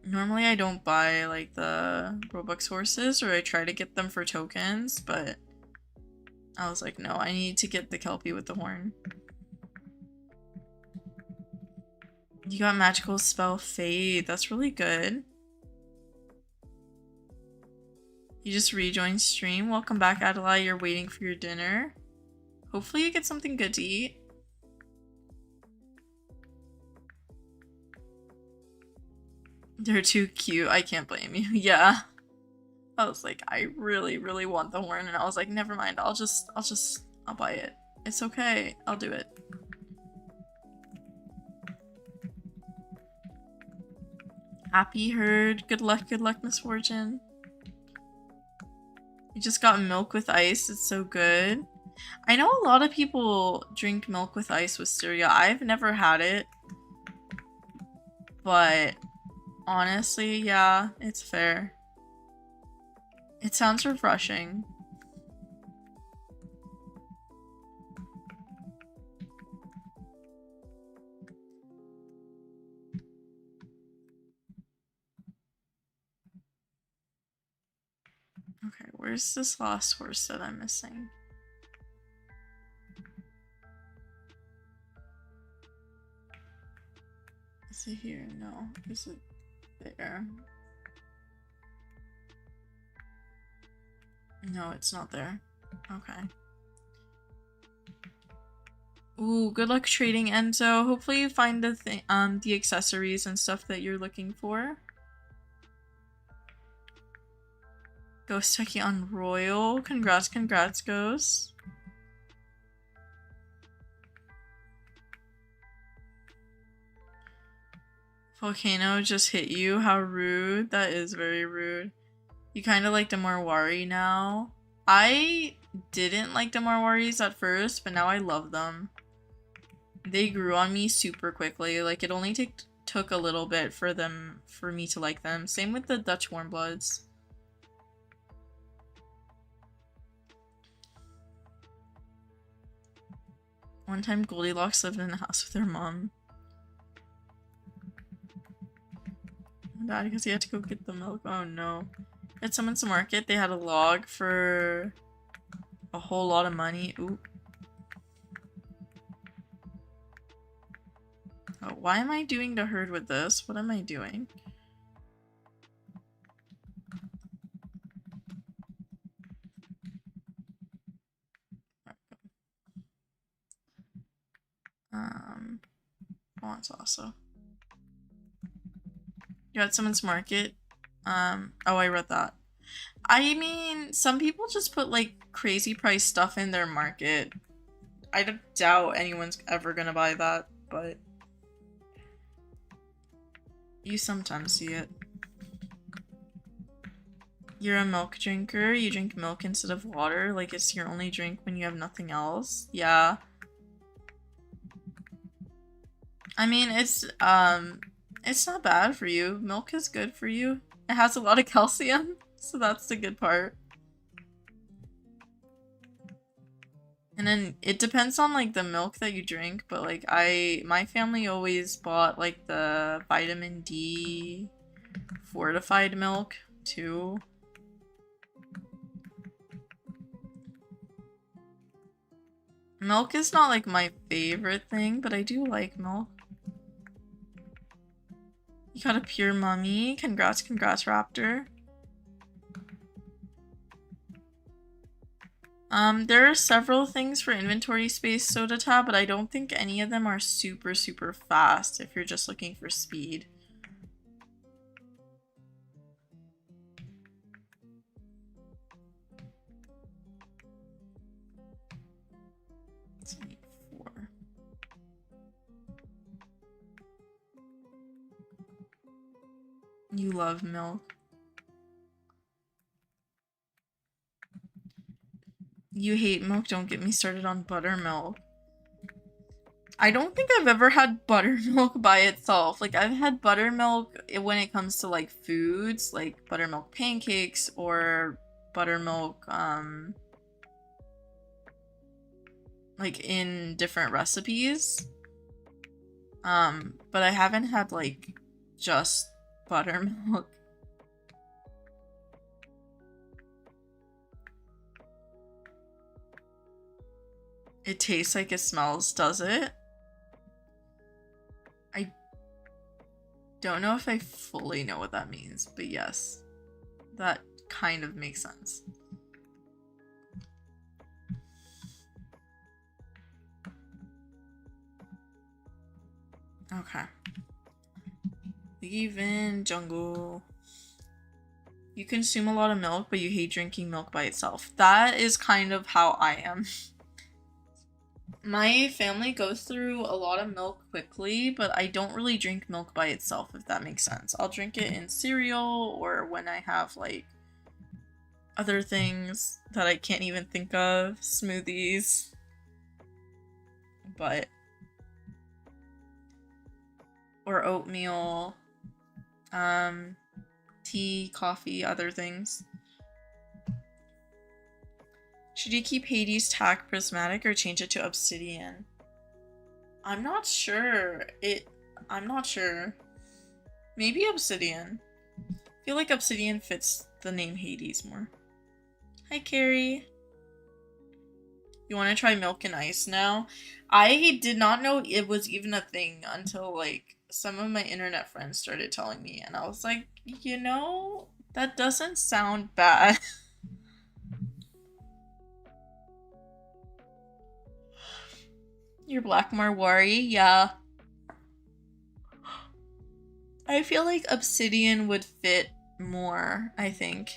Normally I don't buy like the Robux horses, or I try to get them for tokens, but I was like, no, I need to get the Kelpie with the horn. You got magical spell Fade. That's really good. You just rejoined stream. Welcome back, Adelaide. You're waiting for your dinner. Hopefully you get something good to eat. They're too cute. I can't blame you. Yeah. I was like, I really, really want the horn, and I was like, never mind. I'll buy it. It's okay. I'll do it. Happy herd. Good luck, Miss Fortune. You just got milk with ice. It's so good. I know a lot of people drink milk with ice wisteria. I've never had it. But honestly, yeah, it's fair. It sounds refreshing. Okay, where's this last horse that I'm missing? Is it here? No. Is it there? No, it's not there. Okay. Ooh, good luck trading, Enzo. Hopefully you find the accessories and stuff that you're looking for. Ghost Techie on Royal. Congrats, Ghost. Volcano just hit you? How rude. That is very rude. You kind of like the Marwari now. I didn't like the Marwaris at first, but now I love them. They grew on me super quickly. Like, it only took a little bit for me to like them. Same with the Dutch Warmbloods. One time Goldilocks lived in a house with her mom. Bad because he had to go get the milk. Oh no. At someone's market, they had a log for a whole lot of money. Ooh. Oh, why am I doing the herd with this? What am I doing? Oh, it's also. You're at someone's market. Oh, I read that. I mean, some people just put like crazy price stuff in their market. I doubt anyone's ever gonna buy that, but you sometimes see it. You're a milk drinker? You drink milk instead of water? Like it's your only drink when you have nothing else? Yeah. I mean, it's not bad for you. Milk is good for you. It has a lot of calcium, so that's the good part. And then it depends on like the milk that you drink, but like my family always bought like the vitamin D fortified milk too. Milk is not like my favorite thing, but I do like milk. You got a pure mummy. Congrats, Raptor. There are several things for inventory space soda tab, but I don't think any of them are super fast if you're just looking for speed. You love milk. You hate milk, don't get me started on buttermilk. I don't think I've ever had buttermilk by itself. Like, I've had buttermilk when it comes to, like, foods, like buttermilk pancakes or buttermilk, like, in different recipes. But I haven't had, like, just buttermilk. It tastes like it smells, does it? I don't know if I fully know what that means, but yes, that kind of makes sense. Okay. Leave in jungle. You consume a lot of milk, but you hate drinking milk by itself. That is kind of how I am. My family goes through a lot of milk quickly, but I don't really drink milk by itself, if that makes sense. I'll drink it in cereal or when I have, like, other things that I can't even think of. Smoothies. But... or oatmeal. Tea, coffee, other things. Should you keep Hades tag prismatic or change it to obsidian? I'm not sure. I'm not sure. Maybe obsidian. I feel like obsidian fits the name Hades more. Hi, Carrie. You want to try milk and ice now? I did not know it was even a thing until, like, some of my internet friends started telling me, and I was like, you know, that doesn't sound bad. Your Black Marwari, yeah. I feel like obsidian would fit more, I think.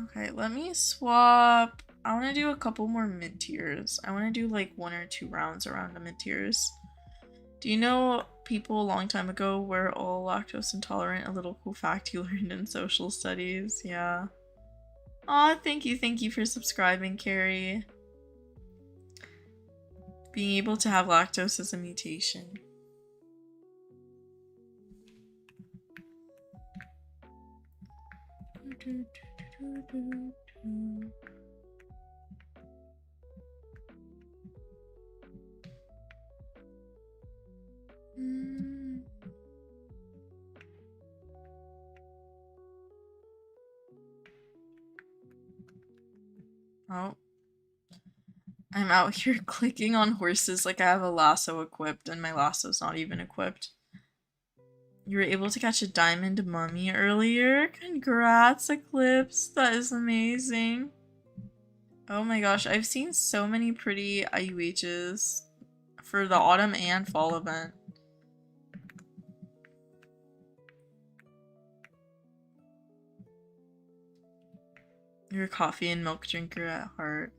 Okay, let me swap. I want to do a couple more mid-tiers. I want to do like 1 or 2 rounds around the mid-tiers. Do you know people a long time ago were all lactose intolerant? A little cool fact you learned in social studies. Yeah. Aw, thank you for subscribing, Carrie. Being able to have lactose is a mutation. Oh. I'm out here clicking on horses like I have a lasso equipped and my lasso's not even equipped. You were able to catch a diamond mummy earlier? Congrats, Eclipse. That is amazing. Oh my gosh, I've seen so many pretty IUHs for the autumn and fall event. You're a coffee and milk drinker at heart.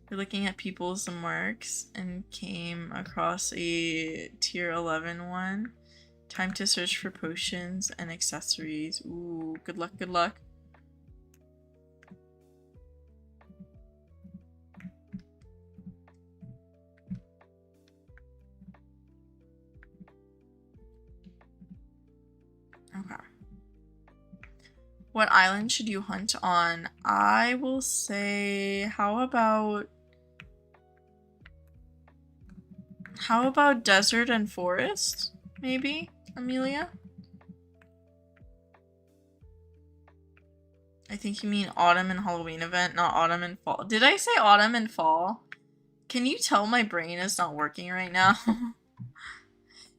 You're looking at people's marks and came across a tier 11 one. Time to search for potions and accessories. Ooh, good luck, good luck. Okay. What island should you hunt on? I will say, how about desert and forest? Maybe, Amelia? I think you mean autumn and Halloween event, not autumn and fall. Did I say autumn and fall? Can you tell my brain is not working right now?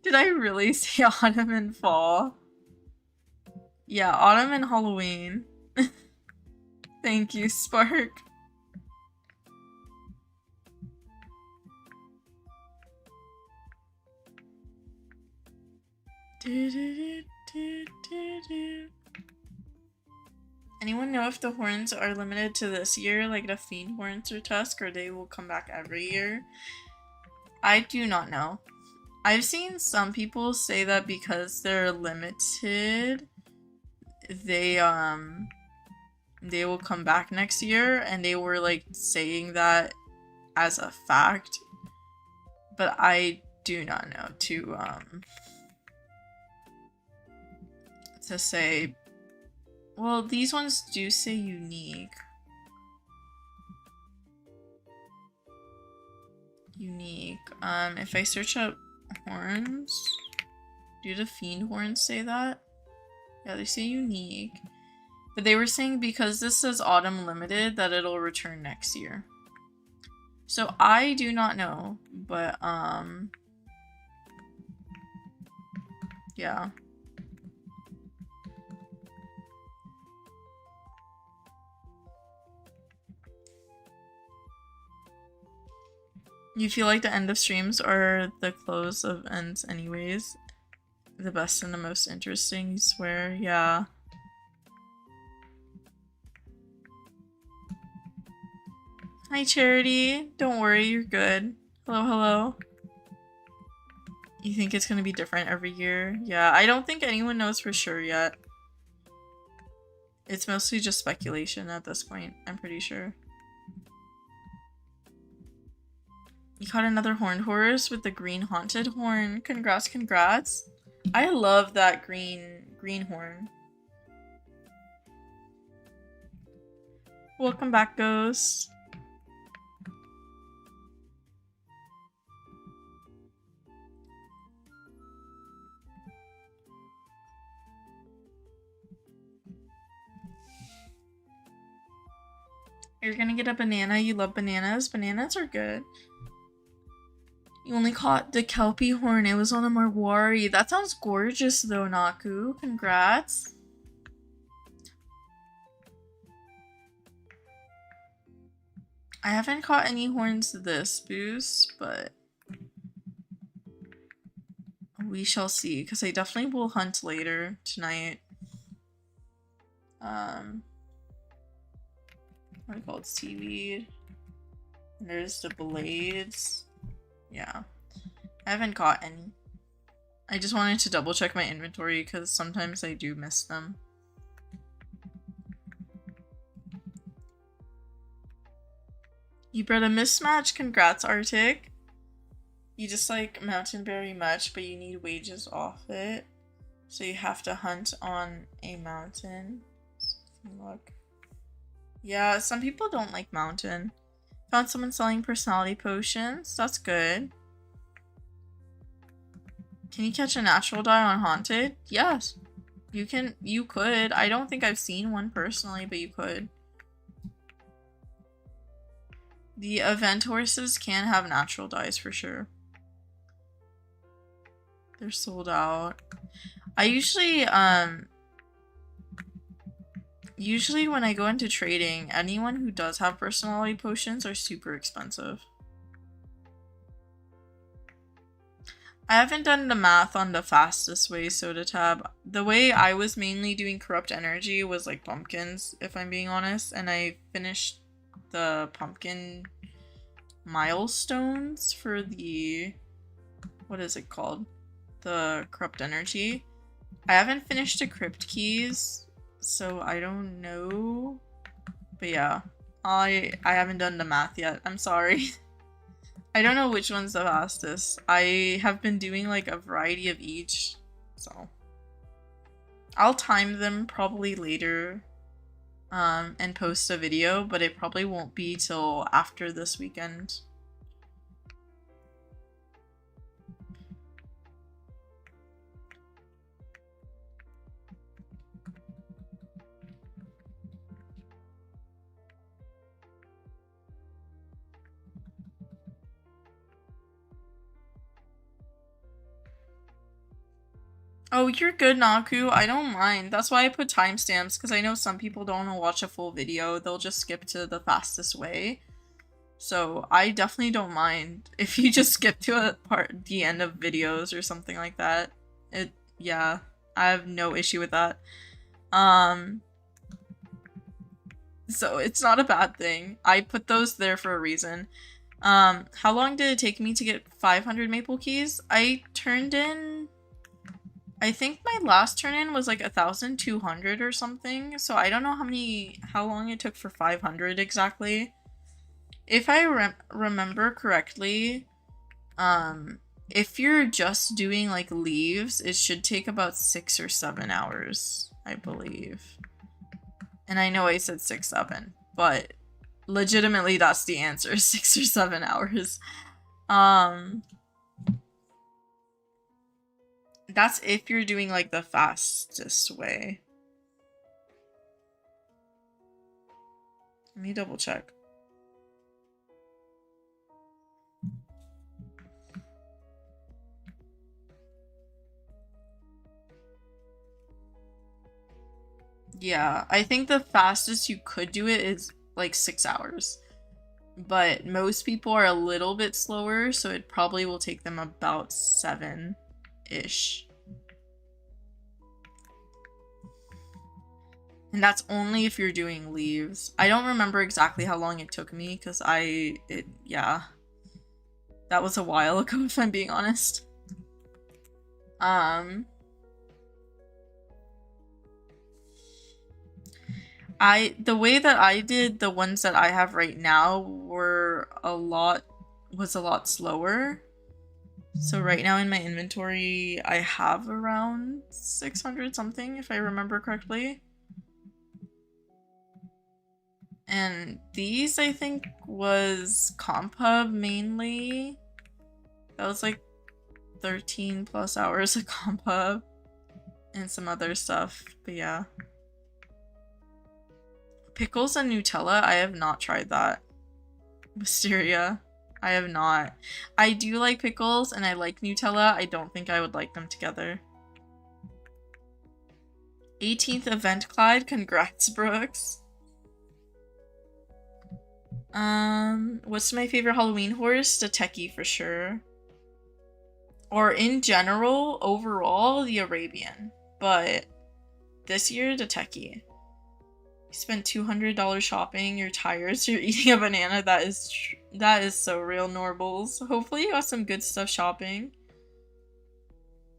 Did I really say autumn and fall? Yeah, autumn and Halloween. Thank you, Spark. Anyone know if the horns are limited to this year, like the fiend horns or tusk, or they will come back every year? I do not know. I've seen some people say that because they're limited, they will come back next year, and they were like saying that as a fact, but I do not know to say. Well, these ones do say unique. Unique. If I search up horns, do the fiend horns say that? Yeah, they say unique. But they were saying because this says autumn limited that it'll return next year. So I do not know, but yeah. You feel like the end of streams are the close of ends anyways. The best and the most interesting, you swear? Yeah. Hi, Charity. Don't worry, you're good. Hello, hello. You think it's gonna be different every year? Yeah, I don't think anyone knows for sure yet. It's mostly just speculation at this point, I'm pretty sure. You caught another horned horse with the green haunted horn. Congrats, congrats. I love that green horn. Welcome back, Ghost. You're gonna get a banana. You love bananas. Bananas are good. You only caught the Kelpie horn. It was on a Marwari. That sounds gorgeous though, Naku. Congrats. I haven't caught any horns this boost, but we shall see, because I definitely will hunt later tonight. What do you call it? Seaweed. And there's the blades. Yeah. I haven't caught any. I just wanted to double check my inventory because sometimes I do miss them. You bred a mismatch? Congrats, Arctic. You just like mountain berry much, but you need wages off it. So you have to hunt on a mountain. Look. Yeah, some people don't like mountain. Found someone selling personality potions. That's good. Can you catch a natural dye on Haunted? Yes. You could. I don't think I've seen one personally, but you could. The event horses can have natural dyes for sure. They're sold out. I usually when I go into trading, anyone who does have personality potions are super expensive. I haven't done the math on the fastest way soda tab. The way I was mainly doing corrupt energy was like pumpkins, if I'm being honest, and I finished the pumpkin milestones for the, what is it called? The corrupt energy. I haven't finished the crypt keys, so I don't know. But yeah, I haven't done the math yet. I'm sorry. I don't know which one's the fastest. I have been doing like a variety of each, so I'll time them probably later and post a video, but it probably won't be till after this weekend. Oh, you're good, Naku. I don't mind. That's why I put timestamps, because I know some people don't want to watch a full video. They'll just skip to the fastest way. So I definitely don't mind if you just skip to the end of videos or something like that. Yeah, I have no issue with that. So it's not a bad thing. I put those there for a reason. How long did it take me to get 500 maple keys? I turned in, I think my last turn in was like 1,200 or something. So I don't know how long it took for 500 exactly. If I remember correctly, if you're just doing like leaves, it should take about 6 or 7 hours, I believe. And I know I said 6, 7, but legitimately that's the answer, 6 or 7 hours. That's if you're doing like the fastest way. Let me double check. Yeah, I think the fastest you could do it is like 6 hours. But most people are a little bit slower, so it probably will take them about 7-ish. And that's only if you're doing leaves. I don't remember exactly how long it took me, because yeah. That was a while ago, if I'm being honest. The way that I did the ones that I have right now was a lot slower. So right now in my inventory, I have around 600 something, if I remember correctly. And these, I think, was Comp Hub mainly. That was like 13 plus hours of Comp Hub and some other stuff, but yeah. Pickles and Nutella, I have not tried that. Wisteria, I have not. I do like pickles and I like Nutella. I don't think I would like them together. 18th event, Clyde. Congrats, Brooks. What's my favorite Halloween horse? The Techie for sure. Or in general, overall, the Arabian. But this year, the Techie. You spent $200 shopping, you're tired, so you're eating a banana. That is so real, Norbles. Hopefully you got some good stuff shopping.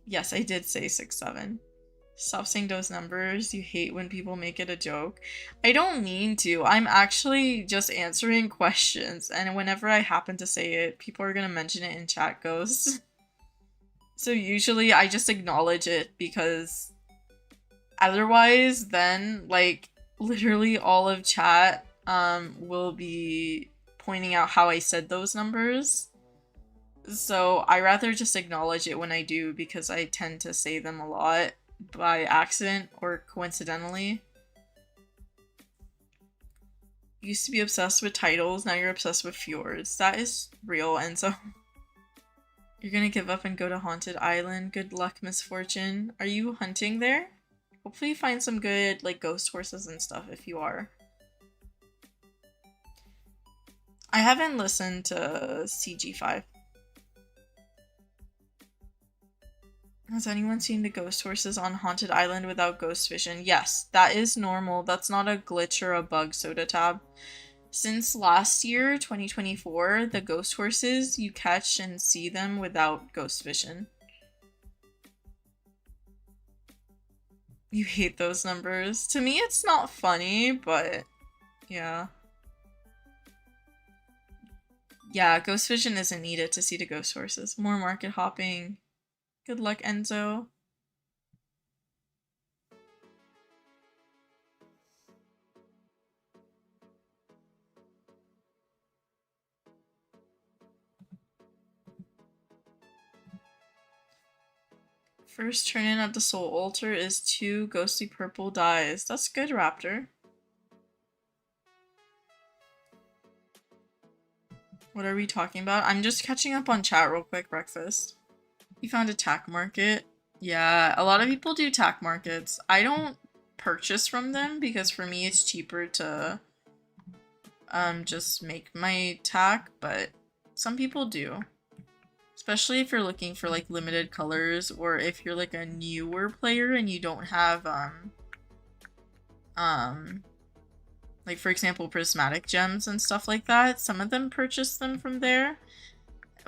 Yes, I did say 6-7. Stop saying those numbers. You hate when people make it a joke. I don't mean to. I'm actually just answering questions, and whenever I happen to say it, people are gonna mention it in chat ghosts. So usually I just acknowledge it because otherwise then, like, literally all of chat will be pointing out how I said those numbers. So I rather just acknowledge it when I do because I tend to say them a lot by accident or coincidentally. Used to be obsessed with titles, now you're obsessed with fjords. That is real, and so you're gonna give up and go to Haunted Island. Good luck, misfortune. Are you hunting there? Hopefully you find some good, like, ghost horses and stuff if you are. I haven't listened to CG5. Has anyone seen the ghost horses on Haunted Island without ghost vision? Yes, that is normal. That's not a glitch or a bug, Soda Tab. Since last year, 2024, the ghost horses, you catch and see them without ghost vision. You hate those numbers. To me, it's not funny, but yeah. Yeah, ghost vision isn't needed to see the ghost horses. More market hopping. Good luck, Enzo. First turn in at the soul altar is 2 ghostly purple dies. That's good, Raptor. What are we talking about? I'm just catching up on chat real quick, breakfast. You found a tack market? Yeah, a lot of people do tack markets. I don't purchase from them because for me it's cheaper to just make my tack, but some people do. Especially if you're looking for like limited colors or if you're like a newer player and you don't have like for example prismatic gems and stuff like that. Some of them purchase them from there.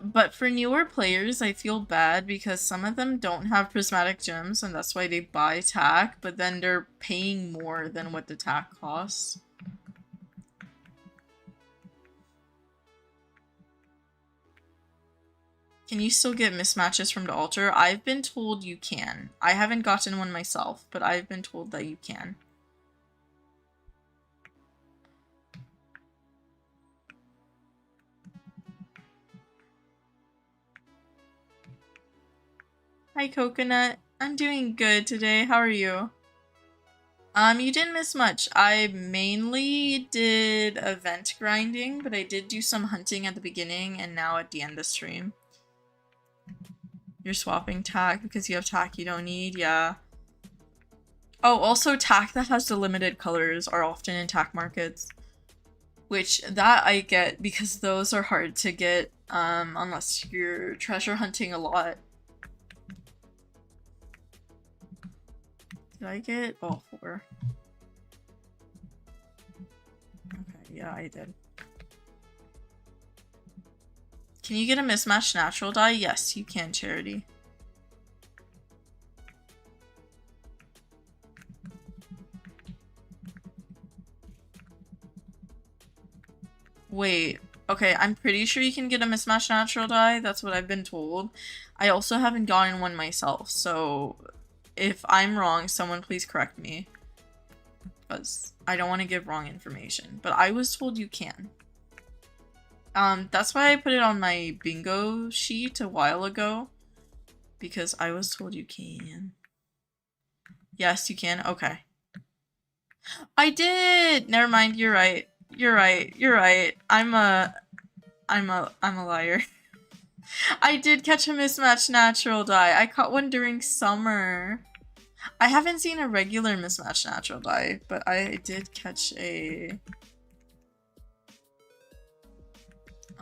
But for newer players, I feel bad because some of them don't have prismatic gems and that's why they buy tack, but then they're paying more than what the tack costs. Can you still get mismatches from the altar? I've been told you can. I haven't gotten one myself, but I've been told that you can. Hi, Coconut. I'm doing good today. How are you? You didn't miss much. I mainly did event grinding, but I did do some hunting at the beginning and now at the end of the stream. You're swapping tack because you have tack you don't need, yeah. Oh, also tack that has the limited colors are often in tack markets. Which, that I get because those are hard to get, unless you're treasure hunting a lot. Did I get all 4? Okay, yeah, I did. Can you get a mismatched natural die? Yes, you can, Charity. Wait, okay, I'm pretty sure you can get a mismatched natural die. That's what I've been told. I also haven't gotten one myself, so if I'm wrong, someone please correct me. Because I don't want to give wrong information. But I was told you can. That's why I put it on my bingo sheet a while ago. Because I was told you can. Yes, you can? Okay. I did! Never mind, you're right. You're right. You're right. I'm a liar. I did catch a mismatched natural die. I caught one during summer. I haven't seen a regular mismatched natural die, but I did catch a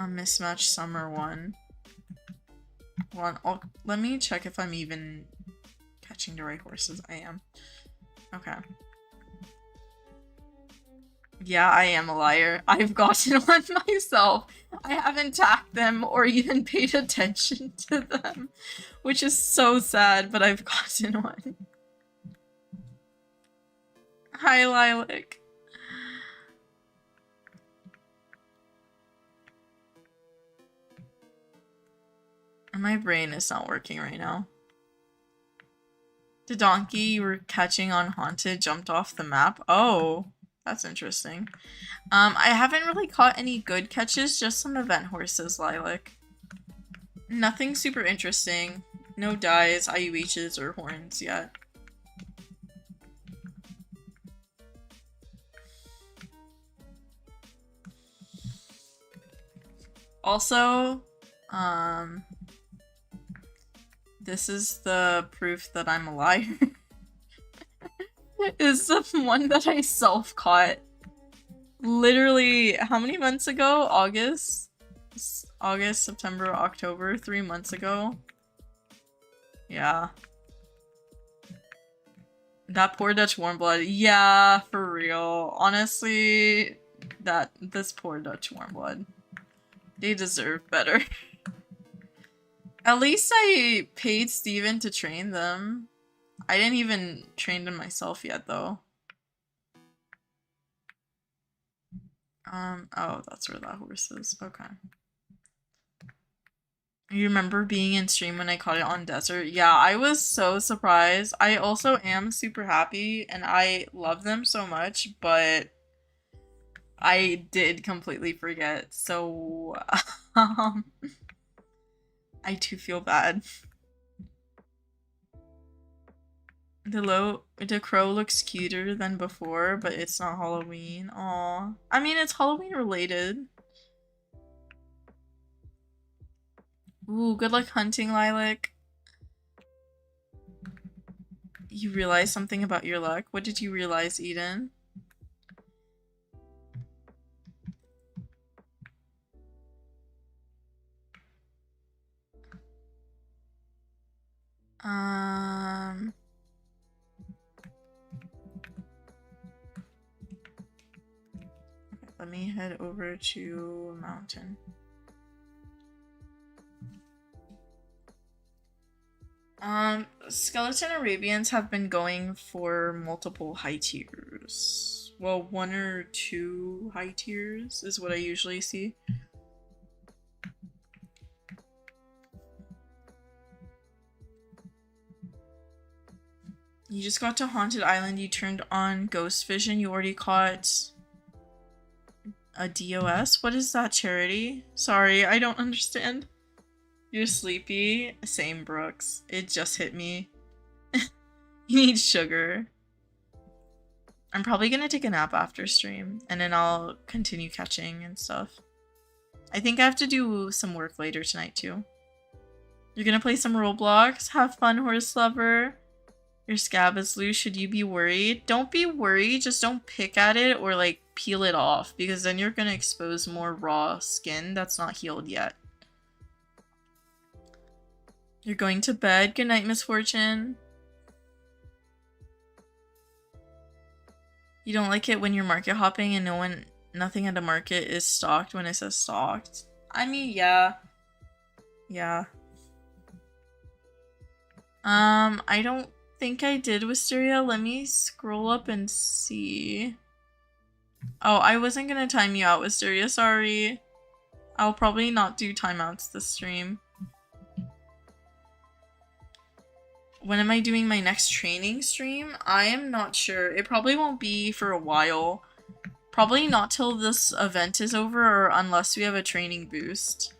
mismatched summer one. Let me check if I'm even catching the right horses. I am. Okay. Yeah, I am a liar. I've gotten one myself. I haven't tagged them or even paid attention to them, which is so sad, but I've gotten one. Hi, Lilac. My brain is not working right now. The donkey you were catching on Haunted jumped off the map? Oh, that's interesting. I haven't really caught any good catches, just some event horses, Lilac. Nothing super interesting. No dies, IUHs, or horns yet. Also, this is the proof that I'm a liar. Is the one that I self-caught. Literally, how many months ago? August, September, October, 3 months ago. Yeah. That poor Dutch warm blood. Yeah, for real. Honestly, this poor Dutch warm blood. They deserve better. At least I paid Steven to train them. I didn't even train them myself yet, though. Oh, that's where that horse is. Okay. You remember being in stream when I caught it on desert? Yeah, I was so surprised. I also am super happy and I love them so much, but I did completely forget. So, I too feel bad. The crow looks cuter than before, but it's not Halloween. Aw. I mean, it's Halloween related. Ooh, good luck hunting, Lilac. You realized something about your luck? What did you realize, Eden? Okay, let me head over to Mountain. Skeleton Arabians have been going for multiple high tiers. Well, 1 or 2 high tiers is what I usually see. You just got to Haunted Island, you turned on Ghost Vision, you already caught a DOS? What is that, Charity? Sorry, I don't understand. You're sleepy? Same, Brooks. It just hit me. You need sugar. I'm probably gonna take a nap after stream, and then I'll continue catching and stuff. I think I have to do some work later tonight, too. You're gonna play some Roblox? Have fun, horse lover. Your scab is loose. Should you be worried? Don't be worried. Just don't pick at it or, like, peel it off, because then you're gonna expose more raw skin that's not healed yet. You're going to bed. Good night, Misfortune. You don't like it when you're market hopping and nothing at the market is stocked when it says stocked? I mean, yeah. Yeah. I don't think I did Wisteria. Let me scroll up and see. Oh, I wasn't gonna time you out, Wisteria. Sorry. I'll probably not do timeouts this stream. When am I doing my next training stream? I am not sure. It probably won't be for a while. Probably not till this event is over or unless we have a training boost.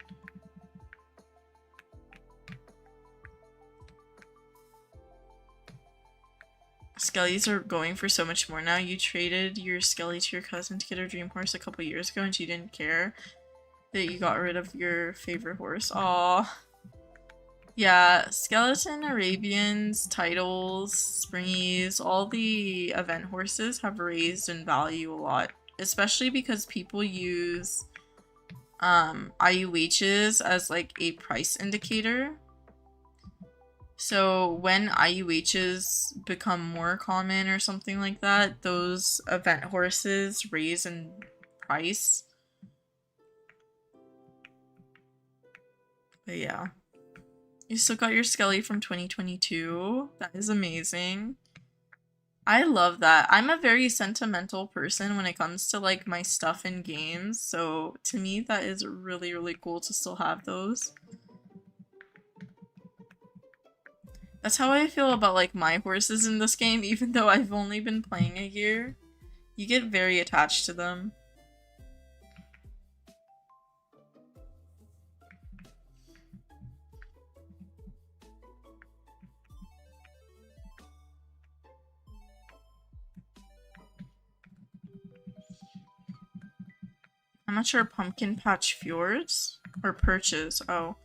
Skellies are going for so much more now. You traded your Skelly to your cousin to get her dream horse a couple years ago and she didn't care that you got rid of your favorite horse. Aww. Yeah, Skeleton Arabians, Titles, Springies, all the event horses have raised in value a lot. Especially because people use IUHs as like a price indicator. So when IUHs become more common or something like that, those event horses raise in price. But yeah. You still got your Skelly from 2022. That is amazing. I love that. I'm a very sentimental person when it comes to like my stuff in games, so to me that is really, really cool to still have those. That's how I feel about like my horses in this game, even though I've only been playing a year. You get very attached to them. How much are Pumpkin Patch Fjords? Or Perches? Oh.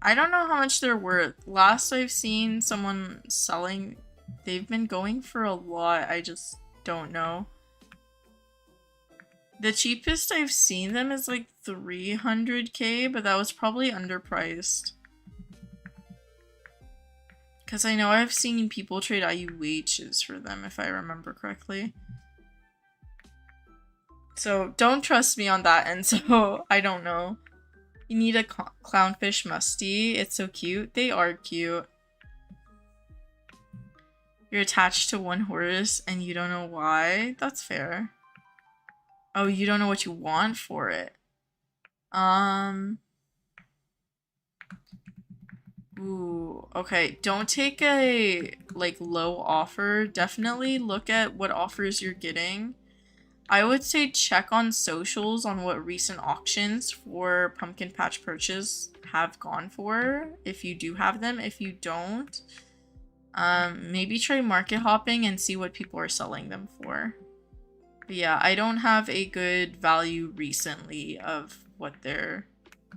I don't know how much they're worth. Last I've seen someone selling, they've been going for a lot. I just don't know. The cheapest I've seen them is like 300k, but that was probably underpriced. Because I know I've seen people trade IUHs for them, if I remember correctly. So don't trust me on that, and so I don't know. You need a clownfish musty. It's so cute. They are cute. You're attached to one horse and you don't know why? That's fair. Oh, you don't know what you want for it. Ooh, okay. Don't take a, like, low offer. Definitely look at what offers you're getting. I would say check on socials on what recent auctions for Pumpkin Patch Perches have gone for, if you do have them. If you don't, maybe try market hopping and see what people are selling them for. But yeah, I don't have a good value recently of what they're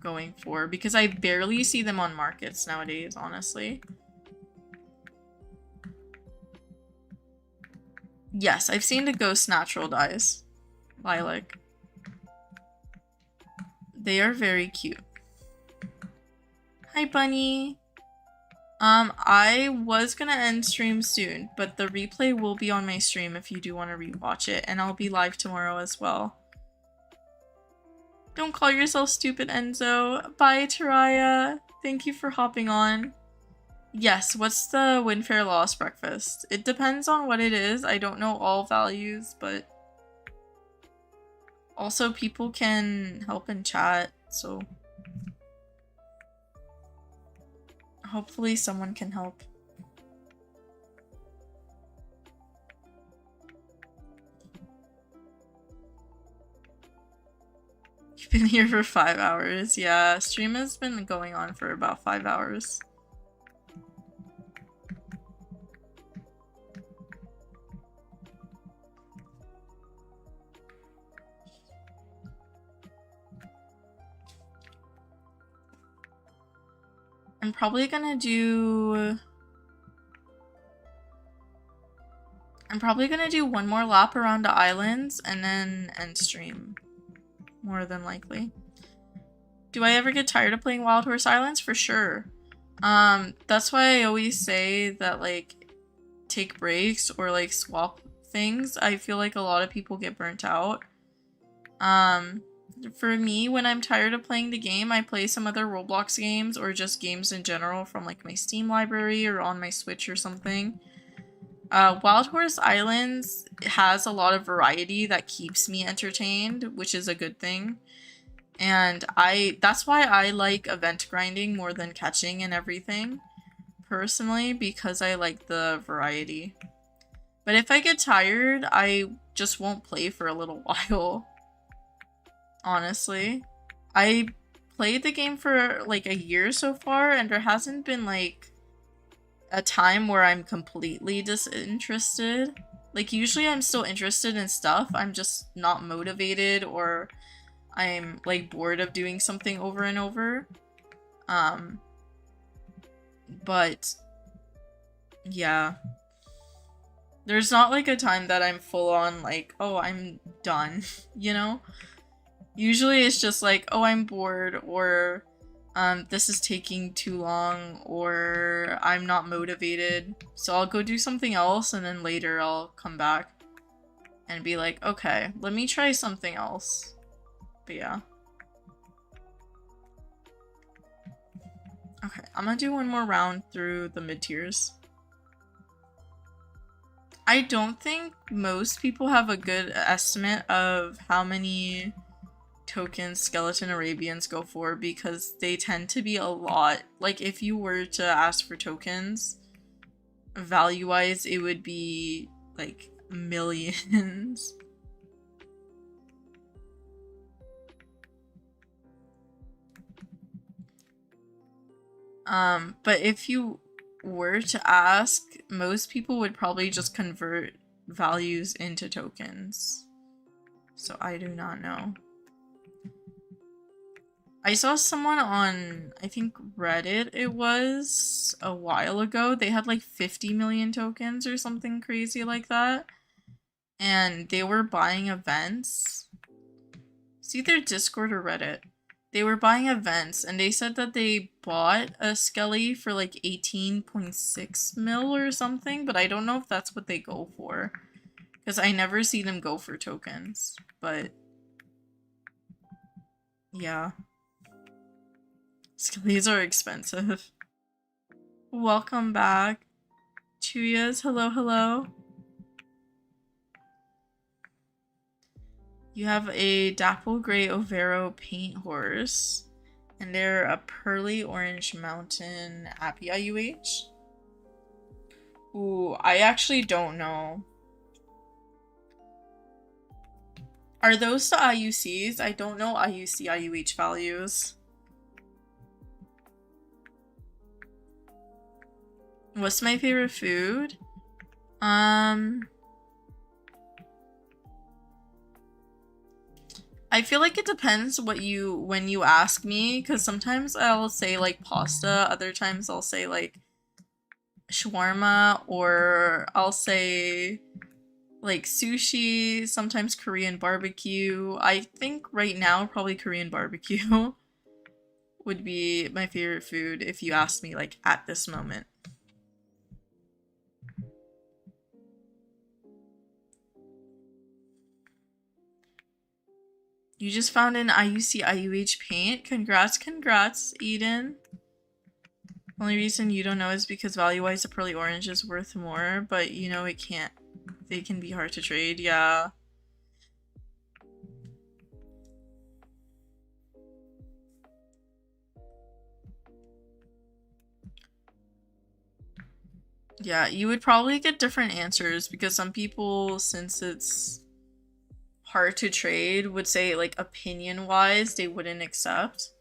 going for because I barely see them on markets nowadays, honestly. Yes, I've seen the Ghost Natural Dyes. Lilac. They are very cute. Hi, Bunny. I was gonna end stream soon, but the replay will be on my stream if you do want to rewatch it, and I'll be live tomorrow as well. Don't call yourself stupid, Enzo. Bye, Taraya. Thank you for hopping on. Yes, what's the Windfair Lost breakfast? It depends on what it is. I don't know all values, but also people can help in chat, so hopefully someone can help. You've been here for 5 hours. Yeah, stream has been going on for about 5 hours. I'm probably gonna do one more lap around the islands and then end stream. More than likely. Do I ever get tired of playing Wild Horse Islands? For sure. That's why I always say that, like, take breaks or, like, swap things. I feel like a lot of people get burnt out. For me, when I'm tired of playing the game, I play some other Roblox games or just games in general from, like, my Steam library or on my Switch or something. Wild Horse Islands has a lot of variety that keeps me entertained, which is a good thing. And that's why I like event grinding more than catching and everything, personally, because I like the variety. But if I get tired, I just won't play for a little while. Honestly. I played the game for like a year so far, and there hasn't been like a time where I'm completely disinterested. Like, usually I'm still interested in stuff, I'm just not motivated, or I'm like bored of doing something over and over. But yeah, there's not like a time that I'm full on like, oh, I'm done, you know? Usually it's just like, oh, I'm bored, or this is taking too long, or I'm not motivated, so I'll go do something else and then later I'll come back and be like, okay, let me try something else. But yeah. Okay, I'm gonna do one more round through the mid-tiers. I don't think most people have a good estimate of how many tokens skeleton Arabians go for, because they tend to be a lot. Like, if you were to ask for tokens, value-wise, it would be like millions. But if you were to ask, most people would probably just convert values into tokens. So I do not know. I saw someone on, I think Reddit it was, a while ago. They had like 50 million tokens or something crazy like that. And they were buying events. It's either Discord or Reddit. They were buying events and they said that they bought a Skelly for like 18.6 mil or something, but I don't know if that's what they go for. Because I never see them go for tokens. But yeah. Skellies are expensive. Welcome back. Chuyas, hello, hello. You have a dapple gray Overo paint horse, and they're a pearly orange mountain Appy IUH. Ooh, I actually don't know. Are those the IUCs? I don't know IUC IUH values. What's my favorite food? I feel like it depends when you ask me, because sometimes I'll say like pasta, other times I'll say like shawarma, or I'll say like sushi, sometimes Korean barbecue. I think right now probably Korean barbecue would be my favorite food if you asked me like at this moment. You just found an IUC IUH paint. Congrats, congrats, Eden. Only reason you don't know is because value-wise the pearly orange is worth more, but you know it can't. They can be hard to trade, yeah. Yeah, you would probably get different answers because some people, since it's hard to trade, would say like opinion-wise they wouldn't accept.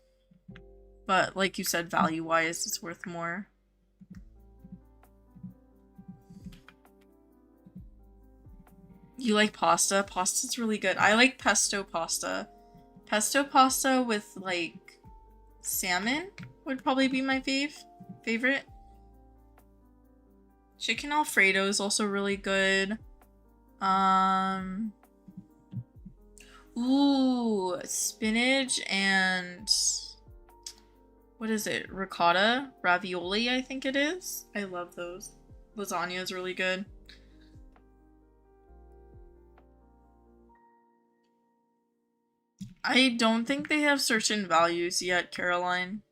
But like you said, value-wise it's worth more. You like pasta? Pasta's really good. I like pesto pasta. Pesto pasta with like salmon would probably be my favorite. Chicken Alfredo is also really good. Ooh, spinach and what is it? Ricotta? Ravioli, I think it is. I love those. Lasagna is really good. I don't think they have certain values yet, Caroline.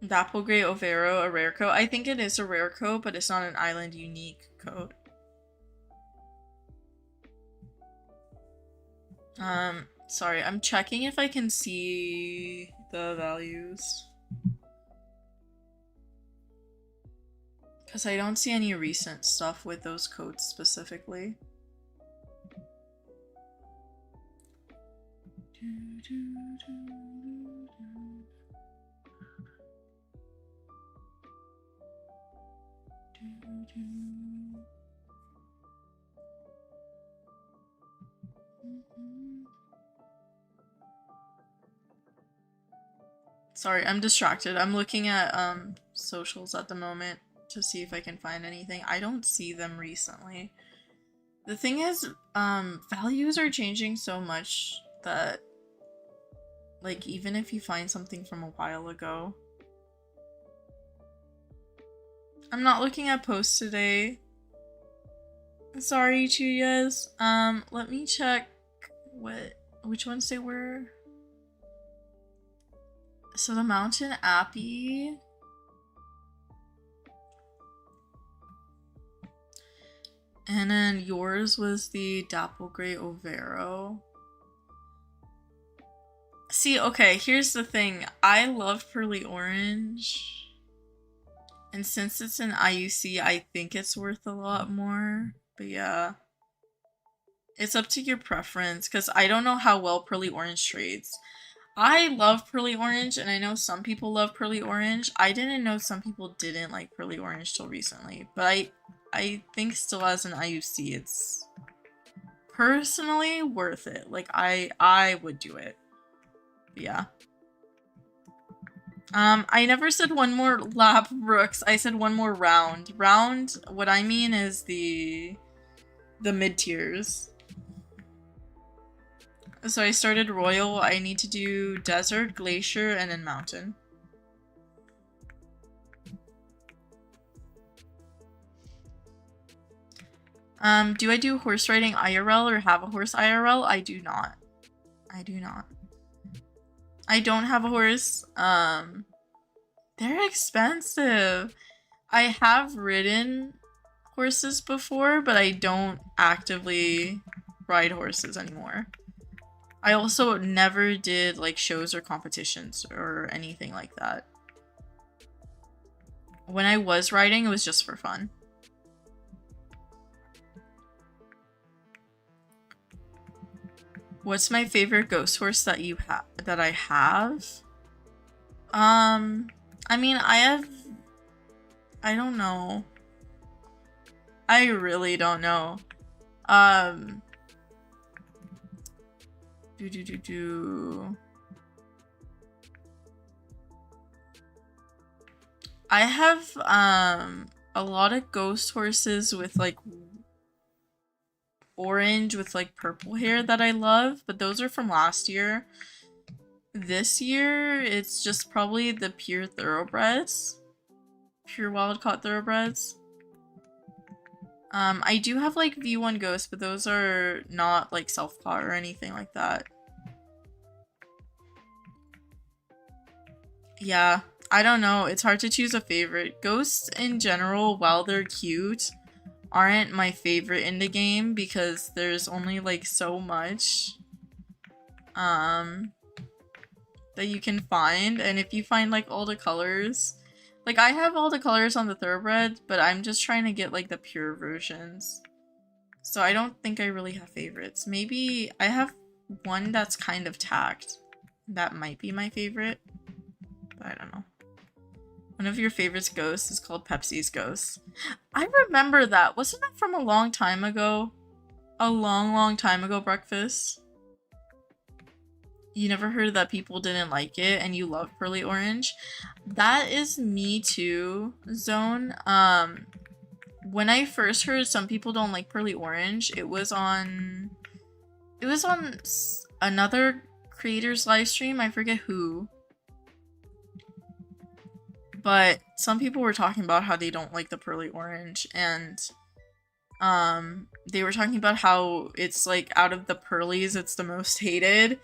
Dapple Gray Overo, a rare coat. I think it is a rare coat, but it's not an island unique coat. Sorry, I'm checking if I can see the values. Because I don't see any recent stuff with those coats specifically. Sorry, I'm distracted. I'm looking at socials at the moment to see if I can find anything. I don't see them recently. The thing is, values are changing so much that, like, even if you find something from a while ago. I'm not looking at posts today. Sorry, Chuyas. Let me check which ones they were. So the Mountain Appy. And then yours was the Dapple Gray Overo. See, okay, here's the thing. I love Pearly Orange. And since it's an IUC, I think it's worth a lot more. But yeah. It's up to your preference, because I don't know how well Pearly Orange trades. I love Pearly Orange, and I know some people love Pearly Orange. I didn't know some people didn't like Pearly Orange till recently. But I think still as an IUC, it's personally worth it. Like, I would do it. But yeah. I never said one more lap, Brooks. I said one more round. Round, what I mean is the mid-tiers. So I started Royal. I need to do Desert, Glacier, and then Mountain. Do I do horse riding IRL or have a horse IRL? I do not. I do not. I don't have a horse. They're expensive. I have ridden horses before, but I don't actively ride horses anymore. I also never did like shows or competitions or anything like that. When I was riding, it was just for fun. What's my favorite ghost horse that I have? I mean, I don't know. I really don't know. I have a lot of ghost horses with like orange with like purple hair that I love, but those are from last year. This year, it's just probably the pure thoroughbreds. Pure wild caught thoroughbreds. I do have like V1 ghosts, but those are not like self-caught or anything like that. Yeah, I don't know. It's hard to choose a favorite. Ghosts in general, while they're cute, aren't my favorite in the game because there's only like so much that you can find, and if you find like all the colors, like I have all the colors on the thoroughbred, but I'm just trying to get like the pure versions, so I don't think I really have favorites. Maybe I have one that's kind of tacked. That might be my favorite, but I don't know. One of your favorites ghosts is called Pepsi's Ghost. I remember that. Wasn't that from a long time ago? A long time ago, Breakfast? You never heard that people didn't like it and you love Pearly Orange? That is me too, Zone. When I first heard some people don't like Pearly Orange, it was on another creator's live stream. I forget who. But some people were talking about how they don't like the Pearly Orange, and they were talking about how it's like out of the Pearlies, it's the most hated.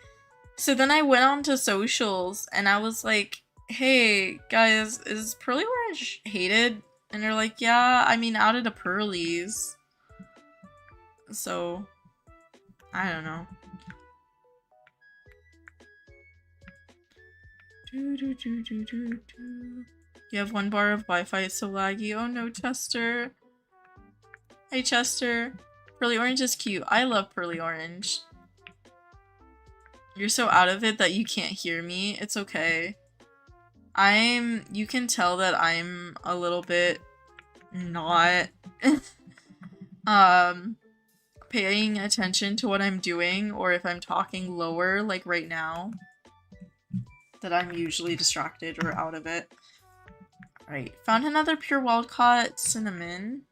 So then I went on to socials and I was like, hey guys, is Pearly Orange hated? And they're like, yeah, I mean, out of the Pearlies. So, I don't know. You have 1 bar of Wi-Fi, it's so laggy. Oh no, Chester. Hey Chester. Pearly Orange is cute. I love Pearly Orange. You're so out of it that you can't hear me. It's okay. You can tell that I'm a little bit not paying attention to what I'm doing, or if I'm talking lower, like right now. that I'm usually distracted or out of it. Alright, found another pure wild caught cinnamon.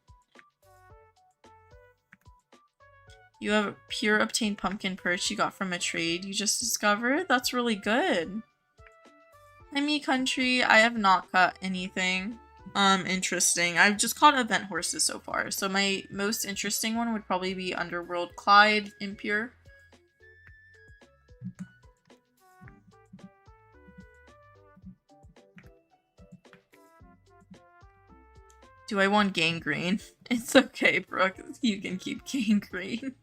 You have pure obtained pumpkin perch you got from a trade you just discovered? That's really good. Hi, me country. I have not caught anything interesting. I've just caught event horses so far. So my most interesting one would probably be Underworld Clyde Impure. Do I want gangrene? It's okay, Brooke. You can keep gangrene.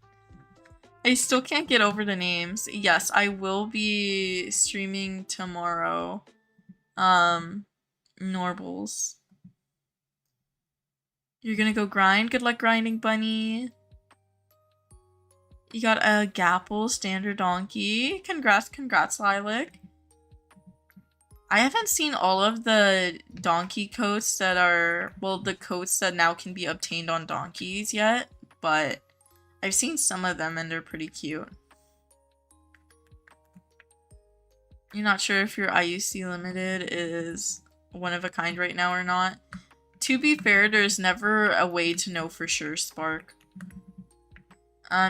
I still can't get over the names. Yes, I will be streaming tomorrow. Norbles. You're gonna go grind? Good luck grinding, bunny. You got a Gapple standard donkey. Congrats, Lilac. I haven't seen all of the donkey coats that are, well, the coats that now can be obtained on donkeys yet, but I've seen some of them and they're pretty cute. You're not sure if your IUC limited is one of a kind right now or not. To be fair, there's never a way to know for sure, Spark.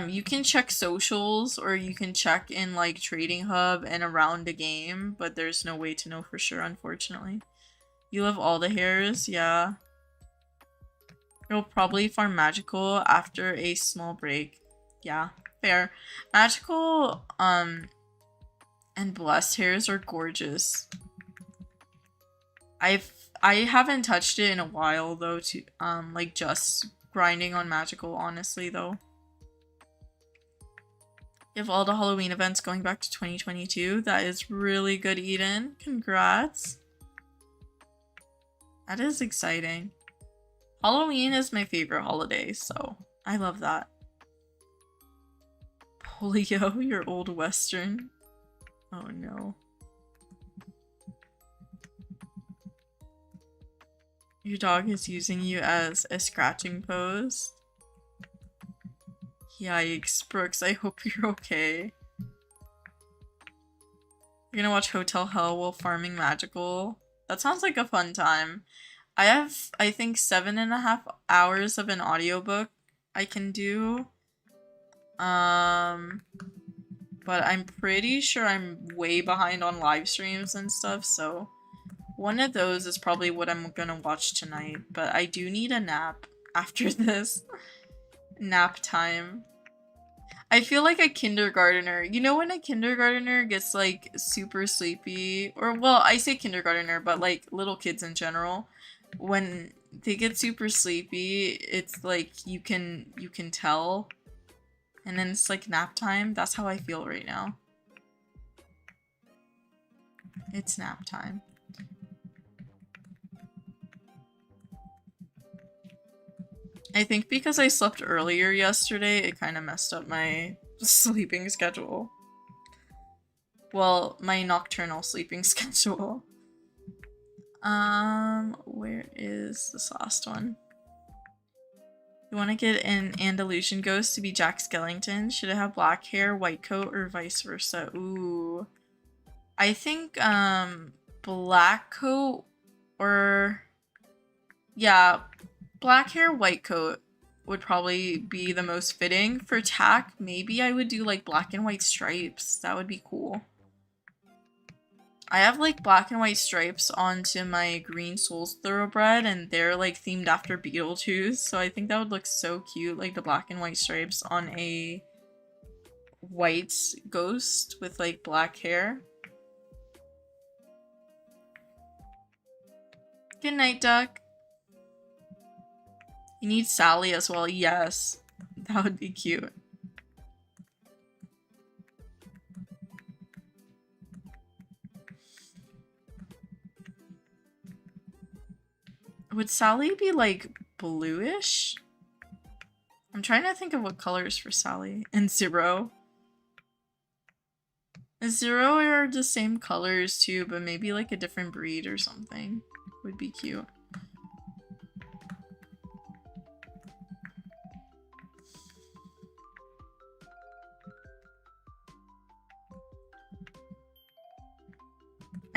You can check socials or you can check in like Trading Hub and around the game, but there's no way to know for sure, unfortunately. You love all the hairs, yeah. You'll probably farm magical after a small break. Yeah, fair. Magical, and blessed hairs are gorgeous. I haven't touched it in a while though, to like just grinding on magical, honestly though. You have all the Halloween events going back to 2022. That is really good, Eden. Congrats. That is exciting. Halloween is my favorite holiday, so I love that. Polio, your old western. Oh no. Your dog is using you as a scratching pose. Yikes, Brooks, I hope you're okay. You're gonna watch Hotel Hell while farming magical? That sounds like a fun time. I have, I think, 7.5 hours of an audiobook I can do. But I'm pretty sure I'm way behind on live streams and stuff, so one of those is probably what I'm gonna watch tonight, but I do need a nap after this. Nap time. I feel like a kindergartner. You know when a kindergartner gets like super sleepy, or well, I say kindergartner, but like little kids in general, when they get super sleepy, it's like you can tell, and then it's like nap time. That's how I feel right now. It's nap time. I think because I slept earlier yesterday, it kind of messed up my sleeping schedule. Well, my nocturnal sleeping schedule. Where is this last one? You want to get an Andalusian ghost to be Jack Skellington? Should it have black hair, white coat, or vice versa? Ooh. I think, black coat or... yeah, black hair, white coat would probably be the most fitting. For tack, maybe I would do like black and white stripes. That would be cool. I have like black and white stripes onto my Green Souls Thoroughbred, and they're like themed after Beetlejuice, so I think that would look so cute, like the black and white stripes on a white ghost with like black hair. Good night, duck. You need Sally as well. Yes, that would be cute. Would Sally be like bluish? I'm trying to think of what colors for Sally. And Zero. Zero are the same colors too, but maybe like a different breed or something would be cute.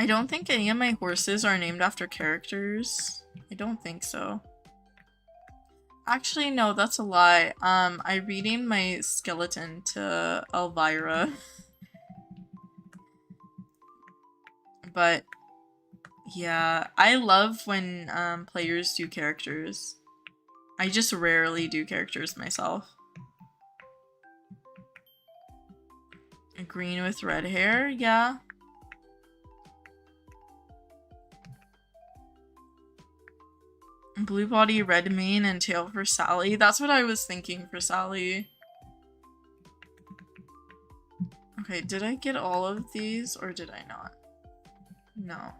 I don't think any of my horses are named after characters. I don't think so. Actually, no, that's a lie. I renamed my skeleton to Elvira. But yeah, I love when players do characters. I just rarely do characters myself. A green with red hair, yeah. Blue body, red mane, and tail for Sally. That's what I was thinking for Sally. Okay, did I get all of these or did I not? No.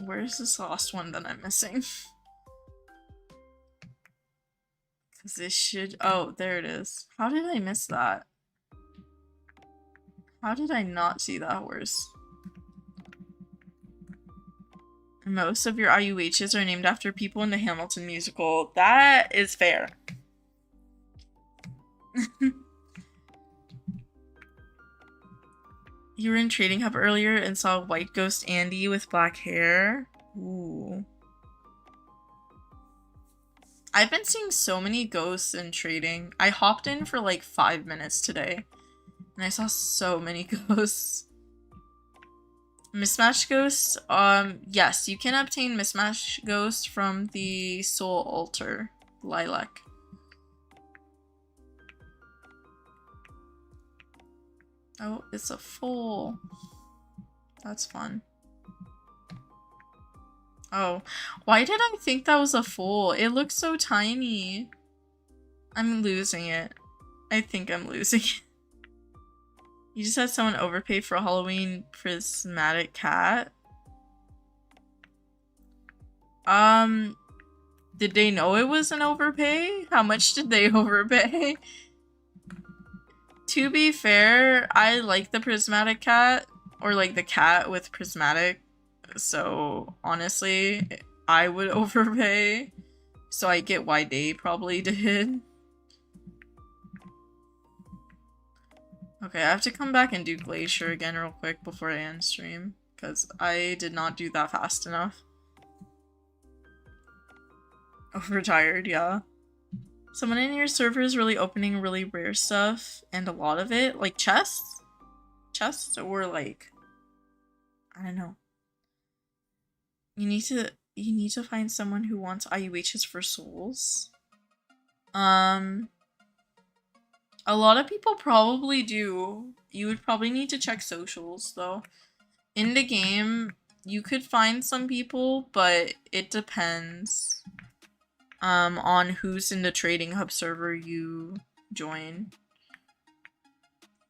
Where's this last one that I'm missing? Cause this should— oh, there it is. How did I miss that? How did I not see that horse? Most of your IUHs are named after people in the Hamilton musical. That is fair. You were in Trading Hub earlier and saw White Ghost Andy with black hair. Ooh. I've been seeing so many ghosts in trading. I hopped in for like 5 minutes today and I saw so many ghosts. Mismatch Ghost, yes, you can obtain Mismatch Ghost from the Soul Altar, Lilac. Oh, it's a foal. That's fun. Oh, why did I think that was a foal? It looks so tiny. I'm losing it. I think I'm losing it. You just had someone overpay for a Halloween prismatic cat? Did they know it was an overpay? How much did they overpay? To be fair, I like the prismatic cat, or like the cat with prismatic, so honestly, I would overpay, so I get why they probably did. Okay, I have to come back and do Glacier again real quick before I end stream, because I did not do that fast enough. Overtired, yeah. Someone in your server is really opening really rare stuff, and a lot of it, like chests? Chests, or like, I don't know. You need to find someone who wants IUHs for souls. A lot of people probably do. You would probably need to check socials, though. In the game, you could find some people, but it depends on who's in the Trading Hub server you join.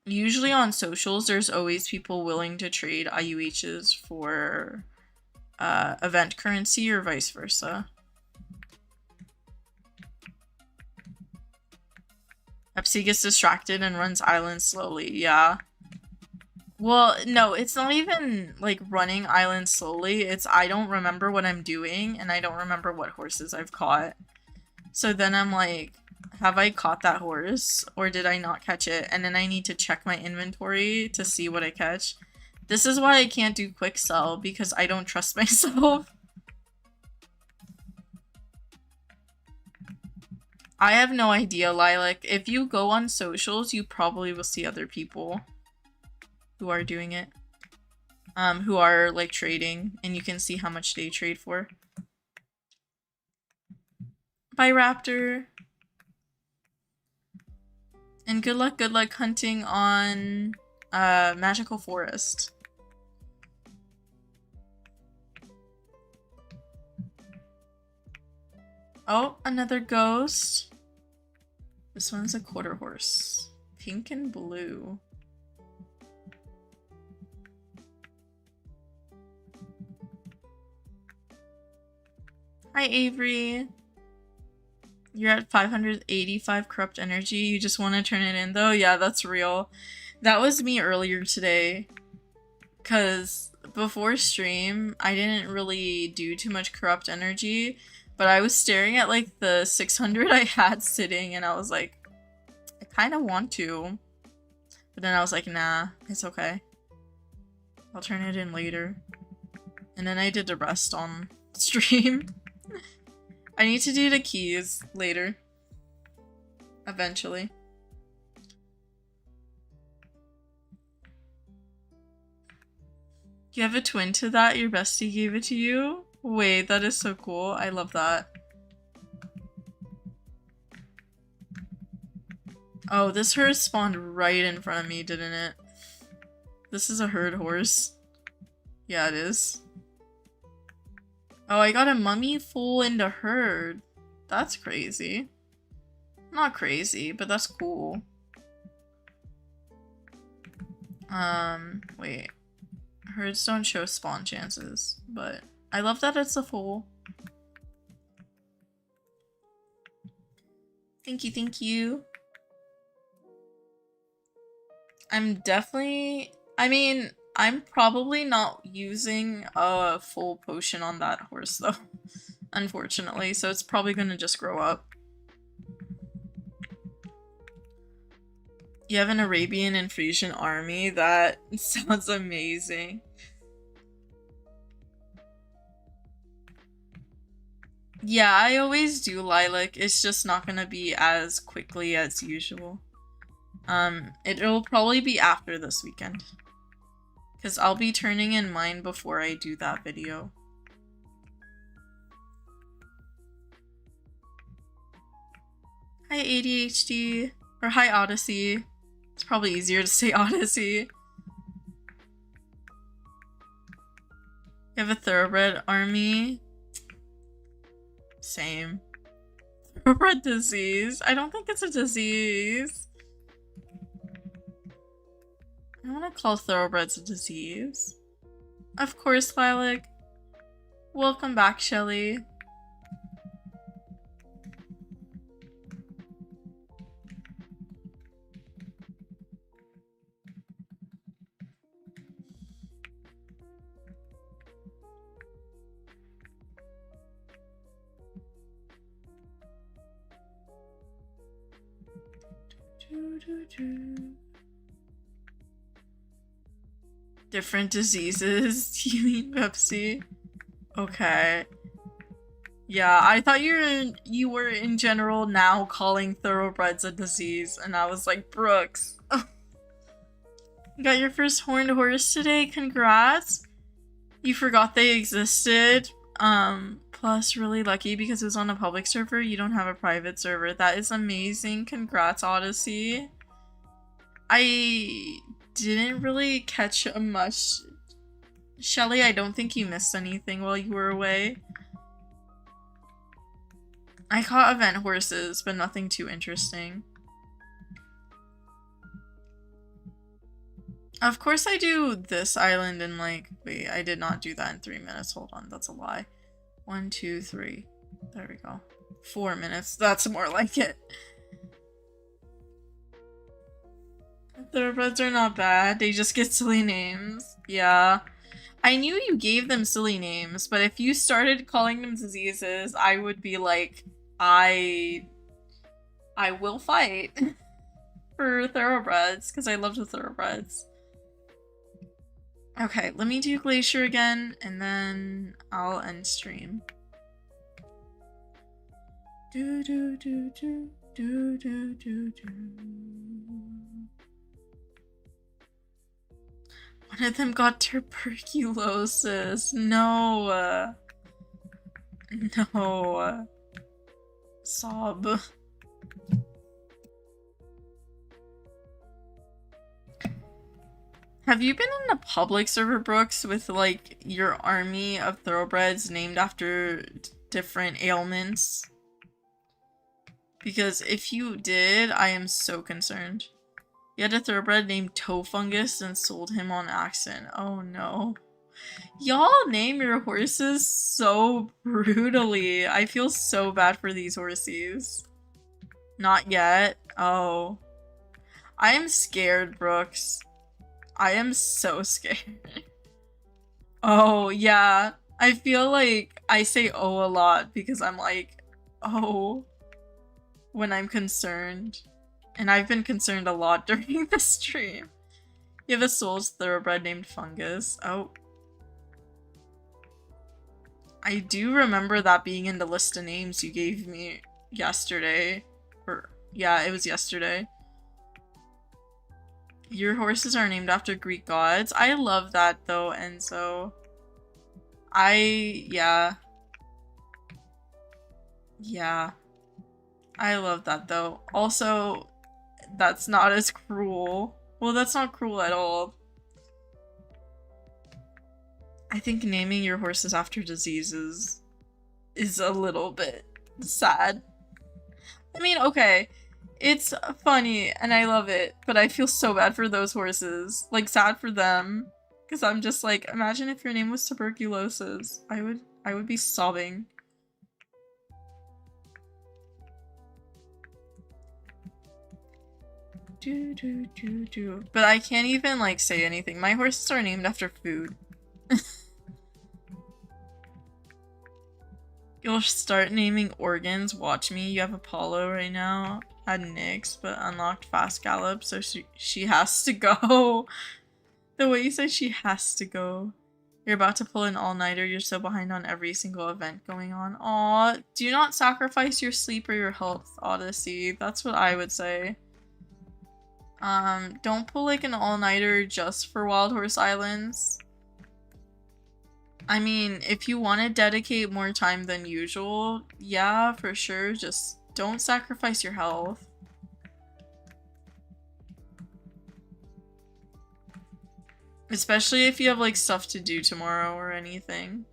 Usually on socials, there's always people willing to trade IUHs for event currency or vice versa. Pepsi gets distracted and runs islands slowly, yeah. Well, no, it's not even like running islands slowly, it's I don't remember what I'm doing and I don't remember what horses I've caught. So then I'm like, have I caught that horse or did I not catch it? And then I need to check my inventory to see what I catch. This is why I can't do quick sell, because I don't trust myself. I have no idea, Lilac. If you go on socials, you probably will see other people who are doing it. Who are, like, trading, and you can see how much they trade for. Bye, Raptor. And good luck hunting on, Magical Forest. Oh, another ghost. This one's a quarter horse. Pink and blue. Hi, Avery. You're at 585 corrupt energy. You just want to turn it in, though? Yeah, that's real. That was me earlier today. Because before stream, I didn't really do too much corrupt energy. But I was staring at, like, the 600 I had sitting, and I was like, I kind of want to. But then I was like, nah, it's okay. I'll turn it in later. And then I did the rest on stream. I need to do the keys later. Eventually. You have a twin to that? Your bestie gave it to you? Wait, that is so cool. I love that. Oh, this herd spawned right in front of me, didn't it? This is a herd horse. Yeah, it is. Oh, I got a mummy full into herd. That's crazy. Not crazy, but that's cool. Wait. Herds don't show spawn chances, but I love that it's a full. Thank you, thank you. I'm definitely, I mean, I'm probably not using a full potion on that horse though, unfortunately, so it's probably gonna just grow up. You have an Arabian and Frisian army? That sounds amazing. Yeah, I always do lilac. It's just not gonna be as quickly as usual. It'll probably be after this weekend. Because I'll be turning in mine before I do that video. Hi ADHD. Or hi Odyssey. It's probably easier to say Odyssey. You have a thoroughbred army? Same. Thoroughbred disease? I don't think it's a disease. I don't want to call thoroughbreds a disease. Of course, Lilac. Welcome back, Shelly. Different diseases? You mean Pepsi? Okay. Yeah, I thought you were in general now calling thoroughbreds a disease, and I was like, Brooks. You got your first horned horse today? Congrats! You forgot they existed. Plus really lucky because it was on a public server. You don't have a private server. That is amazing. Congrats, Odyssey. I didn't really catch much. Shelly, I don't think you missed anything while you were away. I caught event horses, but nothing too interesting. Of course I do this island in like, wait, I did not do that in 3 minutes. Hold on, that's a lie. 1, 2, 3. There we go. 4 minutes. That's more like it. Thoroughbreds are not bad. They just get silly names. Yeah. I knew you gave them silly names, but if you started calling them diseases, I would be like, I will fight for thoroughbreds, because I love the thoroughbreds. Okay, let me do Glacier again, and then I'll end stream. Do do do do do do do do. One of them got tuberculosis. No. No. Sob. Have you been in a public server, Brooks, with like your army of thoroughbreds named after different ailments? Because if you did, I am so concerned. You had a thoroughbred named Toe Fungus and sold him on accident. Oh no. Y'all name your horses so brutally. I feel so bad for these horsies. Not yet. Oh. I am scared, Brooks. I am so scared. Oh, yeah. I feel like I say oh a lot because I'm like, oh, when I'm concerned. And I've been concerned a lot during the stream. You have a Souls thoroughbred named Fungus. Oh. I do remember that being in the list of names you gave me yesterday. Or, yeah, it was yesterday. Your horses are named after Greek gods. I love that though, Enzo. Yeah. Yeah. I love that though. Also, that's not as cruel. Well, that's not cruel at all. I think naming your horses after diseases is a little bit sad. I mean, okay, it's funny and I love it, but I feel so bad for those horses. Like, sad for them. Because I'm just like, imagine if your name was tuberculosis. I would be sobbing. But I can't even, like, say anything. My horses are named after food. You'll start naming organs. Watch me. You have Apollo right now. Had Nyx, but unlocked Fast Gallop, so she has to go. The way you say she has to go. You're about to pull an all-nighter. You're so behind on every single event going on. Aw, do not sacrifice your sleep or your health, Odyssey. That's what I would say. Don't pull like an all-nighter just for Wild Horse Islands. I mean, if you want to dedicate more time than usual, yeah, for sure, just don't sacrifice your health. Especially if you have like stuff to do tomorrow or anything.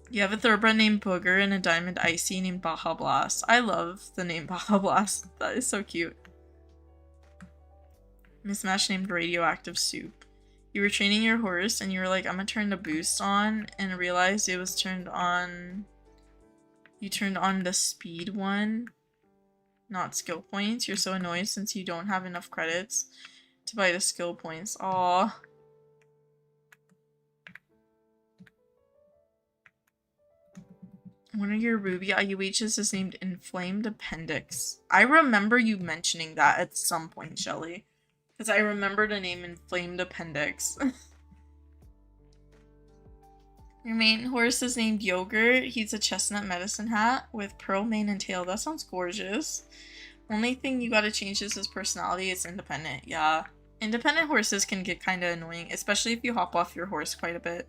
You have a thoroughbred named Booger and a diamond icy named Baja Blast. I love the name Baja Blast. That is so cute. Mismatch named Radioactive Soup. You were training your horse and you were like, I'm gonna turn the boost on, and realized it was turned on. You turned on the speed one, not skill points. You're so annoyed since you don't have enough credits to buy the skill points. Aww. One of your Ruby IUHs is named Inflamed Appendix. I remember you mentioning that at some point, Shelly. Because I remember the name Inflamed Appendix. Your main horse is named Yogurt. He's a chestnut medicine hat with pearl mane and tail. That sounds gorgeous. Only thing you gotta change is his personality. It's independent. Yeah. Independent horses can get kind of annoying, especially if you hop off your horse quite a bit.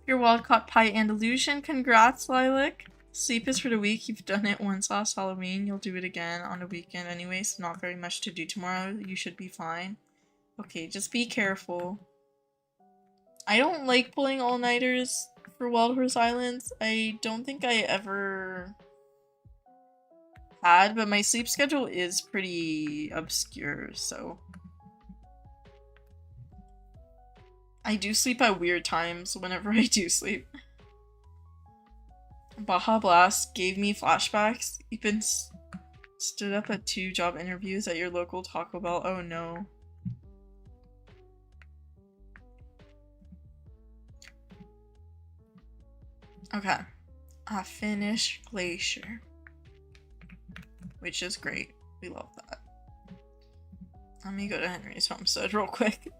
Your wild caught pie and illusion. Congrats, Lilac. Sleep is for the week. You've done it once last Halloween. You'll do it again on the weekend anyway, so not very much to do tomorrow. You should be fine. Okay, just be careful. I don't like pulling all-nighters for Wild Horse Islands. I don't think I ever had, but my sleep schedule is pretty obscure, so... I do sleep at weird times whenever I do sleep. Baja Blast gave me flashbacks. You've been stood up at 2 job interviews at your local Taco Bell. Oh no. Okay. I finished Glacier. Which is great. We love that. Let me go to Henry's homestead real quick.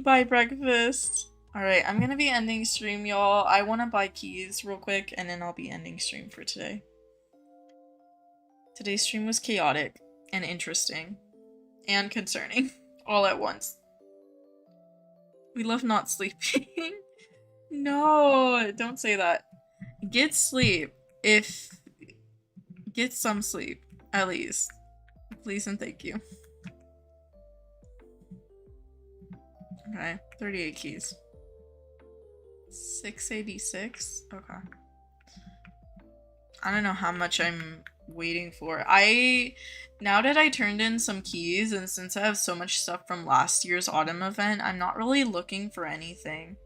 Buy breakfast. Alright, I'm gonna be ending stream, y'all. I want to buy keys real quick, and then I'll be ending stream for today. Today's stream was chaotic, and interesting, and concerning, all at once. We love not sleeping. No, don't say that. Get sleep. Get some sleep, at least. Please and thank you. Okay, 38 keys. 686? Okay. I don't know how much I'm waiting for. Now that I turned in some keys, and since I have so much stuff from last year's autumn event, I'm not really looking for anything.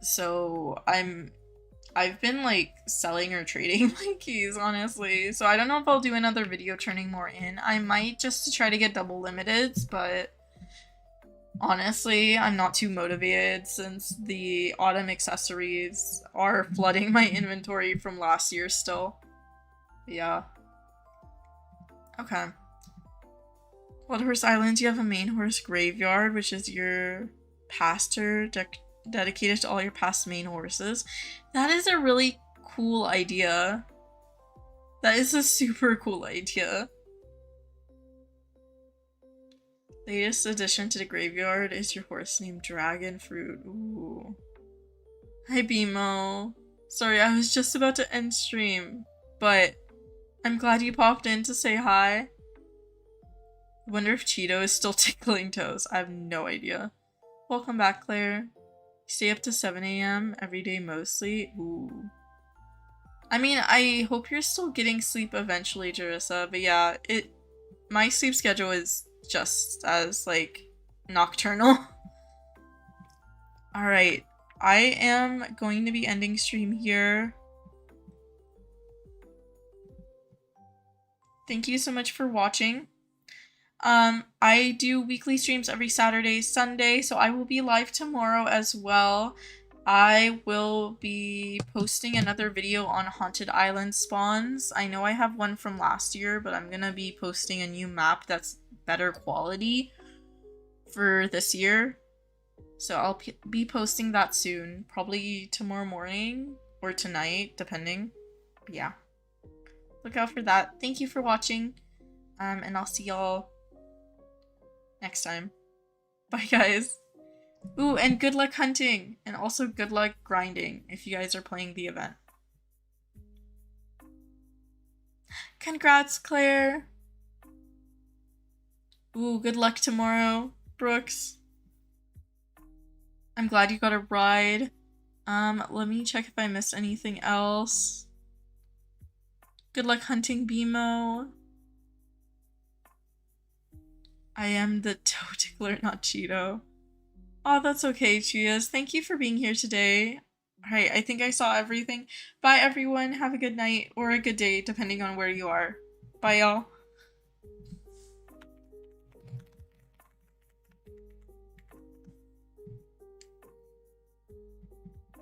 So I've been like selling or trading my keys, honestly. So I don't know if I'll do another video turning more in. I might, just to try to get double limiteds, but honestly, I'm not too motivated since the autumn accessories are flooding my inventory from last year still. Yeah. Okay. Wild Horse Island, you have a main horse graveyard, which is your pasture dedicated to all your past main horses. That is a really cool idea. That is a super cool idea. Latest addition to the graveyard is your horse named Dragon Fruit. Ooh. Hi, BMO. Sorry, I was just about to end stream, but I'm glad you popped in to say hi. I wonder if Cheeto is still tickling toes. I have no idea. Welcome back, Claire. You stay up to 7 a.m. every day mostly? Ooh. I mean, I hope you're still getting sleep eventually, Jerissa, but yeah, my sleep schedule is just as, like, nocturnal. Alright, I am going to be ending stream here. Thank you so much for watching. I do weekly streams every Saturday, Sunday, so I will be live tomorrow as well. I will be posting another video on Haunted Island spawns. I know I have one from last year, but I'm gonna be posting a new map that's better quality for this year. So I'll be posting that soon, probably tomorrow morning or tonight, depending. But yeah, look out for that. Thank you for watching, and I'll see y'all next time. Bye, guys. Ooh, and good luck hunting, and also good luck grinding if you guys are playing the event. Congrats, Claire. Ooh, good luck tomorrow, Brooks. I'm glad you got a ride. Let me check if I missed anything else. Good luck hunting, BMO. I am the toe tickler, not Cheeto. Oh, that's okay, Chias. Thank you for being here today. Alright, I think I saw everything. Bye, everyone. Have a good night or a good day, depending on where you are. Bye, y'all.